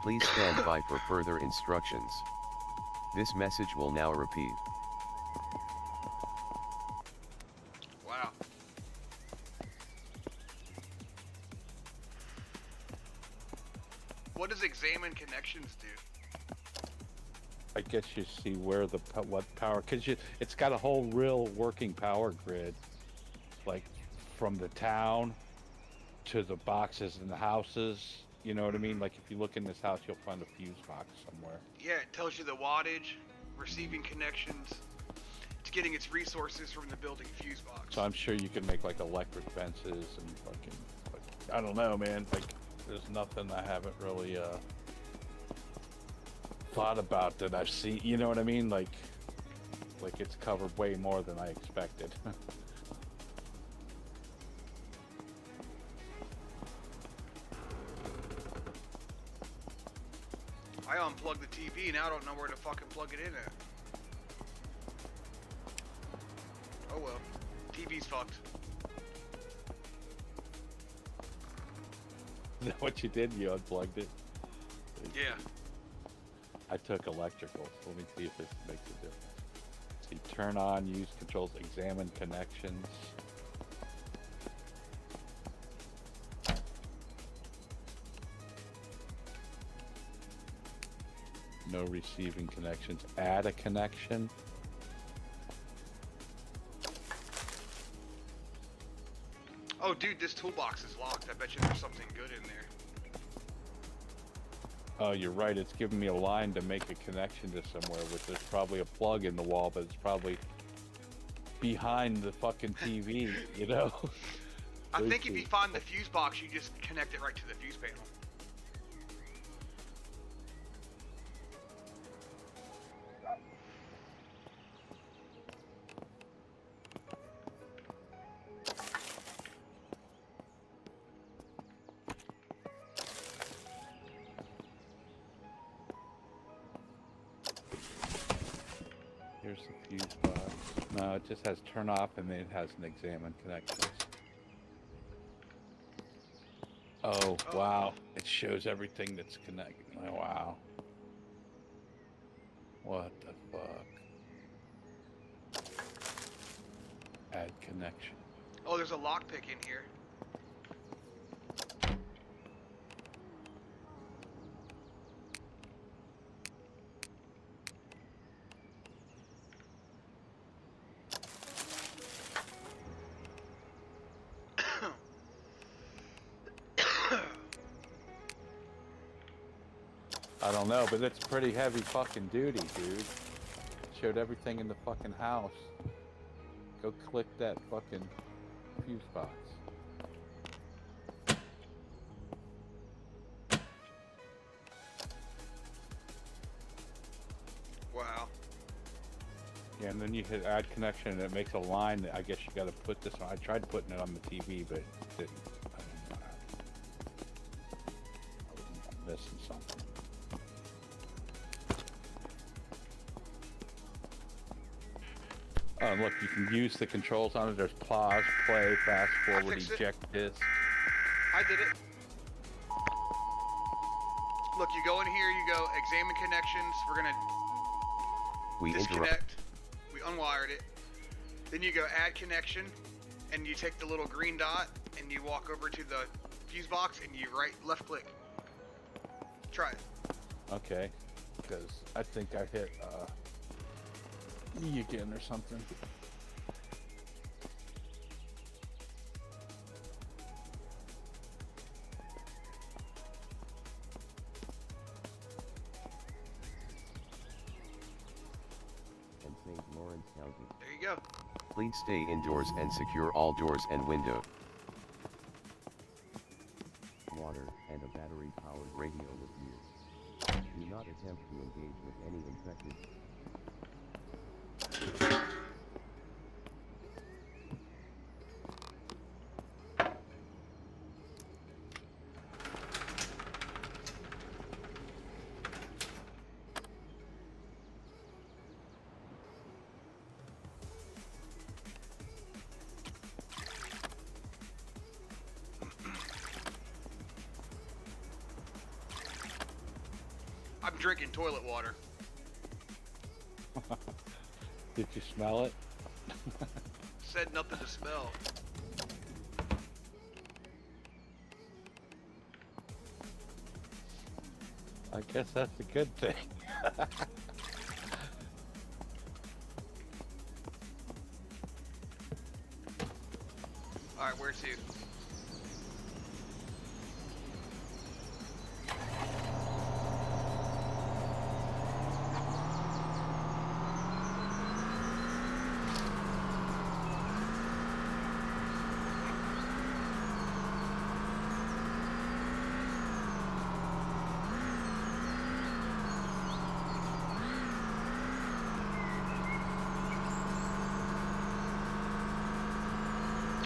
Please stand by for further instructions. This message will now repeat. Wow. What does examine connections do? I guess you see where the what power, because it's got a whole real working power grid, like from the town to the boxes in the houses. You know what I mean? Like if you look in this house, you'll find a fuse box somewhere. Yeah, it tells you the wattage, receiving connections. It's getting its resources from the building fuse box. So I'm sure you can make like electric fences and fucking, like, I don't know, man. Like there's nothing I haven't really thought about that I've seen. You know what I mean? Like it's covered way more than I expected. I unplugged the TV, now I don't know where to fucking plug it in at. Oh well. TV's fucked. Is that what you did? You unplugged it? Yeah. I took electrical. Let me see if this makes a difference. See, turn on, use controls, examine connections. No receiving connections. Add a connection. Oh dude, this toolbox is locked. I bet you there's something good in there. Oh, you're right. It's giving me a line to make a connection to somewhere, which there's probably a plug in the wall, but it's probably behind the fucking TV, you know? I think if you find the fuse box, you just connect it right to the fuse panel. Here's the fuse box. No, it just has turn off and then it has an examine connections. Oh, wow. It shows everything that's connected. Oh, wow. What the fuck? Add connection. Oh, there's a lockpick in here. I don't know, but it's pretty heavy fucking duty, dude. It showed everything in the fucking house. Go click that fucking fuse box. Wow. Yeah, and then you hit add connection and it makes a line that I guess you gotta put this on. I tried putting it on the TV, but it didn't. I don't know. I'm missing something. Look, you can use the controls on it. There's pause, play, fast forward, eject disc. I did it. Look, you go in here, you go examine connections. We're gonna disconnect. We unwired it. Then you go add connection, and you take the little green dot, and you walk over to the fuse box, and you left click. Try it. Okay, because I think I hit E again or something. And St. Lawrence County. There you go. Please stay indoors and secure all doors and windows. Water and a battery-powered radio with you. Do not attempt to engage with any infected. I'm drinking toilet water. Did you smell it? Said nothing to smell. I guess that's a good thing. Alright, where to?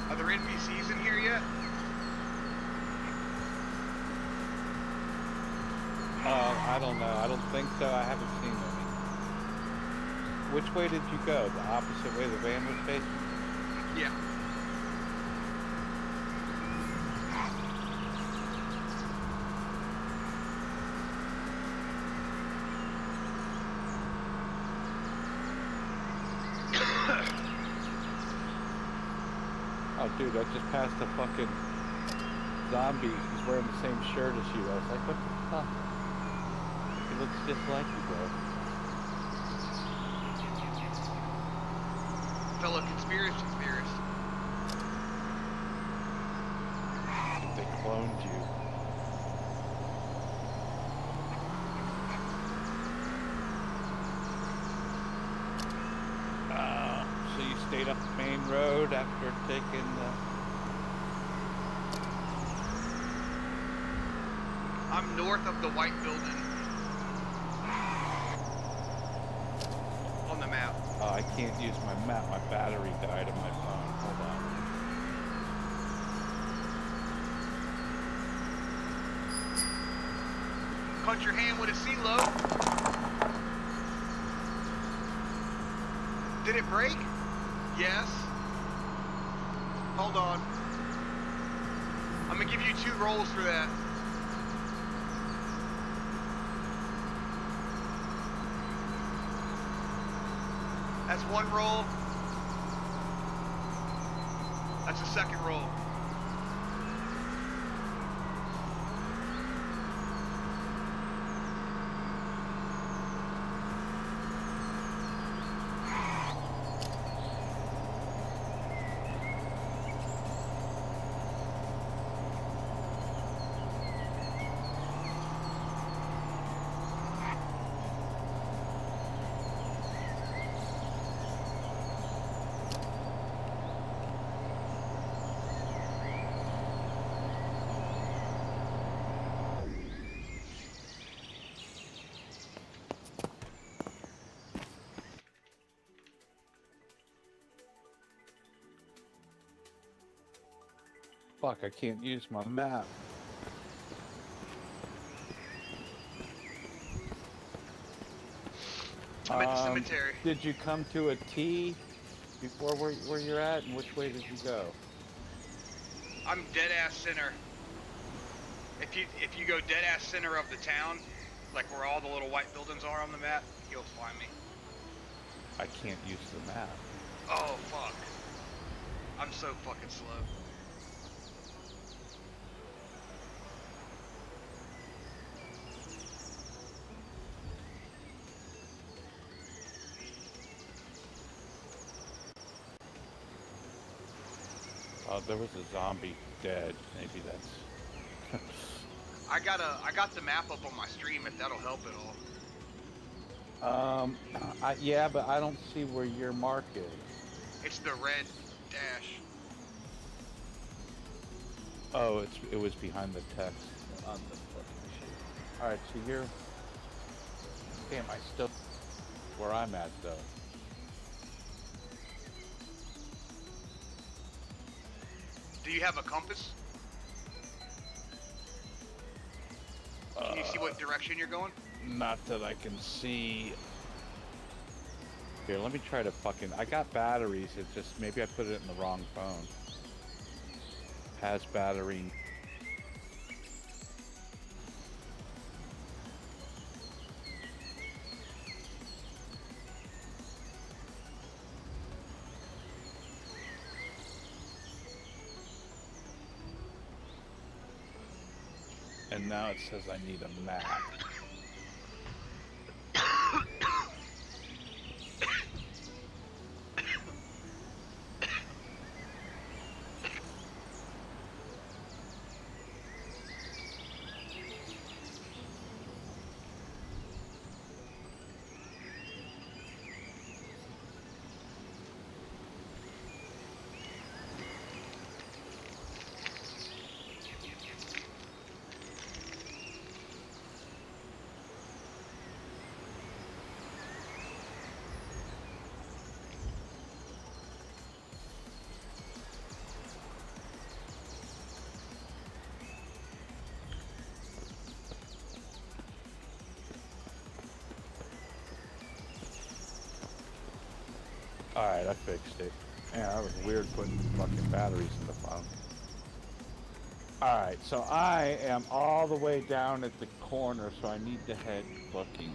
Are there NPCs in here yet? I don't know. I don't think so. I haven't seen any. Which way did you go? The opposite way the van was facing? Yeah. Oh, dude, I just passed a fucking zombie. He's wearing the same shirt as you. I was like, what the fuck? He looks just like you, bro. Fellow conspiracy theorist. They cloned you. So you stayed up the main road after taking the... I'm north of the white building. On the map. Oh, I can't use my map. My battery died on my phone. Hold on. Cut your hand with a CeeLo. Did it break? Yes. Hold on. I'm gonna give you 2 rolls for that. That's 1 roll. That's the 2nd roll. Fuck, I can't use my map. I'm at the cemetery. Did you come to a T before where you're at, and which way did you go? I'm dead ass center. If you go dead ass center of the town, like where all the little white buildings are on the map, you'll find me. I can't use the map. Oh, fuck. I'm so fucking slow. There was a zombie dead. Maybe that's... I got the map up on my stream if that'll help at all. Yeah, but I don't see where your mark is. It's the red dash. Oh, it was behind the text on the fucking sheet. Alright, so you're... Damn, I still... Where I'm at, though. Do you have a compass? Can you see what direction you're going? Not that I can see. Here, let me try to fucking... I got batteries, it's just... Maybe I put it in the wrong phone. Has battery... And now it says I need a map. Alright, I fixed it. Yeah, that was weird putting fucking batteries in the phone. Alright, so I am all the way down at the corner, so I need to head fucking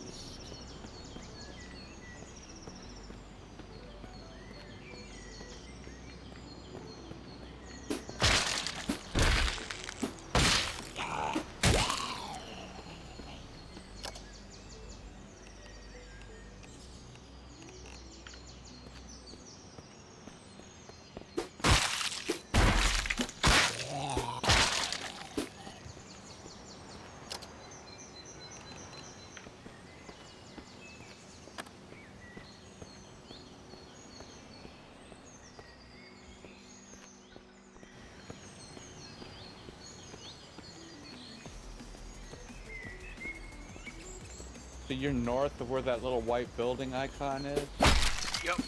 east. So you're north of where that little white building icon is? Yep.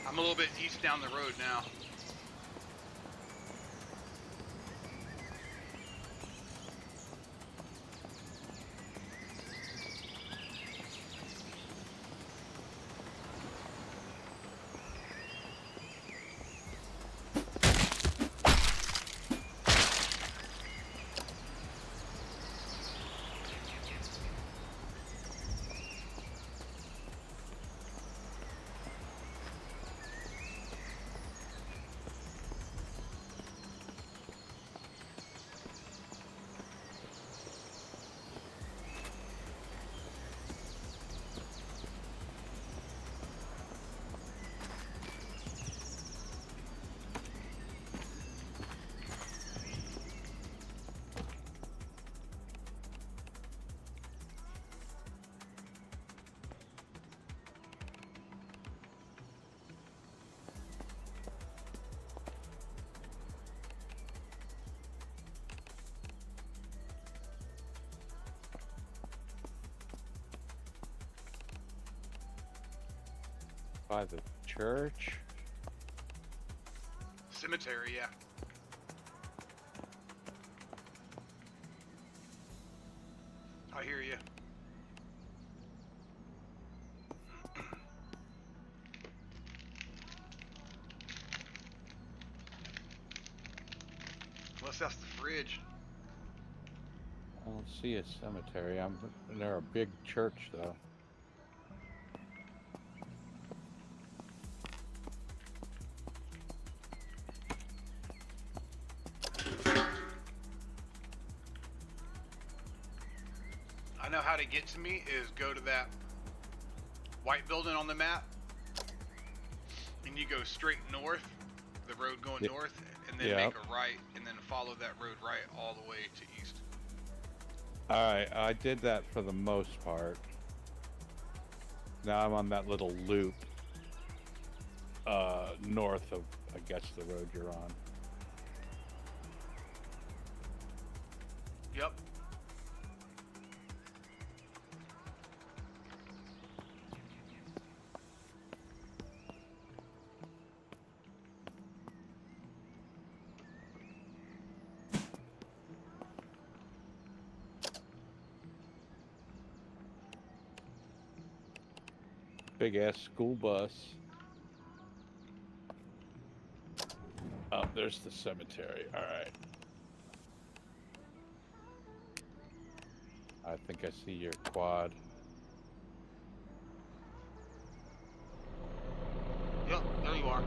I'm a little bit east down the road now. By the church? Cemetery, yeah. I hear you. that's the fridge. I don't see a cemetery. I'm near a big church though. I know how to get to me is go to that white building on the map, and you go straight north, the road going north, and then make a right, and then follow that road right all the way to east. Alright, I did that for the most part. Now I'm on that little loop north of, I guess, the road you're on. Yep. Big ass school bus. Oh, there's the cemetery. Alright. I think I see your quad. Yep, there you are.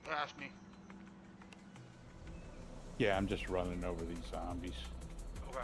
Past me. Yeah, I'm just running over these zombies. Okay.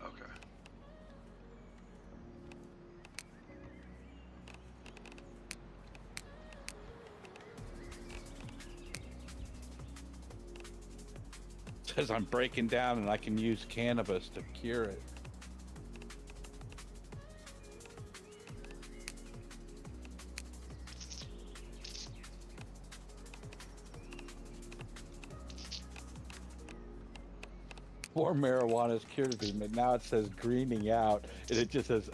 Okay. Says I'm breaking down and I can use cannabis to cure it. Before marijuana's curative, but now it says greening out, and it just says,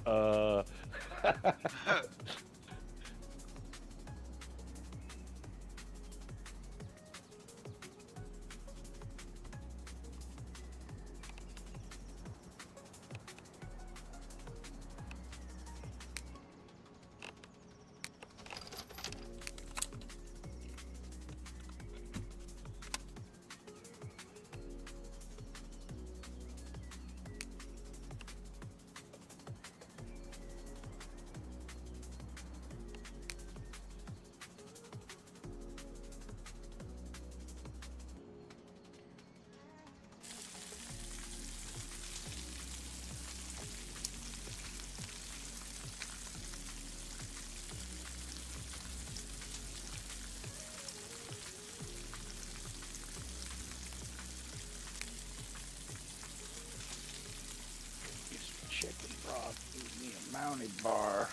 chicken broth, eat me a mounted bar.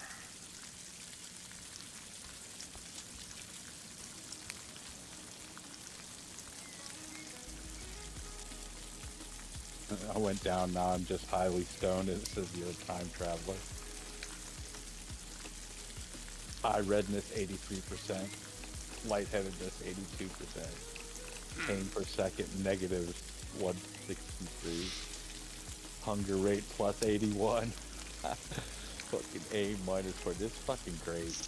I went down, now I'm just highly stoned, and it says you're a time traveler. Eye redness 83%, lightheadedness 82%, pain per second negative 163, hunger rate plus 81. Fucking A minus for this fucking great.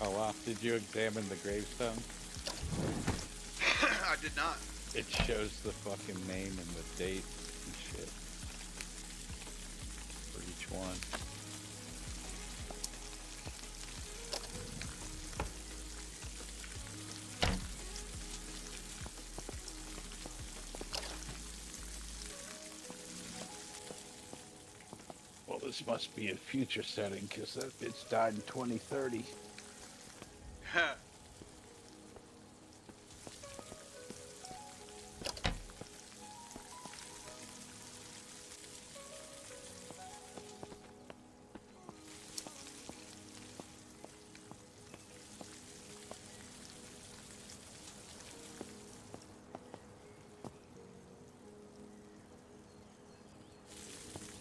Oh wow, did you examine the gravestone? I did not. It shows the fucking name and the date and shit for each one. Well, this must be a future setting because it's died in 2030.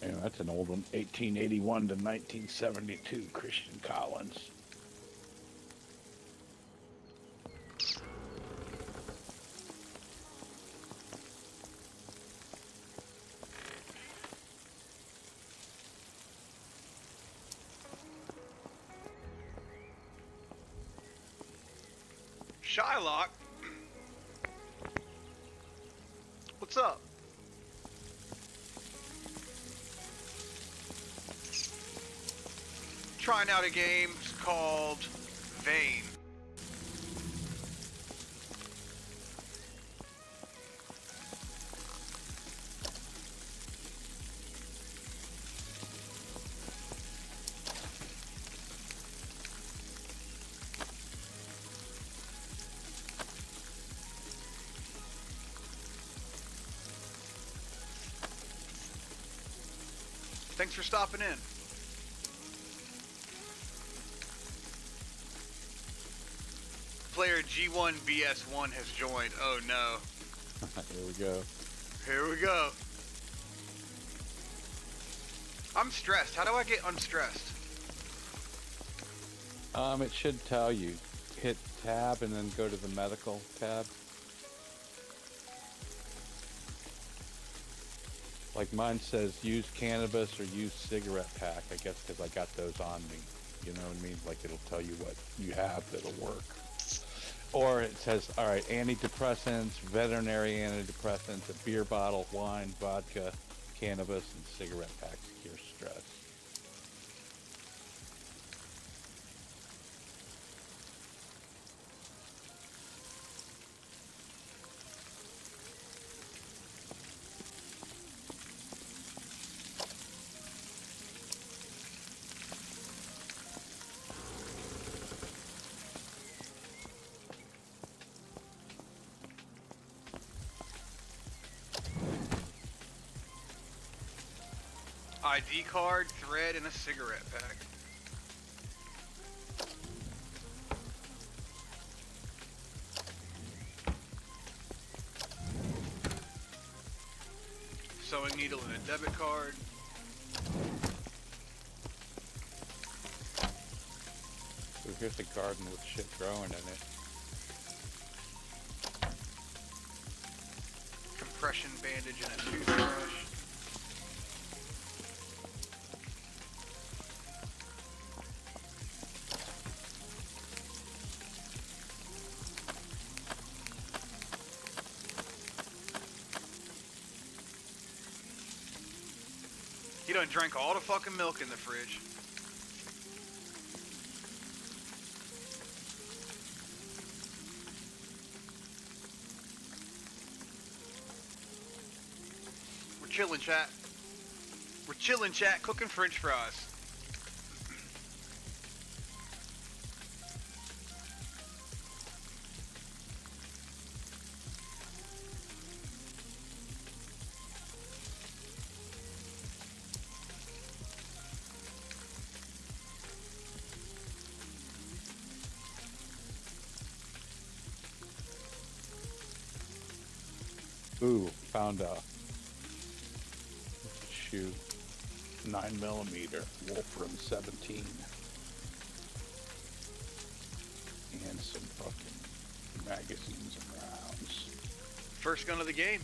Yeah, that's an old one. 1881 to 1972, Christian Collins. Shylock? What's up? Trying out a game called Vane. Thanks for stopping in. Player G1BS1 has joined. Oh no. Here we go. Here we go. I'm stressed. How do I get unstressed? It should tell you. Hit tab and then go to the medical tab. Like mine says use cannabis or use cigarette pack, I guess because I got those on me. You know what I mean? Like it'll tell you what you have that'll work. Or it says, all right, antidepressants, veterinary antidepressants, a beer bottle, wine, vodka, cannabis, and cigarette packs to cure stress. ID card, thread, and a cigarette pack. Sewing needle and a debit card. So here's a garden with shit growing in it. Compression bandage and a toothbrush. You done drank all the fucking milk in the fridge. We're chilling, chat. We're chilling, chat, cooking French fries. Ooh, found a shoe, 9mm Wolfram 17, and some fucking magazines and rounds. First gun of the game.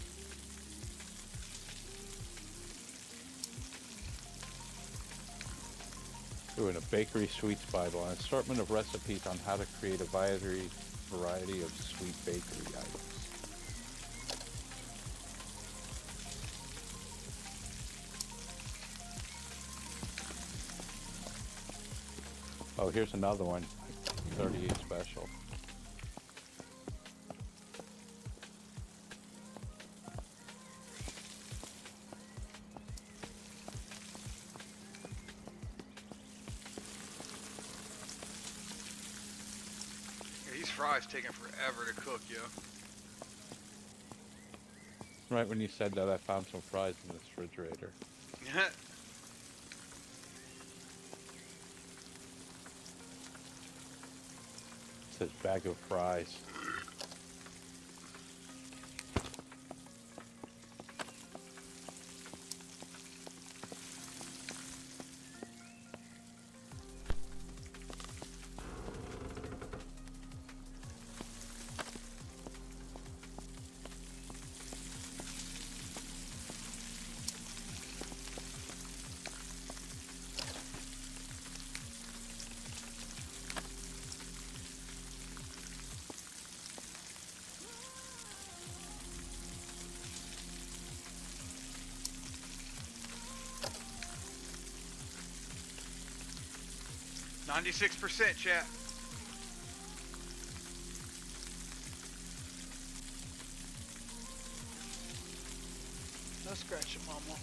Ooh, and a bakery sweets Bible, an assortment of recipes on how to create a variety of sweet bakery items. Oh, here's another one. 38 special. Yeah, these fries taking forever to cook, yo. Right when you said that, I found some fries in this refrigerator. It says bag of fries. %, chat. No scratching, mama.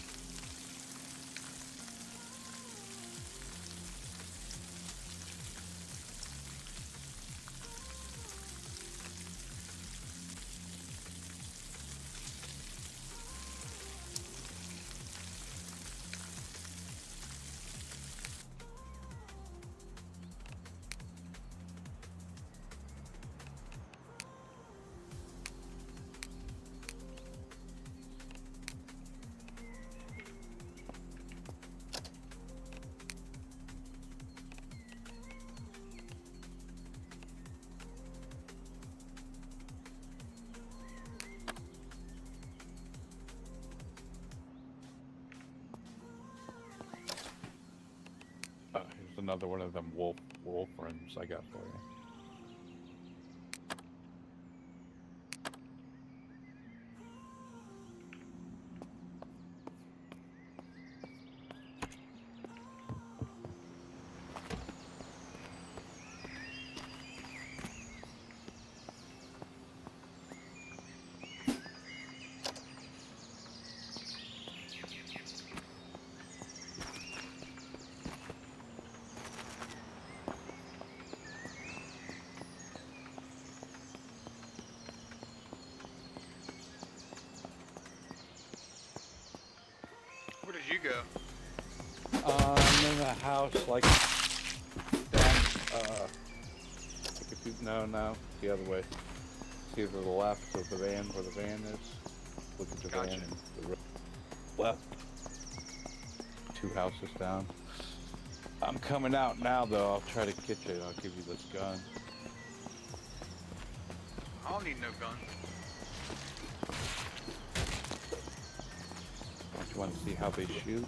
Here's another one of them wolf rims I got for you. Where did you go? I'm in the house, like, down, no, the other way. It's either the left of the van, where the van is. Look at the van and the left. 2 houses down. I'm coming out now, though. I'll try to get you. I'll give you this gun. I don't need no gun. You want to see how they shoot?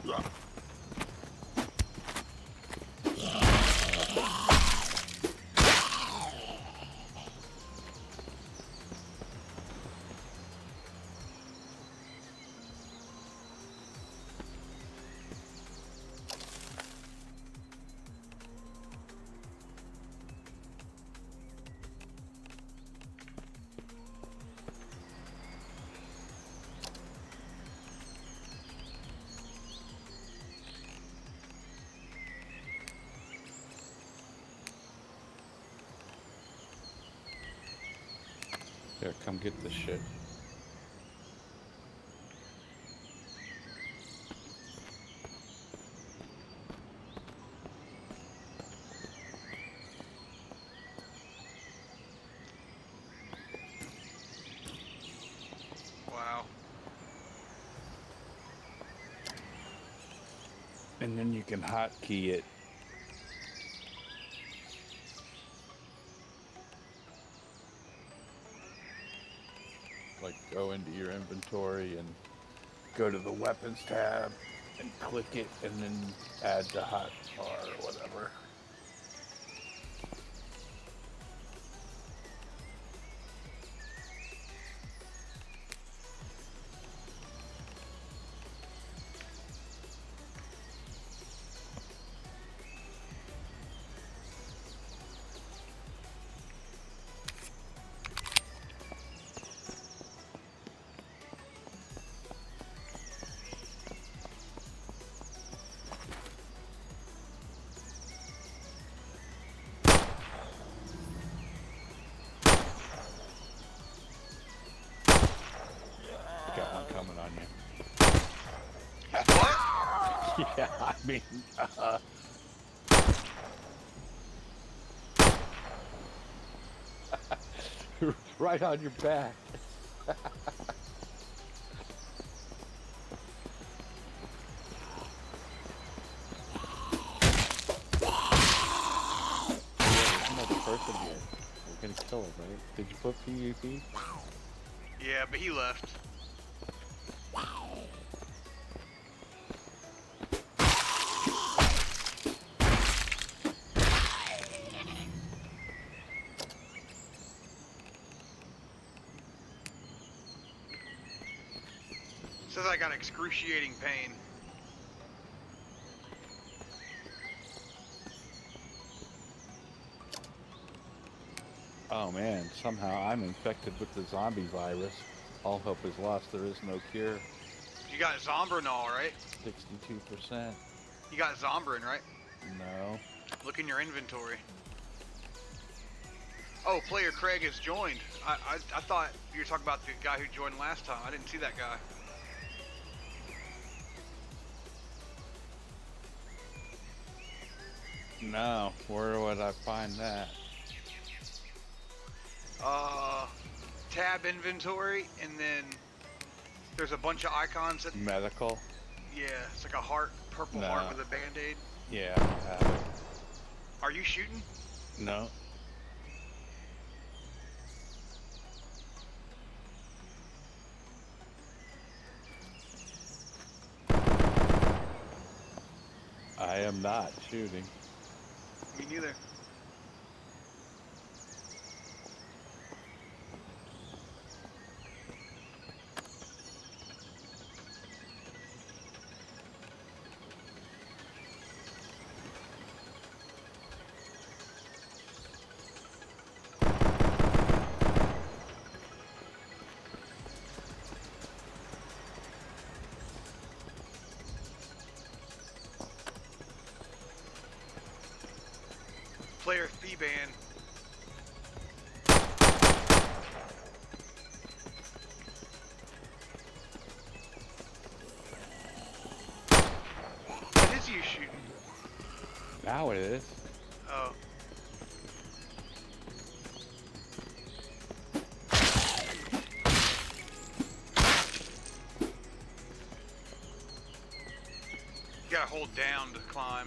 Here, come get this shit. Wow. And then you can hotkey it. Like go into your inventory and go to the weapons tab and click it and then add the hot bar or whatever. Got one coming on you. What? Yeah, I mean, right on your back. Another person here. We're gonna kill him, right? Did you put PvP? Yeah, but he left. Says I got excruciating pain. Oh man, somehow I'm infected with the zombie virus. All hope is lost, there is no cure. You got Zombrinol, right? 62%. You got Zombrin, right? No. Look in your inventory. Oh, player Craig has joined. I thought you were talking about the guy who joined last time. I didn't see that guy. No, where would I find that? Tab inventory, and then there's a bunch of icons that... Medical? Yeah, it's like a heart, purple heart with a band-aid. Yeah, I have it. Are you shooting? No. I am not shooting. Me neither. Player Theban. What is you shooting? Now it is. Oh. You gotta hold down to climb.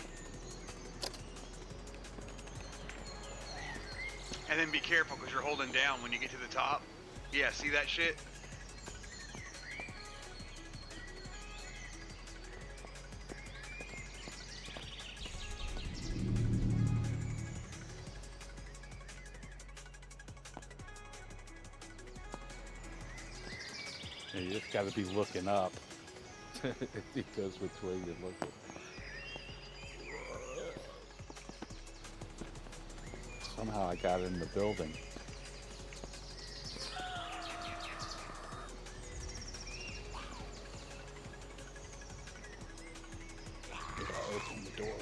And then be careful because you're holding down when you get to the top. Yeah, see that shit? You just gotta be looking up. It goes which way you're looking. Somehow I got in the building. Gotta open the door.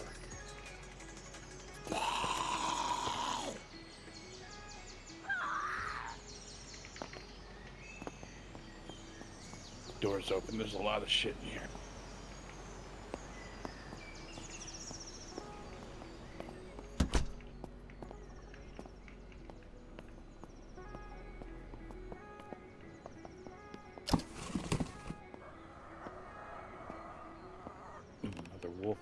Door's open, there's a lot of shit in here. Another wolf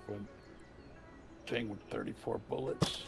thing with 34 bullets.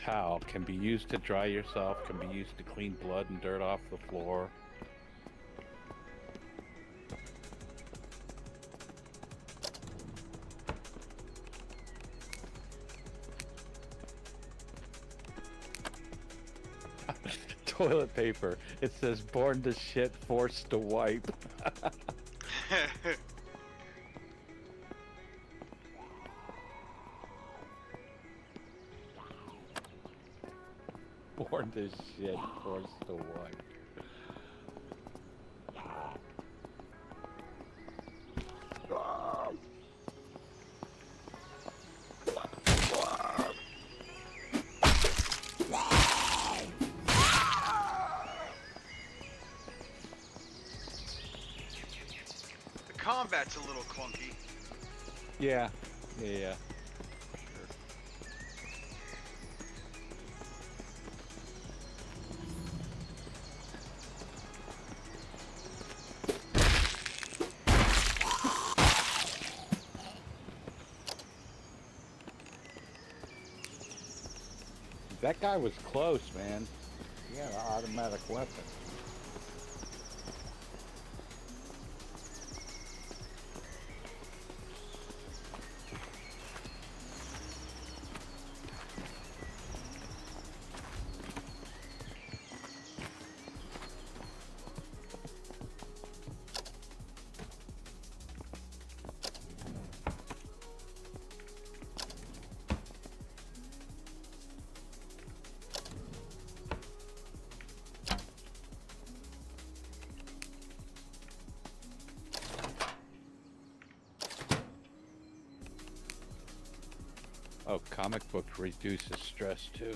towel. Can be used to dry yourself, can be used to clean blood and dirt off the floor. Toilet paper. It says born to shit, forced to wipe. Born to shit, forced to wipe. The combat's a little clunky. Yeah, yeah. That guy was close, man. He had an automatic weapon. Oh, comic book reduces stress too.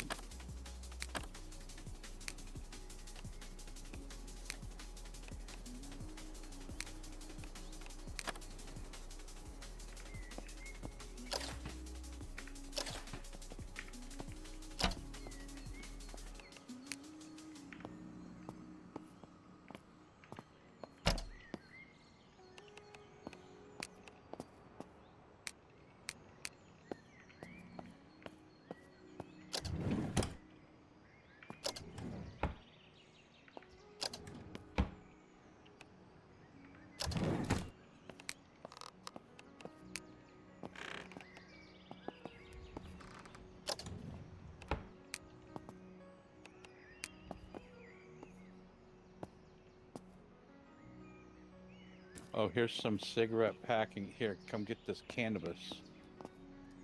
Oh, here's some cigarette packing. Here, come get this cannabis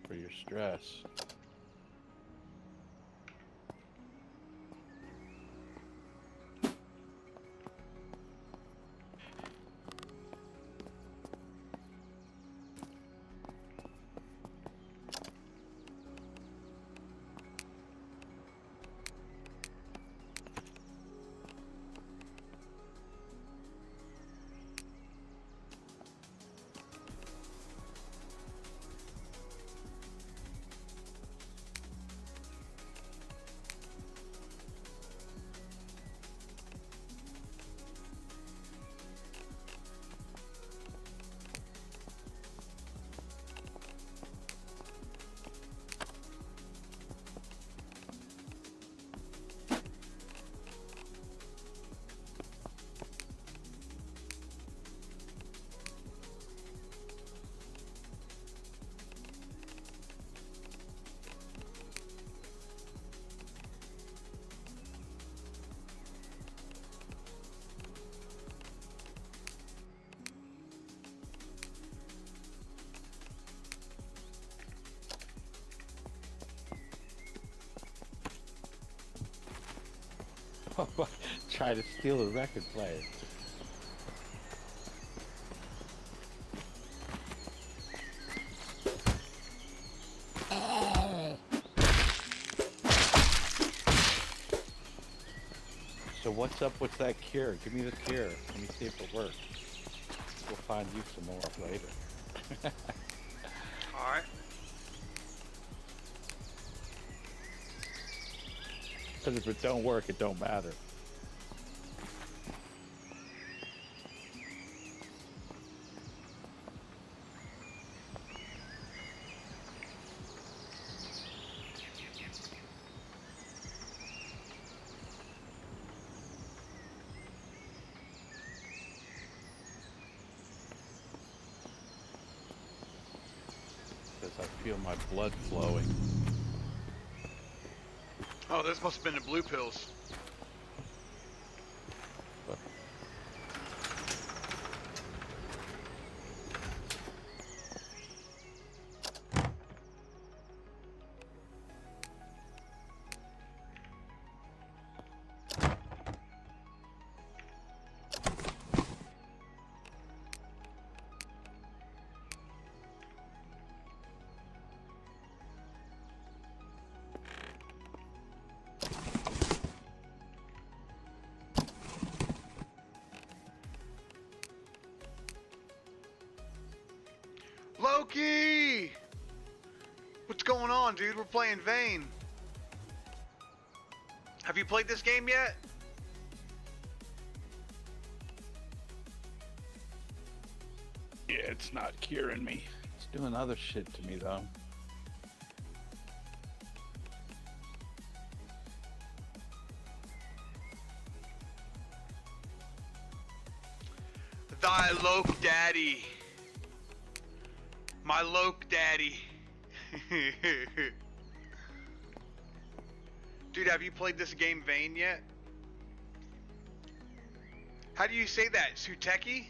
for your stress. Try to steal a record player. So what's up with that cure? Give me the cure. Let me see if it works. We'll find you some more later. Alright. Because if it don't work, it don't matter. feel my blood flowing. Oh, this must have been the blue pills. Loki! What's going on, dude? We're playing Vane. Have you played this game yet? Yeah, it's not curing me. It's doing other shit to me, though. Thy Loke Daddy. My Loke Daddy. Dude, have you played this game Vane yet? How do you say that? Suteki?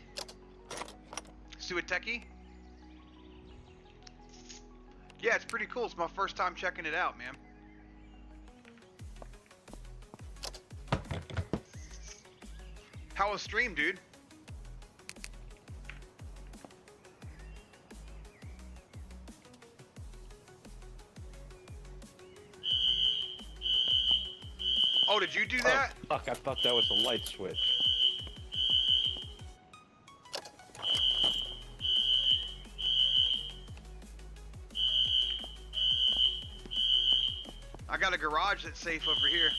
Suateki? Yeah, it's pretty cool. It's my first time checking it out, man. How was stream, dude? Oh, did you do that? Oh, fuck, I thought that was a light switch. I got a garage that's safe over here.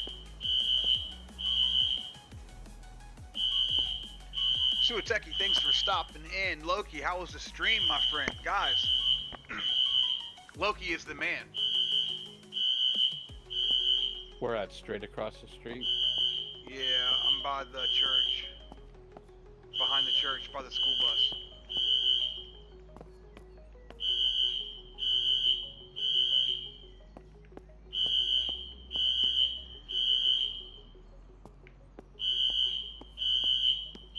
Suateki, thanks for stopping in. Loki, how was the stream, my friend? Guys, Loki is the man. We're at straight across the street. Yeah, I'm by the church. Behind the church, by the school bus.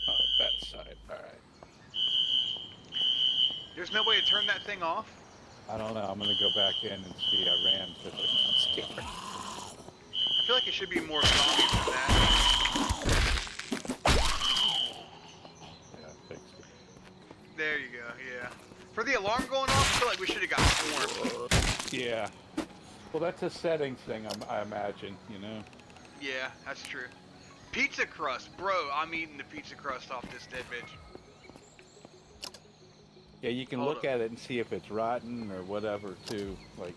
Oh, that side. Alright. There's no way to turn that thing off? I don't know. I'm gonna go back in and see. I ran because I'm scared. I feel like it should be more zombies than that. Yeah, I fixed it. There you go, yeah. For the alarm going off, I feel like we should have got swarmed. Yeah. Well, that's a settings thing, I imagine, you know? Yeah, that's true. Pizza crust, bro, I'm eating the pizza crust off this dead bitch. Yeah, you can look at it and see if it's rotten or whatever, too. Like,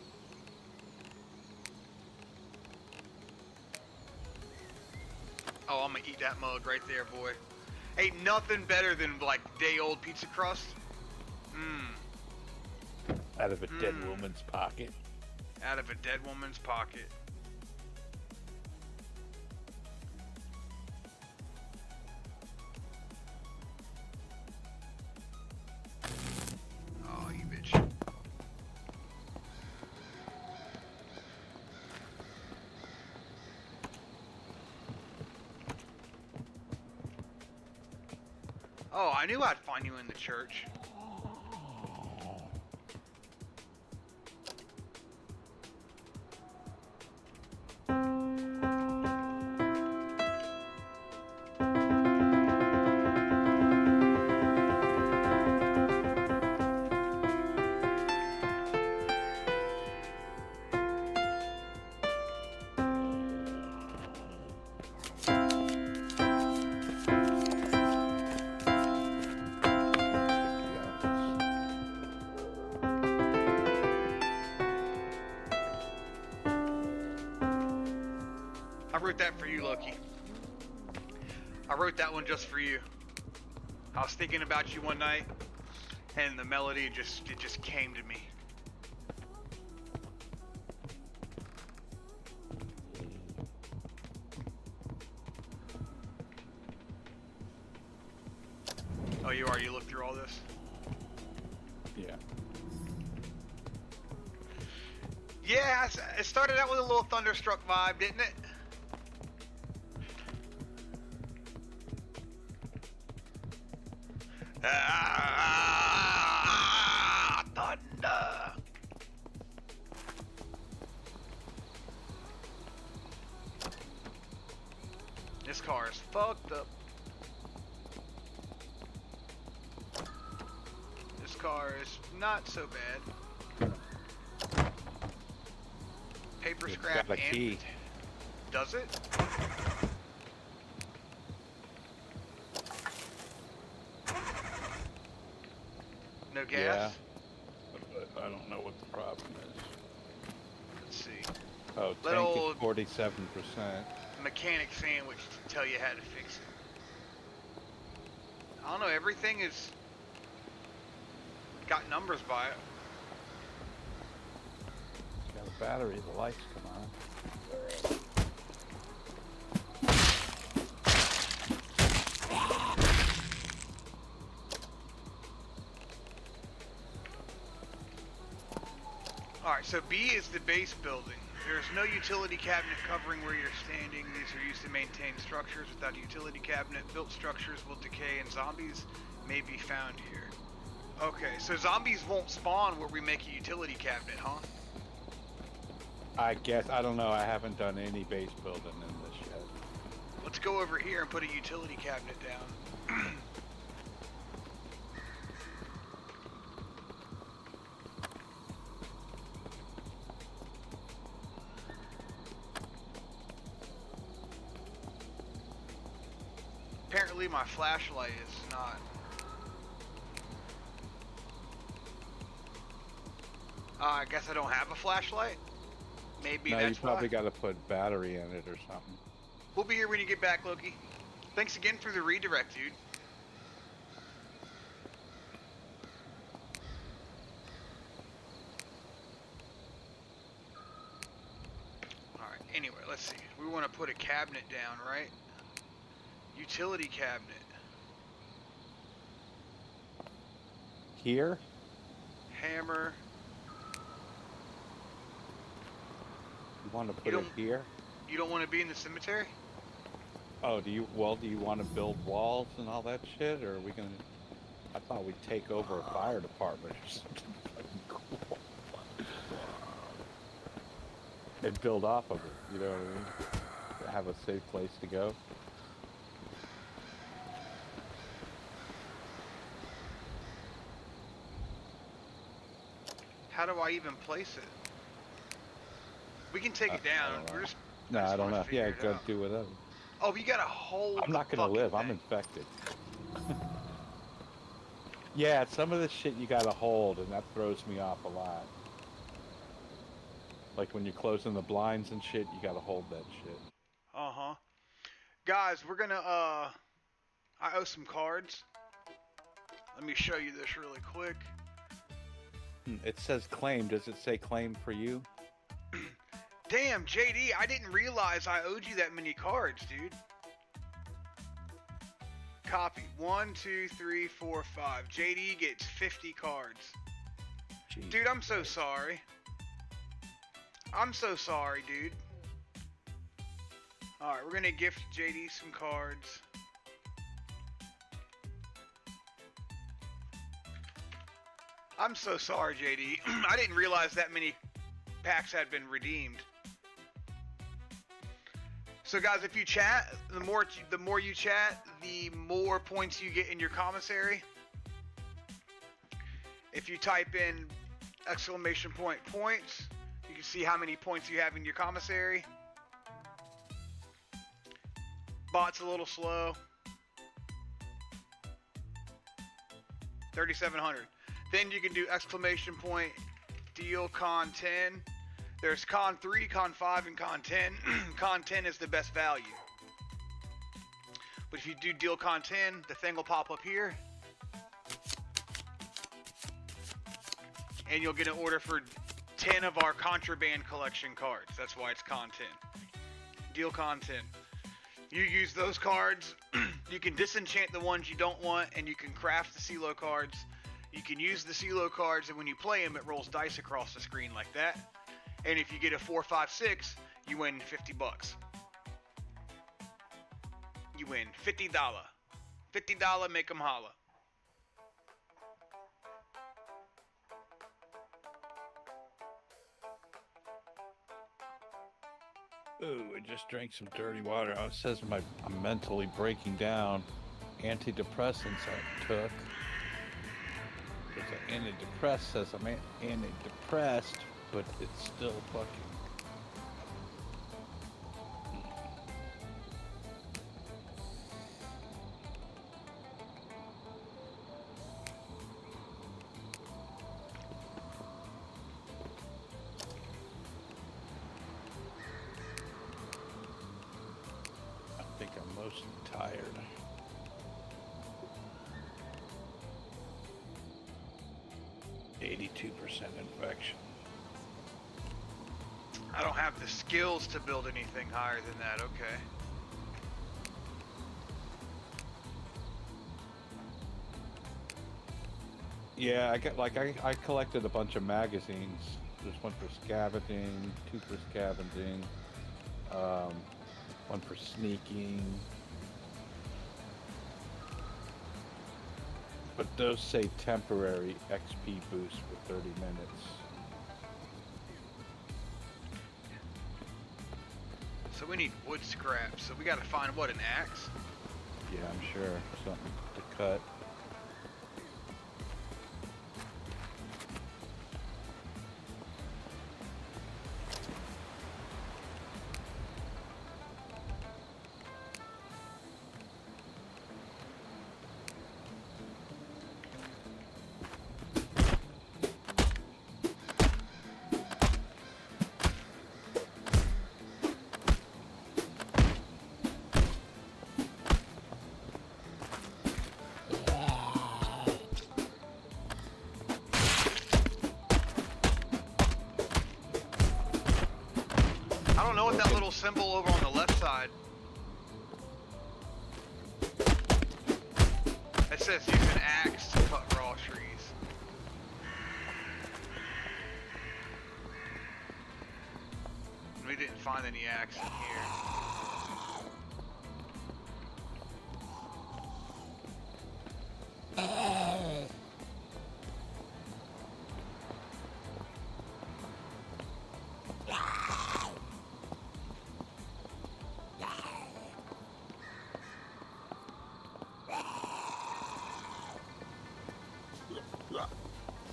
Oh, I'm gonna eat that mug right there, boy. Ain't nothing better than, like, day-old pizza crust. Mmm. out of a dead woman's pocket. Out of a dead woman's pocket. Oh, you bitch. Oh, I knew I'd find you in the church. I wrote that for you, Loki. I wrote that one just for you. I was thinking about you one night, and the melody just came to me. Oh, you already looked through all this? Yeah. Yeah, it started out with a little Thunderstruck vibe, didn't it? Thunder. This car is fucked up. This car is not so bad. Paper It's scrap got a and key. does it? No gas? Yeah. But I don't know what the problem is. Let's see. Oh, Let tank old- is 47%. Mechanic sandwich to tell you how to fix it. I don't know, everything is got numbers by it. It's got a battery, the lights come on. Alright, so B is the base building. There is no utility cabinet covering where you're standing. These are used to maintain structures. Without a utility cabinet, built structures will decay and zombies may be found here. Okay, so zombies won't spawn where we make a utility cabinet, huh? I guess, I don't know, I haven't done any base building in this yet. Let's go over here and put a utility cabinet down. Apparently my flashlight is not. I guess I don't have a flashlight? Maybe No, that's you probably why. got to put battery in it or something. We'll be here when you get back, Loki. Thanks again for the redirect, dude. Alright, anyway, let's see. We want to put a cabinet down, right? Utility cabinet. Here? Hammer. You want to put it here? You don't want to be in the cemetery? Oh, do you want to build walls and all that shit, or are we gonna? I thought we'd take over a fire department or something fucking cool. And build off of it, you know what I mean? Have a safe place to go. How do I even place it? We can take it down. We're just. No, I don't know. figure Yeah, it go out. do whatever. Oh, you got a whole. I'm not gonna live. I'm infected. Yeah, some of this shit you gotta hold, and that throws me off a lot. Like when you're closing the blinds and shit, you gotta hold that shit. Uh-huh. Guys, we're gonna, I owe some cards. Let me show you this really quick. It says claim. Does it say claim for you? Damn, JD, I didn't realize I owed you that many cards, dude. Copy. 1, 2, 3, 4, 5. JD gets 50 cards. Jeez. Dude, I'm so sorry. I'm so sorry, dude. Alright, we're gonna gift JD some cards. I'm so sorry, JD. I didn't realize that many packs had been redeemed. So guys, if you chat, the more you chat, the more points you get in your commissary. If you type in exclamation point points, you can see how many points you have in your commissary. Bot's a little slow. 3,700. Then you can do exclamation point deal con 10. There's con 3, con 5, and con 10. Con 10 is the best value. But if you do deal con 10, the thing will pop up here. And you'll get an order for 10 of our contraband collection cards. That's why it's con 10. Deal con 10. You use those cards. You can disenchant the ones you don't want, and you can craft the CeeLo cards. You can use the CeeLo cards, and when you play them, it rolls dice across the screen like that. And if you get a 4.56, you win $50. You win $50. $50, make them holla. Ooh, I just drank some dirty water. It says I'm mentally breaking down. Antidepressants I took. There's an antidepressant says I'm antidepressed, but it's still fucking. I think I'm mostly tired. .82% infection. I don't have the skills to build anything higher than that. Okay. Yeah, I collected a bunch of magazines. There's one for scavenging, 2 for scavenging, 1 for sneaking. But those say temporary XP boost for 30 minutes. So we need wood scrap. So we got to find what, an axe? Yeah, I'm sure. Something to cut. I don't know what that little symbol over on the left side. It says use an axe to cut raw trees. We didn't find any axe in here.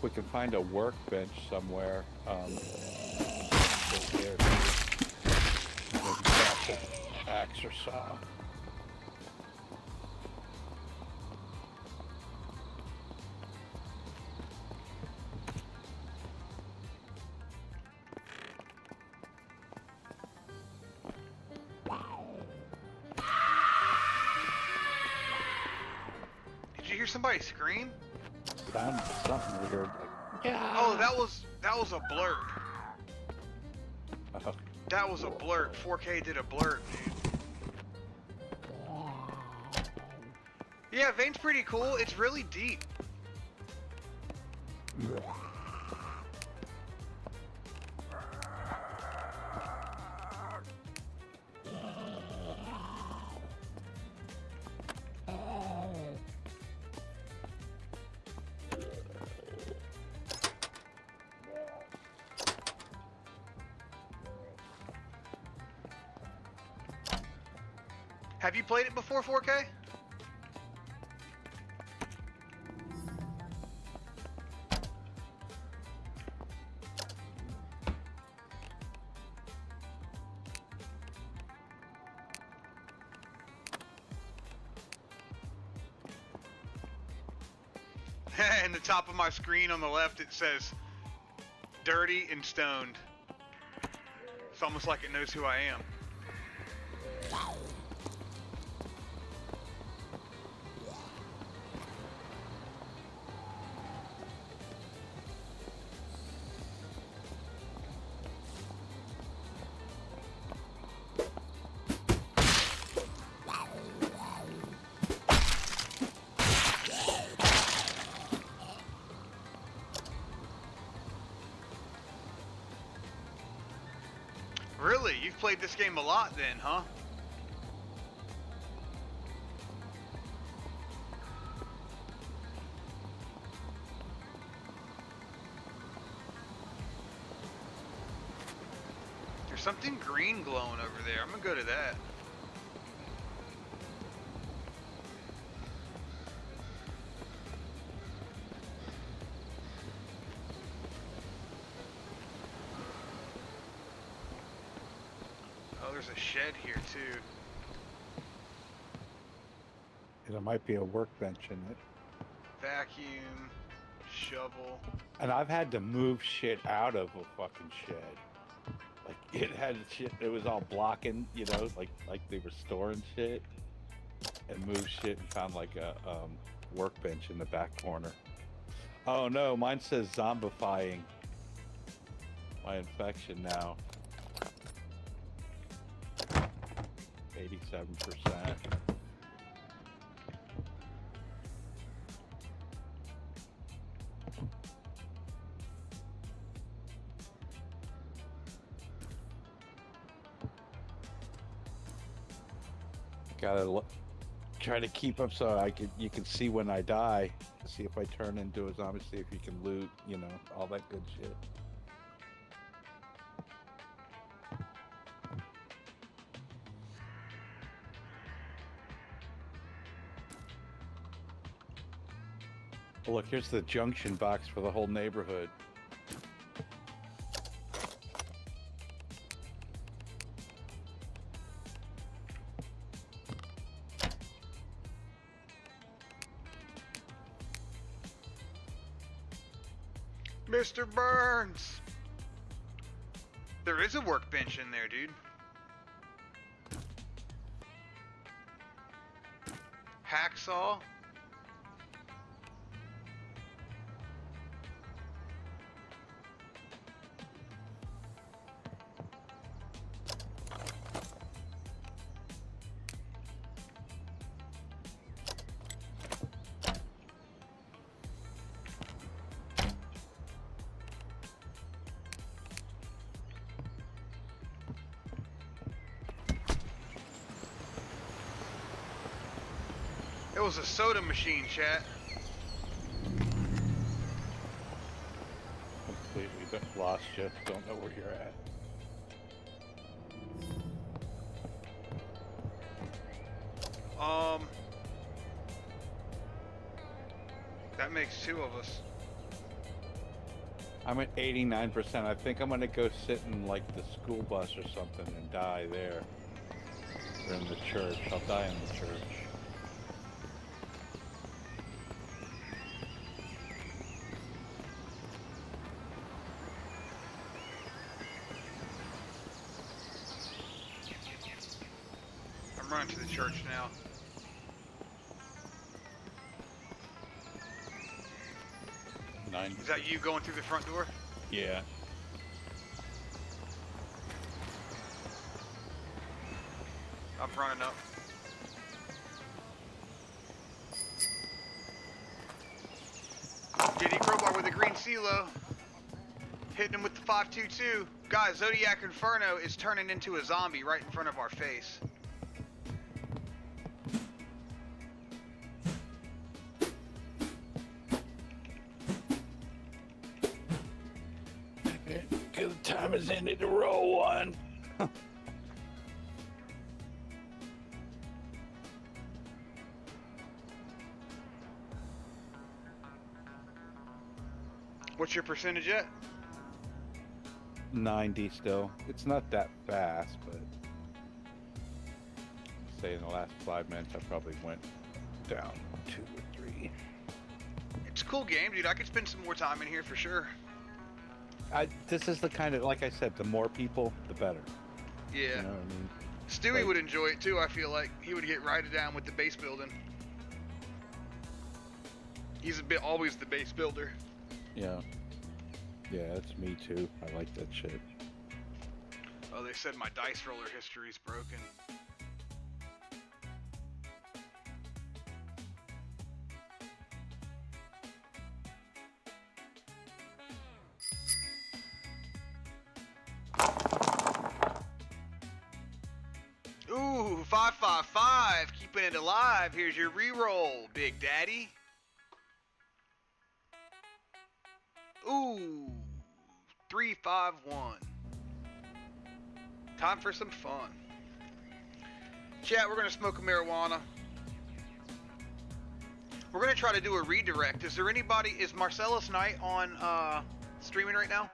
We can find a workbench somewhere. There. Axe or saw. Did you hear somebody scream? Sounded something weird. Oh, that was a blurt. Oh. That was a blurt. 4K did a blurt, dude. Yeah, Vein's pretty cool. It's really deep. Have you played it before, 4K? In the top of my screen on the left, it says dirty and stoned. It's almost like it knows who I am. Really? You've played this game a lot then, huh? There's something green glowing over there. I'm gonna go to that. Oh, there's a shed here too. There might be a workbench in it. Vacuum, shovel. And I've had to move shit out of a fucking shed. Like it had shit, it was all blocking, you know, like they were storing shit, and moved shit and found like a workbench in the back corner. Oh no, mine says zombifying my infection now. 87%. Gotta try to keep up so you can see when I die. See if I turn into a zombie. See if you can loot. You know, all that good shit. Oh, look, here's the junction box for the whole neighborhood. Mr. Burns! There is a workbench in there, dude. Hacksaw. It was a soda machine, chat. Completely lost you. Don't know where you're at. That makes two of us. I'm at 89%. I think I'm gonna go sit in like the school bus or something and die there. Or in the church. I'll die in the church. I'm running to the church now. Is that you going through the front door? Yeah. I'm running up. JD Crowbar with the green CeeLo. Hitting him with the 522. Guys, Zodiac Inferno is turning into a zombie right in front of our face. Good time is ended to roll one. What's your percentage at? 90 still. It's not that fast, but say in the last 5 minutes I probably went down 2 or 3. It's a cool game, dude. I could spend some more time in here for sure. This is the kind of, like I said, the more people, the better. Yeah. You know what I mean? Stewie would enjoy it too, I feel like. He would get right down with the base building. He's always the base builder. Yeah. Yeah, that's me too. I like that shit. Oh, they said my dice roller history's broken. 555, keeping it alive. Here's your re-roll, Big Daddy. Ooh, 351. Time for some fun. Chat, we're going to smoke a marijuana. We're going to try to do a redirect. Is there anybody, is Marcellus Knight on streaming right now?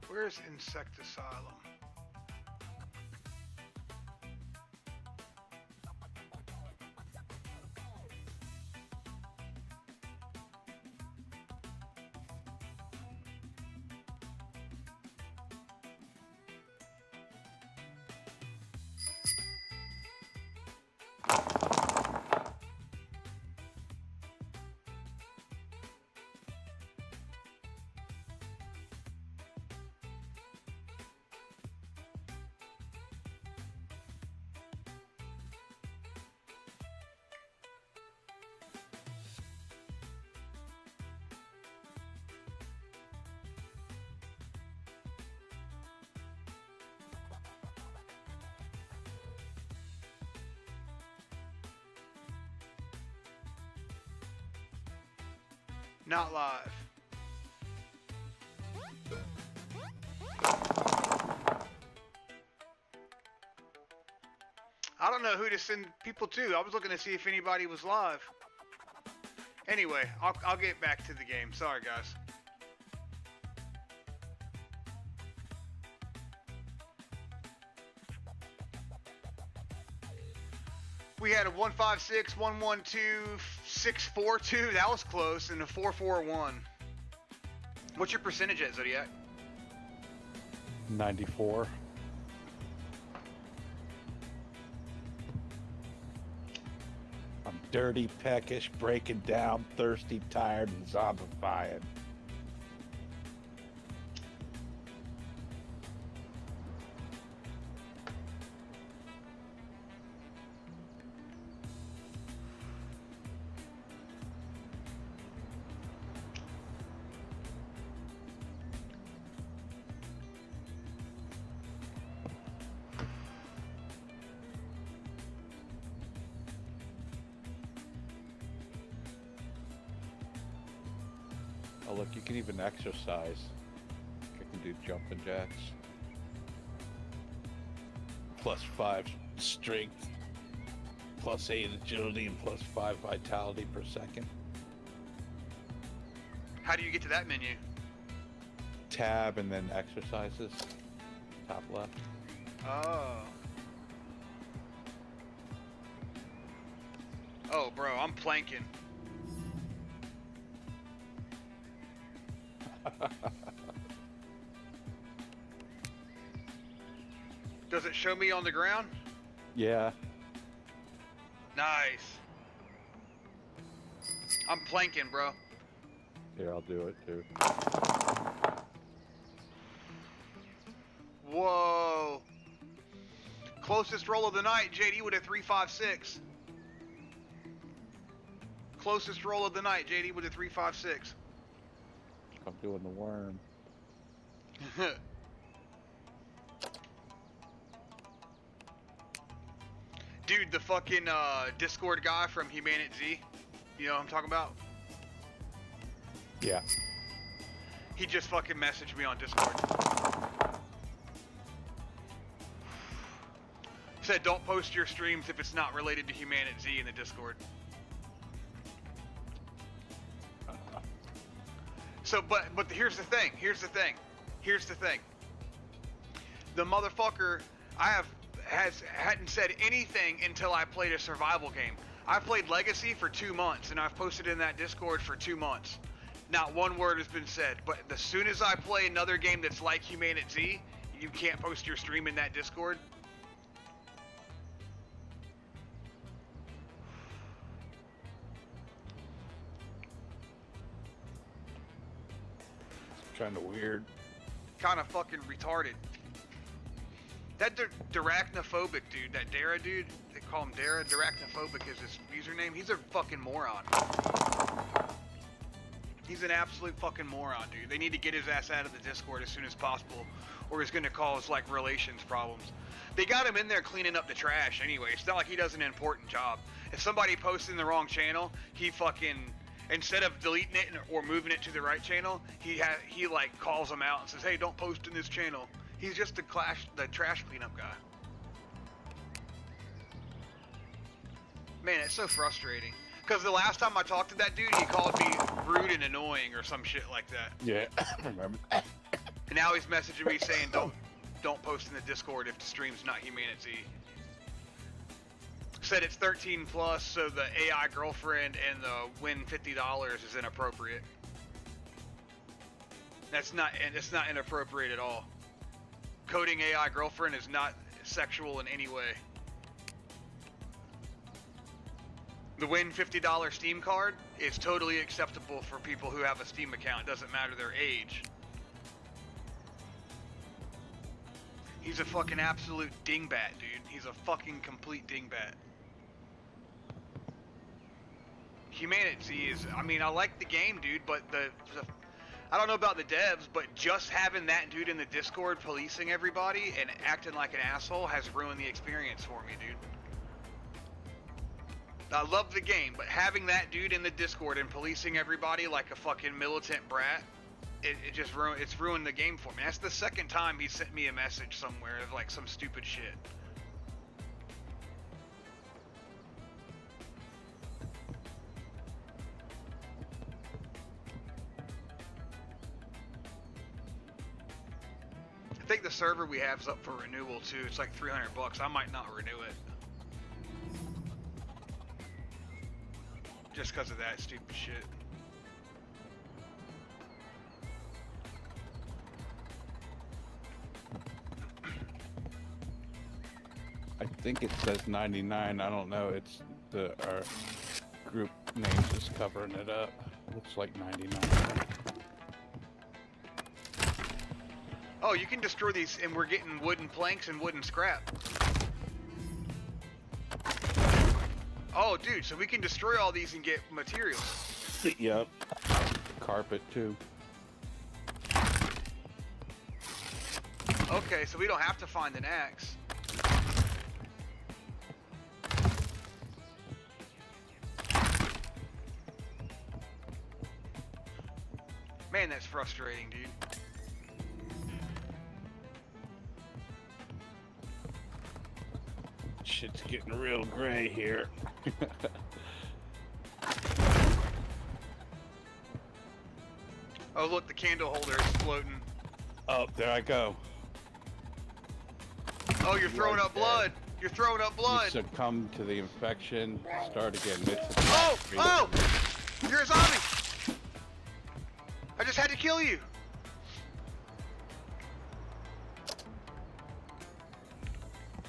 Where's Insect Asylum? Not live. I don't know who to send people to. I was looking to see if anybody was live. Anyway, I'll get back to the game. Sorry, guys. We had a 156, 112, 642. That was close, and a 441. What's your percentage at, Zodiac? 94. I'm dirty, peckish, breaking down, thirsty, tired, and zombifying. Oh look, you can even exercise. I can do jumping jacks. +5 strength, +8 agility, and +5 vitality per second. How do you get to that menu? Tab and then exercises. Top left. Oh. Oh, bro, I'm planking. Does it show me on the ground? Yeah. Nice. I'm planking, bro. Here, I'll do it too. Whoa. Closest roll of the night, JD with a 356. Closest roll of the night, JD with a 356. I'm doing the worm. Dude, the fucking Discord guy from Humanity Z, you know what I'm talking about? Yeah. He just fucking messaged me on Discord. Said don't post your streams if it's not related to Humanity in the Discord. So, but here's the thing. The motherfucker hadn't said anything until I played a survival game. I played Legacy for 2 months, and I've posted in that Discord for 2 months. Not one word has been said. But as soon as I play another game that's like Humanity, you can't post your stream in that Discord. Kind of weird. Kind of fucking retarded. That Darachnophobic dude, that Dara dude, they call him Dara. Darachnophobic is his username. He's a fucking moron. He's an absolute fucking moron, dude. They need to get his ass out of the Discord as soon as possible, or he's gonna cause like relations problems. They got him in there cleaning up the trash anyway. It's not like he does an important job. If somebody posts in the wrong channel, he fucking, instead of deleting it or moving it to the right channel, he like calls them out and says, "Hey, don't post in this channel." He's just the trash cleanup guy. Man, it's so frustrating. Because the last time I talked to that dude, he called me rude and annoying or some shit like that. Yeah, I remember. And now he's messaging me saying, "Don't post in the Discord if the stream's not Humanity." Said it's 13 plus, so the AI girlfriend and the win $50 is inappropriate. It's not inappropriate at all. Coding AI girlfriend is not sexual in any way. The win $50 Steam card is totally acceptable for people who have a Steam account. It doesn't matter their age. He's a fucking absolute dingbat, dude. He's a fucking complete dingbat. Humanity is, I mean, I like the game, dude, but I don't know about the devs, but just having that dude in the Discord policing everybody and acting like an asshole has ruined the experience for me, dude. I love the game, but having that dude in the Discord and policing everybody like a fucking militant brat, it's ruined the game for me. That's the second time he sent me a message somewhere of like some stupid shit. I think the server we have is up for renewal too. It's like $300. I might not renew it. Just because of that stupid shit. I think it says 99. I don't know. It's our group name is covering it up. Looks like 99. Oh, you can destroy these, and we're getting wooden planks and wooden scrap. Oh, dude, so we can destroy all these and get materials. Yep. Carpet, too. Okay, so we don't have to find an axe. Man, that's frustrating, dude. Shit's getting real gray here. Oh, look, the candle holder is floating. Oh, there I go. Oh, you're throwing up blood. You're throwing up blood. You succumb to the infection. Start again. Oh! You're a zombie. I just had to kill you.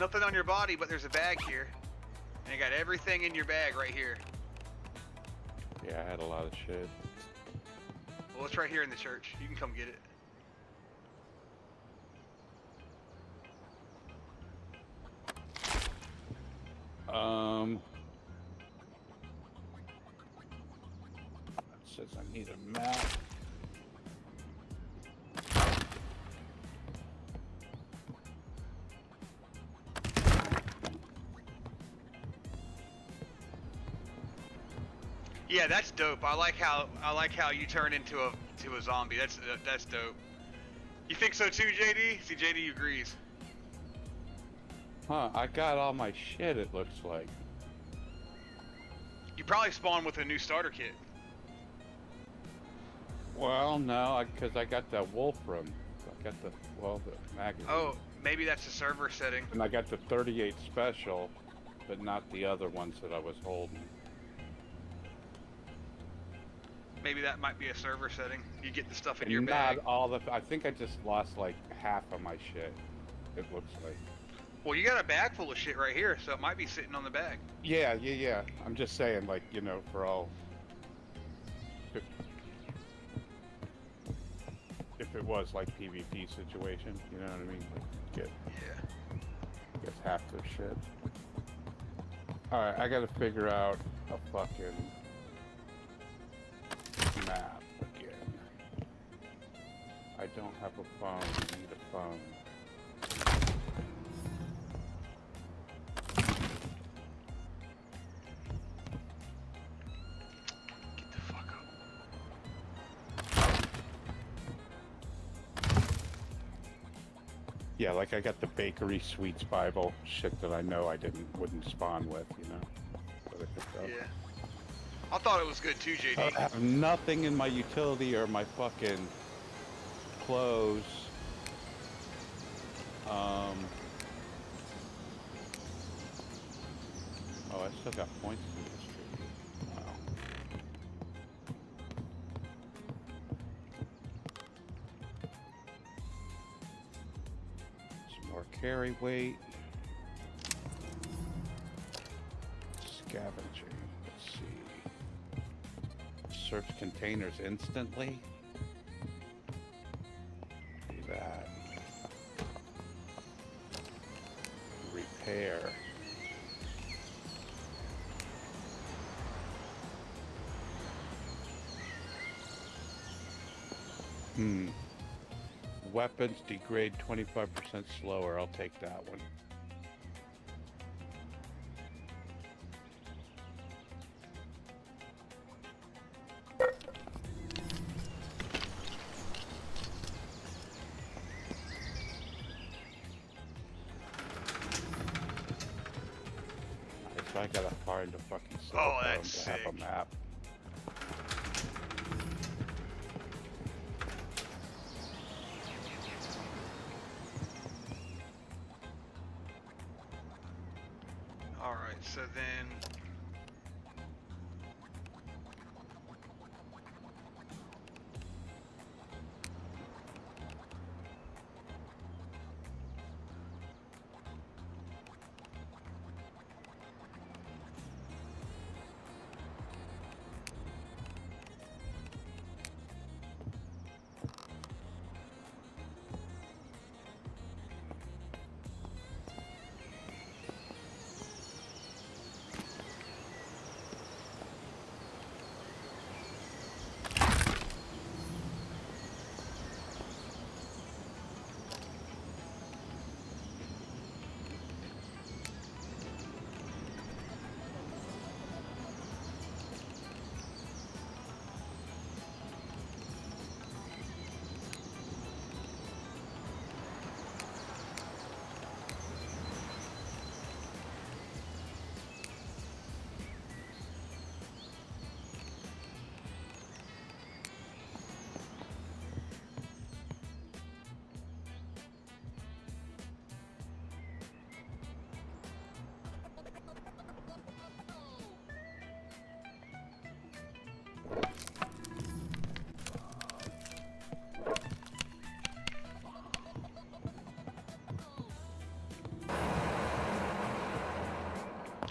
Nothing on your body, but there's a bag here. And you got everything in your bag right here. Yeah, I had a lot of shit. Well, it's right here in the church. You can come get it. It says I need a map. Yeah, that's dope. I like how you turn into a zombie. That's dope. You think so too, JD? See, JD agrees. Huh, I got all my shit, it looks like. You probably spawned with a new starter kit. Well, no, because I got the wolf room. I got the magazine. Oh, maybe that's a server setting. And I got the 38 special, but not the other ones that I was holding. Maybe that might be a server setting. You get the stuff in your bag. Not all the. I think I just lost like half of my shit. It looks like. Well, you got a bag full of shit right here, so it might be sitting on the bag. Yeah. I'm just saying, like, you know, for all. If it was like PvP situation, you know what I mean? Like, get half their shit. All right, I gotta figure out a fucking map again. I don't have a phone. I need a phone. Get the fuck up. Yeah, like I got the bakery sweets Bible shit that I know I wouldn't spawn with, you know. But I picked up. Yeah. I thought it was good too, JD. I have nothing in my utility or my fucking clothes. Oh, I still got points in this street. Wow. Some more carry weight. Scavenging. Let's see. Search containers instantly. Do that. Repair. Weapons degrade 25% slower. I'll take that one. So I gotta find a fucking Oh, that's to have a map. Alright, so then...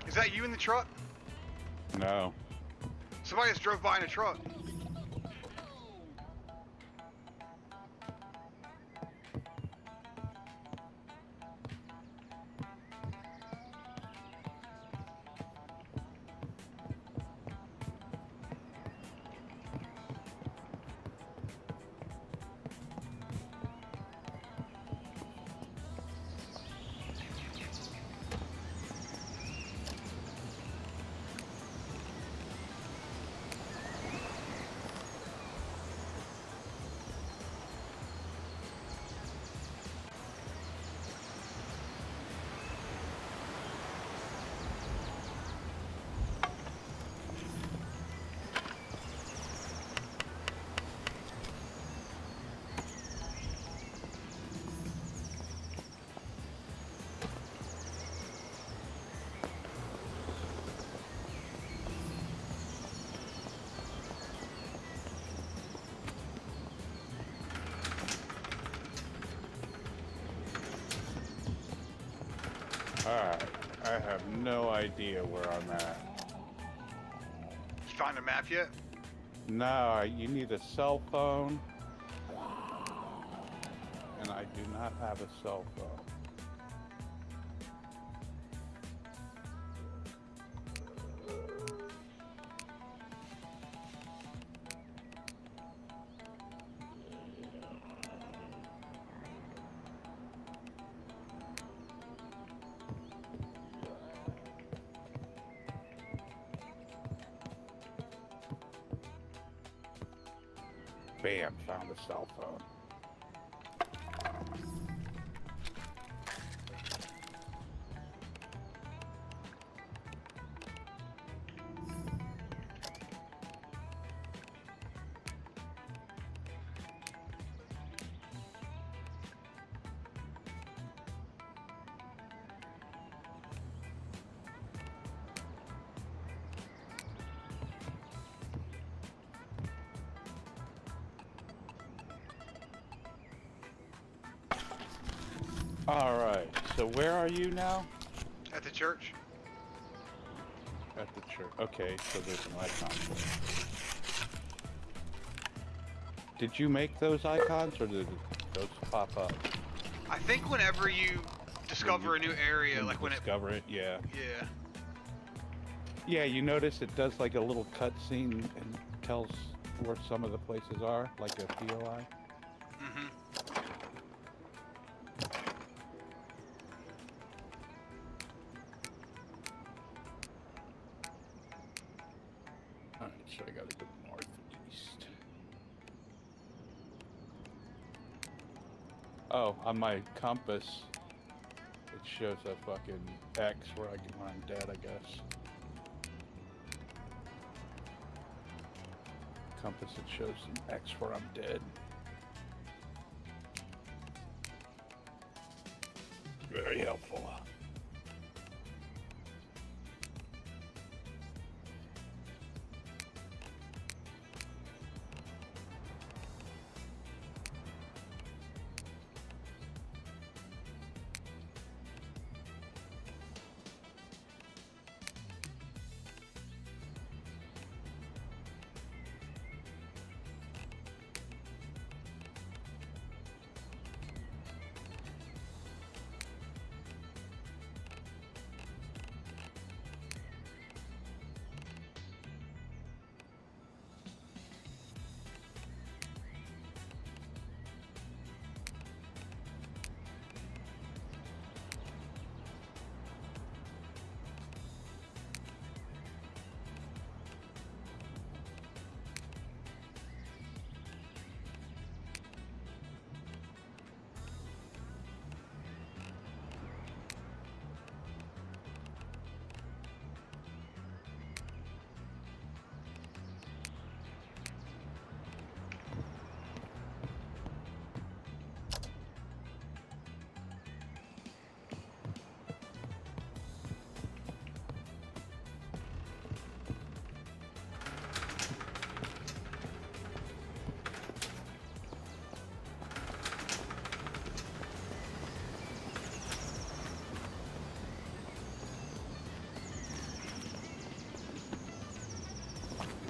Is that you in the truck? No. Somebody just drove by in a truck. Alright, I have no idea where I'm at. You find a map yet? No, you need a cell phone. And I do not have a cell phone. Bam, found a cell phone. Alright, so where are you now? At the church. At the church. Okay, so there's an icon for it. Did you make those icons, or did those pop up? I think whenever you discover a new area, like when discover it, yeah. Yeah. Yeah, you notice it does like a little cutscene and tells where some of the places are, like a POI. Mm-hmm. Alright, so I gotta go northeast. Oh, on my compass, it shows a fucking X where I'm dead, I guess. Compass, it shows an X where I'm dead. Very helpful.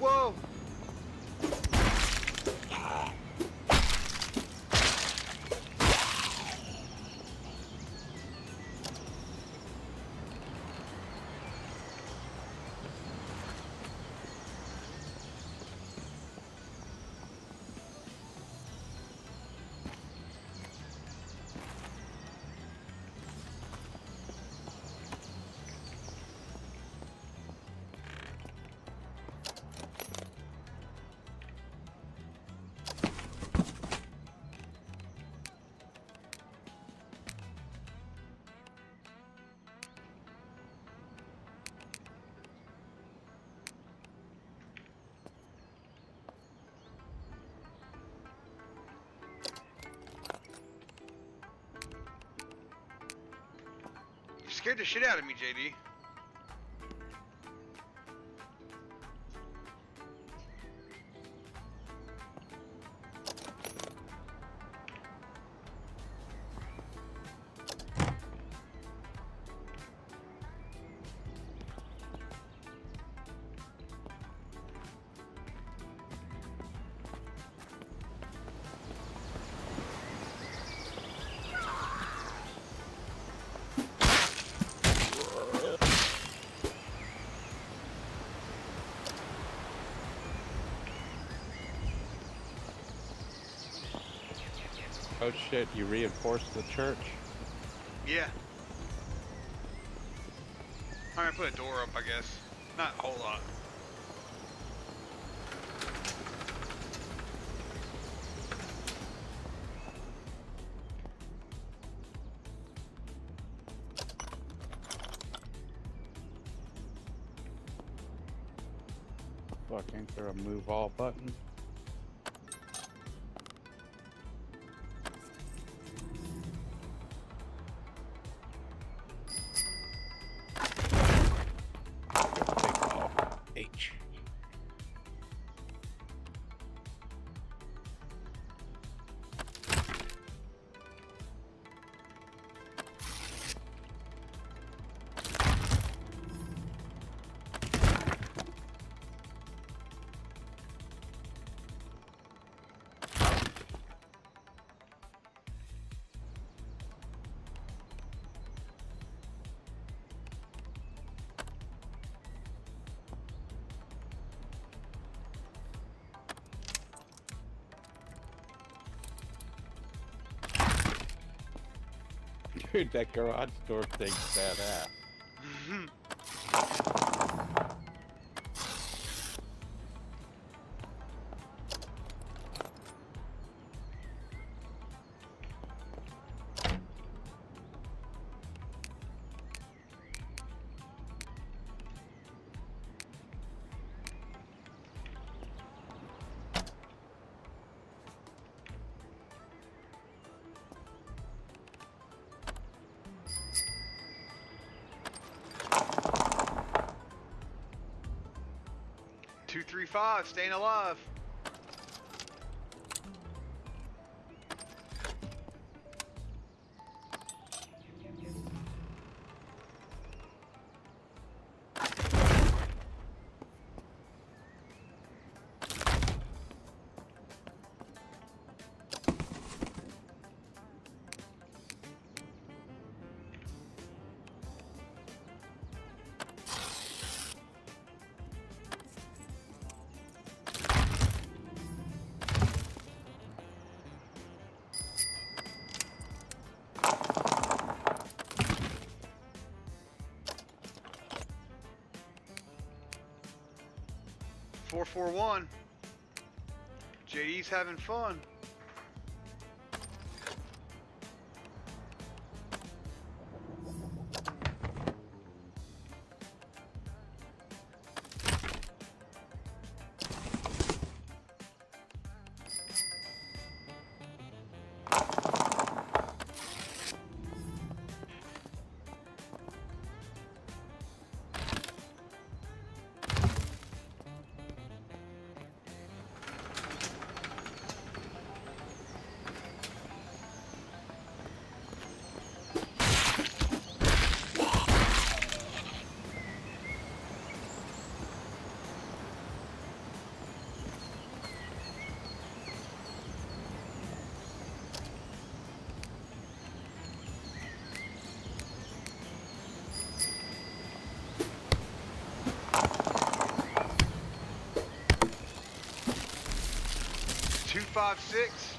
Whoa! You scared the shit out of me, JD. Oh shit, you reinforced the church? Yeah. I'm gonna put a door up, I guess. Not a whole lot. Fuck, ain't there a move all button? H. Dude, that garage door thing's badass. Two, 3, 5, staying alive. Four, 4, 1. JD's having fun. Two, 5, 6.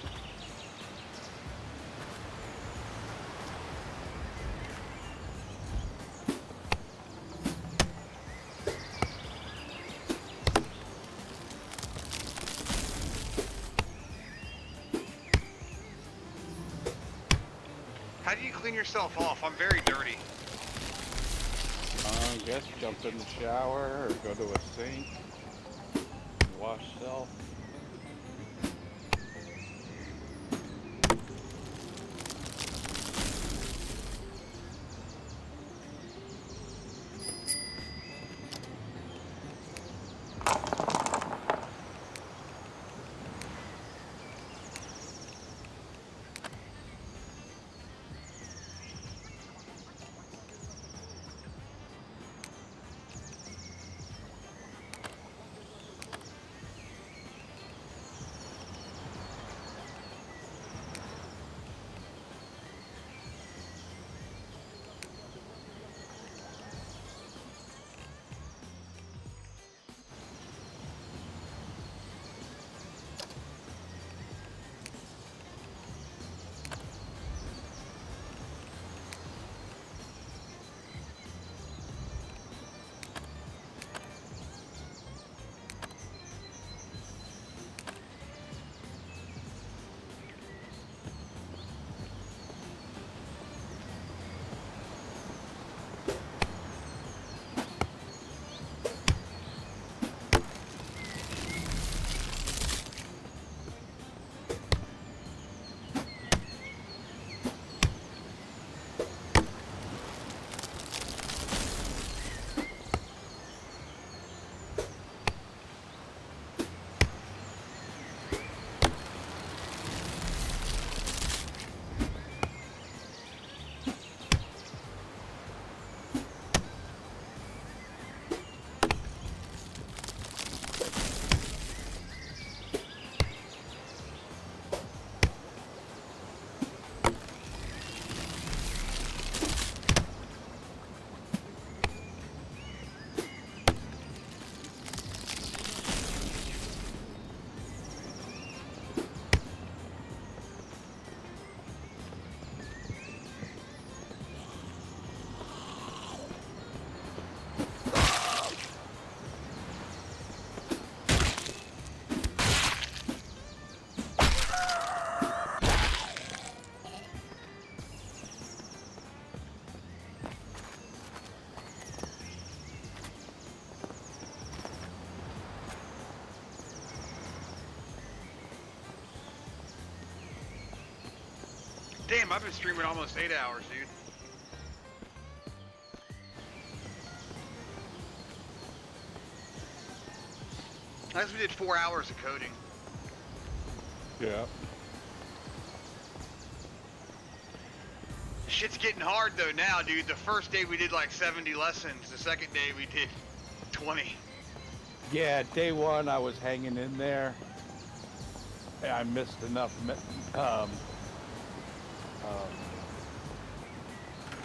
How do you clean yourself off? I'm very dirty. I guess jump in the shower or go to a sink, wash self. Damn, I've been streaming almost 8 hours, dude. I guess we did 4 hours of coding. Yeah. Shit's getting hard though now, dude. The first day we did like 70 lessons. The second day we did 20. Yeah, day one I was hanging in there. I missed enough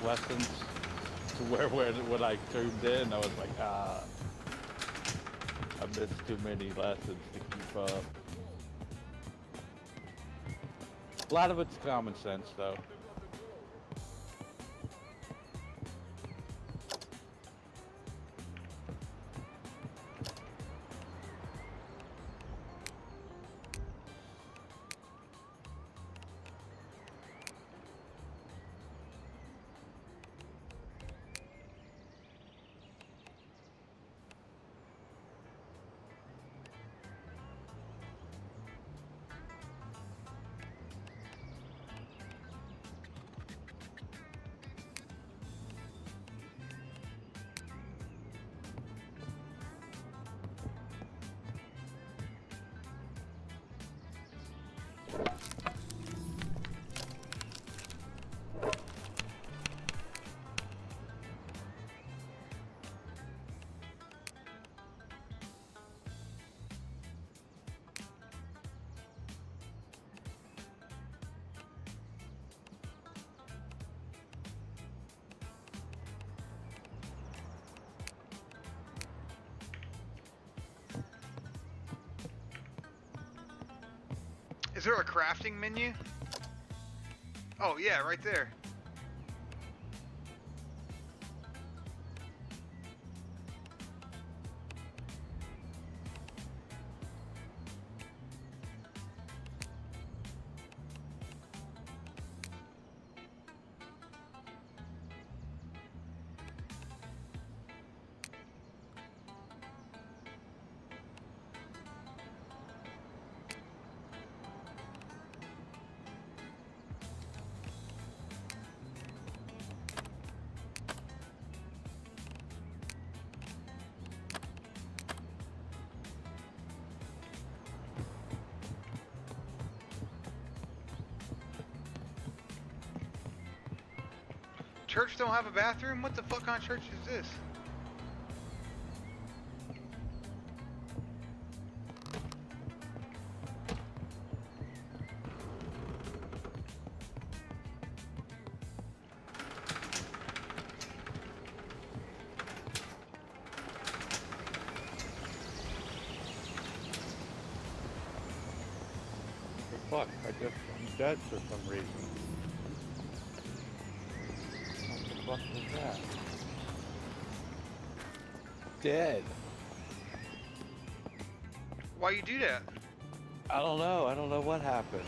lessons to where when I tuned in, I was like, I missed too many lessons to keep up. A lot of it's common sense, though. Is there a crafting menu? Oh yeah, right there. Church don't have a bathroom? What the fuck kind of church is this? Fuck, I'm dead for some reason. What the fuck was that? Dead. Why you do that? I don't know. I don't know what happened.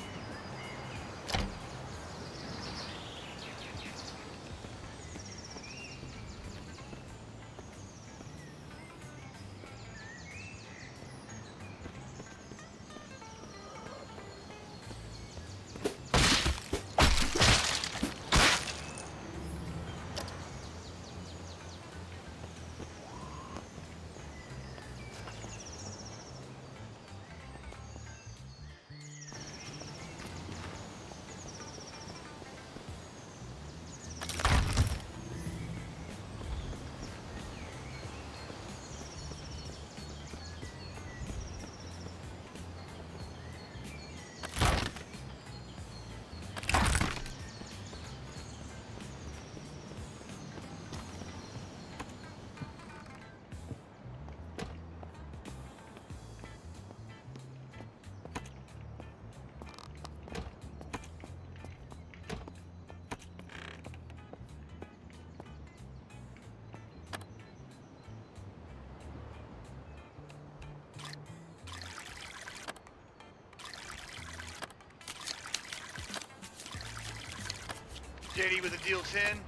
JD with a deal 10.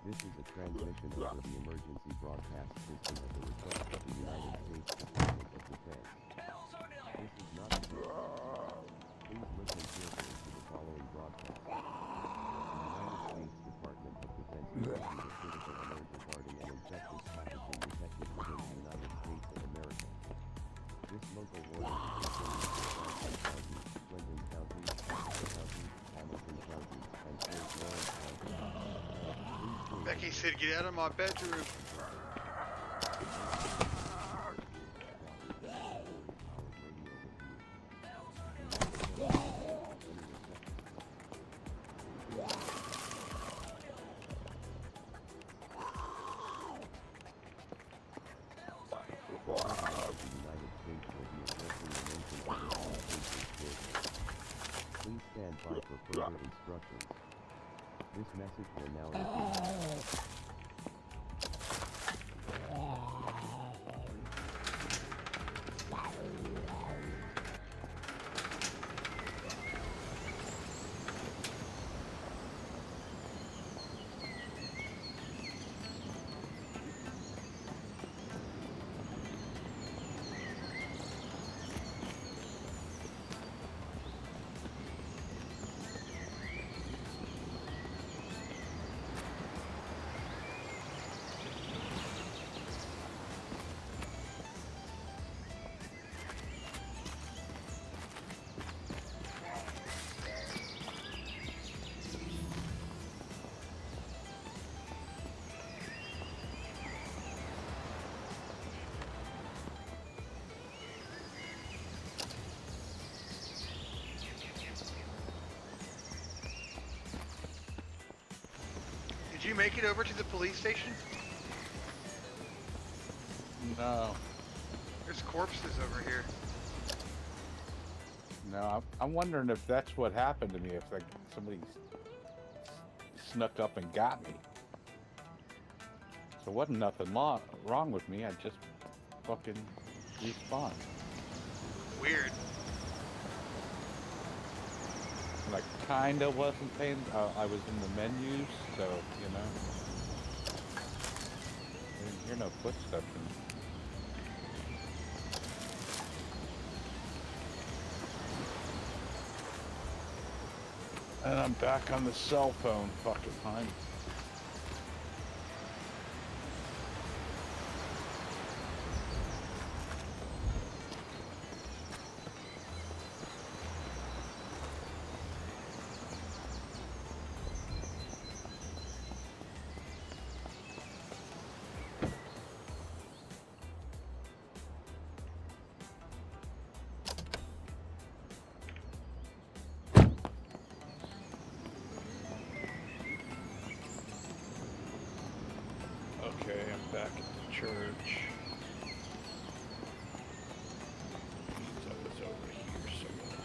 This is a transmission over the emergency broadcast system at the request of the United States Department of Defense. This is not a test. Please listen carefully to the following broadcast. The United States Department of Defense issued a critical alert regarding an infectious pathogen detected within the United States of America. This local warning is contained in County, Clinton County, County, Hamilton County, and St. Lawrence County. Becky said, "Get out of my bedroom." Please stand by for further instructions. This message will now repeat. Did you make it over to the police station? No. There's corpses over here. No, I'm wondering if that's what happened to me, if somebody snuck up and got me. So wasn't nothing wrong with me, I just fucking respawned. Weird. And I kinda wasn't paying, I was in the menus, so, you know. I didn't hear no footsteps. And I'm back on the cell phone, fucking fine. Okay, I'm back at the church. So it's over here somewhere.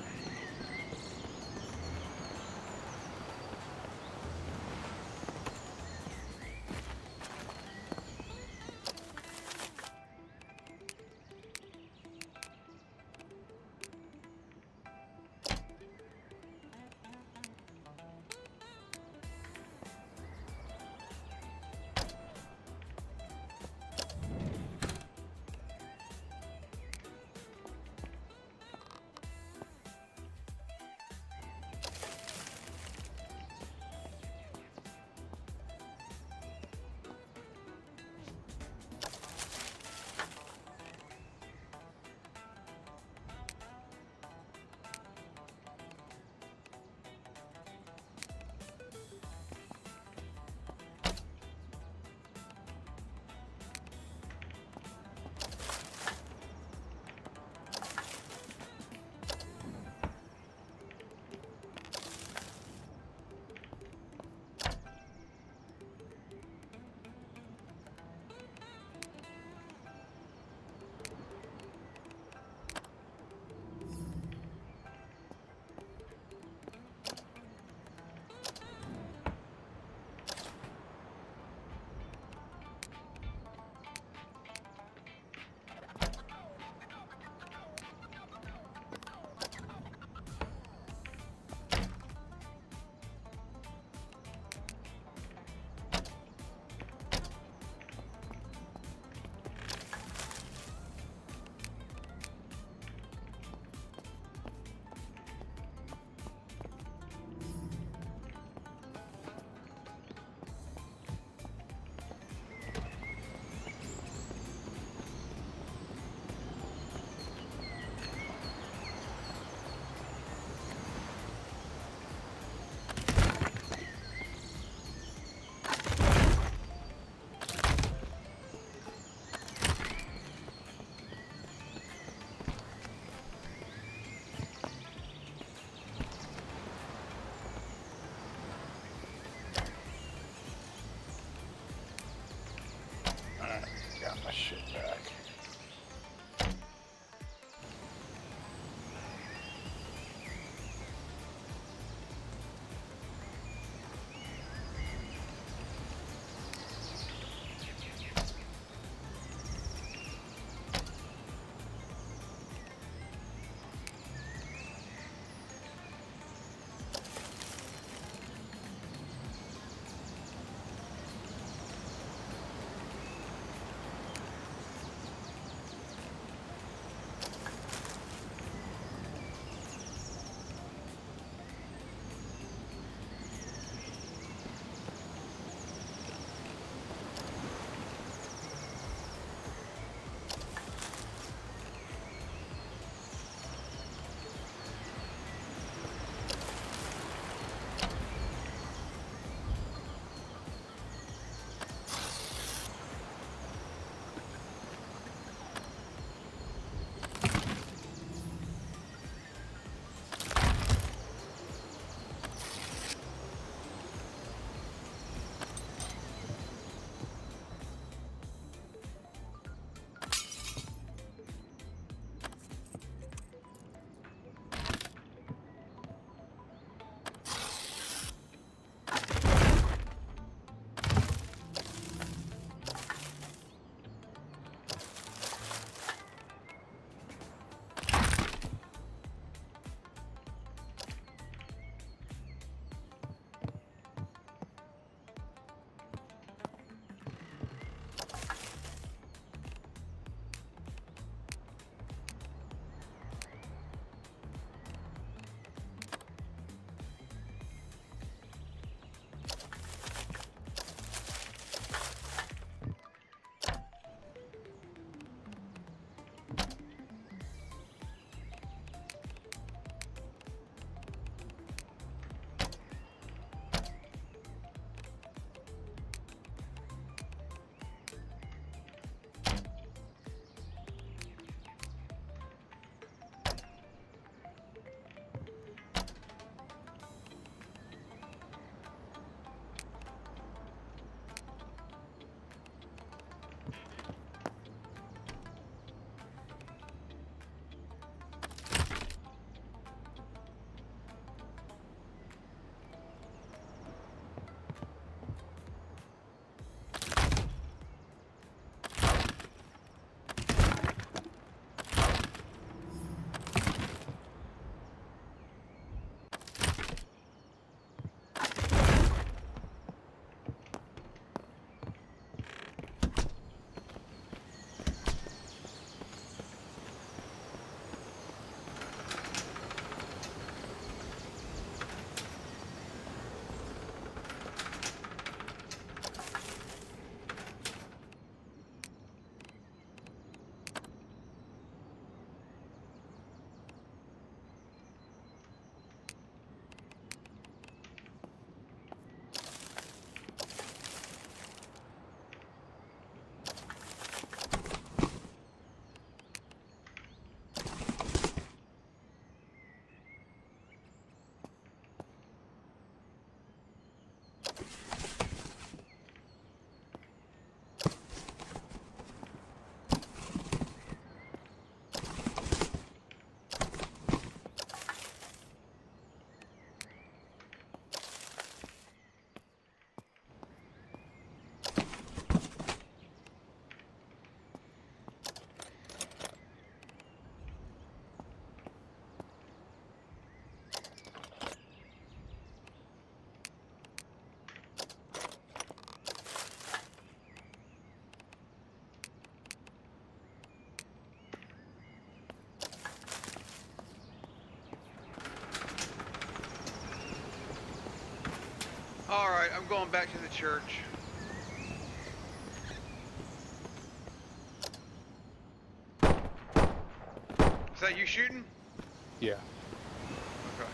shit back. All right, I'm going back to the church. Is that you shooting? Yeah. Okay.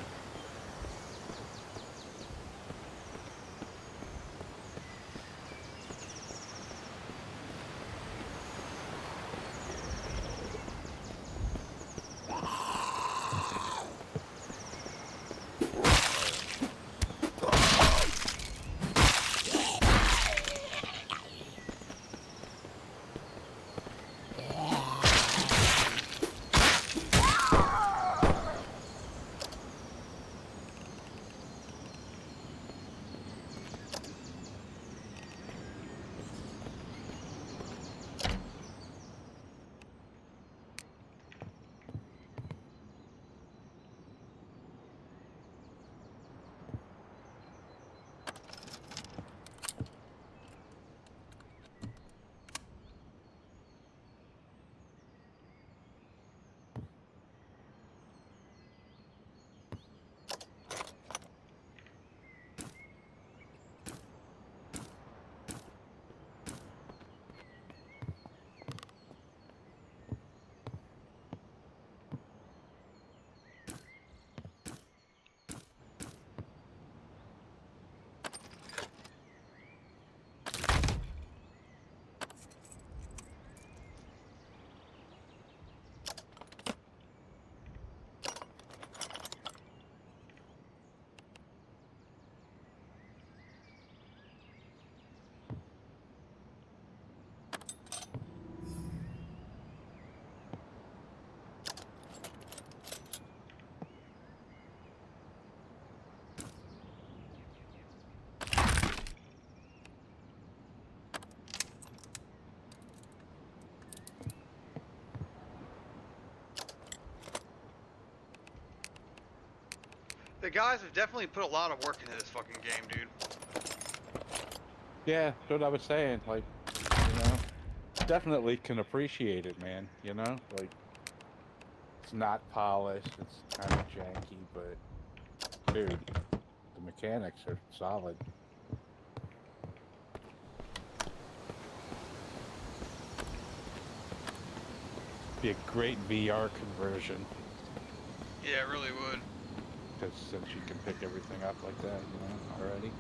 The guys have definitely put a lot of work into this fucking game, dude. Yeah, that's what I was saying. Like, you know, definitely can appreciate it, man. You know, like, it's not polished, it's kind of janky, but dude, the mechanics are solid. Be a great VR conversion. Yeah, it really would. Because since you can pick everything up like that, you know, already.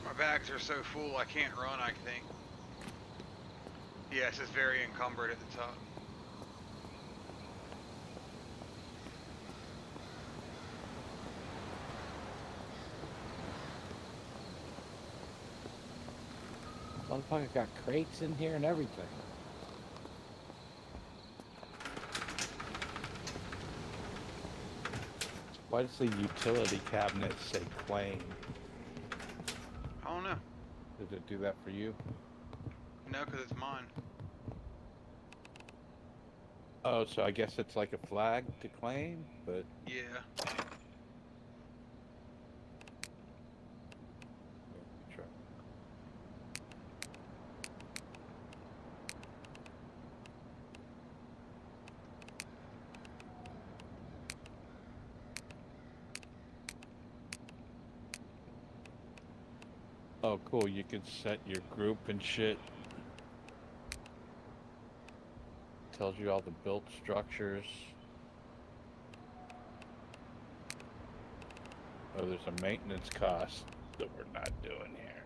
My bags are so full I can't run, I think. Yes, it's very encumbered at the top. Motherfucker got crates in here and everything. Why does the utility cabinet say claim? I don't know. Did it do that for you? No, because it's mine. Oh, so I guess it's like a flag to claim, but... Yeah. Try. Oh, cool. You can set your group and shit. Tells you all the built structures. Oh, there's a maintenance cost that we're not doing here.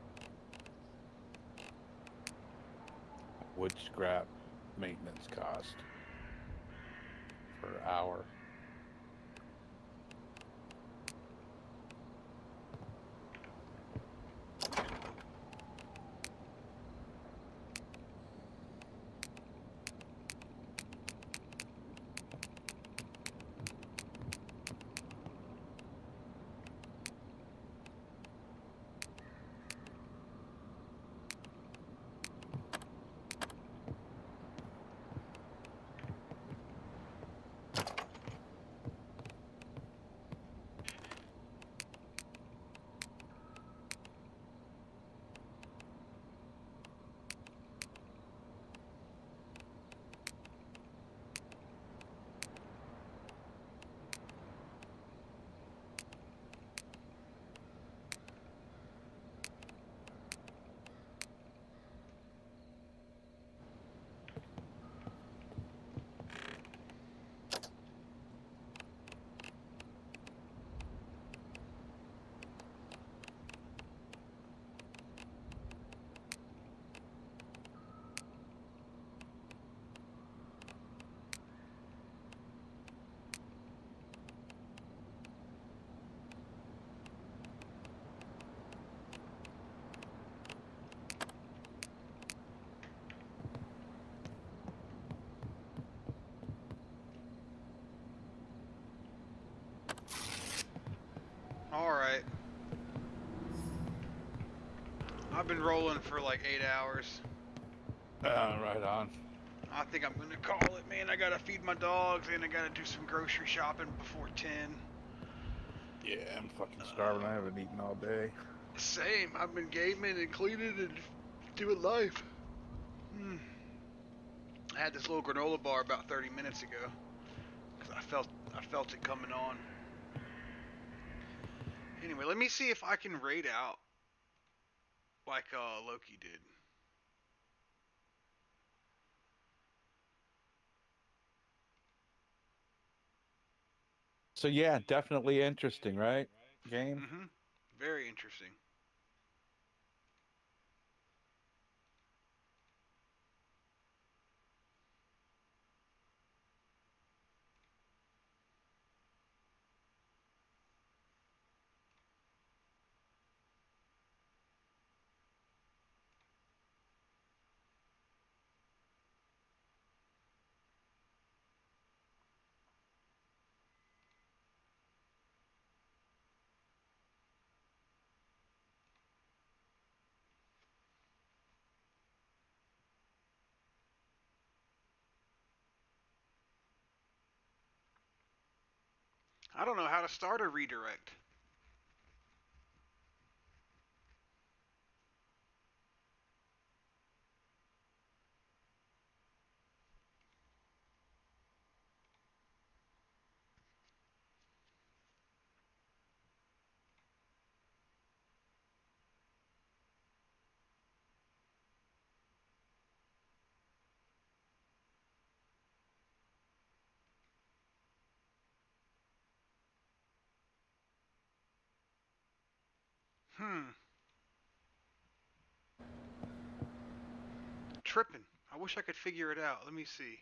Wood scrap maintenance cost per hour. Alright. I've been rolling for like 8 hours. Right on. I think I'm gonna call it, man. I gotta feed my dogs and I gotta do some grocery shopping before 10. Yeah, I'm fucking starving. I haven't eaten all day. Same. I've been gaming and cleaning and doing life. I had this little granola bar about 30 minutes ago because I felt it coming on. Anyway, let me see if I can raid out like Loki did. So yeah, definitely interesting, right? Game? Mm-hmm. Very interesting. I don't know how to start a redirect. Tripping. I wish I could figure it out. Let me see.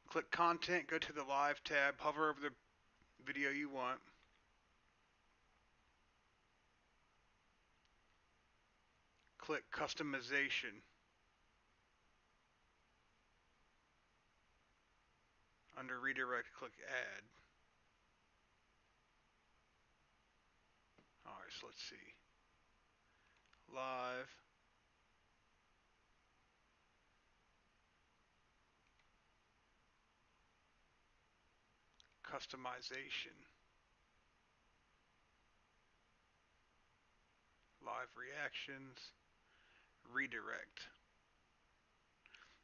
Click content, go to the live tab, hover over the video you want. Click customization. Under redirect, click add. Alright, so let's see. Live. Customization. Live reactions. Redirect.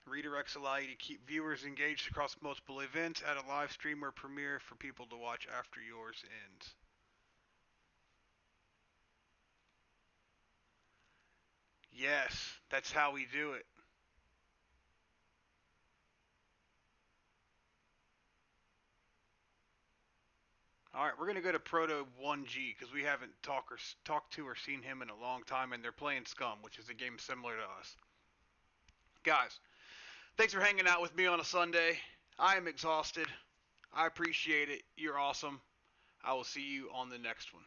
Redirects allow you to keep viewers engaged across multiple events, add a live stream or premiere for people to watch after yours ends. Yes, that's how we do it. Alright, we're going to go to Proto 1G because we haven't talked to or seen him in a long time, and they're playing Scum, which is a game similar to us. Guys, thanks for hanging out with me on a Sunday. I am exhausted. I appreciate it. You're awesome. I will see you on the next one.